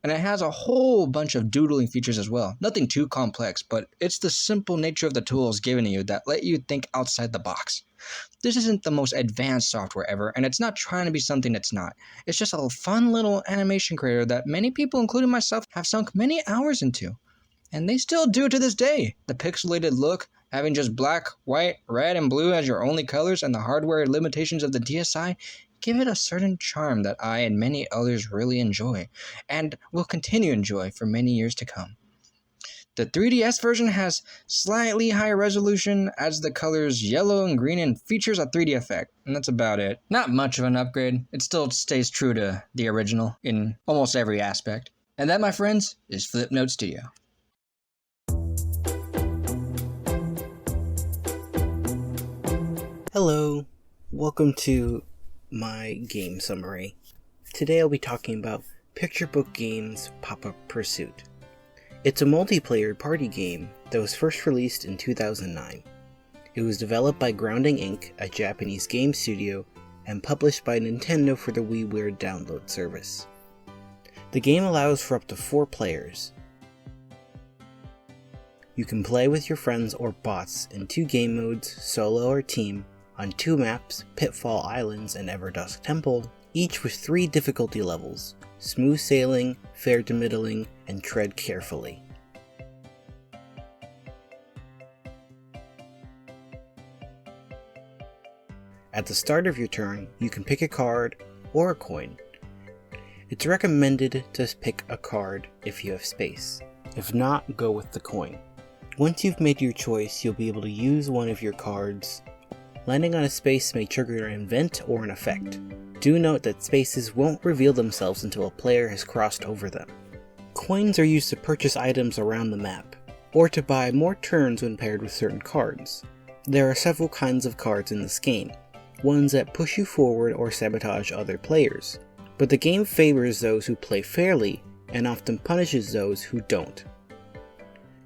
And it has a whole bunch of doodling features as well. Nothing too complex, but it's the simple nature of the tools given to you that let you think outside the box. This isn't the most advanced software ever, and it's not trying to be something it's not. It's just a fun little animation creator that many people, including myself, have sunk many hours into. And they still do to this day. The pixelated look, having just black, white, red, and blue as your only colors, and the hardware limitations of the DSi give it a certain charm that I and many others really enjoy, and will continue to enjoy for many years to come. The 3DS version has slightly higher resolution, adds the colors yellow and green, and features a 3D effect, and that's about it. Not much of an upgrade, it still stays true to the original in almost every aspect. And that, my friends, is Flipnote Studio. Hello, welcome to my game summary. Today I'll be talking about Picture Book Games Pop-Up Pursuit. It's a multiplayer party game that was first released in 2009. It was developed by Grounding Inc., a Japanese game studio, and published by Nintendo for the WiiWare download service. The game allows for up to 4 players. You can play with your friends or bots in 2 game modes, solo or team, on 2 maps, Pitfall Islands and Everdusk Temple, each with 3 difficulty levels: Smooth Sailing, Fair to Middling, and Tread Carefully. At the start of your turn, you can pick a card or a coin. It's recommended to pick a card if you have space. If not, go with the coin. Once you've made your choice, you'll be able to use one of your cards. Landing on a space may trigger an event or an effect. Do note that spaces won't reveal themselves until a player has crossed over them. Coins are used to purchase items around the map, or to buy more turns when paired with certain cards. There are several kinds of cards in this game, ones that push you forward or sabotage other players, but the game favors those who play fairly and often punishes those who don't.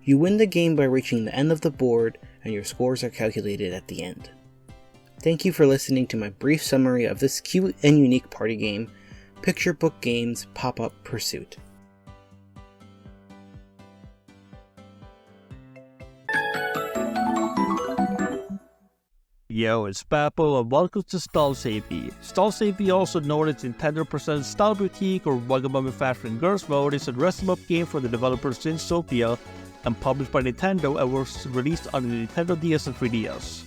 You win the game by reaching the end of the board, and your scores are calculated at the end. Thank you for listening to my brief summary of this cute and unique party game, Picture Book Games Pop-Up Pursuit. Yo, it's Papo and welcome to Stall Safety. Stall Safety, also known as Nintendo Presents Style Boutique or Wagamama Fashion Girls Mode, is a dress-em-up game for the developers Insopia and published by Nintendo and was released on the Nintendo DS and 3DS.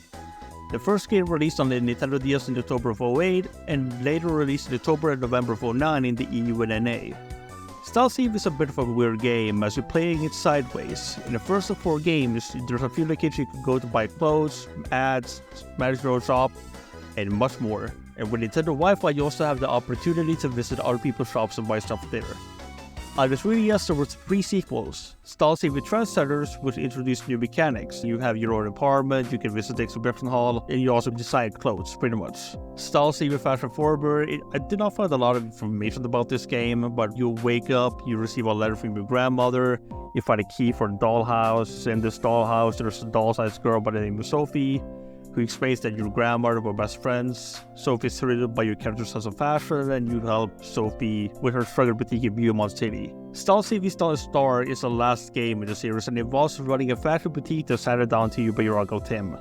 The first game released on the Nintendo DS in October of 2008 and later released in October and November of 2009 in the EU and NA. Style Save is a bit of a weird game as you're playing it sideways. In the first of 4 games, there's a few locations you can go to buy clothes, ads, manage your own shop, and much more. And with Nintendo Wi-Fi, you also have the opportunity to visit other people's shops and buy stuff there. On the 3DS, there were 3 sequels. Style Save with Trendsetters, which introduced new mechanics. You have your own apartment, you can visit the exhibition hall, and you also design clothes, pretty much. Style Save with Fashion Forward, I did not find a lot of information about this game, but you wake up, you receive a letter from your grandmother, you find a key for a dollhouse. In this dollhouse, there's a doll-sized girl by the name of Sophie, who explains that your grandmother were best friends. Sophie is surrounded by your character's sense of fashion, and you help Sophie with her struggle boutique in Beaumont City. Style Save Style Star is the last game in the series and involves running a fashion boutique that's handed down to you by your Uncle Tim.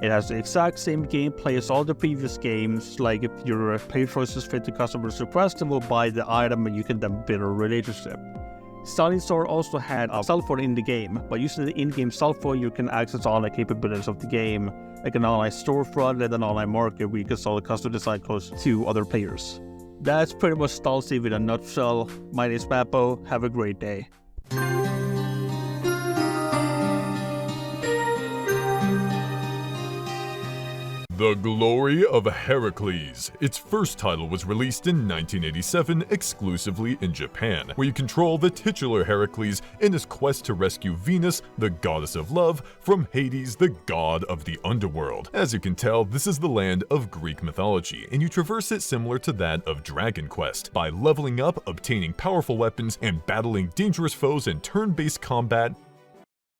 It has the exact same gameplay as all the previous games, like if your play choices fit the customer's request, then will buy the item and you can then build a relationship. Sony Store also had a cell phone in the game. By using the in-game cell phone, you can access all the capabilities of the game, like an online storefront and an online market where you can sell custom design clothes to other players. That's pretty much Stall CV in a nutshell. My name is Mappo. Have a great day. The Glory of Heracles. Its first title was released in 1987 exclusively in Japan, where you control the titular Heracles in his quest to rescue Venus, the goddess of love, from Hades, the god of the underworld. As you can tell, this is the land of Greek mythology, and you traverse it similar to that of Dragon Quest, by leveling up, obtaining powerful weapons, and battling dangerous foes in turn-based combat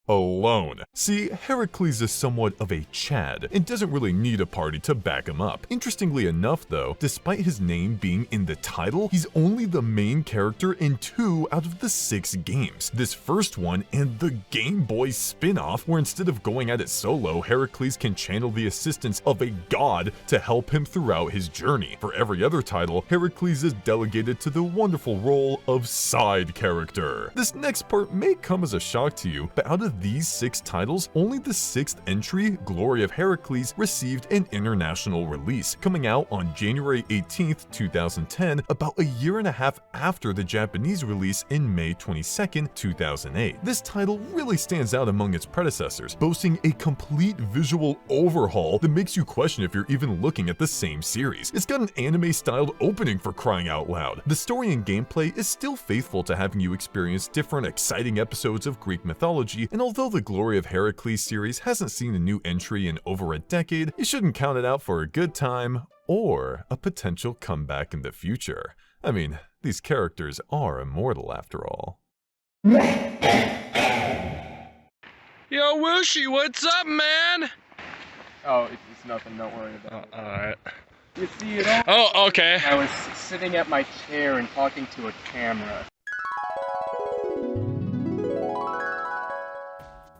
alone. See, Heracles is somewhat of a Chad and doesn't really need a party to back him up. Interestingly enough though, despite his name being in the title, he's only the main character in 2 out of the 6 games. This first one and the Game Boy spin-off, where instead of going at it solo, Heracles can channel the assistance of a god to help him throughout his journey. For every other title, Heracles is delegated to the wonderful role of side character. This next part may come as a shock to you, but out of these 6 titles, only the 6th entry, Glory of Heracles, received an international release, coming out on January 18th, 2010, about a year and a half after the Japanese release in May 22nd, 2008. This title really stands out among its predecessors, boasting a complete visual overhaul that makes you question if you're even looking at the same series. It's got an anime-styled opening, for crying out loud. The story and gameplay is still faithful to having you experience different exciting episodes of Greek mythology, and although the Glory of Heracles series hasn't seen a new entry in over a decade, you shouldn't count it out for a good time or a potential comeback in the future. I mean, these characters are immortal after all. Yo, Wooshie, what's up, man? Oh, it's nothing, don't worry about it. Alright. You see it all? Oh, okay. I was sitting at my chair and talking to a camera.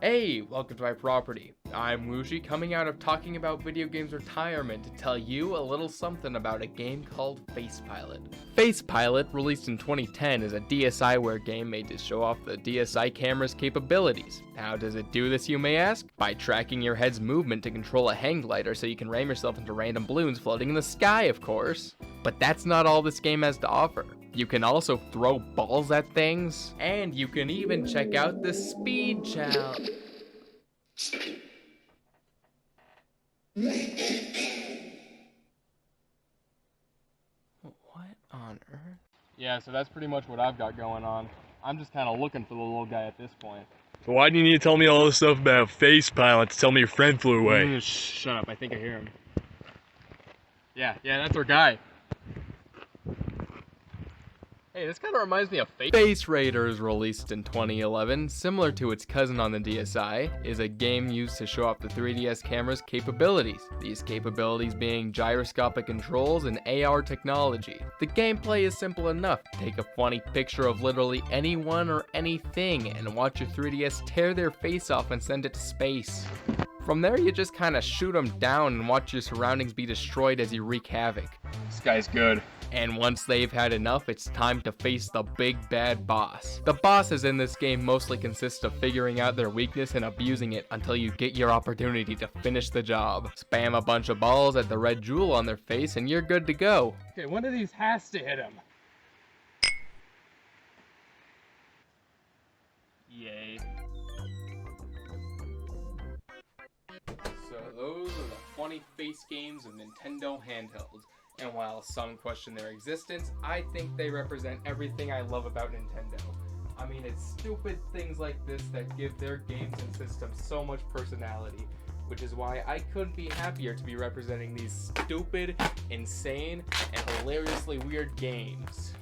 Hey, welcome to my property. I'm Wooshie, coming out of talking about video games retirement to tell you a little something about a game called Face Pilot. Face Pilot, released in 2010, is a DSiWare game made to show off the DSi camera's capabilities. How does it do this, you may ask? By tracking your head's movement to control a hang glider so you can ram yourself into random balloons floating in the sky, of course. But that's not all this game has to offer. You can also throw balls at things, and you can even check out the speed challenge. What on earth? Yeah, so that's pretty much what I've got going on. I'm just kind of looking for the little guy at this point. Why do you need to tell me all this stuff about Face Pilot to tell me your friend flew away? Shut up, I think I hear him. Yeah, that's our guy. Hey, this kind of reminds me of Space Raiders, released in 2011, similar to its cousin on the DSi, is a game used to show off the 3DS camera's capabilities. These capabilities being gyroscopic controls and AR technology. The gameplay is simple enough. Take a funny picture of literally anyone or anything and watch your 3DS tear their face off and send it to space. From there, you just kind of shoot them down and watch your surroundings be destroyed as you wreak havoc. This guy's good. And once they've had enough, it's time to face the big bad boss. The bosses in this game mostly consist of figuring out their weakness and abusing it until you get your opportunity to finish the job. Spam a bunch of balls at the red jewel on their face and you're good to go. Okay, one of these has to hit him. Yay. So those are the funny face games of Nintendo handhelds. And while some question their existence, I think they represent everything I love about Nintendo. I mean, it's stupid things like this that give their games and systems so much personality, which is why I couldn't be happier to be representing these stupid, insane, and hilariously weird games.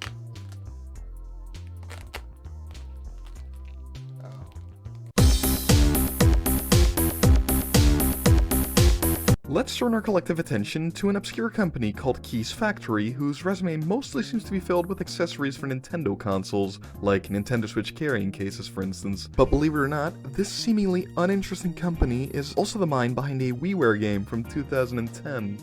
Let's turn our collective attention to an obscure company called Keys Factory, whose resume mostly seems to be filled with accessories for Nintendo consoles, like Nintendo Switch carrying cases for instance. But believe it or not, this seemingly uninteresting company is also the mind behind a WiiWare game from 2010.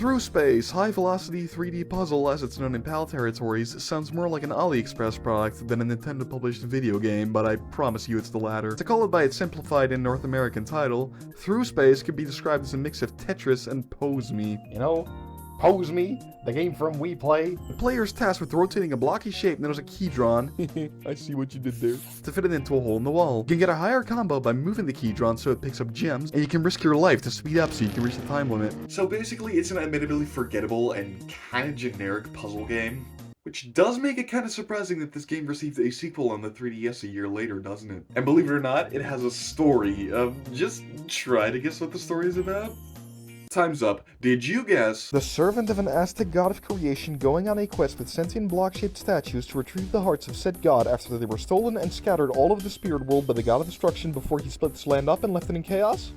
Through Space, high-velocity 3D puzzle, as it's known in PAL territories, sounds more like an AliExpress product than a Nintendo-published video game, but I promise you it's the latter. To call it by its simplified and North American title, Through Space could be described as a mix of Tetris and Pose Me. You know, Pose Me, the game from We Play. The player is tasked with rotating a blocky shape and there's a key drawn. I see what you did there. To fit it into a hole in the wall. You can get a higher combo by moving the key drawn so it picks up gems, and you can risk your life to speed up so you can reach the time limit. So basically, it's an admittedly forgettable and kinda generic puzzle game. Which does make it kinda surprising that this game received a sequel on the 3DS a year later, doesn't it? And believe it or not, it has a story. Just try to guess what the story is about. Time's up. Did you guess? The servant of an Aztec god of creation going on a quest with sentient block-shaped statues to retrieve the hearts of said god after they were stolen and scattered all over the spirit world by the god of destruction before he split this land up and left it in chaos?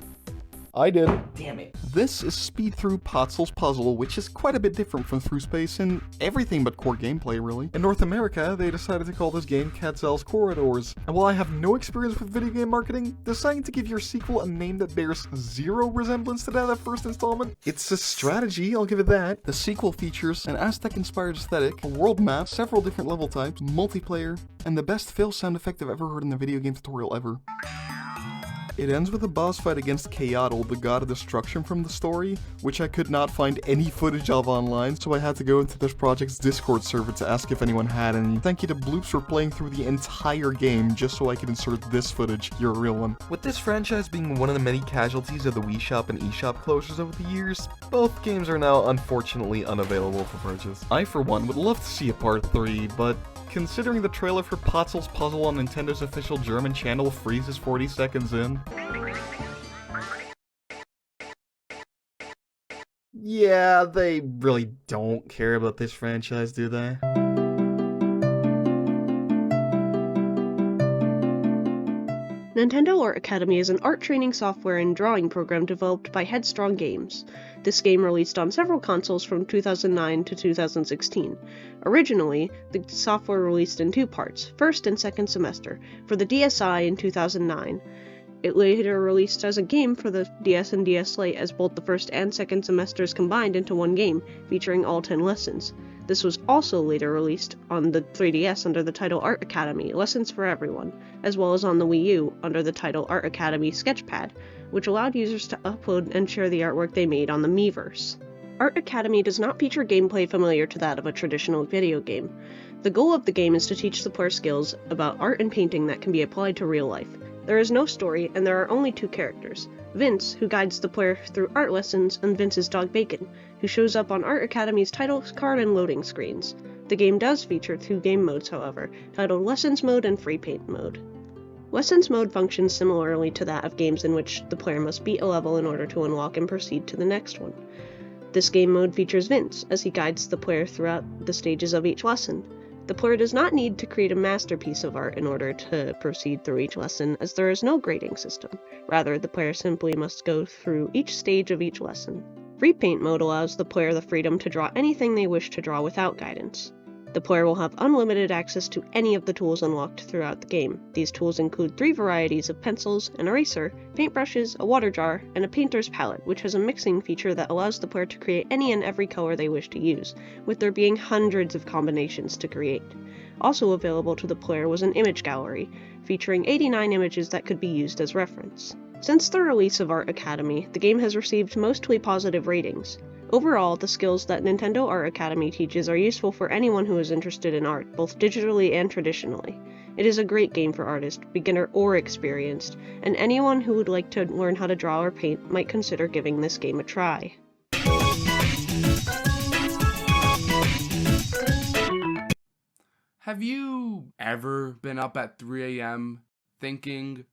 I did. Damn it. This is Speed Through Potzel's Puzzle, which is quite a bit different from Through Space in everything but core gameplay, really. In North America, they decided to call this game Catzel's Corridors, and while I have no experience with video game marketing, deciding to give your sequel a name that bears zero resemblance to that of first installment, it's a strategy, I'll give it that. The sequel features an Aztec-inspired aesthetic, a world map, several different level types, multiplayer, and the best fail sound effect I've ever heard in a video game tutorial ever. It ends with a boss fight against Chaotl, the god of destruction from the story, which I could not find any footage of online, so I had to go into this project's Discord server to ask if anyone had any. Thank you to Bloops for playing through the entire game just so I could insert this footage. You're a real one. With this franchise being one of the many casualties of the Wii Shop and eShop closures over the years, both games are now unfortunately unavailable for purchase. I, for one, would love to see a part 3, but considering the trailer for Potzel's Puzzle on Nintendo's official German channel freezes 40 seconds in. Yeah, they really don't care about this franchise, do they? Nintendo Art Academy is an art training software and drawing program developed by Headstrong Games. This game released on several consoles from 2009 to 2016. Originally, the software released in two parts, first and second semester, for the DSi in 2009. It later released as a game for the DS and DS Lite as both the first and second semesters combined into one game, featuring all 10 lessons. This was also later released on the 3DS under the title Art Academy, Lessons for Everyone, as well as on the Wii U under the title Art Academy Sketchpad, which allowed users to upload and share the artwork they made on the Miiverse. Art Academy does not feature gameplay familiar to that of a traditional video game. The goal of the game is to teach the player skills about art and painting that can be applied to real life. There is no story, and there are only two characters. Vince, who guides the player through art lessons, and Vince's dog Bacon, who shows up on Art Academy's title card and loading screens. The game does feature two game modes, however, titled Lessons Mode and Free Paint Mode. Lessons Mode functions similarly to that of games in which the player must beat a level in order to unlock and proceed to the next one. This game mode features Vince, as he guides the player throughout the stages of each lesson. The player does not need to create a masterpiece of art in order to proceed through each lesson, as there is no grading system. Rather, the player simply must go through each stage of each lesson. Free Paint Mode allows the player the freedom to draw anything they wish to draw without guidance. The player will have unlimited access to any of the tools unlocked throughout the game. These tools include 3 varieties of pencils, an eraser, paintbrushes, a water jar, and a painter's palette, which has a mixing feature that allows the player to create any and every color they wish to use, with there being hundreds of combinations to create. Also available to the player was an image gallery, featuring 89 images that could be used as reference. Since the release of Art Academy, the game has received mostly positive ratings. Overall, the skills that Nintendo Art Academy teaches are useful for anyone who is interested in art, both digitally and traditionally. It is a great game for artists, beginner or experienced, and anyone who would like to learn how to draw or paint might consider giving this game a try. Have you ever been up at 3 a.m. thinking,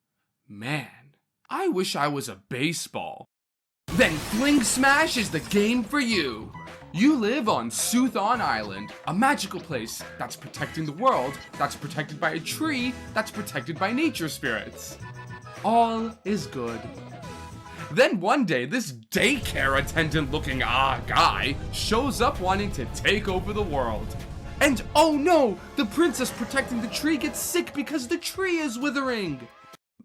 man, I wish I was a baseball? Then Fling Smash is the game for you! You live on Soothon Island, a magical place that's protecting the world, that's protected by a tree, that's protected by nature spirits. All is good. Then one day, this daycare attendant looking guy shows up wanting to take over the world. And oh no, the princess protecting the tree gets sick because the tree is withering.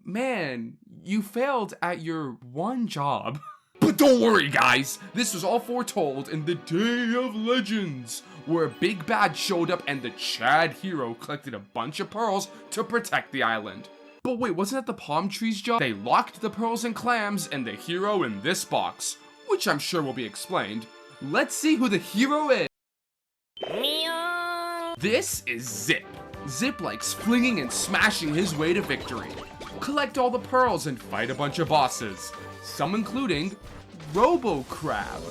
Man, you failed at your one job. But Don't worry, guys. This was all foretold in the Day of Legends, where a big bad showed up and the Chad hero collected a bunch of pearls to protect the island. But wait, wasn't that the palm tree's job? They locked the pearls and clams and the hero in this box, which I'm sure will be explained. Let's see who the hero is. This is Zip. Zip likes flinging and smashing his way to victory. Collect all the pearls and fight a bunch of bosses, some including Robo Crab,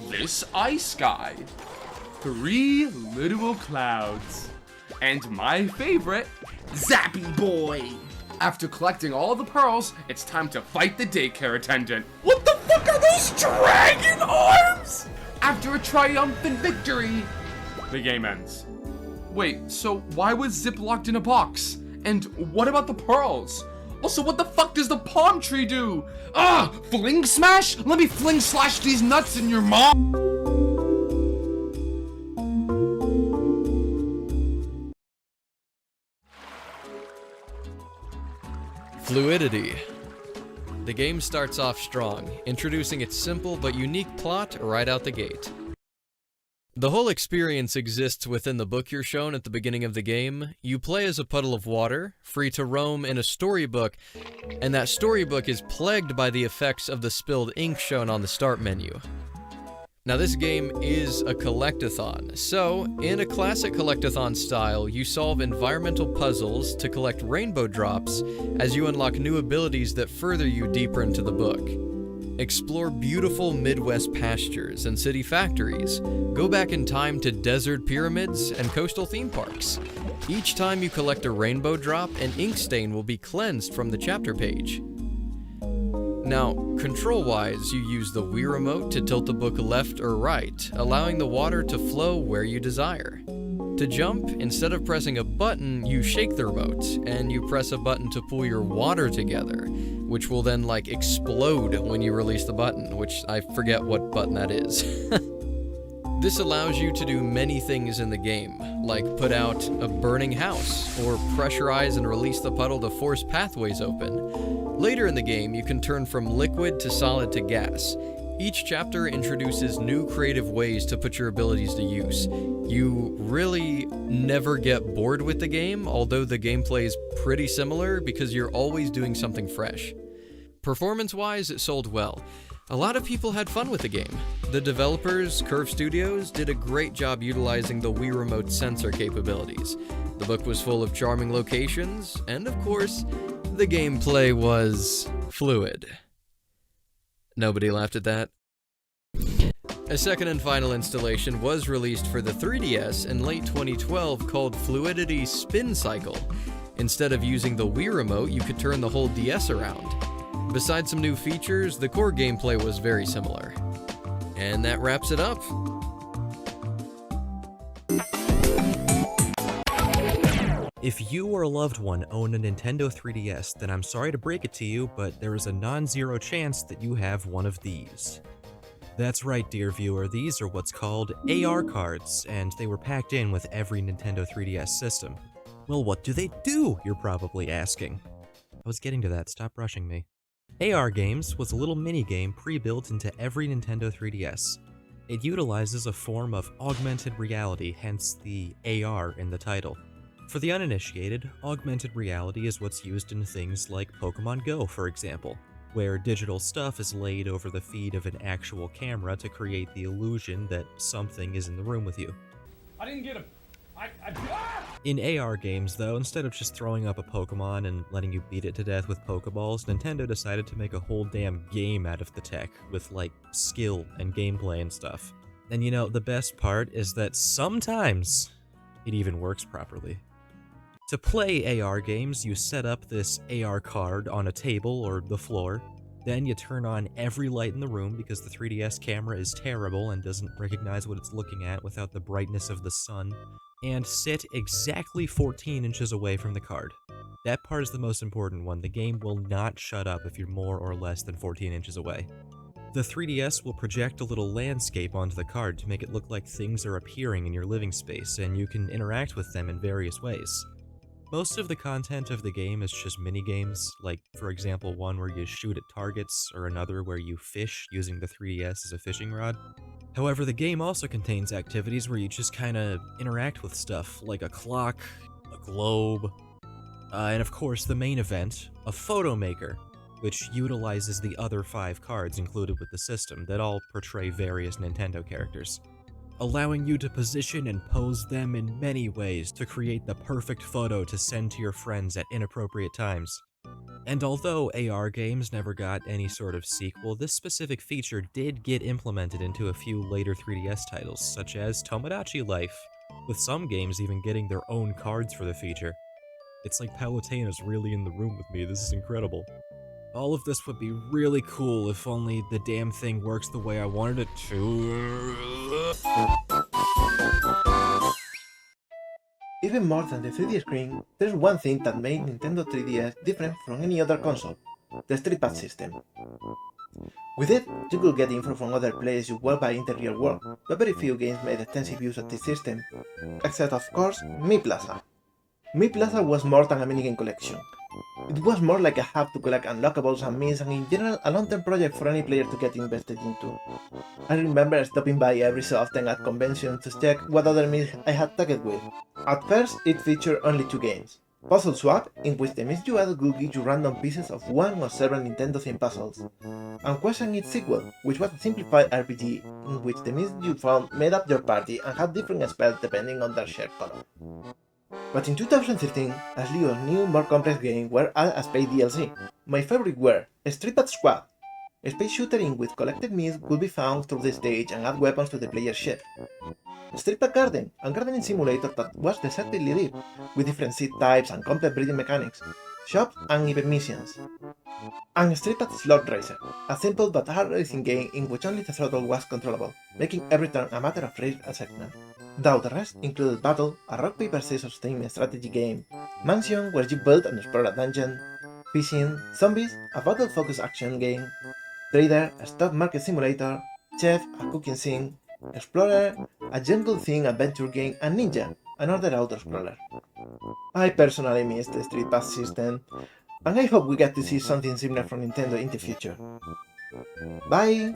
this ice guy, 3 literal clouds, and my favorite, Zappy Boy. After collecting all the pearls, it's time to fight the daycare attendant. What the fuck are those dragon arms? After a triumphant victory, the game ends. Wait, so why was Zip locked in a box? And what about the pearls? Also, what the fuck does the palm tree do? Fling smash? Let me fling slash these nuts in your mom. Fluidity. The game starts off strong, introducing its simple but unique plot right out the gate. The whole experience exists within the book you're shown at the beginning of the game. You play as a puddle of water, free to roam in a storybook, and that storybook is plagued by the effects of the spilled ink shown on the start menu. Now this game is a collectathon, so in a classic collectathon style, you solve environmental puzzles to collect rainbow drops as you unlock new abilities that further you deeper into the book. Explore beautiful Midwest pastures and city factories. Go back in time to desert pyramids and coastal theme parks. Each time you collect a rainbow drop, an ink stain will be cleansed from the chapter page. Now, control-wise, you use the Wii Remote to tilt the book left or right, allowing the water to flow where you desire. To jump, instead of pressing a button, you shake the remote, and you press a button to pull your water together, which will then, like, explode when you release the button, which I forget what button that is. This allows you to do many things in the game, like put out a burning house, or pressurize and release the puddle to force pathways open. Later in the game, you can turn from liquid to solid to gas. Each chapter introduces new creative ways to put your abilities to use. You really never get bored with the game, although the gameplay is pretty similar because you're always doing something fresh. Performance-wise, it sold well. A lot of people had fun with the game. The developers, Curve Studios, did a great job utilizing the Wii Remote sensor capabilities. The book was full of charming locations, and of course, the gameplay was fluid. Nobody laughed at that. A second and final installation was released for the 3DS in late 2012 called Fluidity Spin Cycle. Instead of using the Wii Remote, you could turn the whole DS around. Besides some new features, the core gameplay was very similar. And that wraps it up. If you or a loved one own a Nintendo 3DS, then I'm sorry to break it to you, but there is a non-zero chance that you have one of these. That's right, dear viewer, these are what's called AR cards, and they were packed in with every Nintendo 3DS system. Well, what do they do, you're probably asking? I was getting to that, stop rushing me. AR Games was a little mini-game pre-built into every Nintendo 3DS. It utilizes a form of augmented reality, hence the AR in the title. For the uninitiated, augmented reality is what's used in things like Pokemon Go, for example, where digital stuff is laid over the feed of an actual camera to create the illusion that something is in the room with you. I didn't get him. In AR games, though, instead of just throwing up a Pokemon and letting you beat it to death with Pokeballs, Nintendo decided to make a whole damn game out of the tech, with, like, skill and gameplay and stuff. And you know, the best part is that sometimes it even works properly. To play AR games, you set up this AR card on a table or the floor, then you turn on every light in the room because the 3DS camera is terrible and doesn't recognize what it's looking at without the brightness of the sun, and sit exactly 14 inches away from the card. That part is the most important one. The game will not shut up if you're more or less than 14 inches away. The 3DS will project a little landscape onto the card to make it look like things are appearing in your living space, and you can interact with them in various ways. Most of the content of the game is just minigames, like, for example, one where you shoot at targets, or another where you fish using the 3DS as a fishing rod. However, the game also contains activities where you just kinda interact with stuff, like a clock, a globe, and of course the main event, a photo maker, which utilizes the other 5 cards included with the system that all portray various Nintendo characters, allowing you to position and pose them in many ways to create the perfect photo to send to your friends at inappropriate times. And although AR games never got any sort of sequel, this specific feature did get implemented into a few later 3DS titles, such as Tomodachi Life, with some games even getting their own cards for the feature. It's like Palutena's really in the room with me, this is incredible. All of this would be really cool if only the damn thing works the way I wanted it to. Even more than the 3D screen, there's one thing that made Nintendo 3DS different from any other console: the Street Pass system. With it, you could get info from other players you walk by in the real world, but very few games made extensive use of this system, except of course Mi Plaza. Mi Plaza was more than a minigame collection. It was more like a hub to collect unlockables and means, and in general a long-term project for any player to get invested into. I remember stopping by every so often at conventions to check what other means I had tagged with. At first, it featured only 2 games. Puzzle Swap, in which the means you add would give you random pieces of one or several Nintendo-themed puzzles, and Question its sequel, which was a simplified RPG, in which the means you found made up your party and had different spells depending on their shared color. But in 2013, a slew of new, more complex games were added as paid DLC. My favorite were Street Pass Squad, a space shooter in which collected means could be found through the stage and add weapons to the player's ship. Street Pass Garden, a gardening simulator that was deceptively deep, with different seed types and complex breeding mechanics, shops and event missions. And Street Pass Slot Racer, a simple but hard racing game in which only the throttle was controllable, making every turn a matter of race assessment. Though the rest included Battle, a rock paper scissors themed strategy game, Mansion, where you build and explore a dungeon, Fishing, Zombies, a battle-focused action game, Trader, a stock market simulator, Chef, a cooking sim, Explorer, a jungle-themed adventure game, and Ninja, another auto-scroller. I personally miss the Street Pass system, and I hope we get to see something similar from Nintendo in the future. Bye!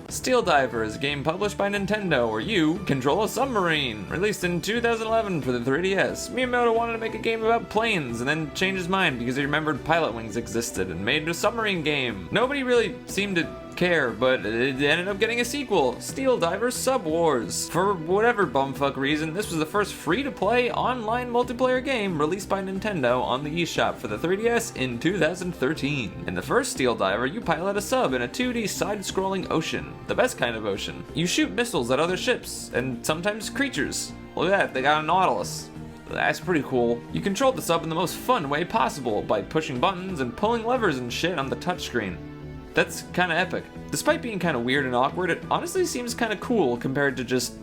Steel Diver is a game published by Nintendo where you control a submarine. Released in 2011 for the 3DS, Miyamoto wanted to make a game about planes and then changed his mind because he remembered Pilot Wings existed and made a submarine game. Nobody really seemed to care, but it ended up getting a sequel, Steel Diver Sub Wars. For whatever bumfuck reason, this was the first free-to-play online multiplayer game released by Nintendo on the eShop for the 3DS in 2013. In the first Steel Diver, you pilot a sub in a 2D side-scrolling ocean, the best kind of ocean. You shoot missiles at other ships, and sometimes creatures. Look at that, they got a Nautilus. That's pretty cool. You control the sub in the most fun way possible by pushing buttons and pulling levers and shit on the touchscreen. That's kinda epic. Despite being kinda weird and awkward, it honestly seems kinda cool compared to just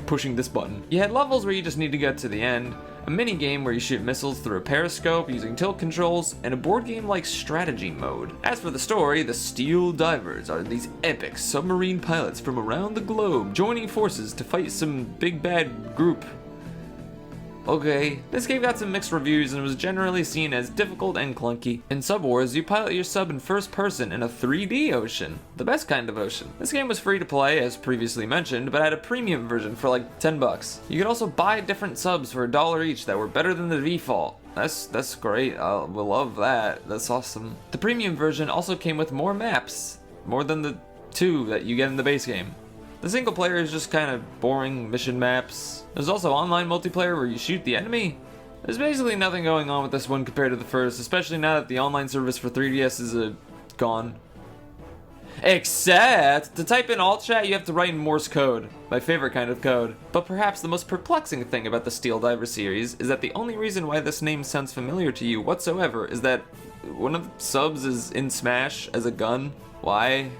pushing this button. You had levels where you just need to get to the end, a mini game where you shoot missiles through a periscope using tilt controls, and a board game like strategy mode. As for the story, the Steel Divers are these epic submarine pilots from around the globe joining forces to fight some big bad group. Okay, this game got some mixed reviews and was generally seen as difficult and clunky. In Sub Wars, you pilot your sub in first person in a 3D ocean, the best kind of ocean. This game was free to play, as previously mentioned, but had a premium version for like $10. You could also buy different subs for $1 each that were better than the default. That's great, we'll love that, that's awesome. The premium version also came with more maps, more than the 2 that you get in the base game. The single player is just kind of boring mission maps. There's also online multiplayer where you shoot the enemy. There's basically nothing going on with this one compared to the first, especially now that the online service for 3DS is gone. Except, to type in alt chat you have to write in Morse code, my favorite kind of code. But perhaps the most perplexing thing about the Steel Diver series is that the only reason why this name sounds familiar to you whatsoever is that one of the subs is in Smash as a gun. Why?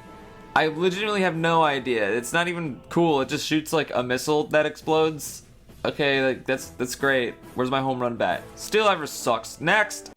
I legitimately have no idea. It's not even cool. It just shoots like a missile that explodes. Okay, like that's great. Where's my home run bat? Steel Diver sucks. Next.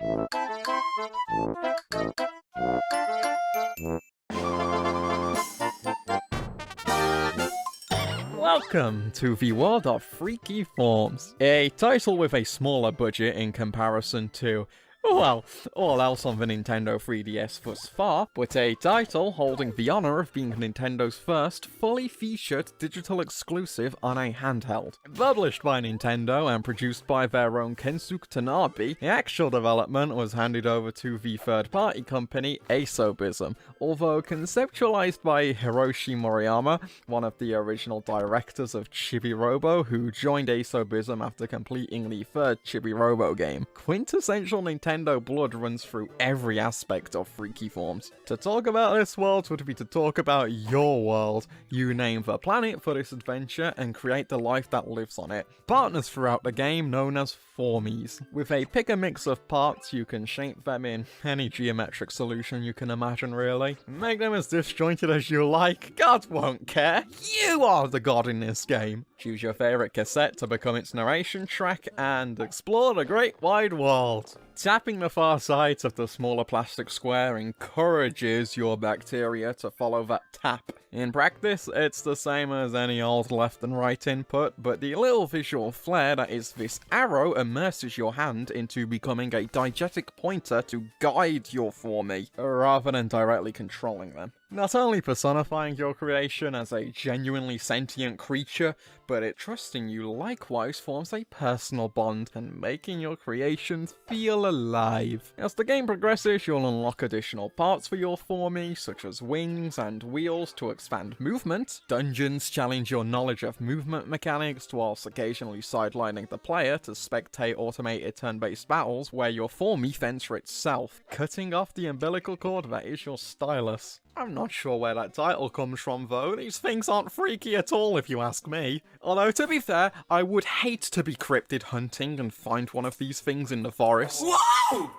Welcome to the world of Freaky Forms, a title with a smaller budget in comparison to, well, all else on the Nintendo 3DS thus far, but a title holding the honor of being Nintendo's first fully featured digital exclusive on a handheld. Published by Nintendo and produced by their own Kensuke Tanabe, the actual development was handed over to the third-party company Asobism, although conceptualized by Hiroshi Moriyama, one of the original directors of Chibi Robo, who joined Asobism after completing the third Chibi Robo game. Quintessential Nintendo blood runs through every aspect of Freaky Forms. To talk about this world would be to talk about your world. You name the planet for this adventure and create the life that lives on it. Partners throughout the game known as Formies. With a pick a mix of parts, you can shape them in any geometric solution you can imagine, really. Make them as disjointed as you like, God won't care. You are the god in this game. Choose your favourite cassette to become its narration track and explore the great wide world. Tapping the far sides of the smaller plastic square encourages your bacteria to follow that tap. In practice, it's the same as any old left and right input, but the little visual flair that is this arrow immerses your hand into becoming a diegetic pointer to guide your Formie, rather than directly controlling them. Not only personifying your creation as a genuinely sentient creature, but it trusting you likewise forms a personal bond and making your creations feel alive. As the game progresses, you'll unlock additional parts for your Formie, such as wings and wheels to expand movement. Dungeons challenge your knowledge of movement mechanics, whilst occasionally sidelining the player to spectate automated turn-based battles where your Formie fends for itself, cutting off the umbilical cord that is your stylus. I'm not sure where that title comes from though, these things aren't freaky at all if you ask me. Although to be fair, I would hate to be cryptid hunting and find one of these things in the forest. Whoa!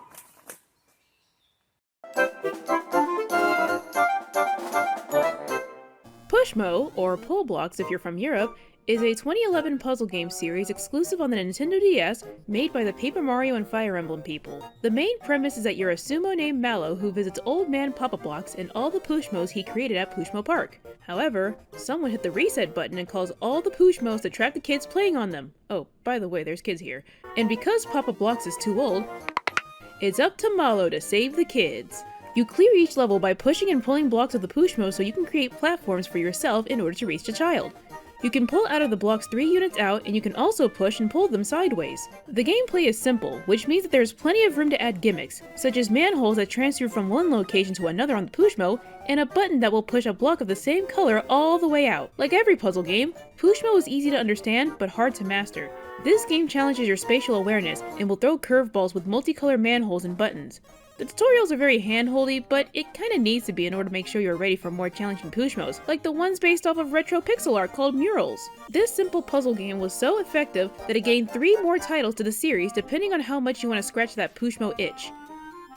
Pushmo, or Pull Blocks if you're from Europe, is a 2011 puzzle game series exclusive on the Nintendo DS made by the Paper Mario and Fire Emblem people. The main premise is that you're a sumo named Mallow who visits Old Man Papa Blocks and all the Pushmos he created at Pushmo Park. However, someone hit the reset button and caused all the Pushmos to trap the kids playing on them. Oh, by the way, there's kids here. And because Papa Blocks is too old, it's up to Mallow to save the kids. You clear each level by pushing and pulling blocks of the Pushmo so you can create platforms for yourself in order to reach the child. You can pull out of the blocks 3 units out, and you can also push and pull them sideways. The gameplay is simple, which means that there's plenty of room to add gimmicks, such as manholes that transfer from one location to another on the Pushmo, and a button that will push a block of the same color all the way out. Like every puzzle game, Pushmo is easy to understand, but hard to master. This game challenges your spatial awareness, and will throw curveballs with multicolored manholes and buttons. The tutorials are very hand-holdy, but it kinda needs to be in order to make sure you're ready for more challenging Pushmos, like the ones based off of retro pixel art called Murals. This simple puzzle game was so effective that it gained 3 more titles to the series depending on how much you want to scratch that Pushmo itch.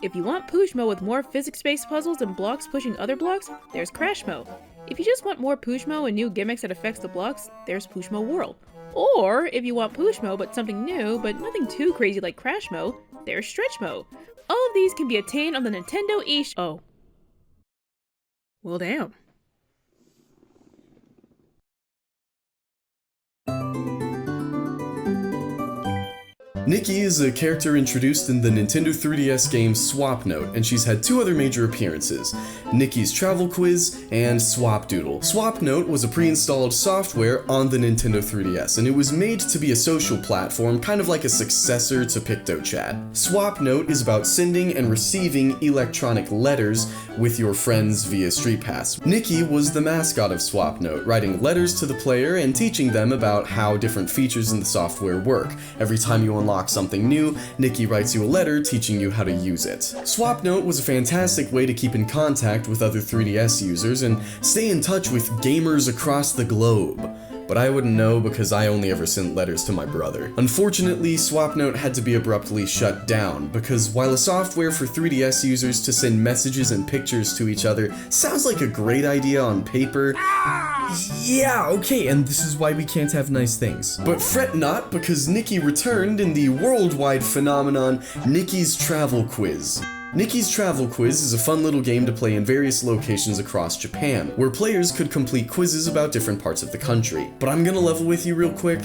If you want Pushmo with more physics-based puzzles and blocks pushing other blocks, there's Crashmo. If you just want more Pushmo and new gimmicks that affects the blocks, there's Pushmo Whirl. Or, if you want Pushmo but something new, but nothing too crazy like Crashmo, there's Stretchmo. All of these can be attained on the Nintendo eShop. Oh. Well, damn. Nikki is a character introduced in the Nintendo 3DS game Swap Note, and she's had 2 other major appearances, Nikki's Travel Quiz and Swap Doodle. Swap Note was a pre-installed software on the Nintendo 3DS, and it was made to be a social platform, kind of like a successor to PictoChat. Swap Note is about sending and receiving electronic letters with your friends via Street Pass. Nikki was the mascot of Swap Note, writing letters to the player and teaching them about how different features in the software work. Every time you unlock something new, Nikki writes you a letter teaching you how to use it. Swap Note was a fantastic way to keep in contact with other 3DS users and stay in touch with gamers across the globe. But I wouldn't know because I only ever sent letters to my brother. Unfortunately, Swap Note had to be abruptly shut down because while a software for 3DS users to send messages and pictures to each other sounds like a great idea on paper, yeah, okay, and this is why we can't have nice things. But fret not, because Nikki returned in the worldwide phenomenon Nikki's Travel Quiz. Nikki's Travel Quiz is a fun little game to play in various locations across Japan, where players could complete quizzes about different parts of the country. But I'm gonna level with you real quick.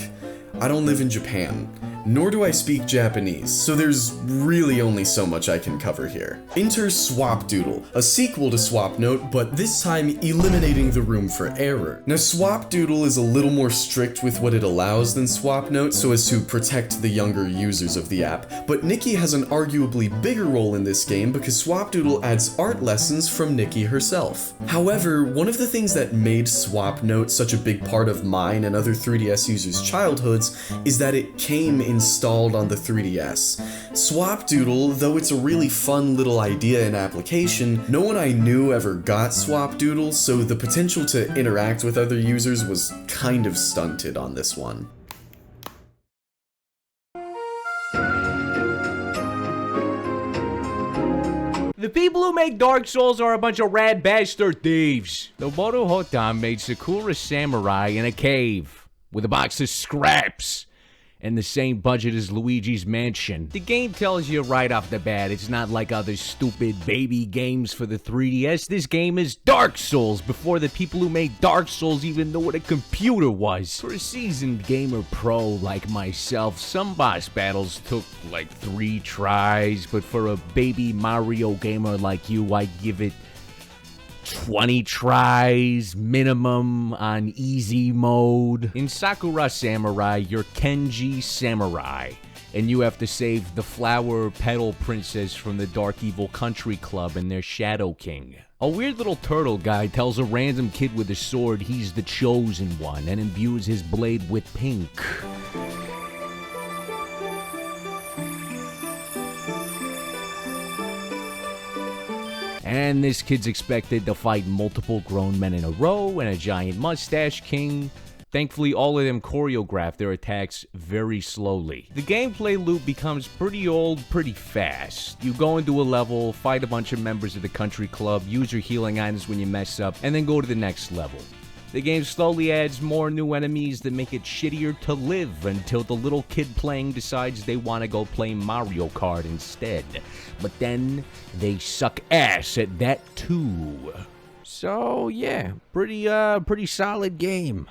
I don't live in Japan, nor do I speak Japanese, so there's really only so much I can cover here. Enter Swapdoodle, a sequel to Swapnote, but this time eliminating the room for error. Now Swapdoodle is a little more strict with what it allows than Swapnote so as to protect the younger users of the app, but Nikki has an arguably bigger role in this game because Swapdoodle adds art lessons from Nikki herself. However, one of the things that made Swapnote such a big part of mine and other 3DS users' childhoods is that it came installed on the 3DS. Swapdoodle, though it's a really fun little idea and application, no one I knew ever got Swapdoodle, so the potential to interact with other users was kind of stunted on this one. The people who make Dark Souls are a bunch of rad bastard thieves. Nobuto Hotan made Sakura Samurai in a cave with a box of scraps and the same budget as Luigi's Mansion. The game tells you right off the bat it's not like other stupid baby games for the 3DS. This game is Dark Souls before the people who made Dark Souls even knew what a computer was. For a seasoned gamer pro like myself, some boss battles took like 3 tries, but for a baby Mario gamer like you, I'd give it 20 tries minimum on easy mode. In Sakura Samurai, you're Kenji Samurai, and you have to save the Flower Petal Princess from the Dark Evil Country Club and their Shadow King. A weird little turtle guy tells a random kid with a sword he's the chosen one and imbues his blade with pink. And this kid's expected to fight multiple grown men in a row and a giant mustache king. Thankfully, all of them choreograph their attacks very slowly. The gameplay loop becomes pretty old pretty fast. You go into a level, fight a bunch of members of the country club, use your healing items when you mess up, and then go to the next level. The game slowly adds more new enemies that make it shittier to live until the little kid playing decides they want to go play Mario Kart instead. But then they suck ass at that too. So yeah, pretty solid game.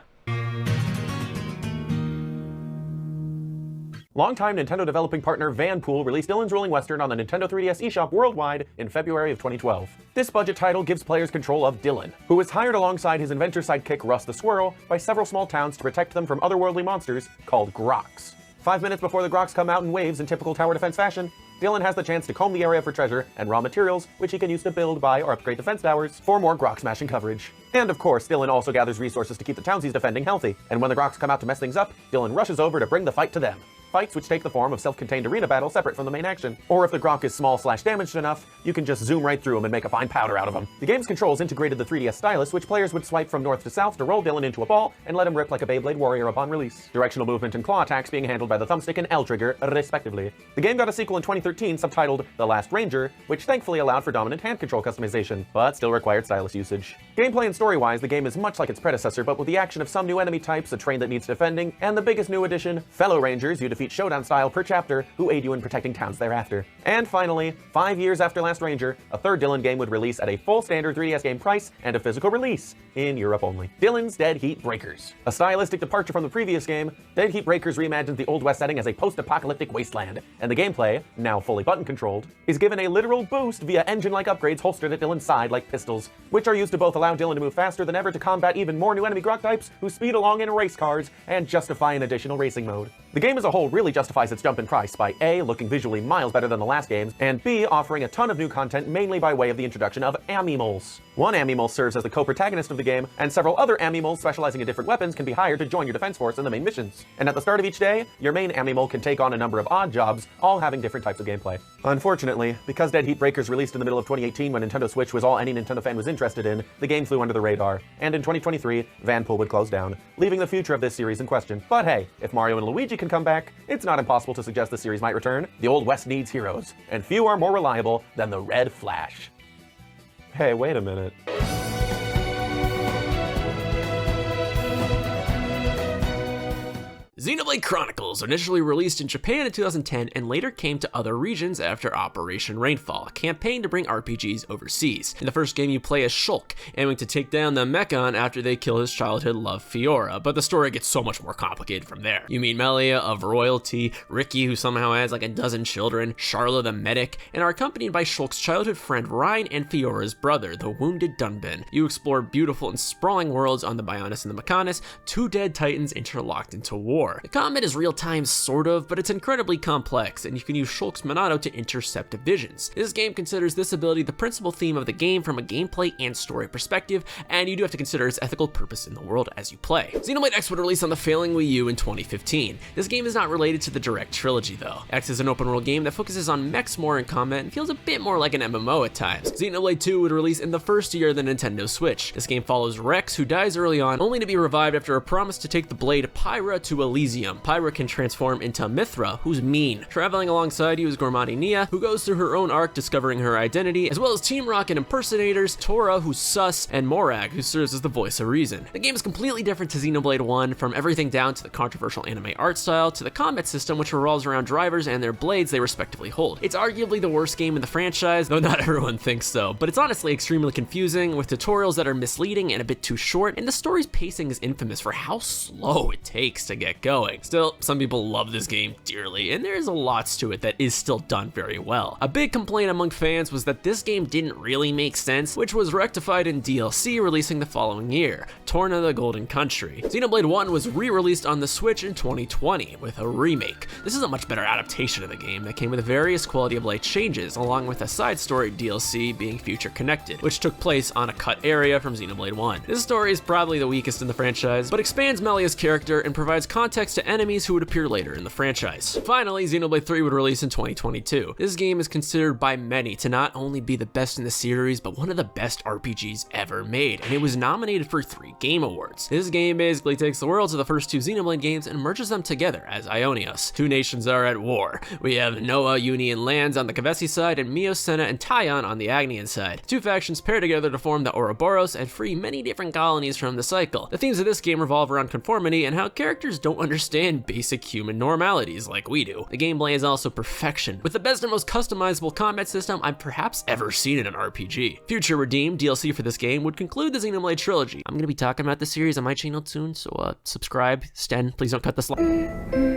Longtime Nintendo developing partner Vanpool released Dylan's Rolling Western on the Nintendo 3DS eShop worldwide in February of 2012. This budget title gives players control of Dylan, who is hired alongside his inventor sidekick Russ the Squirrel by several small towns to protect them from otherworldly monsters called Groks. 5 minutes before the Groks come out in waves in typical tower defense fashion, Dylan has the chance to comb the area for treasure and raw materials, which he can use to build, buy, or upgrade defense towers for more Grok smashing coverage. And of course, Dylan also gathers resources to keep the towns he's defending healthy, and when the Groks come out to mess things up, Dylan rushes over to bring the fight to them. Fights which take the form of self-contained arena battles separate from the main action. Or if the Grok is small/damaged enough, you can just zoom right through him and make a fine powder out of him. The game's controls integrated the 3DS stylus, which players would swipe from north to south to roll Dylan into a ball and let him rip like a Beyblade warrior upon release. Directional movement and claw attacks being handled by the thumbstick and L trigger, respectively. The game got a sequel in 2013 subtitled The Last Ranger, which thankfully allowed for dominant hand control customization, but still required stylus usage. Gameplay and story-wise, the game is much like its predecessor, but with the action of some new enemy types, a train that needs defending, and the biggest new addition, fellow Rangers you defeat showdown style per chapter, who aid you in protecting towns thereafter. And finally, 5 years after Last Ranger, a third Dylan game would release at a full standard 3DS game price and a physical release, in Europe only. Dylan's Dead Heat Breakers. A stylistic departure from the previous game, Dead Heat Breakers reimagines the Old West setting as a post-apocalyptic wasteland, and the gameplay, now fully button-controlled, is given a literal boost via engine-like upgrades holstered at Dylan's side like pistols, which are used to both allow Dylan to move faster than ever to combat even more new enemy Grok types who speed along in race cars and justify an additional racing mode. The game as a whole really justifies its jump in price by A, looking visually miles better than the last games, and B, offering a ton of new content mainly by way of the introduction of Amimoles. One Amimole serves as the co-protagonist of the game, and several other Amimoles specializing in different weapons can be hired to join your defense force in the main missions. And at the start of each day, your main Amimole can take on a number of odd jobs, all having different types of gameplay. Unfortunately, because Dead Heat Breakers released in the middle of 2018 when Nintendo Switch was all any Nintendo fan was interested in, the game flew under the radar, and in 2023, Vanpool would close down, leaving the future of this series in question. But hey, if Mario and Luigi can come back, it's not impossible to suggest the series might return. The Old West needs heroes, and few are more reliable than the Red Flash. Hey, wait a minute. Xenoblade Chronicles initially released in Japan in 2010 and later came to other regions after Operation Rainfall, a campaign to bring RPGs overseas. In the first game, you play as Shulk, aiming to take down the Mechon after they kill his childhood love Fiora, but the story gets so much more complicated from there. You meet Melia of royalty, Ricky who somehow has like a dozen children, Charla the medic, and are accompanied by Shulk's childhood friend Ryan and Fiora's brother, the wounded Dunbin. You explore beautiful and sprawling worlds on the Bionis and the Mechonis, two dead titans interlocked into war. The combat is real-time sort of, but it's incredibly complex, and you can use Shulk's Monado to intercept divisions. This game considers this ability the principal theme of the game from a gameplay and story perspective, and you do have to consider its ethical purpose in the world as you play. Xenoblade X would release on the failing Wii U in 2015. This game is not related to the direct trilogy though. X is an open world game that focuses on mechs more in combat and feels a bit more like an MMO at times. Xenoblade 2 would release in the first year of the Nintendo Switch. This game follows Rex, who dies early on, only to be revived after a promise to take the blade Pyra to Elysium. Pyra can transform into Mithra, who's mean. Traveling alongside you is Gormati Nia, who goes through her own arc discovering her identity, as well as Team Rocket impersonators, Tora, who's sus, and Morag, who serves as the voice of reason. The game is completely different to Xenoblade 1, from everything down to the controversial anime art style, to the combat system which revolves around drivers and their blades they respectively hold. It's arguably the worst game in the franchise, though not everyone thinks so, but it's honestly extremely confusing, with tutorials that are misleading and a bit too short, and the story's pacing is infamous for how slow it takes to get going. Still, some people love this game dearly, and there's a lot to it that is still done very well. A big complaint among fans was that this game didn't really make sense, which was rectified in DLC releasing the following year, Torna the Golden Country. Xenoblade 1 was re-released on the Switch in 2020 with a remake. This is a much better adaptation of the game that came with various quality of life changes, along with a side story DLC being future connected, which took place on a cut area from Xenoblade 1. This story is probably the weakest in the franchise, but expands Melia's character and provides context to enemies who would appear later in the franchise. Finally, Xenoblade 3 would release in 2022. This game is considered by many to not only be the best in the series, but one of the best RPGs ever made, and it was nominated for 3 Game Awards. This game basically takes the worlds of the first 2 Xenoblade games and merges them together as Ionios. 2 nations are at war. We have Noah Union Lands on the Kavesi side and Miosena and Taion on the Agnian side. 2 factions pair together to form the Ouroboros and free many different colonies from the cycle. The themes of this game revolve around conformity and how characters don't understand basic human normalities like we do. The gameplay is also perfection, with the best and most customizable combat system I've perhaps ever seen in an RPG. Future redeemed DLC for this game would conclude the Xenoblade trilogy. I'm gonna be talking about the series on my channel soon, so subscribe. Sten, please don't cut this line.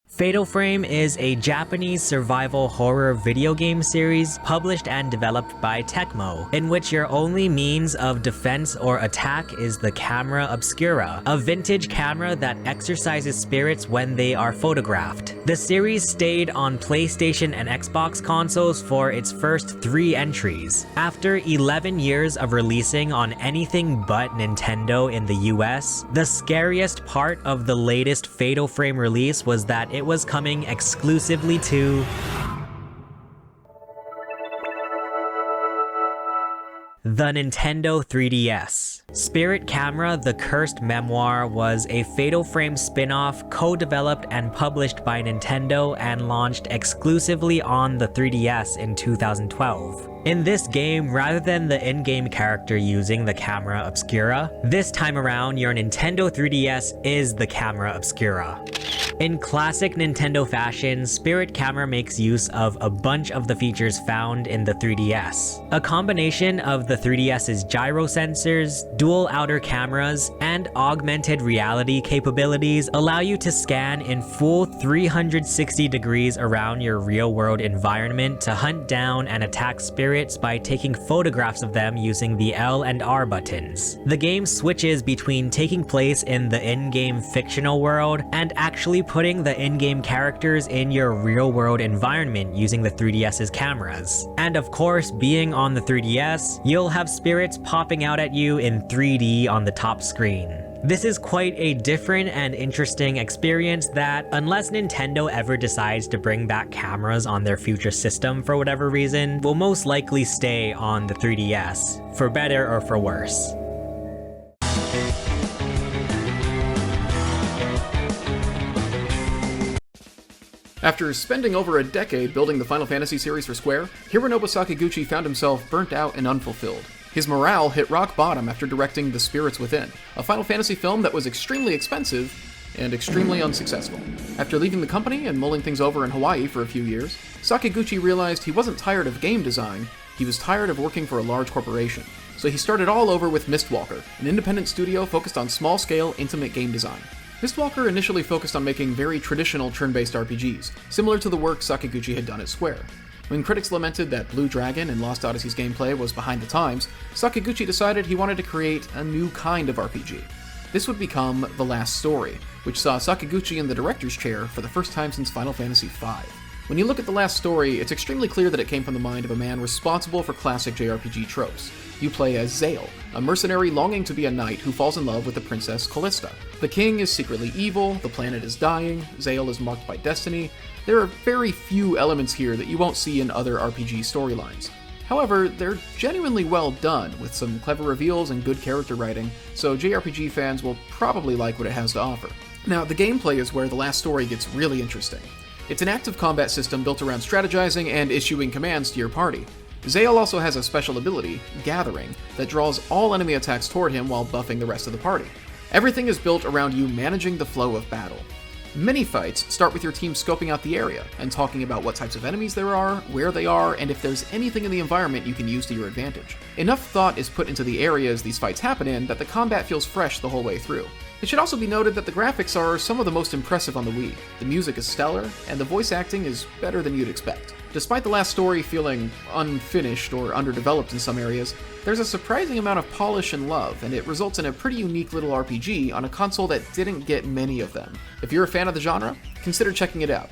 Fatal Frame is a Japanese survival horror video game series published and developed by Tecmo, in which your only means of defense or attack is the camera obscura, a vintage camera that exercises spirits when they are photographed. The series stayed on PlayStation and Xbox consoles for its first 3 entries. After 11 years of releasing on anything but Nintendo in the US, the scariest part of the latest Fatal Frame release was that it was coming exclusively to the Nintendo 3DS. Spirit Camera: The Cursed Memoir was a Fatal Frame spin-off co-developed and published by Nintendo and launched exclusively on the 3DS in 2012. In this game, rather than the in-game character using the camera obscura, this time around your Nintendo 3DS is the camera obscura. In classic Nintendo fashion, Spirit Camera makes use of a bunch of the features found in the 3DS. A combination of the 3DS's gyro sensors, dual outer cameras, and augmented reality capabilities allow you to scan in full 360 degrees around your real-world environment to hunt down and attack spirits by taking photographs of them using the L and R buttons. The game switches between taking place in the in-game fictional world and actually putting the in-game characters in your real-world environment using the 3DS's cameras. And of course, being on the 3DS, you'll have spirits popping out at you in 3D on the top screen. This is quite a different and interesting experience that, unless Nintendo ever decides to bring back cameras on their future system for whatever reason, will most likely stay on the 3DS, for better or for worse. After spending over a decade building the Final Fantasy series for Square, Hironobu Sakaguchi found himself burnt out and unfulfilled. His morale hit rock bottom after directing The Spirits Within, a Final Fantasy film that was extremely expensive and extremely unsuccessful. After leaving the company and mulling things over in Hawaii for a few years, Sakaguchi realized he wasn't tired of game design, he was tired of working for a large corporation. So he started all over with Mistwalker, an independent studio focused on small-scale, intimate game design. Mistwalker initially focused on making very traditional turn-based RPGs, similar to the work Sakaguchi had done at Square. When critics lamented that Blue Dragon and Lost Odyssey's gameplay was behind the times, Sakaguchi decided he wanted to create a new kind of RPG. This would become The Last Story, which saw Sakaguchi in the director's chair for the first time since Final Fantasy V. When you look at The Last Story, it's extremely clear that it came from the mind of a man responsible for classic JRPG tropes. You play as Zale, a mercenary longing to be a knight who falls in love with the princess Callista. The king is secretly evil, the planet is dying, Zale is marked by destiny. There are very few elements here that you won't see in other RPG storylines. However, they're genuinely well done, with some clever reveals and good character writing, so JRPG fans will probably like what it has to offer. Now, the gameplay is where The Last Story gets really interesting. It's an active combat system built around strategizing and issuing commands to your party. Zale also has a special ability, Gathering, that draws all enemy attacks toward him while buffing the rest of the party. Everything is built around you managing the flow of battle. Many fights start with your team scoping out the area and talking about what types of enemies there are, where they are, and if there's anything in the environment you can use to your advantage. Enough thought is put into the areas these fights happen in that the combat feels fresh the whole way through. It should also be noted that the graphics are some of the most impressive on the Wii. The music is stellar, and the voice acting is better than you'd expect. Despite The Last Story feeling unfinished or underdeveloped in some areas, there's a surprising amount of polish and love, and it results in a pretty unique little RPG on a console that didn't get many of them. If you're a fan of the genre, consider checking it out.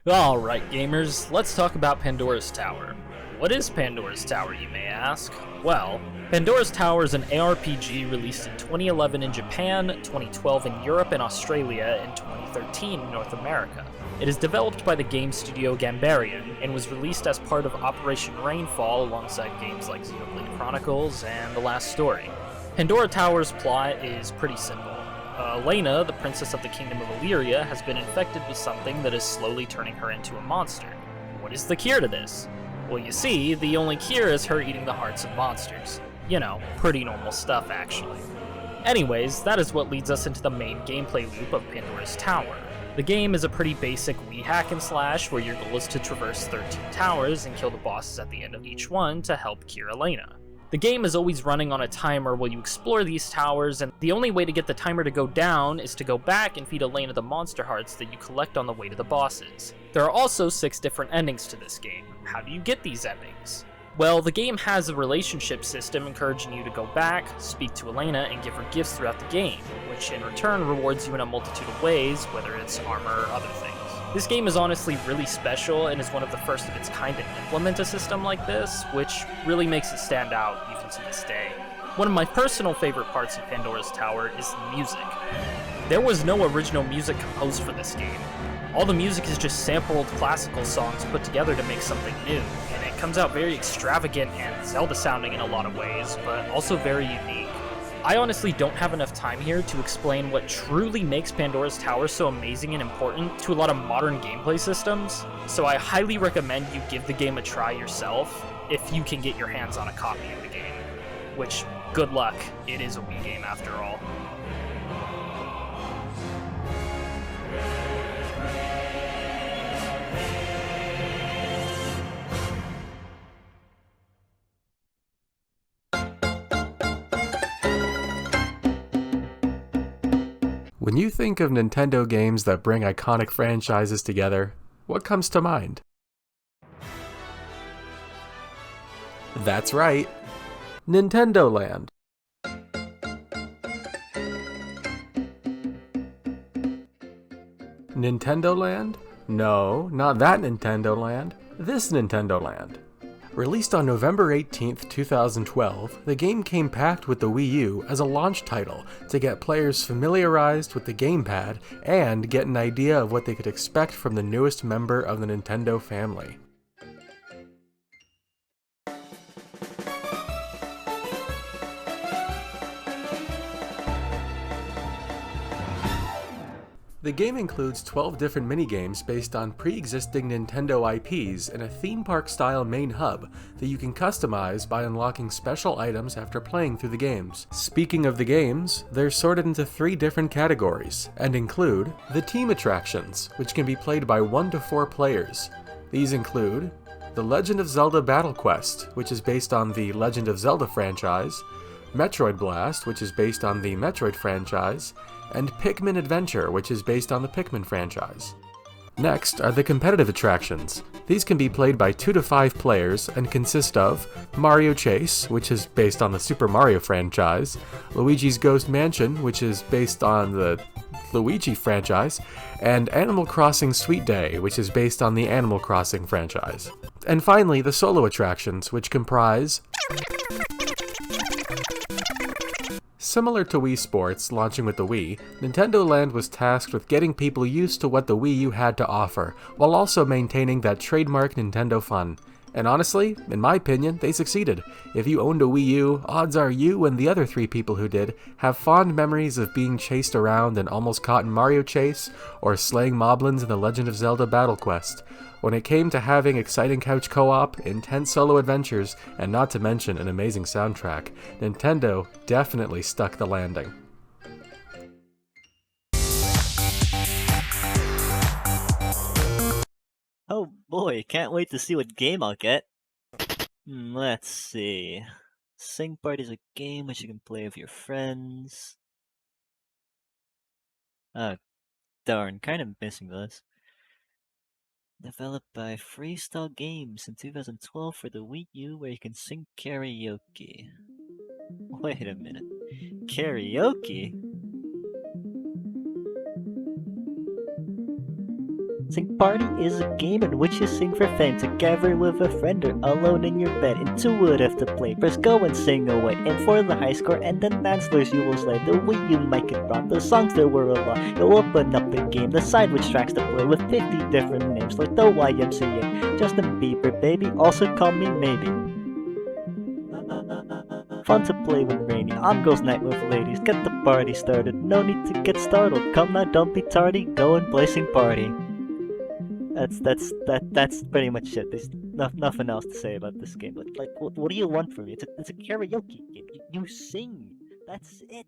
Alright gamers, let's talk about Pandora's Tower. What is Pandora's Tower, you may ask? Well, Pandora's Tower is an ARPG released in 2011 in Japan, 2012 in Europe and Australia, and 2013 in North America. It is developed by the game studio Gambarian, and was released as part of Operation Rainfall alongside games like Xenoblade Chronicles and The Last Story. Pandora Tower's plot is pretty simple. Elena, the princess of the Kingdom of Illyria, has been infected with something that is slowly turning her into a monster. What is the cure to this? Well, you see, the only cure is her eating the hearts of monsters. You know, pretty normal stuff, actually. Anyways, that is what leads us into the main gameplay loop of Pandora's Tower. The game is a pretty basic Wii hack and slash where your goal is to traverse 13 towers and kill the bosses at the end of each one to help cure Elena. The game is always running on a timer while you explore these towers, and the only way to get the timer to go down is to go back and feed Elena the monster hearts that you collect on the way to the bosses. There are also 6 different endings to this game. How do you get these endings? Well, the game has a relationship system encouraging you to go back, speak to Elena, and give her gifts throughout the game, which in return rewards you in a multitude of ways, whether it's armor or other things. This game is honestly really special and is one of the first of its kind to implement a system like this, which really makes it stand out even to this day. One of my personal favorite parts of Pandora's Tower is the music. There was no original music composed for this game. All the music is just sampled classical songs put together to make something new, and it comes out very extravagant and Zelda-sounding in a lot of ways, but also very unique. I honestly don't have enough time here to explain what truly makes Pandora's Tower so amazing and important to a lot of modern gameplay systems, so I highly recommend you give the game a try yourself if you can get your hands on a copy of the game. Which, good luck, it is a Wii game after all. When you think of Nintendo games that bring iconic franchises together, what comes to mind? That's right, Nintendo Land. Nintendo Land? No, not that Nintendo Land. This Nintendo Land. Released on November 18th, 2012, the game came packed with the Wii U as a launch title to get players familiarized with the gamepad and get an idea of what they could expect from the newest member of the Nintendo family. The The game includes 12 different minigames based on pre-existing Nintendo IPs and a theme park-style main hub that you can customize by unlocking special items after playing through the games. Speaking of the games, they're sorted into 3 different categories, and include the team attractions, which can be played by 1 to 4 players. These include The Legend of Zelda Battle Quest, which is based on the Legend of Zelda franchise, Metroid Blast, which is based on the Metroid franchise, and Pikmin Adventure, which is based on the Pikmin franchise. Next are the competitive attractions. These can be played by 2 to 5 players and consist of Mario Chase, which is based on the Super Mario franchise, Luigi's Ghost Mansion, which is based on the Luigi franchise, and Animal Crossing Sweet Day, which is based on the Animal Crossing franchise. And finally, the solo attractions, which comprise... Similar to Wii Sports, launching with the Wii, Nintendo Land was tasked with getting people used to what the Wii U had to offer, while also maintaining that trademark Nintendo fun. And honestly, in my opinion, they succeeded. If you owned a Wii U, odds are you and the other 3 people who did have fond memories of being chased around and almost caught in Mario Chase, or slaying moblins in The Legend of Zelda Battle Quest. When it came to having exciting couch co-op, intense solo adventures, and not to mention an amazing soundtrack, Nintendo definitely stuck the landing. Oh boy, can't wait to see what game I'll get. Let's see. Sing Party is a game which you can play with your friends. Oh, darn, kind of missing this. Developed by Freestyle Games in 2012 for the Wii U, where you can sing karaoke. Wait a minute. Karaoke? Sing Party is a game in which you sing for fame together with a friend or alone in your bed. In 2 would have to play. Press go and sing away. And for the high score and the dancers you will slay. The Wii U might get brought. The songs there were a lot. You'll open up the game. Decide which tracks to play with 50 different names like the YMCA. Justin Bieber, baby. Also call me maybe. Fun to play when rainy. On girls' night with ladies. Get the party started. No need to get startled. Come now, don't be tardy. Go and play Sing Party. That's pretty much it. There's nothing else to say about this game. Like what do you want from me? It's a karaoke game. You sing. That's it.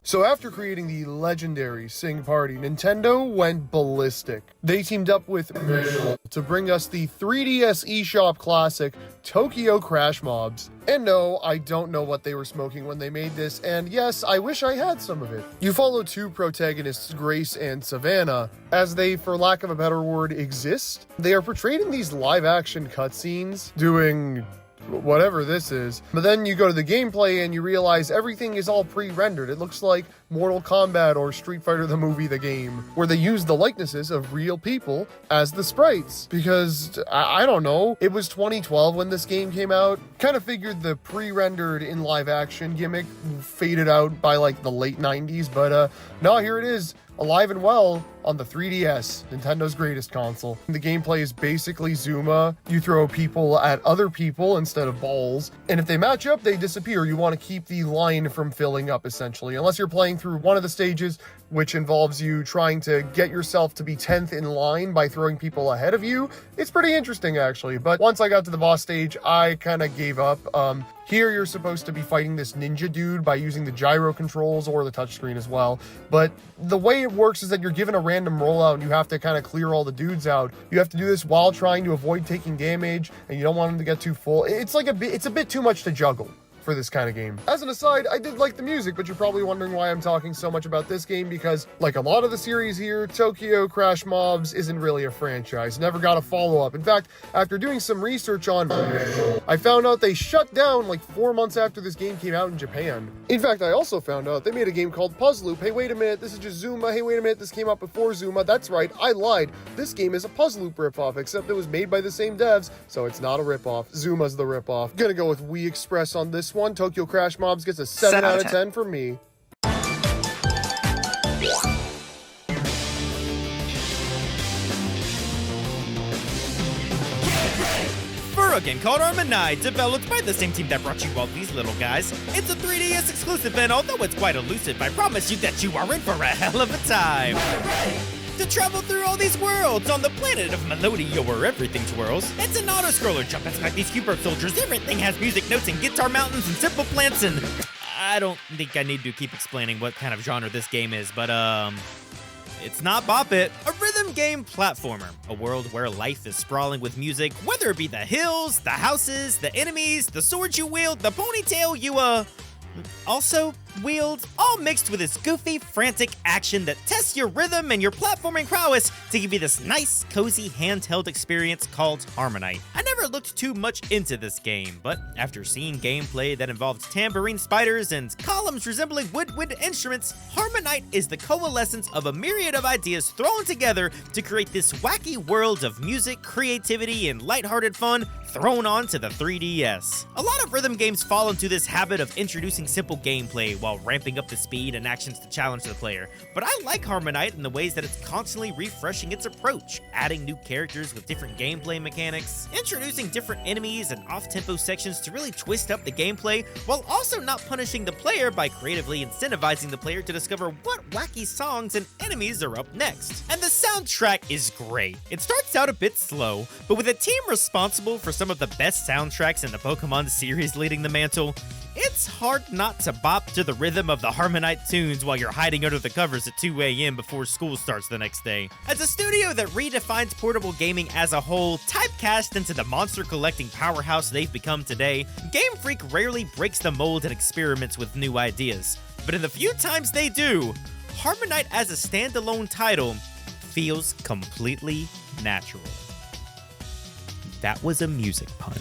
So after creating the legendary Sing Party, Nintendo went ballistic. They teamed up with Visual to bring us the 3DS eShop classic, Tokyo Crash Mobs. And no, I don't know what they were smoking when they made this, and yes, I wish I had some of it. You follow 2 protagonists, Grace and Savannah, as they, for lack of a better word, exist. They are portrayed in these live-action cutscenes, doing whatever this is. But then you go to the gameplay and you realize everything is all pre-rendered. It looks like Mortal Kombat or Street Fighter the movie, the game, where they use the likenesses of real people as the sprites. Because, I don't know, it was 2012 when this game came out. Kind of figured the pre-rendered in live action gimmick faded out by like the late 90s, but no, here it is. Alive and well on the 3DS, Nintendo's greatest console. The gameplay is basically Zuma. You throw people at other people instead of balls, and if they match up, they disappear. You want to keep the line from filling up, essentially, unless you're playing through one of the stages, which involves you trying to get yourself to be 10th in line by throwing people ahead of you. It's pretty interesting, actually, but once I got to the boss stage, I kind of gave up. Here you're supposed to be fighting this ninja dude by using the gyro controls or the touchscreen as well, but the way it works is that you're given a random rollout and you have to kind of clear all the dudes out. You have to do this while trying to avoid taking damage, and you don't want them to get too full. It's a bit too much to juggle for this kind of game. As an aside, I did like the music, but you're probably wondering why I'm talking so much about this game, because like a lot of the series here, Tokyo Crash Mobs isn't really a franchise, never got a follow-up. In fact, after doing some research on I found out they shut down like 4 months after this game came out in Japan. In fact, I also found out they made a game called Puzzle Loop. Hey, wait a minute, this is just Zuma. Hey, wait a minute, this came out before Zuma. That's right, I lied. This game is a Puzzle Loop ripoff, except it was made by the same devs, so it's not a ripoff. Zuma's the ripoff. Gonna go with Wii Express on this one. Tokyo Crash Mobs gets a 7 out of 10 from me. For hero game called Harmonite, developed by the same team that brought you all these little guys. It's a 3DS exclusive, and although it's quite elusive, I promise you that you are in for a hell of a time. To travel through all these worlds on the planet of Melodia where everything twirls. It's an auto-scroller, jump and smack these Cube soldiers. Everything has music notes and guitar mountains and simple plants, and I don't think I need to keep explaining what kind of genre this game is, but it's not Bop It. A rhythm game platformer. A world where life is sprawling with music, whether it be the hills, the houses, the enemies, the swords you wield, the ponytail you, also wield, all mixed with this goofy, frantic action that tests your rhythm and your platforming prowess to give you this nice, cozy handheld experience called Harmonite. I never looked too much into this game, but after seeing gameplay that involved tambourine spiders and columns resembling woodwind instruments, Harmonite is the coalescence of a myriad of ideas thrown together to create this wacky world of music, creativity, and lighthearted fun thrown onto the 3DS. A lot of rhythm games fall into this habit of introducing simple gameplay while ramping up the speed and actions to challenge the player, but I like Harmonite in the ways that it's constantly refreshing its approach, adding new characters with different gameplay mechanics, introducing different enemies and off-tempo sections to really twist up the gameplay, while also not punishing the player by creatively incentivizing the player to discover what wacky songs and enemies are up next. And the soundtrack is great. It starts out a bit slow, but with a team responsible for some of the best soundtracks in the Pokemon series leading the mantle, it's hard not to bop to the rhythm of the Harmonite tunes while you're hiding under the covers at 2 a.m. before school starts the next day. As a studio that redefines portable gaming as a whole, typecast into the monster-collecting powerhouse they've become today, Game Freak rarely breaks the mold and experiments with new ideas. But in the few times they do, Harmonite as a standalone title feels completely natural. That was a music pun.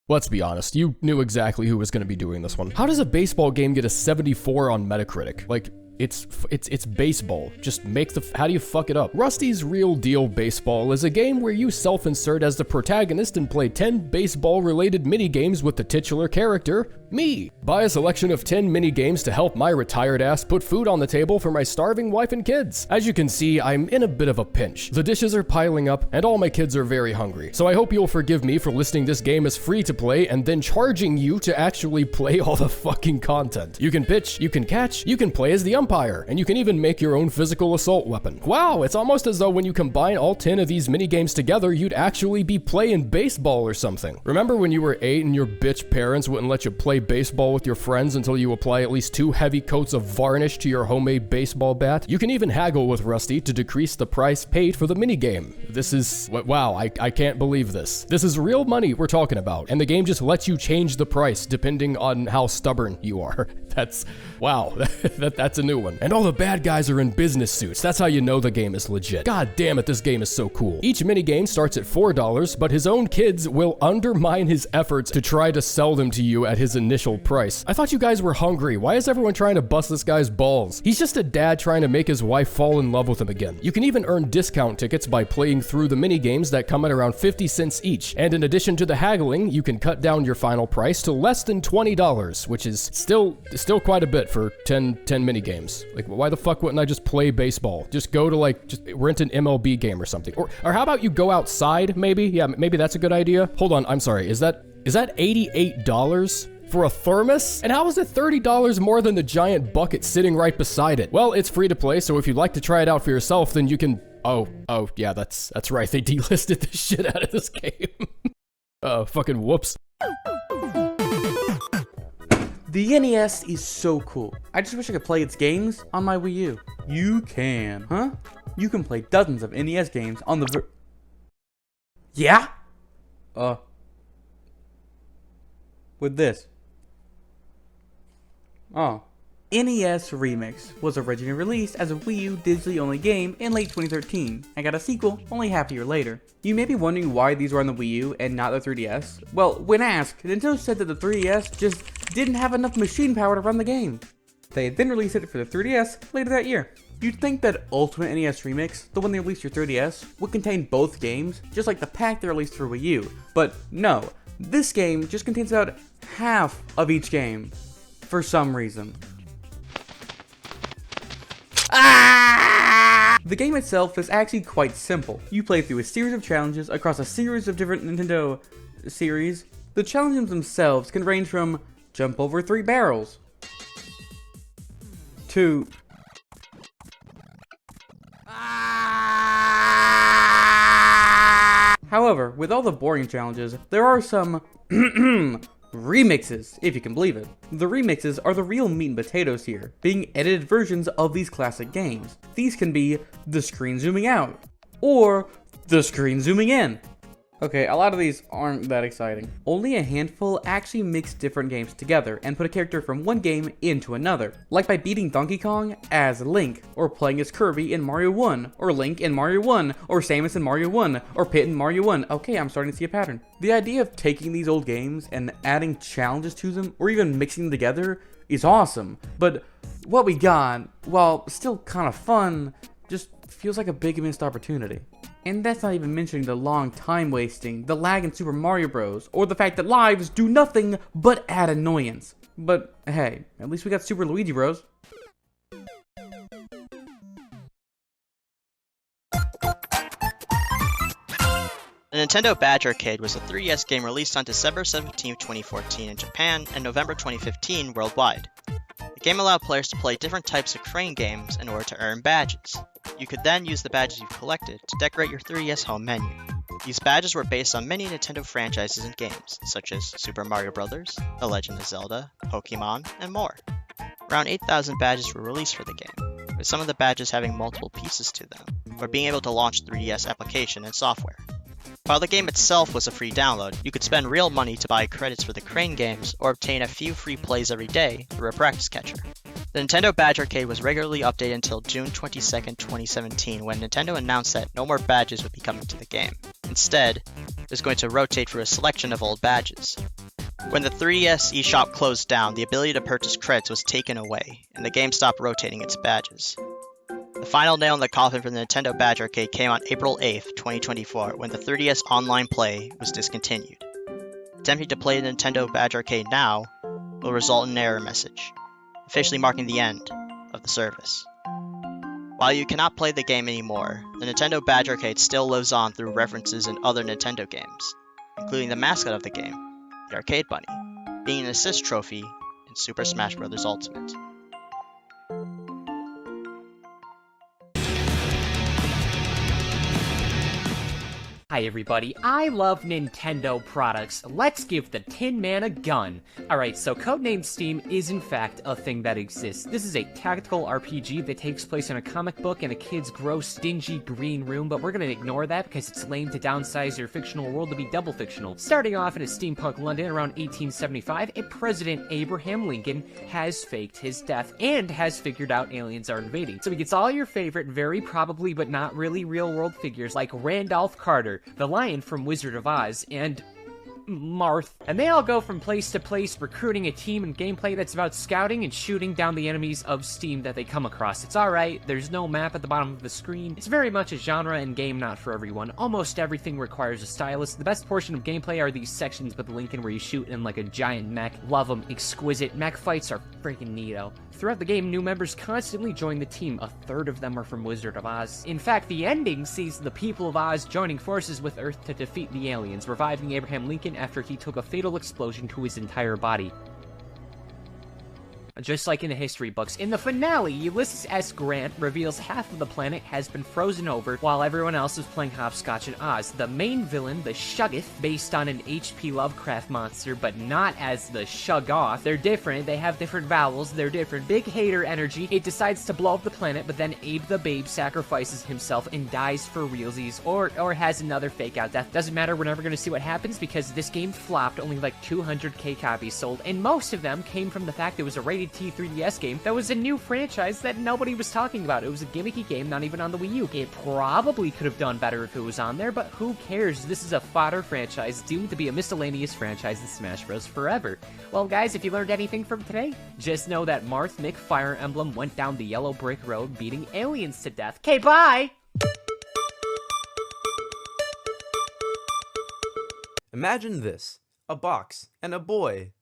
Let's be honest, you knew exactly who was going to be doing this one. How does a baseball game get a 74 on Metacritic? Like, it's baseball. Just make the, how do you fuck it up? Rusty's Real Deal Baseball is a game where you self-insert as the protagonist and play 10 baseball-related minigames with the titular character, me. Buy a selection of 10 minigames to help my retired ass put food on the table for my starving wife and kids. As you can see, I'm in a bit of a pinch. The dishes are piling up, and all my kids are very hungry. So I hope you'll forgive me for listing this game as free to play and then charging you to actually play all the fucking content. You can pitch, you can catch, you can play as the umpire, and you can even make your own physical assault weapon. Wow, it's almost as though when you combine all 10 of these minigames together, you'd actually be playing baseball or something. Remember when you were 8 and your bitch parents wouldn't let you play baseball with your friends until you apply at least 2 heavy coats of varnish to your homemade baseball bat? You can even haggle with Rusty to decrease the price paid for the minigame. This is, wow, I can't believe this. This is real money we're talking about, and the game just lets you change the price depending on how stubborn you are. That's, wow, that's a new one. And all the bad guys are in business suits. That's how you know the game is legit. God damn it, this game is so cool. Each minigame starts at $4, but his own kids will undermine his efforts to try to sell them to you at his initial price. I thought you guys were hungry. Why is everyone trying to bust this guy's balls? He's just a dad trying to make his wife fall in love with him again. You can even earn discount tickets by playing through the minigames that come at around 50 cents each. And in addition to the haggling, you can cut down your final price to less than $20, which is still quite a bit for 10 minigames. Like, why the fuck wouldn't I just play baseball? Just go to, like, just rent an MLB game or something. Or how about you go outside, maybe? Yeah, maybe that's a good idea. Hold on, I'm sorry. Is that $88 for a thermos? And how is it $30 more than the giant bucket sitting right beside it? Well, it's free to play, so if you'd like to try it out for yourself, then you can... Oh, yeah, that's right. They delisted the shit out of this game. Fucking whoops. The NES is so cool. I just wish I could play its games on my Wii U. You can, huh? You can play dozens of NES games on the Yeah? With this. Oh. NES Remix was originally released as a Wii U digitally only game in late 2013 and got a sequel only half a year later. You may be wondering why these were on the Wii U and not the 3DS. Well, when asked, Nintendo said that the 3DS just didn't have enough machine power to run the game. They then released it for the 3DS later that year. You'd think that Ultimate NES Remix, the one they released for 3DS, would contain both games, just like the pack they released for Wii U. But no, this game just contains about half of each game, for some reason. The game itself is actually quite simple. You play through a series of challenges across a series of different Nintendo series. The challenges themselves can range from jump over 3 barrels to However, with all the boring challenges, there are some remixes, if you can believe it. The remixes are the real meat and potatoes here, being edited versions of these classic games. These can be the screen zooming out, or the screen zooming in. Okay, a lot of these aren't that exciting. Only a handful actually mix different games together and put a character from one game into another, like by beating Donkey Kong as Link, or playing as Kirby in Mario 1, or Link in Mario 1, or Samus in Mario 1, or Pit in Mario 1. Okay, I'm starting to see a pattern. The idea of taking these old games and adding challenges to them, or even mixing them together, is awesome, but what we got, while still kind of fun, just feels like a big missed opportunity. And that's not even mentioning the long time wasting, the lag in Super Mario Bros., or the fact that lives do nothing but add annoyance. But hey, at least we got Super Luigi Bros. The Nintendo Badge Arcade was a 3DS game released on December 17, 2014 in Japan and November 2015 worldwide. The game allowed players to play different types of crane games in order to earn badges. You could then use the badges you've collected to decorate your 3DS home menu. These badges were based on many Nintendo franchises and games, such as Super Mario Bros., The Legend of Zelda, Pokemon, and more. Around 8,000 badges were released for the game, with some of the badges having multiple pieces to them, or being able to launch 3DS application and software. While the game itself was a free download, you could spend real money to buy credits for the crane games or obtain a few free plays every day through a practice catcher. The Nintendo Badge Arcade was regularly updated until June 22, 2017, when Nintendo announced that no more badges would be coming to the game. Instead, it was going to rotate through a selection of old badges. When the 3DS eShop closed down, the ability to purchase credits was taken away, and the game stopped rotating its badges. The final nail in the coffin for the Nintendo Badge Arcade came on April 8, 2024, when the 3DS Online Play was discontinued. Attempting to play the Nintendo Badge Arcade now will result in an error message, officially marking the end of the service. While you cannot play the game anymore, the Nintendo Badge Arcade still lives on through references in other Nintendo games, including the mascot of the game, the Arcade Bunny, being an assist trophy in Super Smash Bros. Ultimate. Hi everybody, I love Nintendo products. Let's give the Tin Man a gun. Alright, so Codenamed Steam is in fact a thing that exists. This is a tactical RPG that takes place in a comic book in a kid's gross, dingy green room, but we're gonna ignore that because it's lame to downsize your fictional world to be double fictional. Starting off in a steampunk London around 1875, President Abraham Lincoln has faked his death and has figured out aliens are invading. So he gets all your favorite, very probably but not really real world figures like Randolph Carter, the lion from Wizard of Oz, and Marth. And they all go from place to place recruiting a team and gameplay that's about scouting and shooting down the enemies of Steam that they come across. It's alright, there's no map at the bottom of the screen. It's very much a genre and game not for everyone. Almost everything requires a stylus. The best portion of gameplay are these sections with Lincoln where you shoot in like a giant mech. Love them, exquisite. Mech fights are freaking neato. Throughout the game, new members constantly join the team. A third of them are from Wizard of Oz. In fact, the ending sees the people of Oz joining forces with Earth to defeat the aliens, reviving Abraham Lincoln after he took a fatal explosion to his entire body. Just like in the history books. In the finale, Ulysses S. Grant reveals half of the planet has been frozen over while everyone else is playing hopscotch in Oz. The main villain, the Shuggoth, based on an H.P. Lovecraft monster, but not as the Shuggoth. They're different, they have different vowels, they're different. Big hater energy. It decides to blow up the planet, but then Abe the Babe sacrifices himself and dies for realsies, or has another fake out death. Doesn't matter, we're never gonna see what happens because this game flopped, only like 200k copies sold, and most of them came from the fact it was a rated T 3DS game that was a new franchise that nobody was talking about. It was a gimmicky game, not even on the Wii U. It probably could have done better if it was on there, but who cares? This is a fodder franchise doomed to be a miscellaneous franchise in Smash Bros. Forever. Well, guys, if you learned anything from today, just know that Marth Mick Fire Emblem went down the yellow brick road beating aliens to death. Okay, bye! Imagine this, a box and a boy.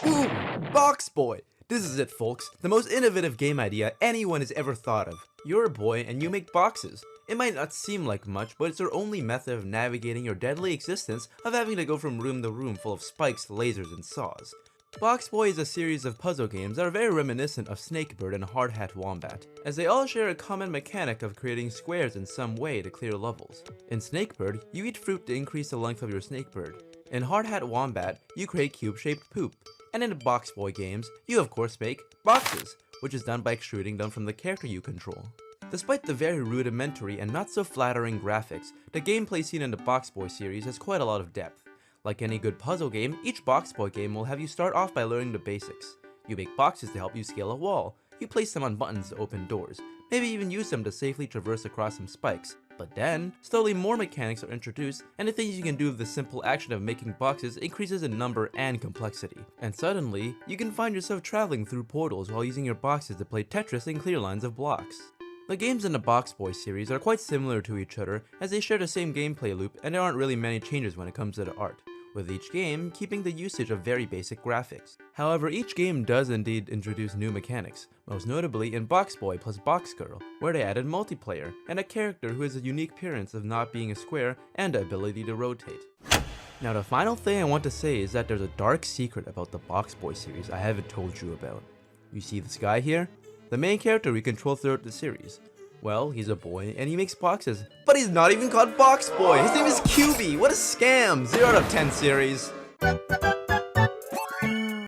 Boom! Box Boy! This is it, folks, the most innovative game idea anyone has ever thought of. You're a boy and you make boxes. It might not seem like much, but it's your only method of navigating your deadly existence of having to go from room to room full of spikes, lasers, and saws. Box Boy is a series of puzzle games that are very reminiscent of Snakebird and Hard Hat Wombat, as they all share a common mechanic of creating squares in some way to clear levels. In Snakebird, you eat fruit to increase the length of your Snakebird. In Hard Hat Wombat, you create cube-shaped poop. And in the Box Boy games, you of course make boxes, which is done by extruding them from the character you control. Despite the very rudimentary and not so flattering graphics, the gameplay seen in the Box Boy series has quite a lot of depth. Like any good puzzle game, each Box Boy game will have you start off by learning the basics. You make boxes to help you scale a wall, you place them on buttons to open doors, maybe even use them to safely traverse across some spikes. But then, slowly more mechanics are introduced, and the things you can do with the simple action of making boxes increases in number and complexity. And suddenly, you can find yourself traveling through portals while using your boxes to play Tetris and clear lines of blocks. The games in the Box Boy series are quite similar to each other, as they share the same gameplay loop and there aren't really many changes when it comes to the art, with each game keeping the usage of very basic graphics. However, each game does indeed introduce new mechanics, most notably in Box Boy plus Box Girl, where they added multiplayer, and a character who has a unique appearance of not being a square and the ability to rotate. Now the final thing I want to say is that there's a dark secret about the Box Boy series I haven't told you about. You see this guy here? The main character we control throughout the series. Well, he's a boy and he makes boxes, but he's not even called Box Boy. His name is QB. What a scam! 0 out of 10 series.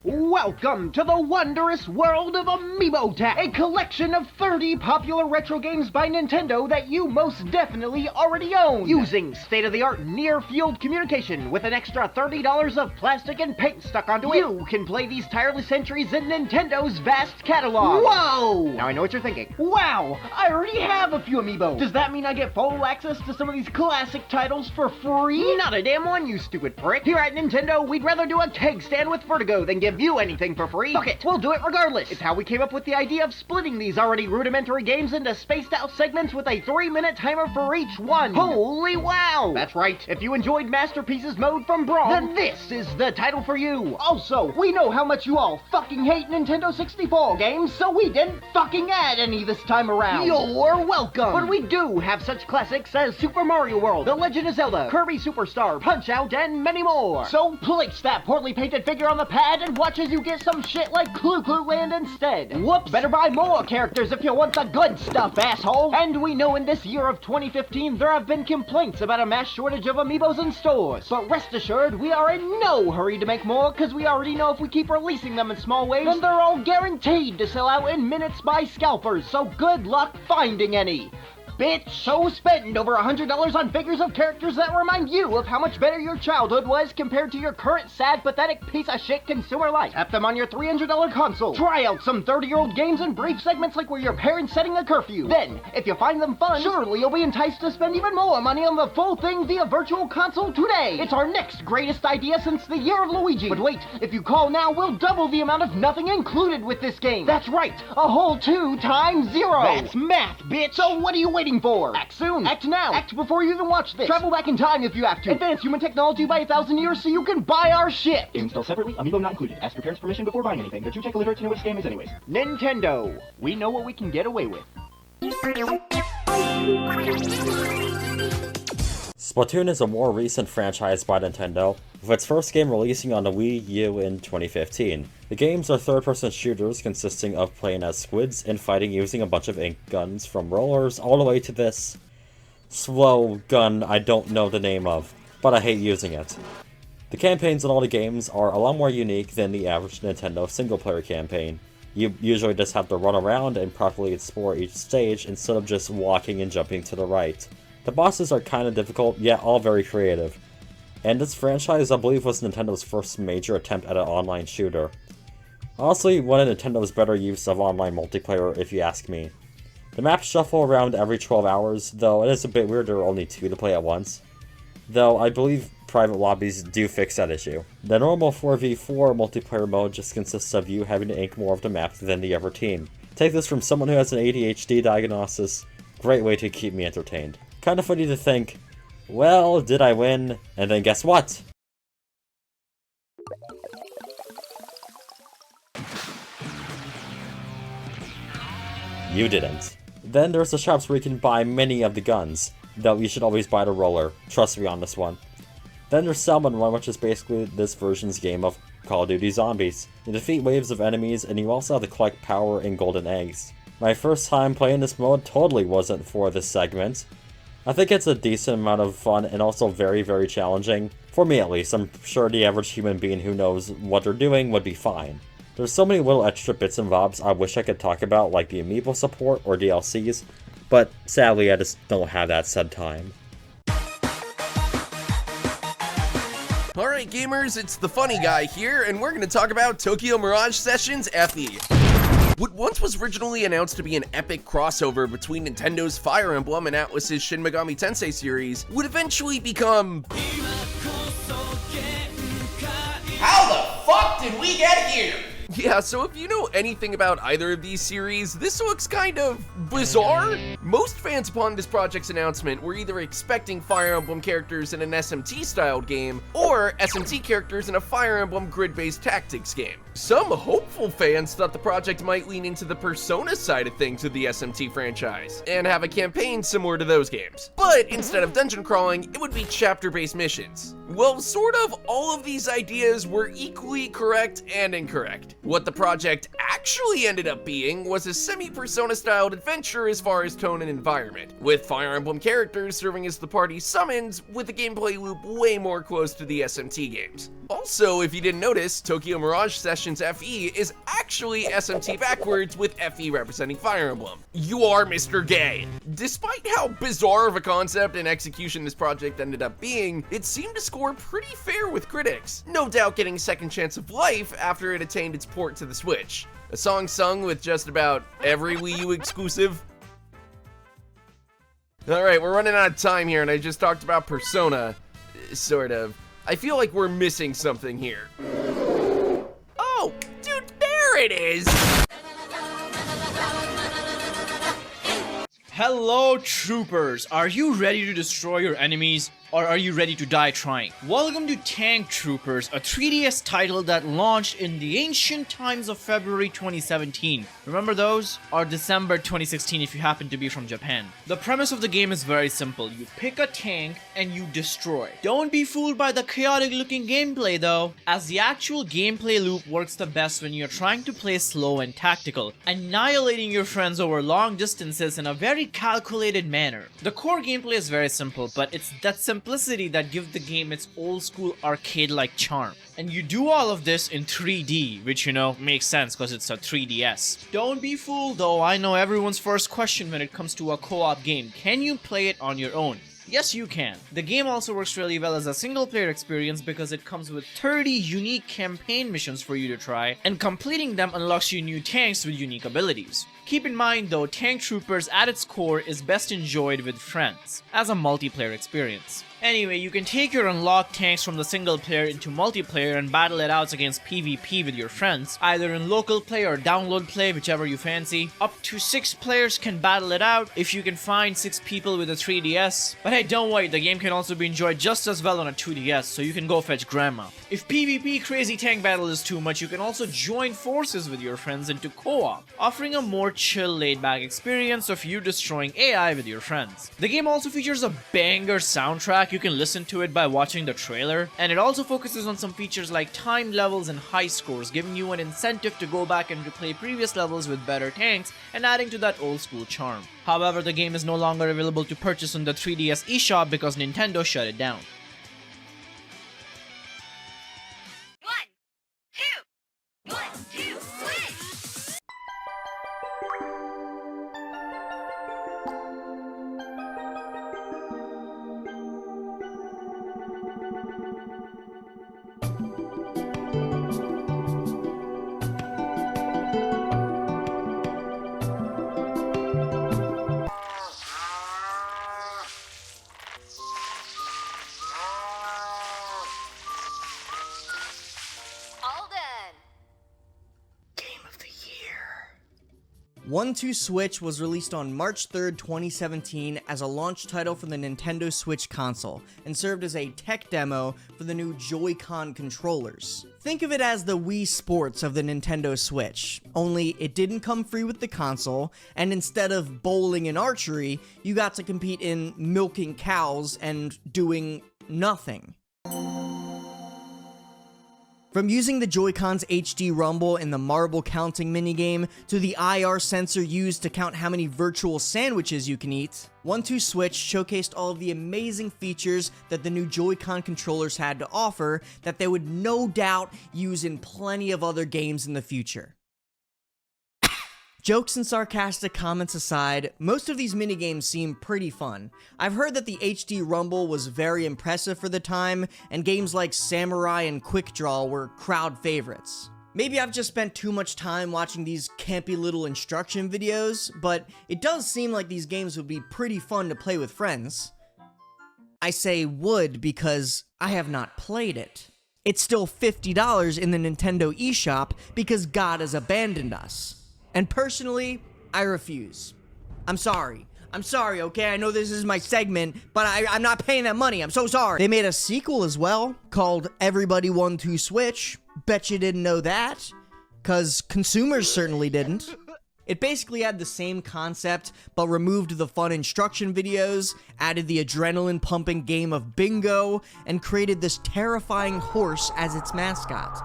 Welcome to the wondrous world of Amiibo Tech, a collection of 30 popular retro games by Nintendo that you most definitely already own. Using state-of-the-art near-field communication with an extra $30 of plastic and paint stuck onto it, you can play these tireless entries in Nintendo's vast catalog. Whoa! Now I know what you're thinking. Wow, I already have a few Amiibo. Does that mean I get full access to some of these classic titles for free? Not a damn one, you stupid prick. Here at Nintendo, we'd rather do a keg stand with Vertigo than give you anything for free. Fuck it, we'll do it regardless. It's how we came up with the idea of splitting these already rudimentary games into spaced out segments with a 3-minute timer for each one. Holy wow! That's right, if you enjoyed Masterpieces mode from Brawl, then this is the title for you. Also, we know how much you all fucking hate Nintendo 64 games, so we didn't fucking add any this time around. You're welcome! But we do have such classics as Super Mario World, The Legend of Zelda, Kirby Superstar, Punch-Out, and many more. So place that poorly painted figure on the pad and watch as you get some shit like Clue Clue Land instead. Whoops, better buy more characters if you want the good stuff, asshole. And we know in this year of 2015 there have been complaints about a mass shortage of Amiibos in stores. But rest assured, we are in no hurry to make more, because we already know if we keep releasing them in small waves, then they're all guaranteed to sell out in minutes by scalpers, so good luck finding any. Bitch, so spend over $100 on figures of characters that remind you of how much better your childhood was compared to your current sad, pathetic piece of shit consumer life. Tap them on your $300 console. Try out some 30-year-old games in brief segments like where your parents setting a curfew. Then, if you find them fun, surely you'll be enticed to spend even more money on the full thing via Virtual Console today. It's our next greatest idea since the year of Luigi. But wait, if you call now, we'll double the amount of nothing included with this game. That's right, a whole 2 times 0. That's math, bitch. So what are you waiting for? Act soon. Act now. Act before you even watch this. Travel back in time if you have to. Advance human technology by 1,000 years so you can buy our shit. Games spelled separately, Amiibo not included. Ask your parents' permission before buying anything. They're too tech illiterate to know what a scam is anyways. Nintendo. We know what we can get away with. Splatoon is a more recent franchise by Nintendo, with its first game releasing on the Wii U in 2015. The games are third-person shooters consisting of playing as squids and fighting using a bunch of ink guns, from rollers all the way to this slow gun I don't know the name of, but I hate using it. The campaigns in all the games are a lot more unique than the average Nintendo single-player campaign. You usually just have to run around and properly explore each stage instead of just walking and jumping to the right. The bosses are kinda difficult, yet all very creative. And this franchise, I believe, was Nintendo's first major attempt at an online shooter. Honestly, one of Nintendo's better use of online multiplayer, if you ask me. The maps shuffle around every 12 hours, though it is a bit weird there are only 2 to play at once. Though I believe private lobbies do fix that issue. The normal 4v4 multiplayer mode just consists of you having to ink more of the map than the other team. Take this from someone who has an ADHD diagnosis, great way to keep me entertained. Kinda funny to think, well, did I win? And then guess what? You didn't. Then there's the shops where you can buy many of the guns, though you should always buy the roller, trust me on this one. Then there's Salmon Run, which is basically this version's game of Call of Duty Zombies. You defeat waves of enemies, and you also have to collect power and golden eggs. My first time playing this mode totally wasn't for this segment. I think it's a decent amount of fun and also very, very challenging. For me at least, I'm sure the average human being who knows what they're doing would be fine. There's so many little extra bits and bobs I wish I could talk about, like the amiibo support or DLCs, but sadly I just don't have that said time. Alright gamers, it's the funny guy here, and we're gonna talk about Tokyo Mirage Sessions FE. What once was originally announced to be an epic crossover between Nintendo's Fire Emblem and Atlus's Shin Megami Tensei series would eventually become... How the fuck did we get here? Yeah, so if you know anything about either of these series, this looks kind of bizarre. Most fans upon this project's announcement were either expecting Fire Emblem characters in an SMT-styled game, or SMT characters in a Fire Emblem grid-based tactics game. Some hopeful fans thought the project might lean into the Persona side of things with the SMT franchise, and have a campaign similar to those games. But instead of dungeon crawling, it would be chapter-based missions. Well, sort of all of these ideas were equally correct and incorrect. What the project actually ended up being was a semi-Persona styled adventure as far as tone and environment, with Fire Emblem characters serving as the party's summons, with the gameplay loop way more close to the SMT games. Also, if you didn't notice, Tokyo Mirage Sessions FE is actually SMT backwards, with FE representing Fire Emblem. You are Mr. Gay. Despite how bizarre of a concept and execution this project ended up being, it seemed to score pretty fair with critics, no doubt getting second chance of life after it attained its port to the Switch. A song sung with just about every Wii U exclusive. Alright, we're running out of time here, and I just talked about Persona, sort of. I feel like we're missing something here. Oh, dude, there it is! Hello, troopers! Are you ready to destroy your enemies? Or are you ready to die trying? Welcome to Tank Troopers, a 3DS title that launched in the ancient times of February 2017. Remember those? Or December 2016 if you happen to be from Japan. The premise of the game is very simple. You pick a tank and you destroy. Don't be fooled by the chaotic looking gameplay though, as the actual gameplay loop works the best when you're trying to play slow and tactical, annihilating your friends over long distances in a very calculated manner. The core gameplay is very simple, but it's that simplicity that gives the game its old school arcade-like charm. And you do all of this in 3D, which you know, makes sense because it's a 3DS. Don't be fooled though, I know everyone's first question when it comes to a co-op game. Can you play it on your own? Yes, you can. The game also works really well as a single-player experience because it comes with 30 unique campaign missions for you to try, and completing them unlocks you new tanks with unique abilities. Keep in mind though, Tank Troopers at its core is best enjoyed with friends, as a multiplayer experience. Anyway, you can take your unlocked tanks from the single player into multiplayer and battle it out against PvP with your friends, either in local play or download play, whichever you fancy. Up to 6 players can battle it out if you can find 6 people with a 3DS. But hey, don't worry, the game can also be enjoyed just as well on a 2DS, so you can go fetch grandma. If PvP crazy tank battle is too much, you can also join forces with your friends into co-op, offering a more chill laid-back experience of you destroying AI with your friends. The game also features a banger soundtrack. You can listen to it by watching the trailer, and it also focuses on some features like timed levels and high scores, giving you an incentive to go back and replay previous levels with better tanks and adding to that old school charm. However, the game is no longer available to purchase on the 3DS eShop because Nintendo shut it down. 1-2 Switch was released on March 3rd, 2017 as a launch title for the Nintendo Switch console, and served as a tech demo for the new Joy-Con controllers. Think of it as the Wii Sports of the Nintendo Switch, only it didn't come free with the console, and instead of bowling and archery, you got to compete in milking cows and doing nothing. From using the Joy-Con's HD rumble in the marble counting minigame, to the IR sensor used to count how many virtual sandwiches you can eat, 1-2 Switch showcased all of the amazing features that the new Joy-Con controllers had to offer that they would no doubt use in plenty of other games in the future. Jokes and sarcastic comments aside, most of these minigames seem pretty fun. I've heard that the HD Rumble was very impressive for the time, and games like Samurai and Quick Draw were crowd favorites. Maybe I've just spent too much time watching these campy little instruction videos, but it does seem like these games would be pretty fun to play with friends. I say would because I have not played it. It's still $50 in the Nintendo eShop because God has abandoned us. And personally, I refuse. I'm sorry, okay? I know this is my segment, but I'm not paying that money. I'm so sorry. They made a sequel as well, called Everybody 1-2 Switch. Bet you didn't know that, because consumers certainly didn't. It basically had the same concept, but removed the fun instruction videos, added the adrenaline-pumping game of bingo, and created this terrifying horse as its mascot.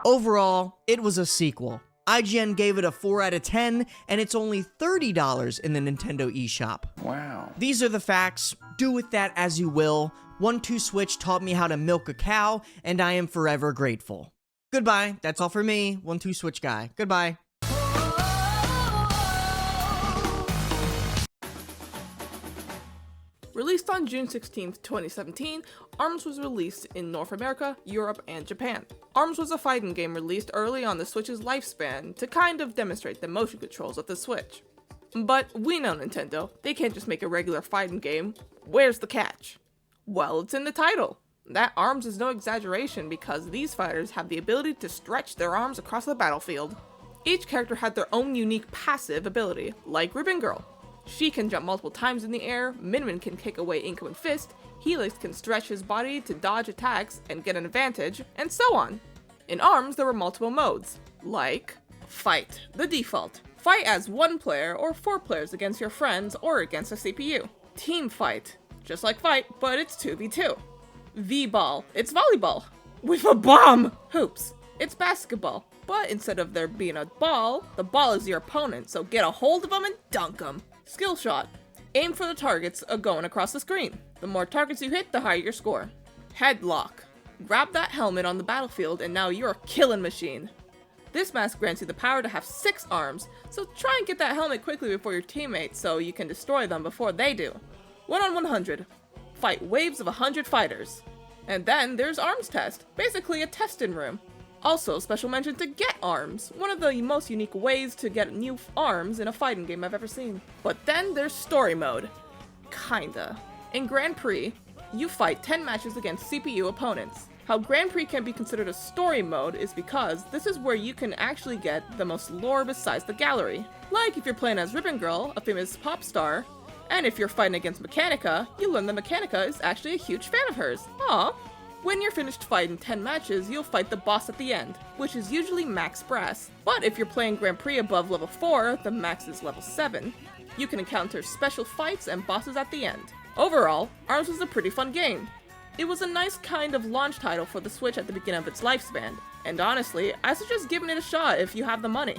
Overall, it was a sequel. IGN gave it a 4 out of 10, and it's only $30 in the Nintendo eShop. Wow. These are the facts. Do with that as you will. 1-2 Switch taught me how to milk a cow, and I am forever grateful. Goodbye. That's all for me, 1-2 Switch guy. Goodbye. Released on June 16, 2017, ARMS was released in North America, Europe, and Japan. ARMS was a fighting game released early on the Switch's lifespan to kind of demonstrate the motion controls of the Switch. But we know Nintendo, they can't just make a regular fighting game. Where's the catch? Well, it's in the title. That ARMS is no exaggeration because these fighters have the ability to stretch their arms across the battlefield. Each character had their own unique passive ability, like Ribbon Girl. She can jump multiple times in the air, Min can kick away incoming fist, Helix can stretch his body to dodge attacks and get an advantage, and so on. In ARMS, there were multiple modes, like Fight, the default. Fight as one player or 4 players against your friends or against a CPU. Team Fight, just like Fight, but it's 2v2. V-Ball, it's volleyball, with a bomb! Hoops, it's basketball, but instead of there being a ball, the ball is your opponent, so get a hold of them and dunk them. Skill Shot. Aim for the targets going across the screen. The more targets you hit, the higher your score. Headlock. Grab that helmet on the battlefield and now you're a killing machine. This mask grants you the power to have 6 arms, so try and get that helmet quickly before your teammates so you can destroy them before they do. 1 on 100. Fight waves of 100 fighters. And then there's Arms Test, basically a testing room. Also, special mention to Get Arms, one of the most unique ways to get new arms in a fighting game I've ever seen. But then there's Story Mode. Kinda. In Grand Prix, you fight 10 matches against CPU opponents. How Grand Prix can be considered a story mode is because this is where you can actually get the most lore besides the gallery. Like if you're playing as Ribbon Girl, a famous pop star, and if you're fighting against Mechanica, you learn that Mechanica is actually a huge fan of hers. Aww. When you're finished fighting 10 matches, you'll fight the boss at the end, which is usually max brass. But if you're playing Grand Prix above level 4, the max is level 7. You can encounter special fights and bosses at the end. Overall, ARMS was a pretty fun game. It was a nice kind of launch title for the Switch at the beginning of its lifespan, and honestly, I suggest giving it a shot if you have the money.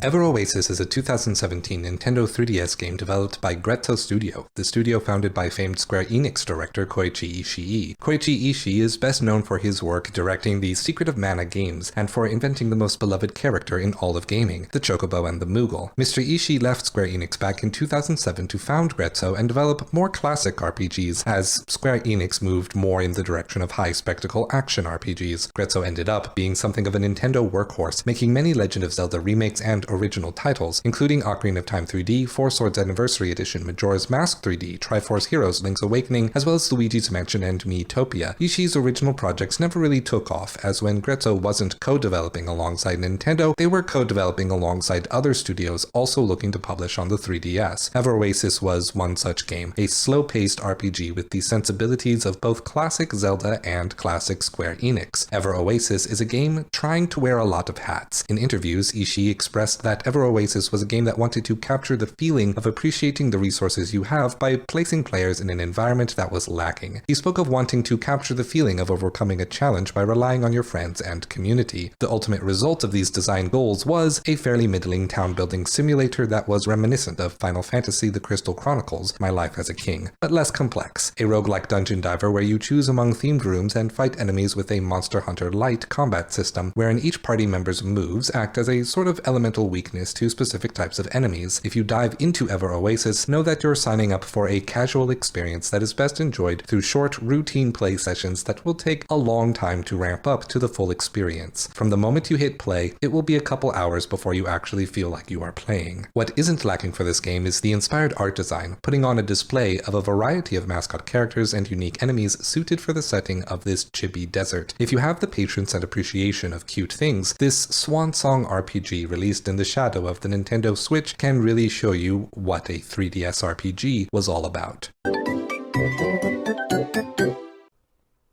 Ever Oasis is a 2017 Nintendo 3DS game developed by Grezzo Studio, the studio founded by famed Square Enix director Koichi Ishii. Koichi Ishii is best known for his work directing the Secret of Mana games, and for inventing the most beloved character in all of gaming, the Chocobo and the Moogle. Mr. Ishii left Square Enix back in 2007 to found Grezzo and develop more classic RPGs, as Square Enix moved more in the direction of high-spectacle action RPGs. Grezzo ended up being something of a Nintendo workhorse, making many Legend of Zelda remakes and original titles, including Ocarina of Time 3D, Four Swords Anniversary Edition, Majora's Mask 3D, Triforce Heroes, Link's Awakening, as well as Luigi's Mansion and Miitopia. Ishii's original projects never really took off, as when Grezzo wasn't co-developing alongside Nintendo, they were co-developing alongside other studios also looking to publish on the 3DS. Ever Oasis was one such game, a slow-paced RPG with the sensibilities of both classic Zelda and classic Square Enix. Ever Oasis is a game trying to wear a lot of hats. In interviews, Ishii expressed that Ever Oasis was a game that wanted to capture the feeling of appreciating the resources you have by placing players in an environment that was lacking. He spoke of wanting to capture the feeling of overcoming a challenge by relying on your friends and community. The ultimate result of these design goals was a fairly middling town-building simulator that was reminiscent of Final Fantasy The Crystal Chronicles, My Life as a King, but less complex. A roguelike dungeon diver where you choose among themed rooms and fight enemies with a Monster Hunter light combat system, wherein each party member's moves act as a sort of elemental weakness to specific types of enemies. If you dive into Ever Oasis, know that you're signing up for a casual experience that is best enjoyed through short, routine play sessions that will take a long time to ramp up to the full experience. From the moment you hit play, it will be a couple hours before you actually feel like you are playing. What isn't lacking for this game is the inspired art design, putting on a display of a variety of mascot characters and unique enemies suited for the setting of this chibi desert. If you have the patience and appreciation of cute things, this swan song RPG released in the shadow of the Nintendo Switch can really show you what a 3DS RPG was all about.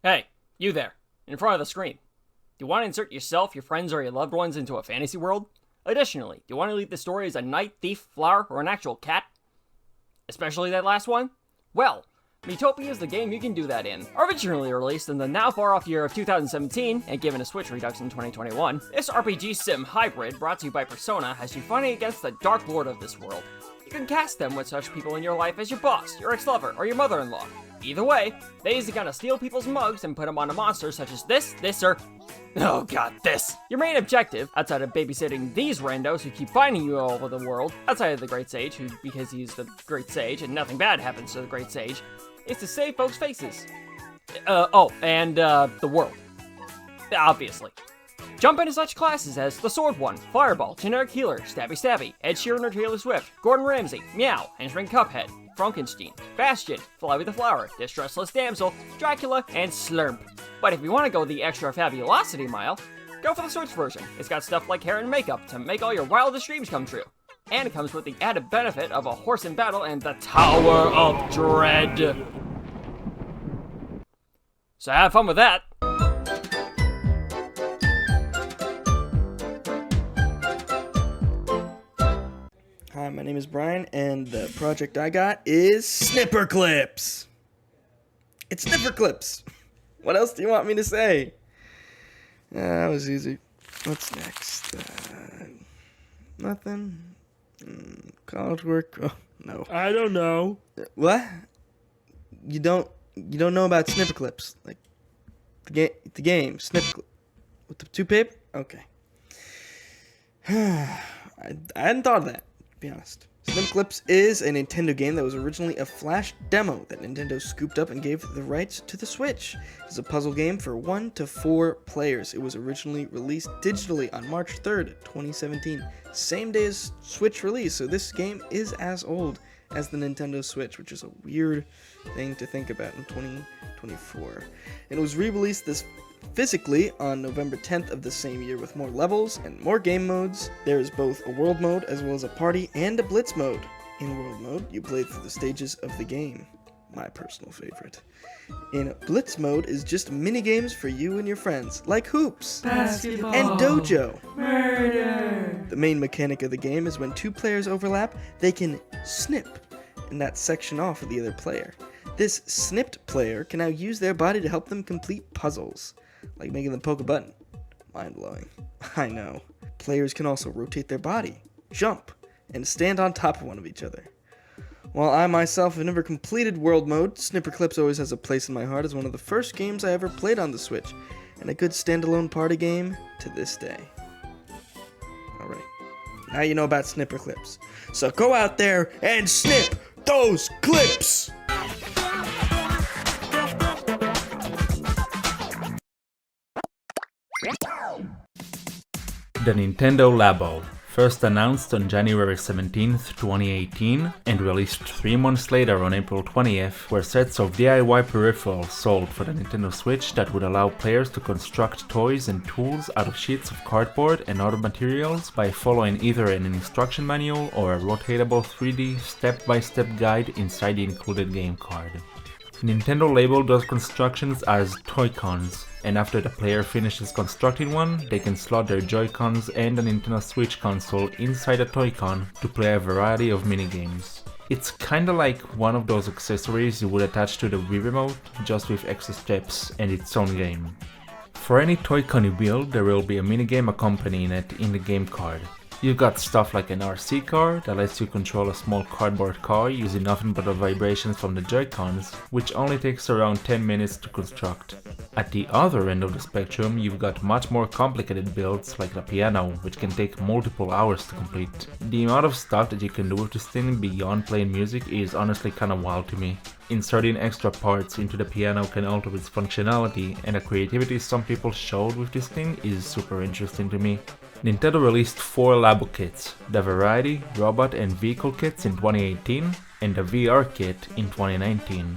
Hey, you there, in front of the screen. Do you want to insert yourself, your friends, or your loved ones into a fantasy world? Additionally, do you want to lead the story as a knight, thief, flower, or an actual cat? Especially that last one? Well, Miitopia is the game you can do that in. Originally released in the now far-off year of 2017, and given a Switch Redux in 2021, this RPG sim hybrid, brought to you by Persona, has you fighting against the Dark Lord of this world. You can cast them with such people in your life as your boss, your ex-lover, or your mother-in-law. Either way, they easily gonna steal people's mugs and put them on a monster such as this, or... oh god, this! Your main objective, outside of babysitting these randos who keep finding you all over the world, outside of the Great Sage, who, because he's the Great Sage and nothing bad happens to the Great Sage, is to save folks' faces. The world. Obviously. Jump into such classes as the Sword One, Fireball, Generic Healer, Stabby Stabby, Ed Sheeran or Taylor Swift, Gordon Ramsay, Meow, Henchman Cuphead, Frankenstein, Bastion, Fly with the Flower, Distressless Damsel, Dracula, and Slurp. But if you want to go the extra fabulosity mile, go for the Switch version. It's got stuff like hair and makeup to make all your wildest dreams come true. And it comes with the added benefit of a horse in battle and the Tower of Dread. So have fun with that. Hi, my name is Brian, and the project I got is Snipper Clips. It's Snipper Clips. What else do you want me to say? That was easy. What's next? Nothing. College work? Oh, no. I don't know. What? You don't know about Snipper Clips? Like the game Snipper Clip with the two paper? Okay. I hadn't thought of that, to be honest. Snipper Clips is a Nintendo game that was originally a flash demo that Nintendo scooped up and gave the rights to the Switch. It's a puzzle game for 1 to 4 players. It was originally released digitally on March 3rd, 2017, same day as Switch release, so this game is as old as the Nintendo Switch, which is a weird thing to think about in 2024. And it was re-released physically on November 10th of the same year with more levels and more game modes. There is both a world mode as well as a party and a blitz mode. In world mode, you play through the stages of the game, my personal favorite. In blitz mode is just mini games for you and your friends, like hoops, basketball, and dojo. Murder. The main mechanic of the game is when 2 players overlap, they can snip in that section off of the other player. This snipped player can now use their body to help them complete puzzles, like making them poke a button. Mind-blowing. I know. Players can also rotate their body, jump, and stand on top of one of each other. While I myself have never completed world mode, Snipper Clips always has a place in my heart as one of the first games I ever played on the Switch, and a good standalone party game to this day. Alright, now you know about Snipper Clips. So go out there and snip those clips! The Nintendo Labo, First announced on January 17th, 2018, and released 3 months later on April 20th, were sets of DIY peripherals sold for the Nintendo Switch that would allow players to construct toys and tools out of sheets of cardboard and other materials by following either an instruction manual or a rotatable 3D step-by-step guide inside the included game card. Nintendo labeled those constructions as Toy-Cons, and after the player finishes constructing one, they can slot their Joy-Cons and a Nintendo Switch console inside a Toy-Con to play a variety of minigames. It's kinda like one of those accessories you would attach to the Wii Remote, just with extra steps and its own game. For any Toy-Con you build, there will be a minigame accompanying it in the game card. You've got stuff like an RC car that lets you control a small cardboard car using nothing but the vibrations from the Joy-Cons, which only takes around 10 minutes to construct. At the other end of the spectrum, you've got much more complicated builds like the piano, which can take multiple hours to complete. The amount of stuff that you can do with this thing beyond playing music is honestly kinda wild to me. Inserting extra parts into the piano can alter its functionality, and the creativity some people showed with this thing is super interesting to me. Nintendo released 4 Labo kits, the Variety, Robot and Vehicle kits in 2018, and the VR kit in 2019.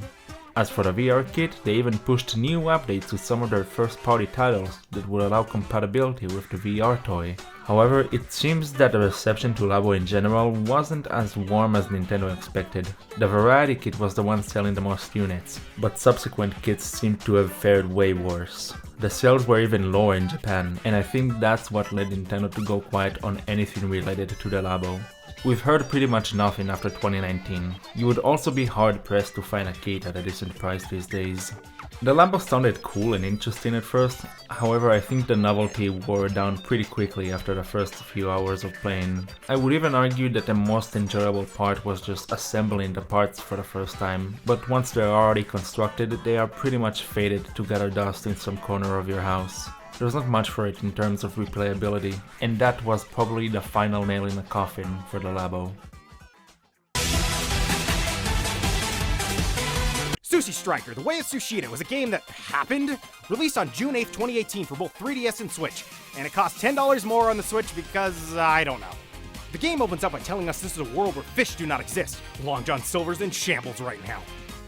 As for the VR kit, they even pushed new updates to some of their first-party titles that would allow compatibility with the VR toy. However, it seems that the reception to Labo in general wasn't as warm as Nintendo expected. The Variety kit was the one selling the most units, but subsequent kits seemed to have fared way worse. The sales were even lower in Japan, and I think that's what led Nintendo to go quiet on anything related to the Labo. We've heard pretty much nothing after 2019. You would also be hard pressed to find a kit at a decent price these days. The Labo sounded cool and interesting at first, however I think the novelty wore down pretty quickly after the first few hours of playing. I would even argue that the most enjoyable part was just assembling the parts for the first time, but once they're already constructed, they are pretty much faded to gather dust in some corner of your house. There's not much for it in terms of replayability, and that was probably the final nail in the coffin for the Labo. Sushi Striker, The Way of Sushida was a game that happened, released on June 8th, 2018 for both 3DS and Switch, and it cost $10 more on the Switch because, I don't know. The game opens up by telling us this is a world where fish do not exist. Long John Silver's in shambles right now.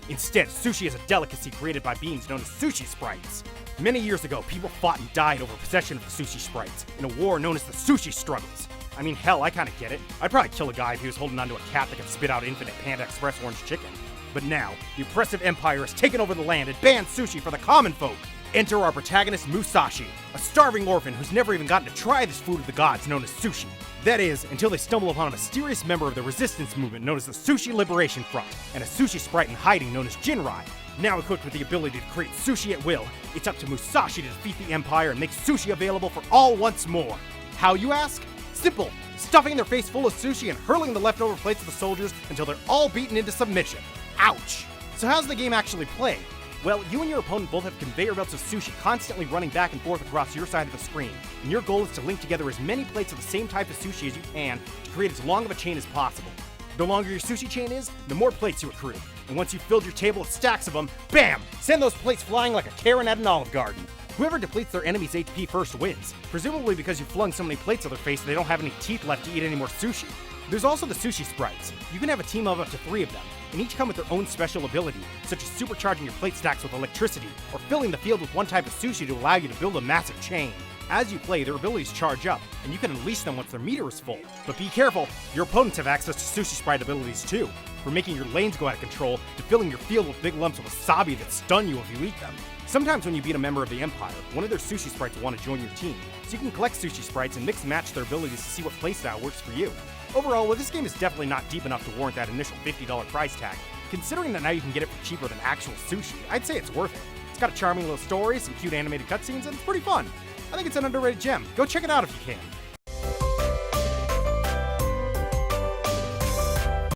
Instead, sushi is a delicacy created by beings known as sushi sprites. Many years ago, people fought and died over possession of the sushi sprites, in a war known as the Sushi Struggles. I mean, hell, I kinda get it. I'd probably kill a guy if he was holding onto a cat that could spit out infinite Panda Express orange chicken. But now, the oppressive empire has taken over the land and banned sushi for the common folk. Enter our protagonist Musashi, a starving orphan who's never even gotten to try this food of the gods known as sushi. That is, until they stumble upon a mysterious member of the resistance movement known as the Sushi Liberation Front, and a sushi sprite in hiding known as Jinrai. Now equipped with the ability to create sushi at will, it's up to Musashi to defeat the empire and make sushi available for all once more. How, you ask? Simple. Stuffing their face full of sushi and hurling the leftover plates at the soldiers until they're all beaten into submission. Ouch! So how's the game actually play? Well, you and your opponent both have conveyor belts of sushi constantly running back and forth across your side of the screen, and your goal is to link together as many plates of the same type of sushi as you can to create as long of a chain as possible. The longer your sushi chain is, the more plates you accrue, and once you've filled your table with stacks of them, bam! Send those plates flying like a Karen at an Olive Garden. Whoever depletes their enemy's HP first wins, presumably because you flung so many plates at their face they don't have any teeth left to eat any more sushi. There's also the sushi sprites. You can have a team of up to 3 of them, and each come with their own special ability, such as supercharging your plate stacks with electricity, or filling the field with one type of sushi to allow you to build a massive chain. As you play, their abilities charge up, and you can unleash them once their meter is full. But be careful, your opponents have access to sushi sprite abilities too, from making your lanes go out of control to filling your field with big lumps of wasabi that stun you if you eat them. Sometimes when you beat a member of the Empire, one of their sushi sprites will want to join your team, so you can collect sushi sprites and mix and match their abilities to see what playstyle works for you. Overall, while this game is definitely not deep enough to warrant that initial $50 price tag, considering that now you can get it for cheaper than actual sushi, I'd say it's worth it. It's got a charming little story, some cute animated cutscenes, and it's pretty fun. I think it's an underrated gem. Go check it out if you can.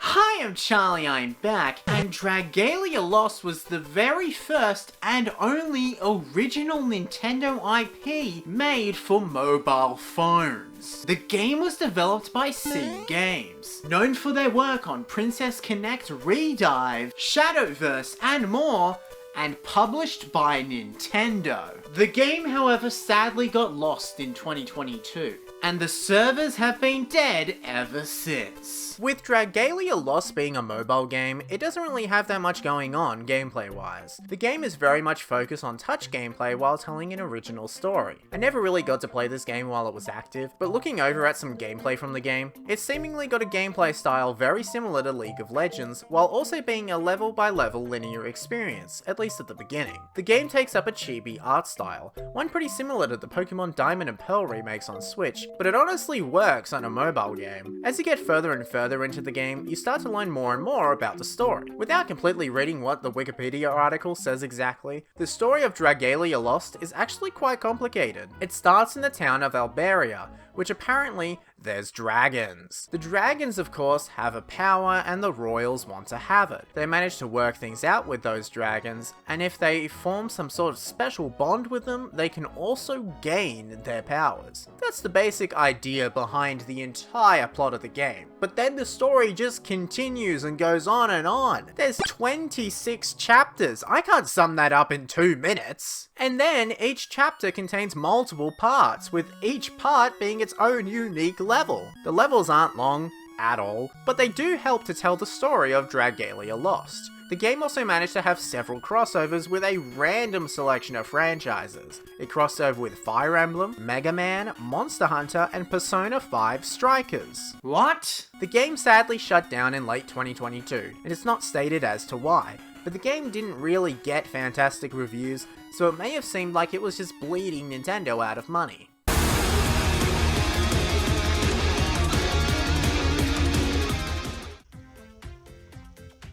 Hi, I'm Charlie, I'm back, and Dragalia Lost was the very first and only original Nintendo IP made for mobile phones. The game was developed by C Games, known for their work on Princess Connect Redive, Shadowverse, and more, and published by Nintendo. The game, however, sadly got lost in 2022. and the servers have been dead ever since. With Dragalia Lost being a mobile game, it doesn't really have that much going on gameplay-wise. The game is very much focused on touch gameplay while telling an original story. I never really got to play this game while it was active, but looking over at some gameplay from the game, it's seemingly got a gameplay style very similar to League of Legends, while also being a level-by-level linear experience, at least at the beginning. The game takes up a chibi art style, one pretty similar to the Pokemon Diamond and Pearl remakes on Switch, but it honestly works on a mobile game. As you get further and further into the game, you start to learn more and more about the story. Without completely reading what the Wikipedia article says exactly, the story of Dragalia Lost is actually quite complicated. It starts in the town of Alberia, which apparently there's dragons. The dragons, of course, have a power and the royals want to have it. They manage to work things out with those dragons, and if they form some sort of special bond with them, they can also gain their powers. That's the basic idea behind the entire plot of the game. But then the story just continues and goes on and on. There's 26 chapters. I can't sum that up in 2 minutes. And then each chapter contains multiple parts, with each part being its own unique level. The levels aren't long at all, but they do help to tell the story of Dragalia Lost. The game also managed to have several crossovers with a random selection of franchises. It crossed over with Fire Emblem, Mega Man, Monster Hunter, and Persona 5 Strikers. What? The game sadly shut down in late 2022, and it's not stated as to why, but the game didn't really get fantastic reviews, so it may have seemed like it was just bleeding Nintendo out of money.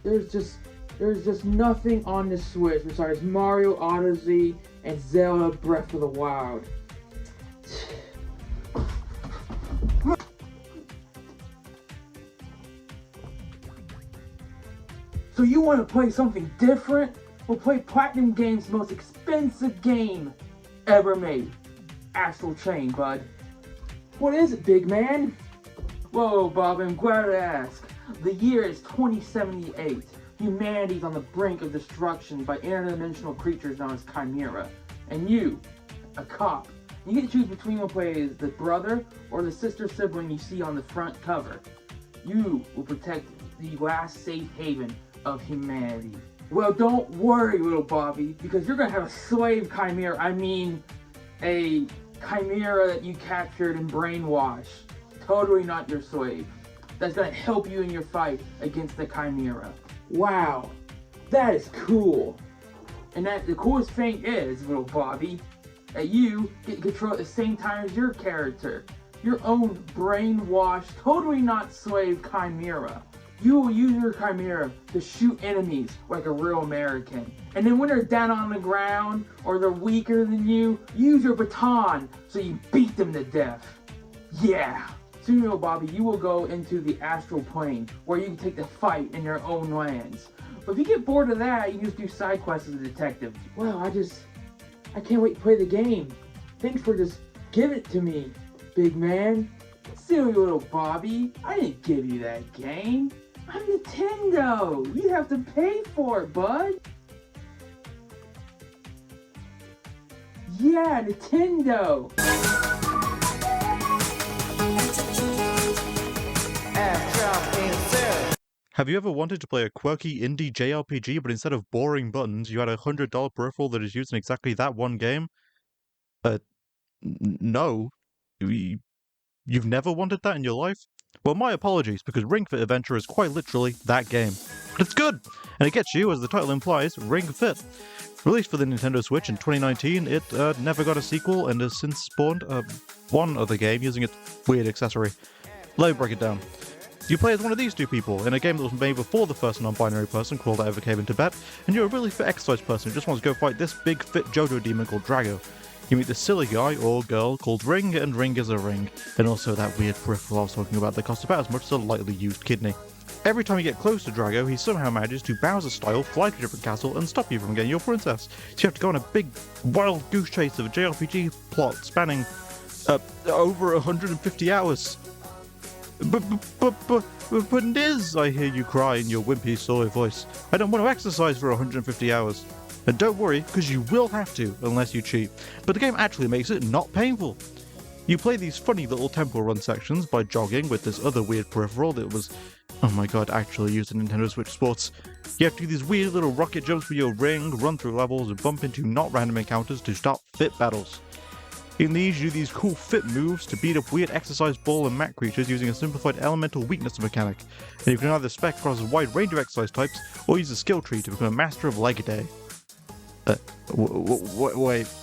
There's just nothing on the Switch besides Mario Odyssey and Zelda Breath of the Wild. So you want to play something different? Well, play Platinum Games' most expensive game ever made. Astral Chain, bud. What is it, big man? Whoa, Bob, I'm glad to ask. The year is 2078. Humanity's on the brink of destruction by interdimensional creatures known as Chimera. And you, a cop, you get to choose between one play as the brother or the sister sibling you see on the front cover. You will protect the last safe haven of humanity. Well, don't worry, little Bobby, because you're gonna have a slave chimera. I mean, a chimera that you captured and brainwashed. Totally not your slave. That's gonna help you in your fight against the chimera. Wow, that is cool. And that the coolest thing is, little Bobby, that you get control at the same time as your character. Your own brainwashed, totally not slave chimera. You will use your chimera to shoot enemies like a real American. And then when they're down on the ground or they're weaker than you, use your baton so you beat them to death. Yeah. Soon, little Bobby, you will go into the astral plane where you can take the fight in your own lands. But if you get bored of that, you can just do side quests as a detective. Wow, I can't wait to play the game. Thanks for just giving it to me, big man. Silly little Bobby, I didn't give you that game. I'm Nintendo. You have to pay for it, bud. Yeah, Nintendo. Have you ever wanted to play a quirky indie JRPG, but instead of boring buttons, you had a $100 peripheral that is used in exactly that one game? No. You've never wanted that in your life? Well, my apologies, because Ring Fit Adventure is quite literally that game. But it's good! And it gets you, as the title implies, Ring Fit. Released for the Nintendo Switch in 2019, it never got a sequel and has since spawned one other game using its weird accessory. Let me break it down. You play as one of these two people in a game that was made before the first non-binary person called that ever came into Tibet, and you're a really fit exercise person who just wants to go fight this big fit JoJo demon called Drago. You meet this silly guy or girl called Ring, and Ring is a ring, and also that weird peripheral I was talking about that costs about as much as a lightly used kidney. Every time you get close to Drago, he somehow manages to Bowser-style fly to a different castle and stop you from getting your princess. So you have to go on a big wild goose chase of a JRPG plot spanning over 150 hours. But Niz, I hear you cry in your wimpy soy voice. I don't want to exercise for 150 hours. And don't worry, because you will have to, unless you cheat. But the game actually makes it not painful. You play these funny little tempo run sections by jogging with this other weird peripheral that was, oh my god, actually used in Nintendo Switch Sports. You have to do these weird little rocket jumps with your ring, run through levels, and bump into not random encounters to start fit battles. In these, you do these cool fit moves to beat up weird exercise ball and mat creatures using a simplified elemental weakness mechanic, and you can either spec across a wide range of exercise types, or use a skill tree to become a master of Legaday.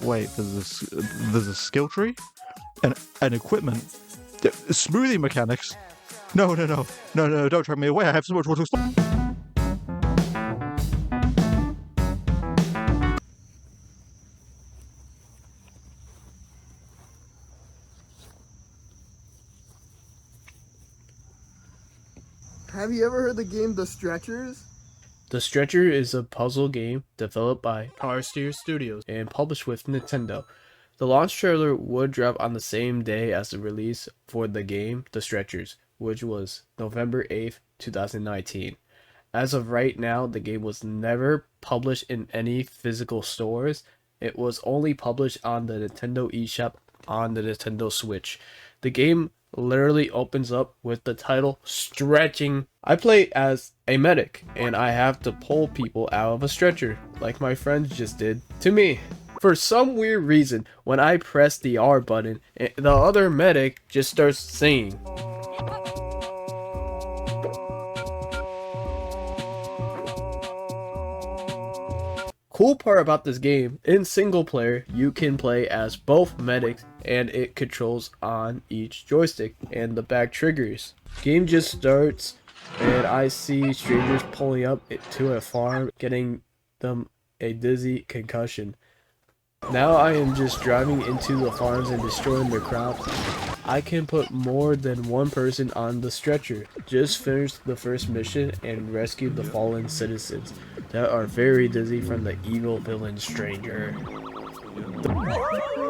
Wait, there's a skill tree? And equipment? Smoothie mechanics? No, don't track me away, I have so much more to explain. Have you ever heard the game The Stretchers? The Stretcher is a puzzle game developed by Power Steer Studios and published with Nintendo. The launch trailer would drop on the same day as the release for the game The Stretchers, which was November 8th, 2019. As of right now, the game was never published in any physical stores. It was only published on the Nintendo eShop on the Nintendo Switch. The game literally opens up with the title Stretching. I play as a medic and I have to pull people out of a stretcher like my friends just did to me. For some weird reason, when I press the R button, the other medic just starts singing. Cool part about this game, in single player, you can play as both medics and it controls on each joystick and the back triggers. Game just starts and I see strangers pulling up to a farm, getting them a dizzy concussion. Now I am just driving into the farms and destroying their crops. I can put more than one person on the stretcher. Just finished the first mission and rescued the fallen citizens that are very dizzy from the evil villain stranger.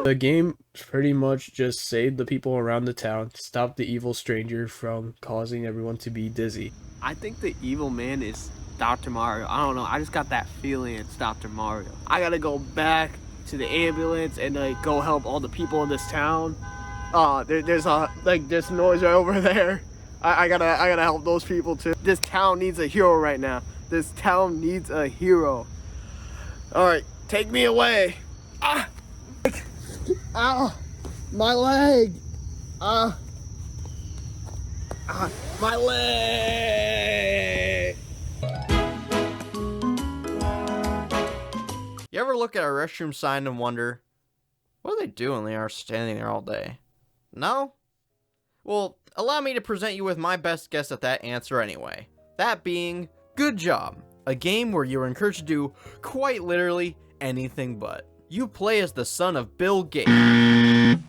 The game pretty much just saved the people around the town, stopped the evil stranger from causing everyone to be dizzy. I think the evil man is Dr. Mario. I don't know, I just got that feeling it's Dr. Mario. I gotta go back to the ambulance and like go help all the people in this town. There's noise right over there. I gotta help those people too. This town needs a hero right now. This town needs a hero. All right, take me away. Ah! Ow! My leg! My leg! You ever look at a restroom sign and wonder, what are they doing? They are standing there all day. No? Well, allow me to present you with my best guess at that answer anyway. That being, Good Job, a game where you are encouraged to do quite literally anything but. You play as the son of Bill Gates. Tim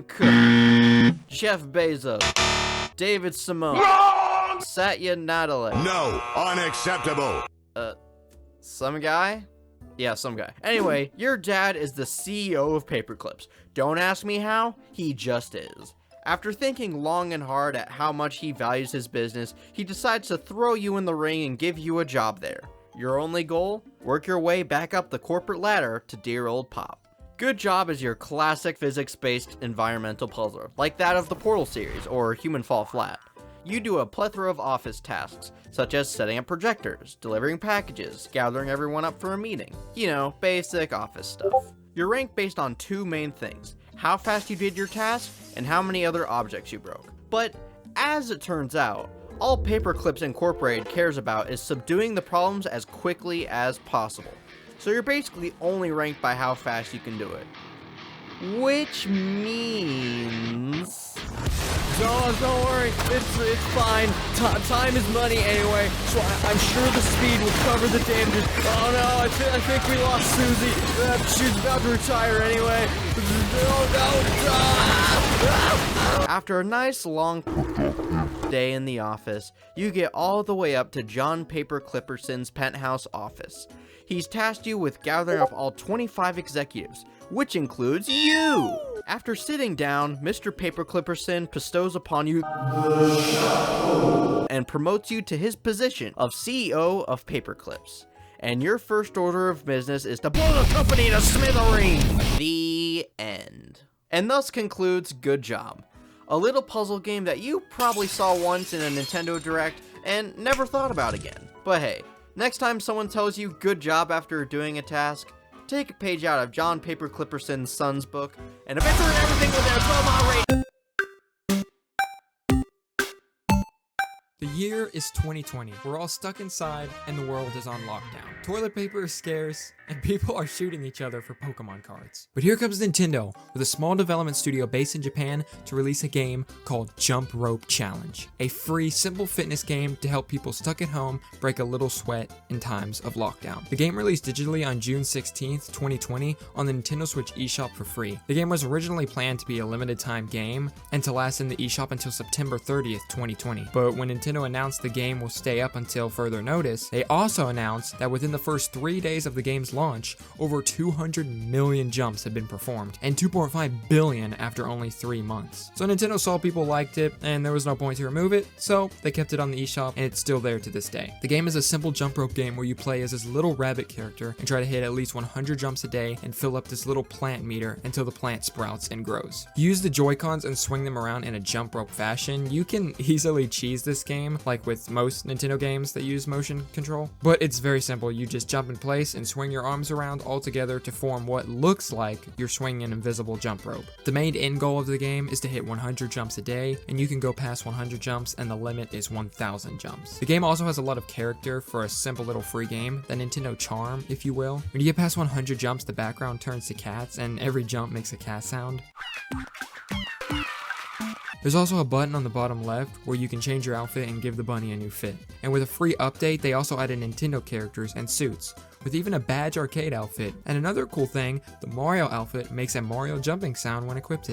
Cook, Jeff Bezos, David Simone, Satya Nadella. No, unacceptable. Some guy? Yeah, some guy. Anyway, your dad is the CEO of Paperclips. Don't ask me how, he just is. After thinking long and hard at how much he values his business, he decides to throw you in the ring and give you a job there. Your only goal? Work your way back up the corporate ladder to dear old Pop. Good Job is your classic physics-based environmental puzzler, like that of the Portal series or Human Fall Flat. You do a plethora of office tasks, such as setting up projectors, delivering packages, gathering everyone up for a meeting. You know, basic office stuff. You're ranked based on two main things: how fast you did your task, and how many other objects you broke. But, as it turns out, all Paperclips Incorporated cares about is subduing the problems as quickly as possible. So you're basically only ranked by how fast you can do it. Which means... Don't worry, it's fine. Time is money anyway, so I'm sure the speed will cover the damages. Oh no, I think we lost Susie. She's about to retire anyway. No. After a nice long day in the office, you get all the way up to John Paper Clipperson's penthouse office. He's tasked you with gathering up all 25 executives, which includes you! After sitting down, Mr. Paper Clipperson bestows upon you and promotes you to his position of CEO of Paperclips. And your first order of business is to blow the company to smithereens! The end. and thus concludes Good Job, a little puzzle game that you probably saw once in a Nintendo Direct and never thought about again. But hey, next time someone tells you good job after doing a task, take a page out of John Paper Clipperson's son's book, and eventually everything with their 12-mile rate. The year is 2020. We're all stuck inside and the world is on lockdown. Toilet paper is scarce and people are shooting each other for Pokemon cards. But here comes Nintendo with a small development studio based in Japan to release a game called Jump Rope Challenge, a free, simple fitness game to help people stuck at home break a little sweat in times of lockdown. The game released digitally on June 16th, 2020 on the Nintendo Switch eShop for free. The game was originally planned to be a limited time game and to last in the eShop until September 30th, 2020. But when Nintendo announced the game will stay up until further notice, they also announced that within the first 3 days of the game's launch, over 200 million jumps had been performed, and 2.5 billion after only 3 months. So Nintendo saw people liked it, and there was no point to remove it, so they kept it on the eShop, and it's still there to this day. The game is a simple jump rope game where you play as this little rabbit character and try to hit at least 100 jumps a day and fill up this little plant meter until the plant sprouts and grows. Use the Joy-Cons and swing them around in a jump rope fashion. You can easily cheese this game, like with most Nintendo games that use motion control, but it's very simple. You just jump in place and swing your arms around all together to form what looks like you're swinging an invisible jump rope. The main end goal of the game is to hit 100 jumps a day, and you can go past 100 jumps and the limit is 1,000 jumps. The game also has a lot of character for a simple little free game, the Nintendo charm, if you will. When you get past 100 jumps, the background turns to cats and every jump makes a cat sound. There's also a button on the bottom left where you can change your outfit and give the bunny a new fit. And with a free update, they also added Nintendo characters and suits, with even a badge arcade outfit. And another cool thing, the Mario outfit makes a Mario jumping sound when equipped.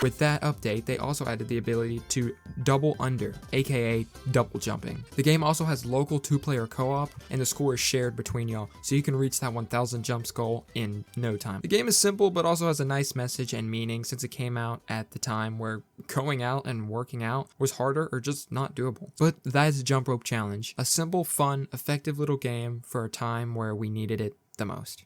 With that update, they also added the ability to double under, aka double jumping. The game also has local 2-player co-op, and the score is shared between y'all, so you can reach that 1,000 jumps goal in no time. The game is simple, but also has a nice message and meaning since it came out at the time where going out and working out was harder or just not doable. But that is the Jump Rope Challenge, a simple, fun, effective little game for a time where we needed it the most.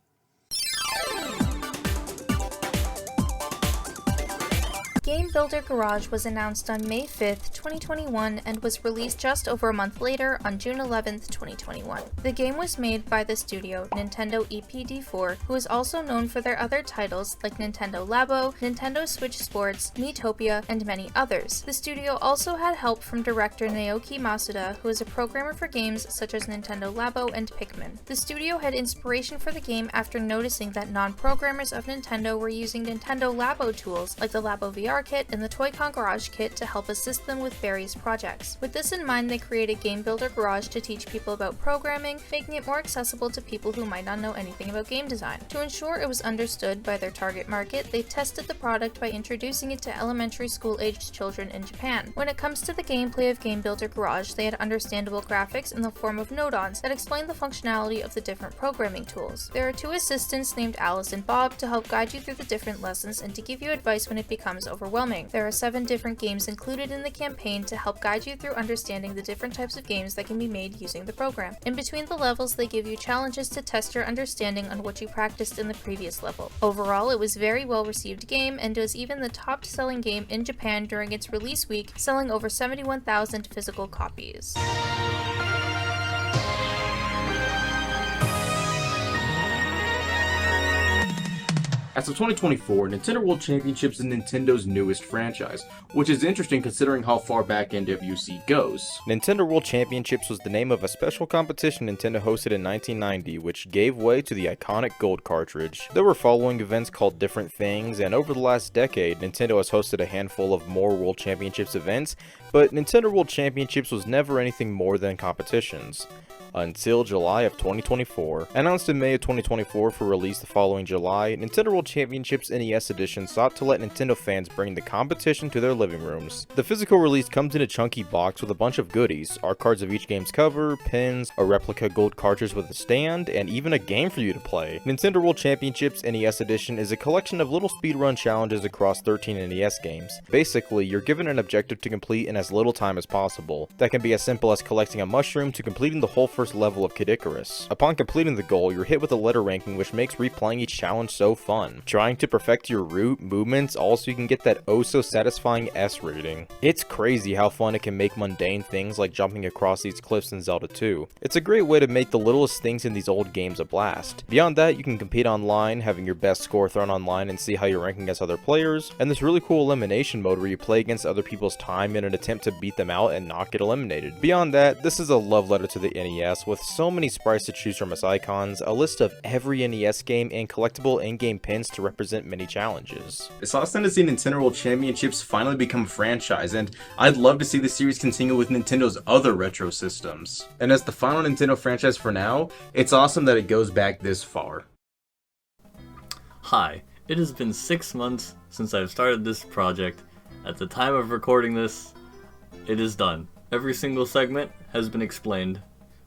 Game Builder Garage was announced on May 5th, 2021 and was released just over a month later on June 11th, 2021. The game was made by the studio Nintendo EPD4, who is also known for their other titles like Nintendo Labo, Nintendo Switch Sports, Miitopia, and many others. The studio also had help from director Naoki Masuda, who is a programmer for games such as Nintendo Labo and Pikmin. The studio had inspiration for the game after noticing that non-programmers of Nintendo were using Nintendo Labo tools like the Labo VR Kit and the Toy-Con Garage Kit to help assist them with various projects. With this in mind, they created Game Builder Garage to teach people about programming, making it more accessible to people who might not know anything about game design. To ensure it was understood by their target market, they tested the product by introducing it to elementary school-aged children in Japan. When it comes to the gameplay of Game Builder Garage, they had understandable graphics in the form of nodons that explain the functionality of the different programming tools. There are 2 assistants named Alice and Bob to help guide you through the different lessons and to give you advice when it becomes overwhelming. There are 7 different games included in the campaign to help guide you through understanding the different types of games that can be made using the program. In between the levels, they give you challenges to test your understanding on what you practiced in the previous level. Overall, it was a very well received game and was even the top selling game in Japan during its release week, selling over 71,000 physical copies. As of 2024, Nintendo World Championships is Nintendo's newest franchise, which is interesting considering how far back NWC goes. Nintendo World Championships was the name of a special competition Nintendo hosted in 1990, which gave way to the iconic Gold cartridge. There were following events called different things, and over the last decade, Nintendo has hosted a handful of more World Championships events, but Nintendo World Championships was never anything more than competitions. Until July of 2024. Announced in May of 2024 for release the following July, Nintendo World Championships NES Edition sought to let Nintendo fans bring the competition to their living rooms. The physical release comes in a chunky box with a bunch of goodies, art cards of each game's cover, pins, a replica gold cartridge with a stand, and even a game for you to play. Nintendo World Championships NES Edition is a collection of little speedrun challenges across 13 NES games. Basically, you're given an objective to complete in as little time as possible. That can be as simple as collecting a mushroom to completing the whole first level of Kid Icarus. Upon completing the goal, you're hit with a letter ranking which makes replaying each challenge so fun. Trying to perfect your route, movements, all so you can get that oh so satisfying S rating. It's crazy how fun it can make mundane things like jumping across these cliffs in Zelda 2. It's a great way to make the littlest things in these old games a blast. Beyond that, you can compete online, having your best score thrown online and see how you're ranking against other players, and this really cool elimination mode where you play against other people's time in an attempt to beat them out and not get eliminated. Beyond that, this is a love letter to the NES with so many sprites to choose from as icons, a list of every NES game, and collectible in-game pins to represent many challenges. It's awesome to see Nintendo World Championships finally become a franchise, and I'd love to see the series continue with Nintendo's other retro systems. And as the final Nintendo franchise for now, it's awesome that it goes back this far. Hi, it has been 6 months since I've started this project. At the time of recording this, it is done. Every single segment has been explained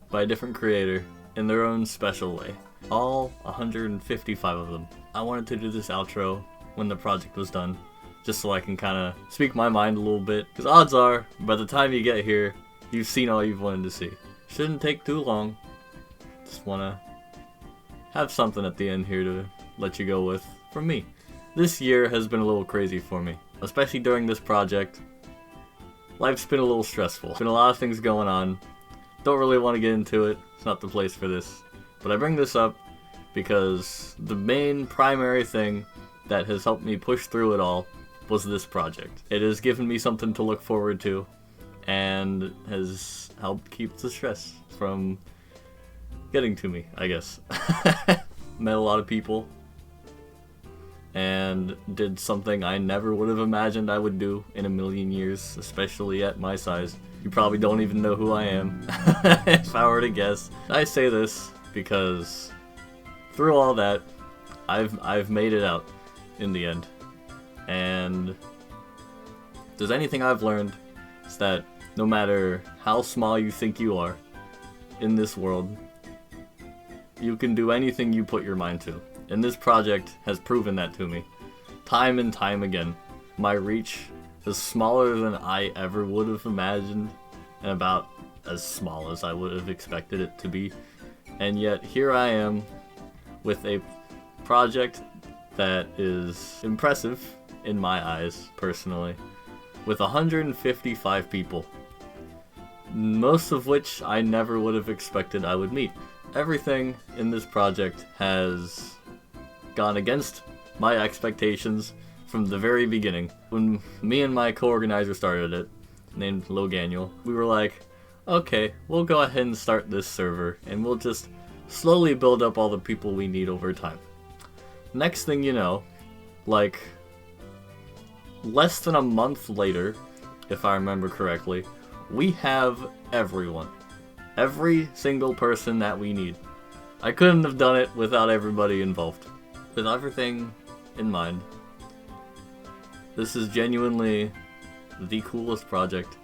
by a different creator in their own special way. All 155 of them. I wanted to do this outro when the project was done, just so I can kind of speak my mind a little bit, because odds are, by the time you get here, you've seen all you've wanted to see. Shouldn't take too long. Just want to have something at the end here to let you go with from me. This year has been a little crazy for me, especially during this project. Life's been a little stressful. Been a lot of things going on. Don't really want to get into it. It's not the place for this. But I bring this up because the main primary thing that has helped me push through it all was this project. It has given me something to look forward to and has helped keep the stress from getting to me, I guess. Met a lot of people and did something I never would have imagined I would do in a million years, especially at my size. You probably don't even know who I am, if I were to guess. I say this because through all that, I've made it out in the end. And if there's anything I've learned, it's that no matter how small you think you are in this world, you can do anything you put your mind to. And this project has proven that to me, time and time again. My reach is smaller than I ever would have imagined, and about as small as I would have expected it to be. And yet, here I am, with a project that is impressive, in my eyes, personally, with 155 people, most of which I never would have expected I would meet. Everything in this project has gone against my expectations from the very beginning. When me and my co-organizer started it, named Loganiel, we were like, okay, we'll go ahead and start this server, and we'll just slowly build up all the people we need over time. Next thing you know, like, less than a month later, if I remember correctly, we have everyone. Every single person that we need. I couldn't have done it without everybody involved. With everything in mind, this is genuinely the coolest project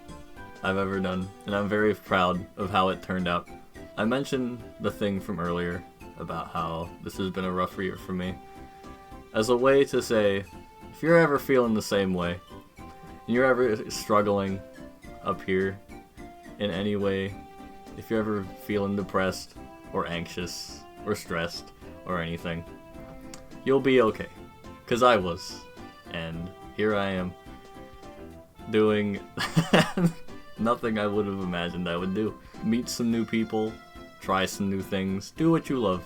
I've ever done, and I'm very proud of how it turned out. I mentioned the thing from earlier about how this has been a rough year for me as a way to say, if you're ever feeling the same way, and you're ever struggling up here in any way, if you're ever feeling depressed or anxious or stressed or anything, you'll be okay. 'Cause I was. And here I am doing nothing I would have imagined I would do. Meet some new people, try some new things, do what you love.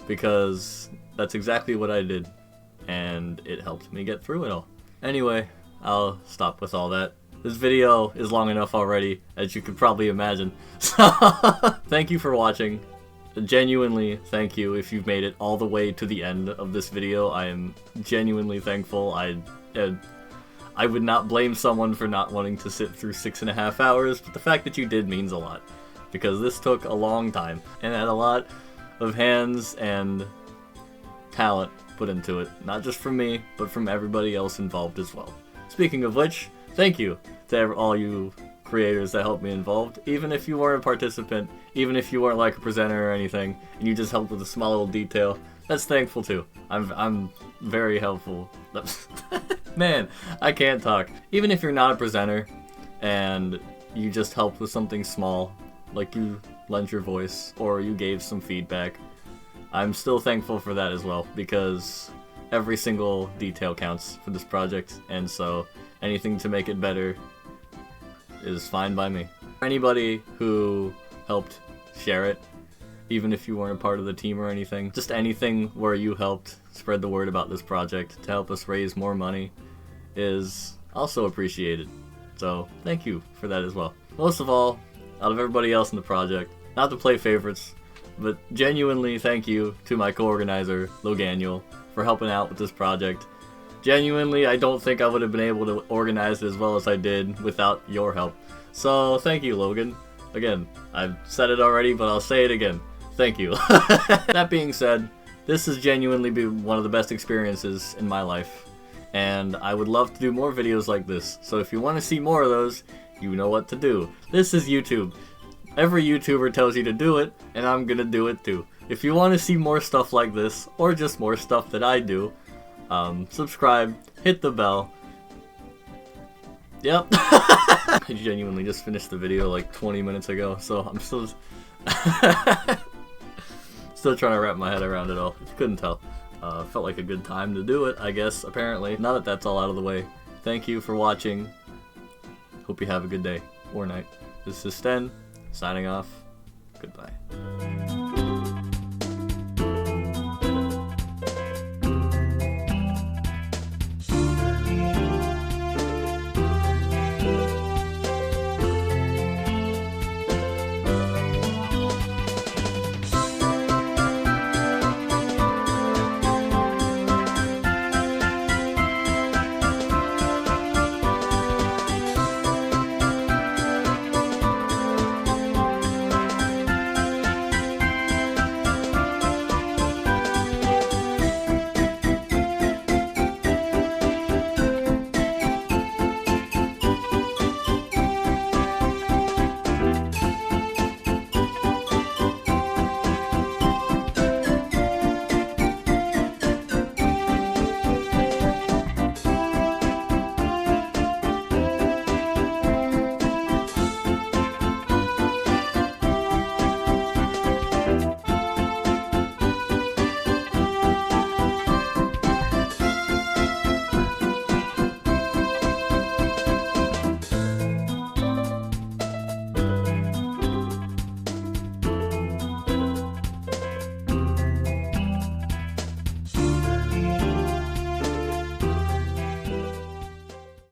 Because that's exactly what I did. And it helped me get through it all. Anyway, I'll stop with all that. This video is long enough already, as you could probably imagine. So, thank you for watching. Genuinely, thank you if you've made it all the way to the end of this video. I am genuinely thankful. I would not blame someone for not wanting to sit through 6.5 hours, but the fact that you did means a lot. Because this took a long time, and had a lot of hands and talent put into it. Not just from me, but from everybody else involved as well. Speaking of which, thank you to all you creators that helped me involved. Even if you weren't a participant, even if you weren't like a presenter or anything, and you just helped with a small little detail, that's thankful too. I'm very helpful. Man, I can't talk. Even if you're not a presenter, and you just helped with something small, like you lent your voice or you gave some feedback. I'm still thankful for that as well, because every single detail counts for this project, and so anything to make it better is fine by me. Anybody who helped share it, even if you weren't a part of the team or anything, just anything where you helped spread the word about this project to help us raise more money is also appreciated. So thank you for that as well. Most of all, out of everybody else in the project, not to play favorites, but genuinely thank you to my co-organizer, Loganiel, for helping out with this project. Genuinely, I don't think I would have been able to organize it as well as I did without your help. So thank you, Logan. Again, I've said it already, but I'll say it again. Thank you. That being said, this has genuinely been one of the best experiences in my life, and I would love to do more videos like this. So if you want to see more of those, you know what to do. This is YouTube. Every YouTuber tells you to do it, and I'm gonna do it too. If you want to see more stuff like this, or just more stuff that I do, subscribe, hit the bell. Yep. I genuinely just finished the video like 20 minutes ago, so I'm still still trying to wrap my head around it all. If you couldn't tell. Felt like a good time to do it, I guess, apparently. Now that that's all out of the way, thank you for watching. Hope you have a good day or night. This is Sten, signing off. Goodbye.